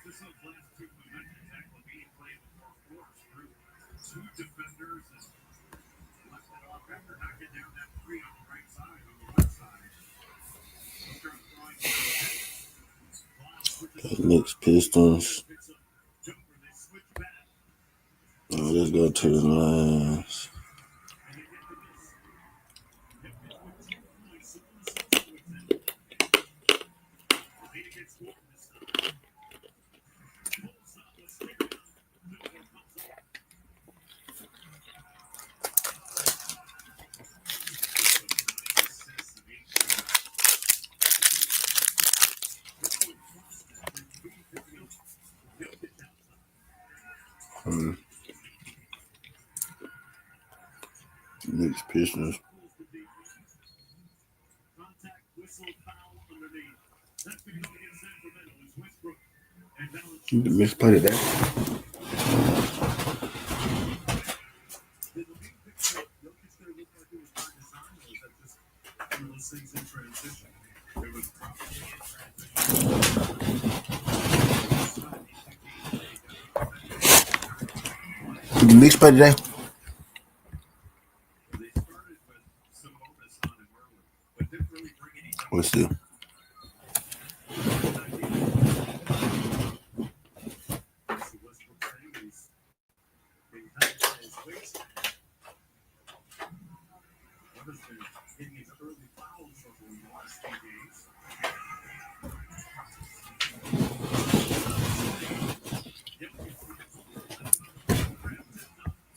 This is last 2 possessions. Zach Levine played with more force through 2 defenders and left it off after knocking down that 3 on the right side, on the left side. Knicks, Pistons. Let's go to the lines. Knicks, Pistons. You misplayed that. Did the Knicks play today? Let's see.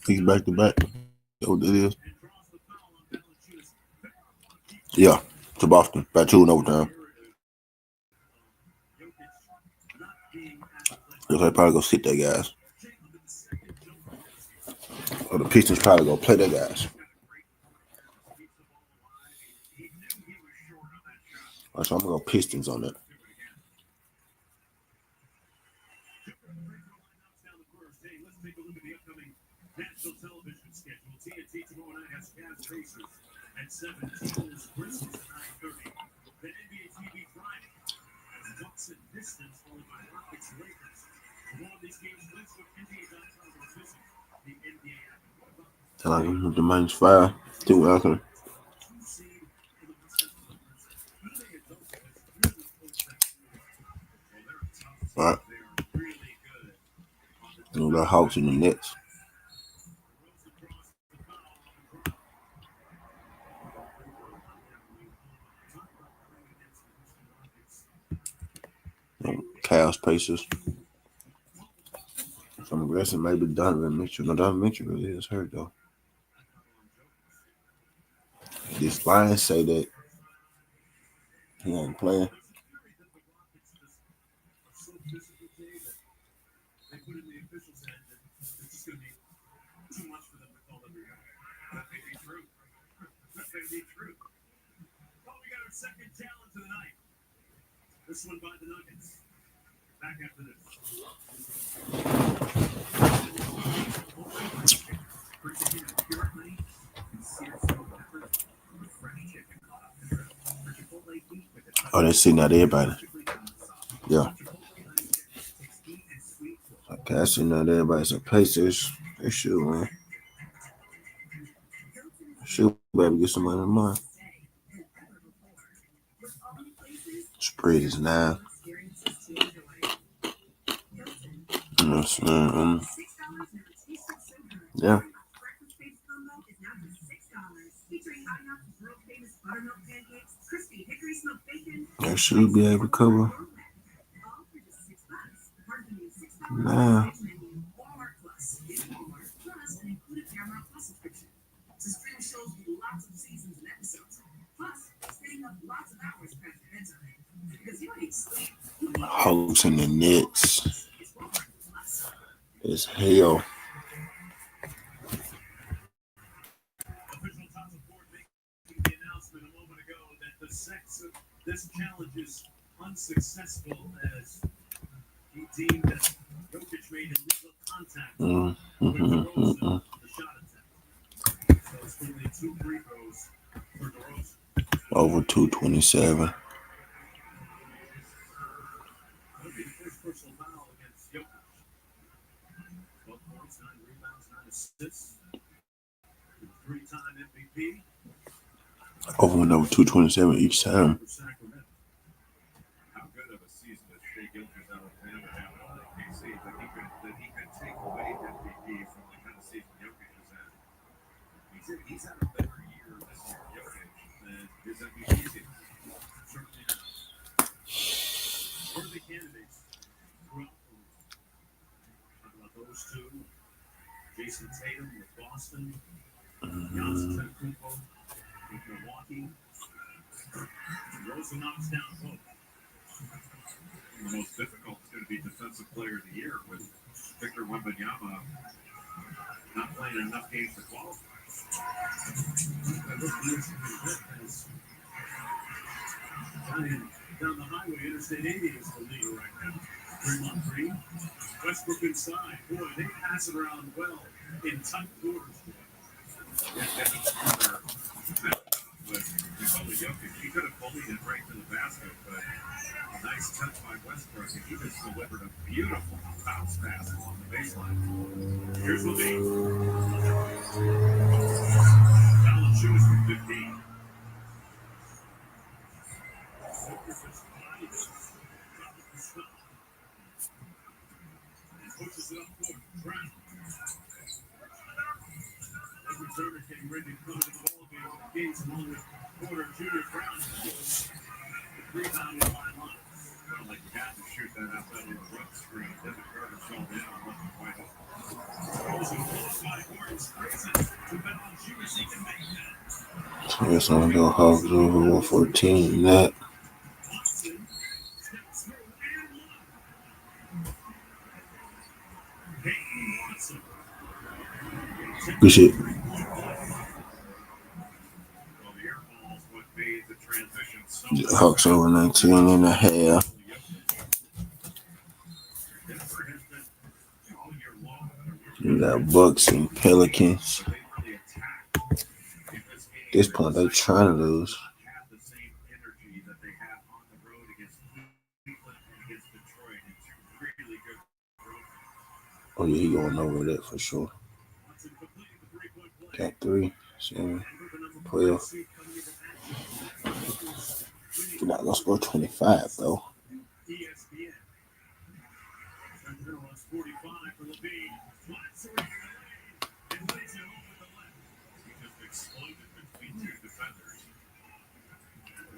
He's back to back. That's what it is. Yeah, to Boston. Back 2 in overtime. Looks like probably go sit their guys. Or the Pistons probably gonna play their guys. So I'm gonna go Pistons on that. Let's take a look at the upcoming national television schedule. TNT tomorrow night has Cavs Pacers at 7. T-Wolves Grizzlies at 9:30. Then NBA TV Friday has Bucks and Pistons followed by Rockets Lakers. One of these games lives with NBA.com or visit the NBA app. Tell him the -5. Too welcome. All right. You know, the Hawks and the Nets. Cavs, Pacers. So I'm guessing maybe Donovan Mitchell. No, Donovan Mitchell really is hurt though. These Lions say that he ain't playing. second challenge of the night. This one by the Nuggets. Back after this. Oh, they sitting out everybody. Yeah. Okay, I sitting out everybody. So Pacers, they should win. Should better get some money tomorrow. Spread is 9. You know what I'm saying? Yeah. They should be able to cover. Nah. Hawks and the Nets is hell. Official Top Report making the announcement a moment ago that this challenge is unsuccessful as he deemed that Jokic made illegal contact with DeRozan on the shot attempt. So it's only 2 free throws for DeRozan. Over 227. That'll be the first personal foul against Jokic. 12 points, 9 rebounds, 9 assists. 3-time MVP. Over and over 227 each time. How good of a season does Shai Gilgeous-Alexander have on KC that he could take away MVP from the kind of season Jokic has had? He's had a better year this year, Jokic, than his MVP season. Certainly not. Worthy candidates throughout the league. Talk about those two. Jason Tatum with Boston. Giannis Antetokounmpo with Milwaukee. Rosa knocks down both. The most difficult is going to be Defensive Player of the Year with Victor Wembanyama not playing enough games to qualify. Down the highway, Interstate 80 is the leader right now. 3-on-3. Westbrook inside. Boy, they pass it around well in tight quarters. He could have bullied it right to the basket, but a nice touch by Westbrook, and he just delivered a beautiful bounce pass along the baseline. Here's Levine. Allen shoots from 15. And pushes it up court. Brown. Edward Turner getting ready to come into the ball game with the Gates along with Porter Jr. Brown. The rebound in line line. Well, like you got to shoot that outside of the rough screen. Devin Carter fell down and left it wide open. Also blocked by Gordon's Grayson to bet on shooters he can make that. So I guess I'm going to go Hawks over 114 net. Watson steps through and one. Peyton Watson. Good shit. Well, the air ball is what made the transition so Hawks over 19 and a half. Denver has been all year long. You got Bucks and Pelicans. But they really attacked in this game. This point, they trying to lose. Have the same energy that they have on the road against Cleveland and against Detroit. It's really good road. Oh, yeah, he going over that for sure. Watson completed the three-point play. Got 3, 7, Denver, the number 12. 4 seed coming into action. You're not going to score 25, though. ESPN. Sacramento runs 45 for Levine. Flats are in the lane and lays it home with the left. He just exploded between 2 defenders.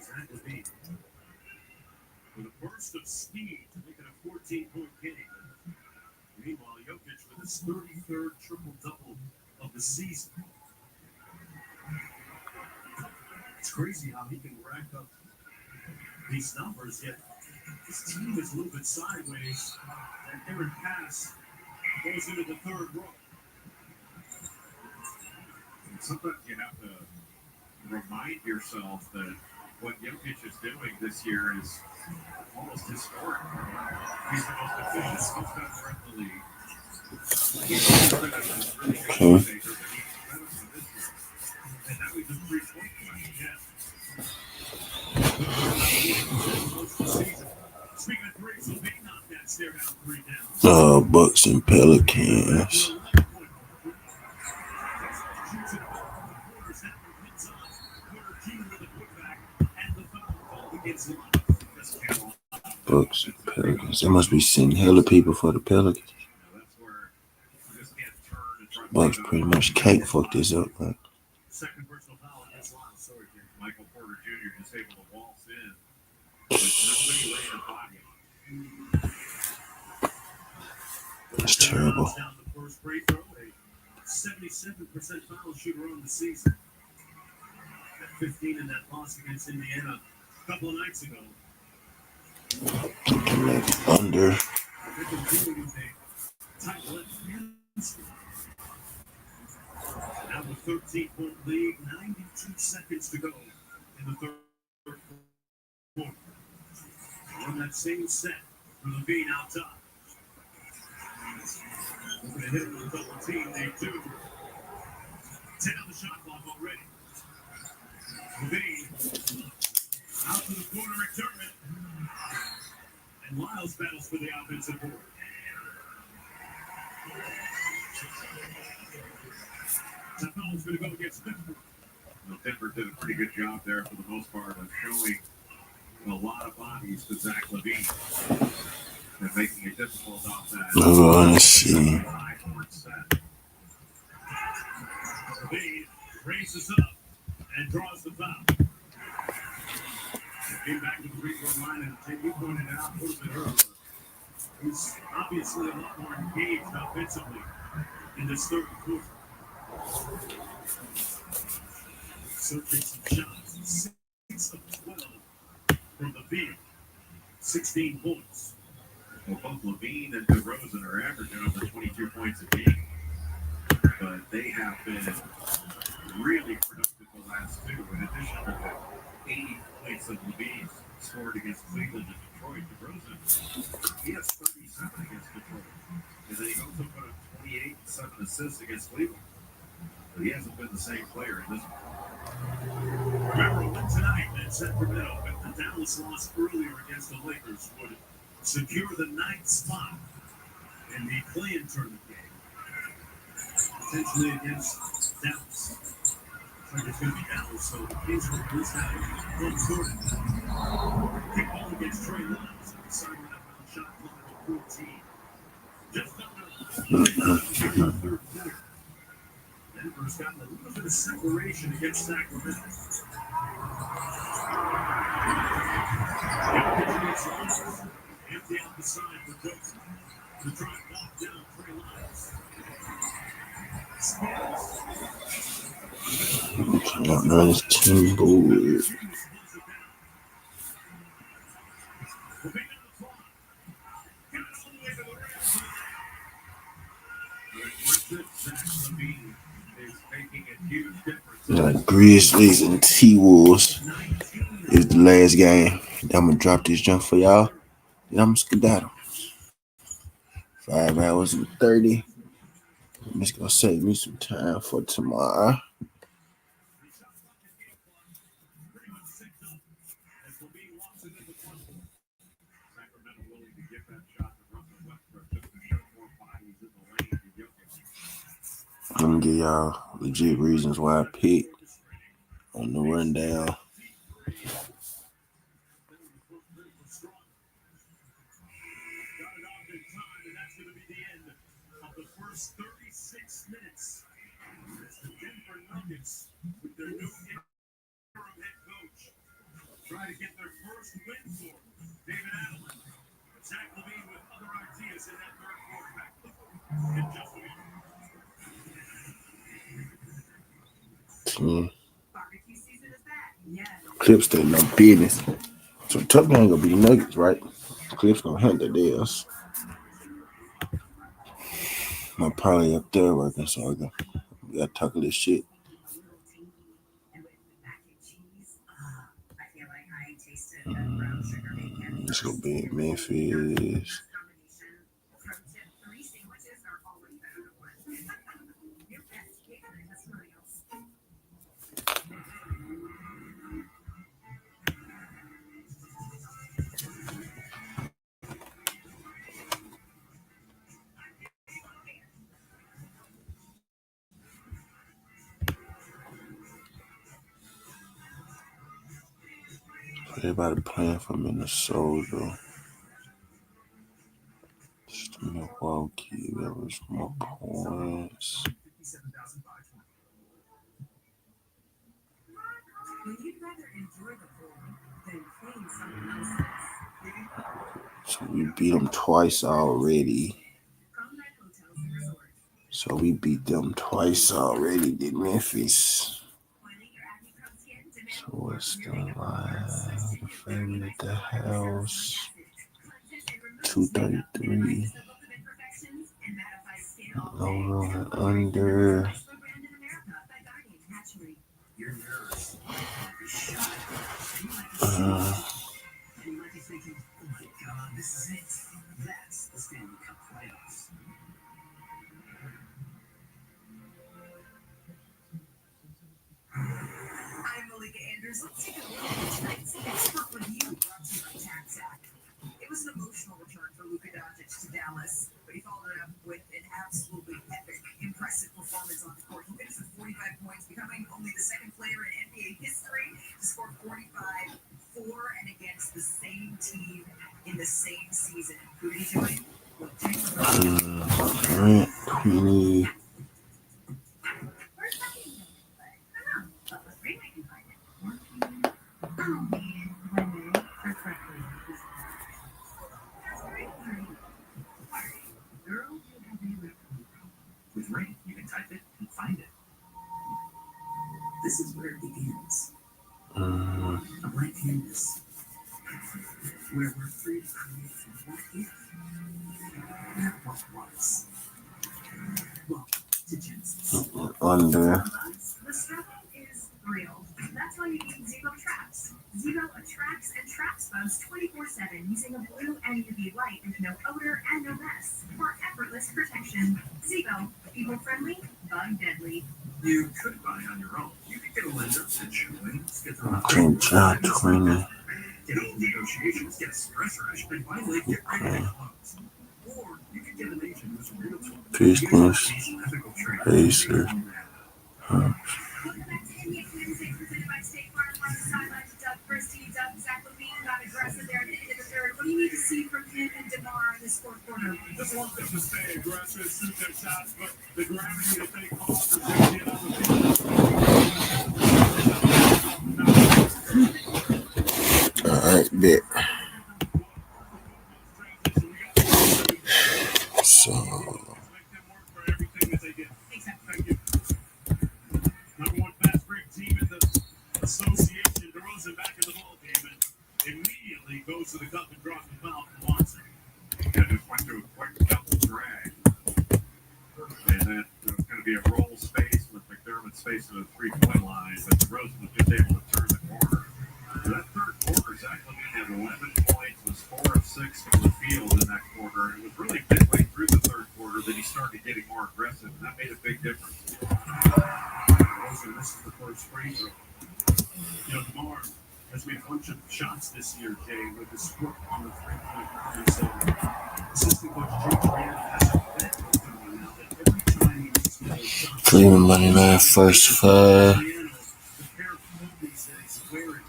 Zach Levine with a burst of speed to make it a 14-point game. Meanwhile, Jokic with his 33rd triple-double of the season. It's crazy how he can rack up these numbers, yet his team is a little bit sideways. That errant pass goes into the third row. Sometimes you have to remind yourself that what Jokic is doing this year is almost historic. He's the most efficient spot in the league. He's always been a really good playmaker, but he's better than this year. And now he's a 3-point player again. Speaking of threes, Levine knocked that stare down 3 down. Bucks and Pelicans. Bucks and Pelicans. They must be sending hella people for the Pelicans. Bucks pretty much cake fucked this up, man. Second personal foul against Lance. Michael Porter Jr. just able to waltz in with nobody laying a body on. That's terrible. Down the first free throw, a 77% foul shooter on the season. At 15 in that loss against Indiana a couple of nights ago. Under. Now the 13-point lead, 92 seconds to go in the third quarter. On that same set, Levine out top. We're going to hit it with a double team. They do. 10 on the shot clock already. Levine out to the corner, McDermott. And Lyles battles for the offensive board. That foul's going to go against Denver. Well, Denver did a pretty good job there for the most part of showing a lot of bodies to Zach Levine and making it difficult off that. Let's see. Levine races up and draws the foul. Came back to the free throw line, and Jay, you pointed it out a little bit earlier. He's obviously a lot more engaged offensively in this third quarter. Searching some shots. 6 of 12 from Levine. 16 points. Well, both Levine and DeRozan are averaging over 22 points a game. But they have been really productive the last two. In addition to the 80 points that Levine scored against Cleveland and Detroit, DeRozan, he has 37 against Detroit. And then he also put up 28 and 7 assists against Cleveland. But he hasn't been the same player in this one. Remember, a win tonight at Sacramento, but the Dallas loss earlier against the Lakers would secure the 9th spot in the play-in tournament game. Potentially against Dallas. Looks like it's going to be Dallas, so the Kings will at least have one quarter. Kick ball against Trey Lyles. Inside right up on the shot clock at 14. Just under the third quarter. Denver's gotten a little bit of separation against Sacramento. Empty out the side for Johnson. The drive walk down Trey Lyles. Not nice team board. Grizzlies and T-Wolves is the last game. I'm gonna drop this jump for y'all. And I'm skedaddle. 5 hours and 30. I'm just gonna save me some time for tomorrow. I'm gonna give y'all legit reasons why I picked on the rundown. The first 36 minutes as the Denver Nuggets, with their new interim head coach, try to get their first win for David Adelman. Zach Levine with other ideas in that third quarterback. In just a minute. Barbecue season is back. Yes. Clips stay no business. So tough ain't gonna be Nuggets, right? Clips gonna handle theirs. I'm probably up there working, so I gotta talk this shit. And with mac and cheese, I feel like This will be in Memphis. Everybody playing for Minnesota. Just Milwaukee. There was more points. So we beat them twice already. Did Memphis. So what's the line? The favorite at the house. 233. Over and under. Let's take a look at tonight's expert review brought to you by TWTea. It was an emotional return for Luka Doncic to Dallas, but he followed it up with an absolutely epic, impressive performance on the court. He finished with 45 points, becoming only the second player in NBA history to score 45 for and against the same team in the same season. Who did he join? Well, Grant 20. With Ring, you can type it and find it. This is where it begins. A blank canvas. Where we're free to create from what if, not what was. Welcome to Genesis. Under. The struggle is real. That's why you need Zero Traps. Zero attracts and traps bugs 24/7 using a blue and UV light with no odor and no mess. For effortless protection. Zero, people-friendly, bug-deadly. You could buy on your own. You could get a lender and showings, get them Okay, John 20. get old negotiations, get a stress rash, and finally get ready to close. Or you could get an agent who's a real tool. Pistons. Pacers. What do you need to see from him and DeMar in this fourth quarter? Just want them to stay aggressive, shoot their shots, but the gravity that they cause is going to get on the field. All right, bet. So, Number one fast break team in the association. DeRozan back in the ball game and immediately goes to the cup and draws the foul from Watson. Yeah, just went through a quick double drag. And then there was going to be a roll space with McDermott space to the 3-point line, but DeRozan was just able to turn the corner. So that third quarter, Zach Levine had 11 points, was 4 of 6 from the field in that quarter. It was really midway through the third quarter that he started getting more aggressive, and that made a big difference. DeRozan misses the first free throw. You know, DeMar has made a bunch of shots this year, Jay, with his foot on the 3-point line. So, assistant coach Jay Grant has a bet open on now that every time he makes a shot, Cleveland money line first 5. the pair of Kobe's that he's wearing.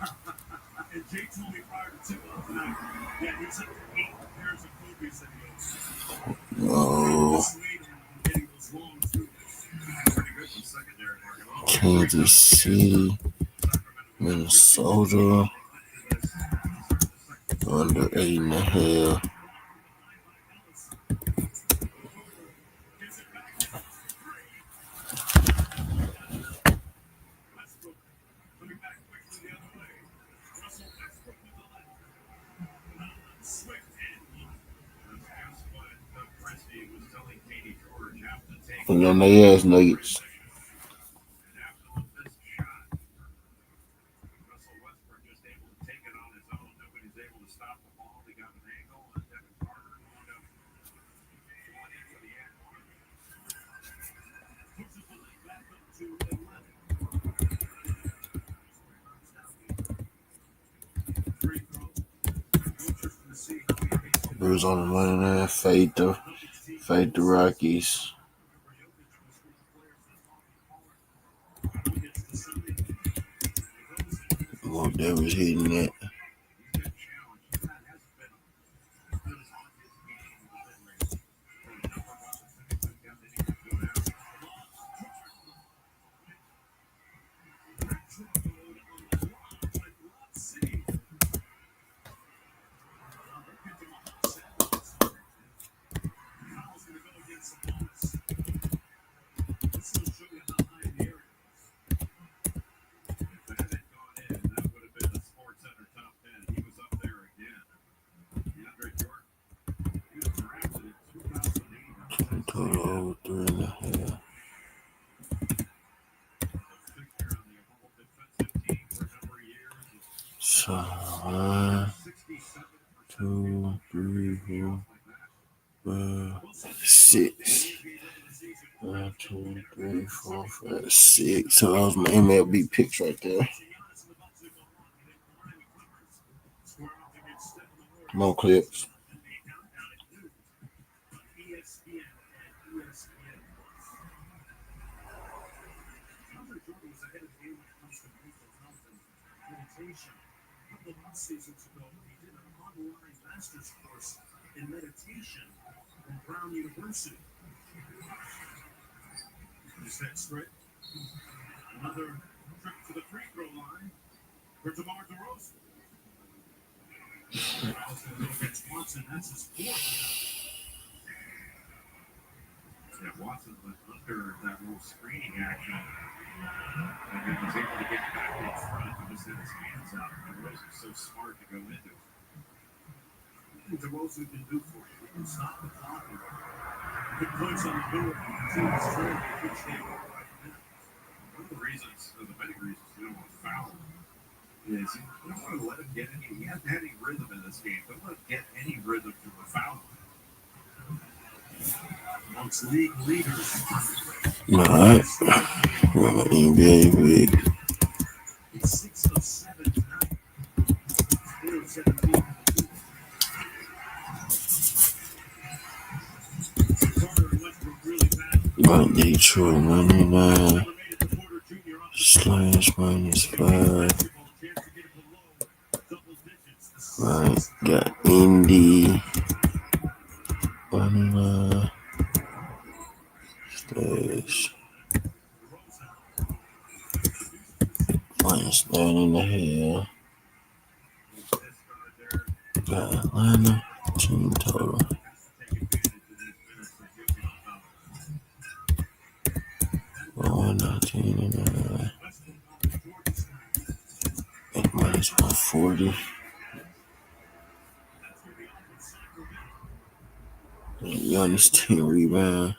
And Jay told me prior to tip-off tonight, yeah, he's up to 8 pairs of Kobe's that he owns. Oh, Just waiting on getting those long through. Pretty good from secondary market. Kansas City, Minnesota, under 8.5. Westbrook coming back quickly the other way. Russell Westbrook with the left. Swift and That's just what Doug Christie was telling Katie George after taking Put on their ass nuggets. and after the fifth shot. Russell Westbrook just able to take it on his own. Nobody's able to stop the ball. He Clippers on the money there. Fade the Rockies. Well, there was hitting that. Total over 3.5. So 1, 2, 3, 4, 5, 6. 1, 2, 3, 4, 5, 6. So that was my MLB picks right there. Come on, Clips. Seasons ago, he did an online master's course in meditation from Brown University. Is that straight? Another trip to the free throw line for DeMar DeRozan. Against Watson, that's his fourth. Yeah, Watson was under that little screening action. And he was able to get back in front and just had his hands out. DeRozan's so smart to go into it. What DeRozan can do for you? He can stop the clock. Good points on the board. Team's trying to pitch game right now. One of the reasons, or the many reasons you don't want to foul him is you don't want to let him get any, he hasn't had any rhythm in this game. Don't let him get any rhythm to the foul. Amongst league leaders. All right. Well, NBA big. He's 6 of 7 tonight. 4 of 17. Right, Detroit -9. Slash -5. Right, got Indy -9. Slash -9.5. Got Atlanta team total. -19.5. At -140. Giannis 10 rebound.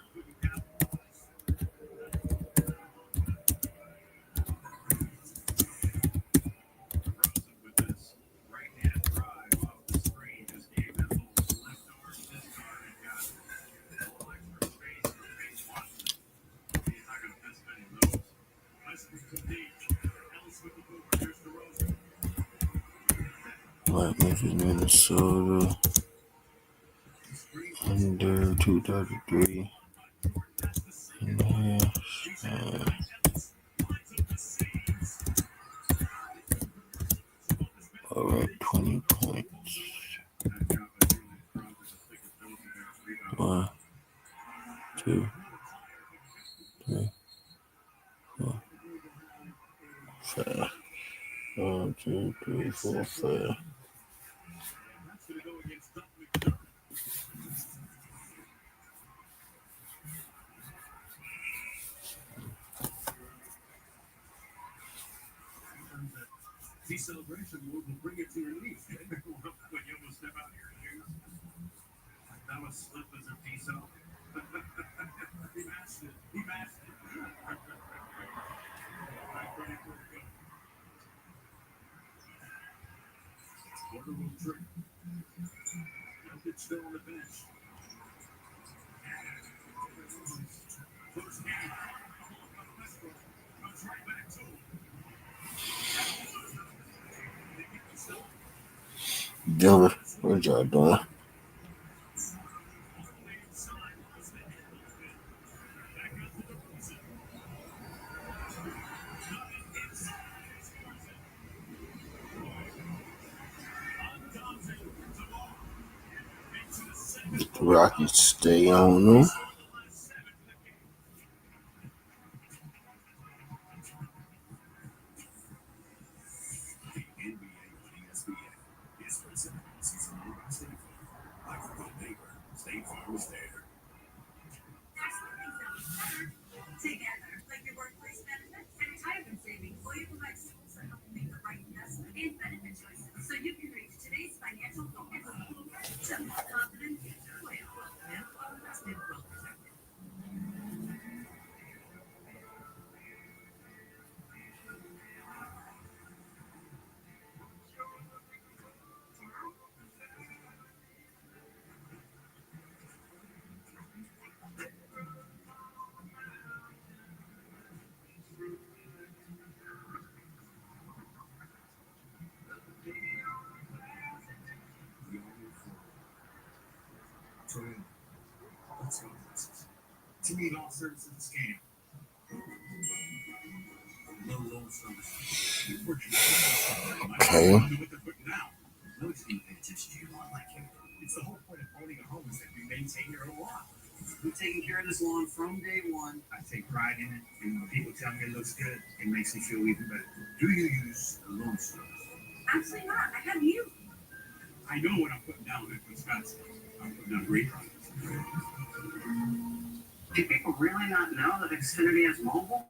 Right, Memphis, Minnesota. Under 233. And all right, 20 points. 1, 2, 3, 4, 5. 1, 2, 3, 4, 5. Celebration mode will bring it to your knees. When you almost step out of your shoes. That was slip as a decel. He matched it. Quarterable trick. Jokic still on the bench. First game. Comes right back to him. Denver, what y'all doing? Rockets stay on them. Together, like your workplace benefits and retirement savings, William provides tools that help you make the right investment and benefit choices so you can reach today's financial goals. To more confident future, William, and well-invested, well-protected. To me, it all serves as a scam. No loan service. Okay. What they're putting down. Nobody's going to pay attention to your lawn like you. It's the whole point of owning a home is that you maintain your own lawn. We're taking care of this lawn from day one. I take pride in it, and when people tell me it looks good, it makes me feel even better. Do you use a loan service? Absolutely not. I have you. I know what I'm putting down at Wisconsin. I'm putting down great products. Do people really not know that Xfinity is mobile?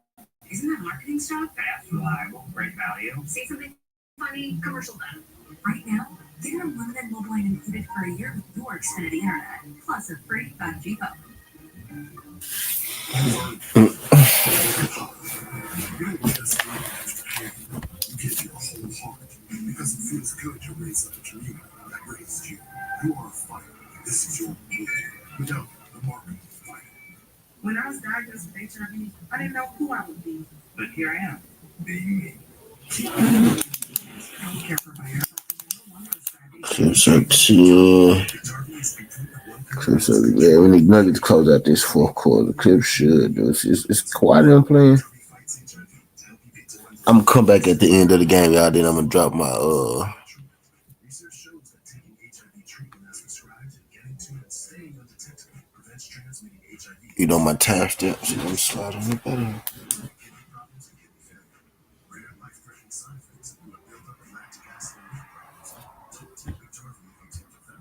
Isn't that marketing stuff? Fast, reliable, great value. Say something funny, commercial done. Right now, get an unlimited mobile line included for a year with your Xfinity Internet, plus a free 5G phone. You give your whole heart because it feels good to raise up a community that raised you. You are a fighter. This is your movie. Without the market fighter. When I was diagnosed with HIV, I didn't know who I would be. But here I am, being me. I don't care for my hair. Clips up to Clips up. Yeah, we need Nuggets to close out this fourth quarter. Clips should. It's quiet on playing. I'm gonna come back at the end of the game, y'all. Then I'm gonna drop my Research shows that taking HIV treatment as prescribed and getting to it staying undetected prevents transmitting HIV. my timestamp. So let me slide on it better. Rare life-threatening side effects include buildup of lactic acid and liver problems. TWTea contains a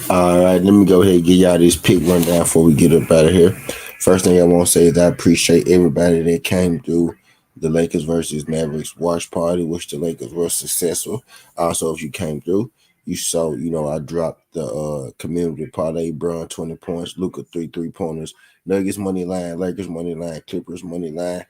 All right, let me go ahead and give y'all this pick rundown before we get up out of here. First thing I want to say is I appreciate everybody that came through the Lakers versus Mavericks watch party, which the Lakers were successful. Also, if you came through, you saw, I dropped the community parlay, Bron 20 points, Luka 3 3-pointers, Nuggets money line, Lakers money line, Clippers money line.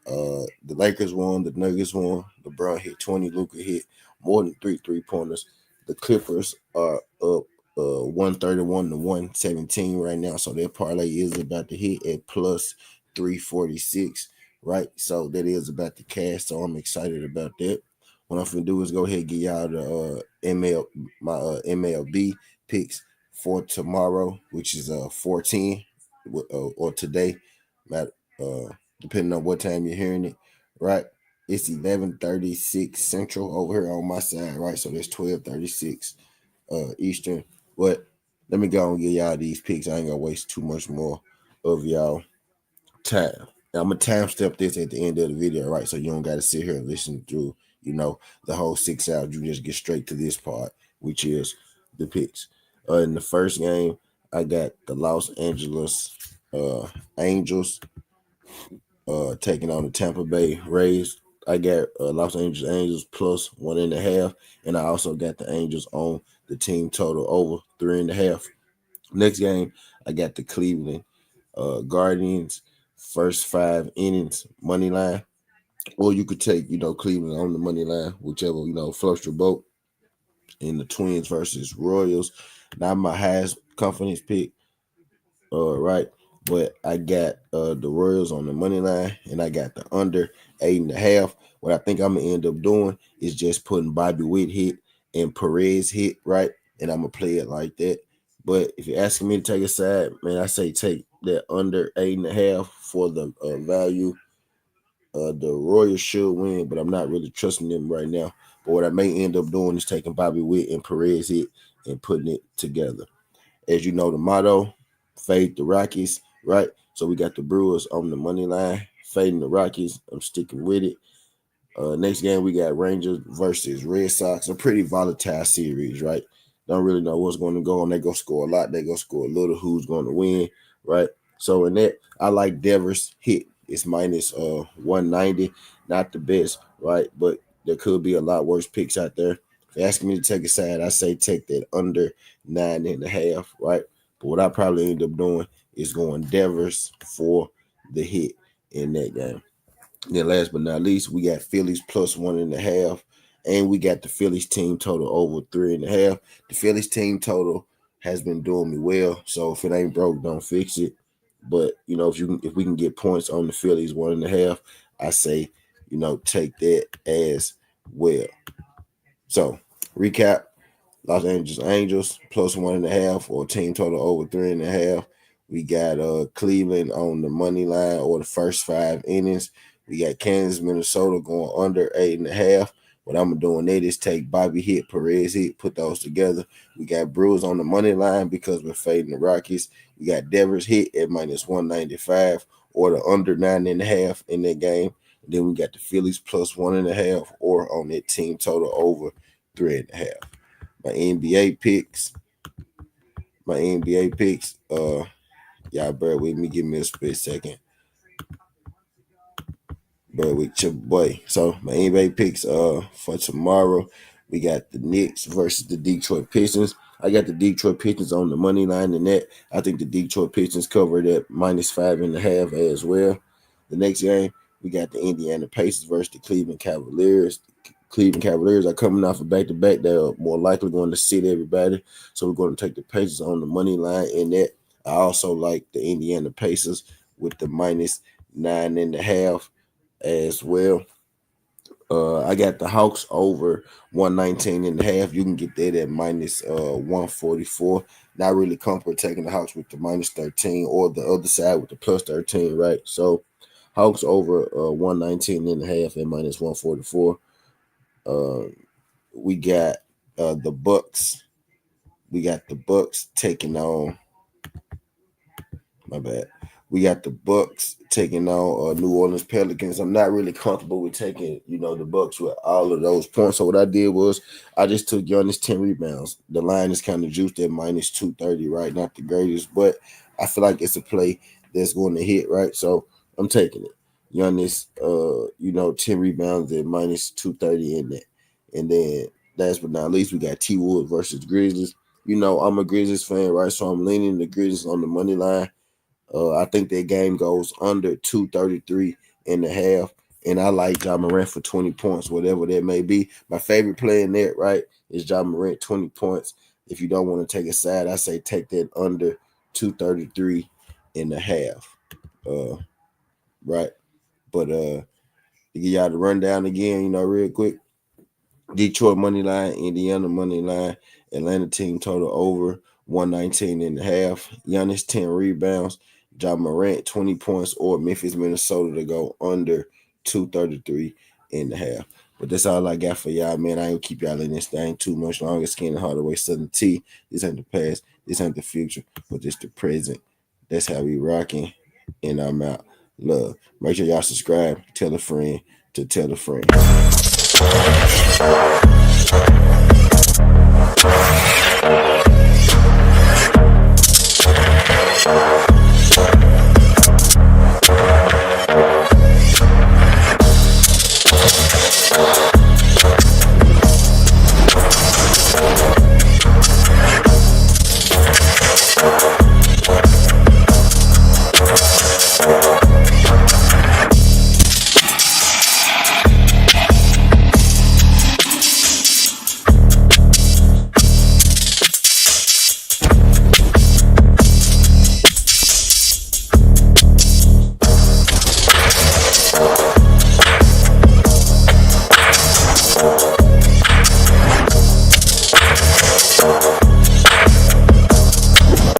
The Lakers won, the Nuggets won, LeBron hit 20, Luka hit more than 3 3-pointers. The Clippers are up 131 to 117 right now. So their parlay is about to hit at plus 346, right? So that is about to cash. So I'm excited about that. What I'm gonna do is go ahead and get y'all the MLB picks for tomorrow, which is 410 or today, depending on what time you're hearing it, right? It's 11:36 Central over here on my side, right? So that's 12:36 Eastern. But let me go and get y'all these picks. I ain't gonna waste too much more of y'all time. Now, I'm gonna time step this at the end of the video, right? So you don't gotta sit here and listen through, the whole 6 hours. You just get straight to this part, which is the picks. In the first game, I got the Los Angeles Angels taking on the Tampa Bay Rays. I got Los Angeles Angels plus 1.5, and I also got the Angels on the team total over 3.5. Next game, I got the Cleveland Guardians first 5 innings money line, or you could take Cleveland on the money line, whichever floats your boat. In the Twins versus Royals, not my highest confidence pick, right? But I got the Royals on the money line, and I got the under 8.5. What I think I'm gonna end up doing is just putting Bobby Witt hit and Perez hit, right? And I'm gonna play it like that. But if you're asking me to take a side, man, I say take that under 8.5 for the value. The Royals should win, but I'm not really trusting them right now. But what I may end up doing is taking Bobby Witt and Perez hit and putting it together. As you know, the motto, fade the Rockies, right? So we got the Brewers on the money line, fading the Rockies. I'm sticking with it. Next game, we got Rangers versus Red Sox. A pretty volatile series, right? Don't really know what's going to go on. They go score a lot. They go score a little. Who's going to win, right? So in that, I like Devers hit. It's minus 190. Not the best, right? But there could be a lot worse picks out there. If you're asking me to take a side, I say take that under 9.5, right? But what I probably end up doing is going Devers for the hit in that game. Then last but not least, we got Phillies plus 1.5, and we got the Phillies team total over 3.5. The Phillies team total has been doing me well, so if it ain't broke, don't fix it. But if we can get points on the Phillies 1.5, I say take that as well. So recap: Los Angeles Angels plus 1.5 or team total over 3.5. We got Cleveland on the money line or the first 5 innings. We got Kansas, Minnesota going under 8.5. What I'm doing there is take Bobby hit, Perez hit, put those together. We got Brewers on the money line because we're fading the Rockies. We got Devers hit at minus 195 or the under 9.5 in that game. And then we got the Phillies plus 1.5 or on that team total over 3.5. My NBA picks. Y'all bear with me. Give me a split second. Bear with your boy. So my NBA picks for tomorrow, we got the Knicks versus the Detroit Pistons. I got the Detroit Pistons on the money line in that. I think the Detroit Pistons covered at minus 5.5 as well. The next game, we got the Indiana Pacers versus the Cleveland Cavaliers. Cleveland Cavaliers are coming off a back-to-back. They're more likely going to sit everybody. So we're going to take the Pacers on the money line in that. I also like the Indiana Pacers with the minus 9.5 as well. I got the Hawks over 119.5. You can get that at minus 144. Not really comfortable taking the Hawks with the minus 13 or the other side with the plus 13, right? So Hawks over 119.5 at minus 144. We got the Bucks. We got the Bucks taking on. My bad. We got the Bucks taking on New Orleans Pelicans. I'm not really comfortable with taking, the Bucks with all of those points. So what I did was I just took Giannis 10 rebounds. The line is kind of juiced at minus 230, right? Not the greatest, but I feel like it's a play that's going to hit, right? So I'm taking it. Giannis, 10 rebounds at minus 230 in that. And then last but not least, we got T Wood versus Grizzlies. I'm a Grizzlies fan, right? So I'm leaning the Grizzlies on the money line. I think that game goes under 233 and a half. And I like Ja Morant for 20 points, whatever that may be. My favorite play in that, right, is Ja Morant, 20 points. If you don't want to take a side, I say take that under 233 and a half. Right. But to give y'all the rundown again, real quick. Detroit money line, Indiana money line, Atlanta team total over 119 and a half. Giannis 10 rebounds, Ja Morant 20 points, or Memphis, Minnesota to go under 233 and a half. But that's all I got for y'all, man. I ain't keep y'all in this thing too much longer. Skin Hardaway, Southern T. This ain't the past, this ain't the future, but this the present. That's how we rocking, and I'm out. Love. Make sure y'all subscribe. Tell a friend to tell a friend.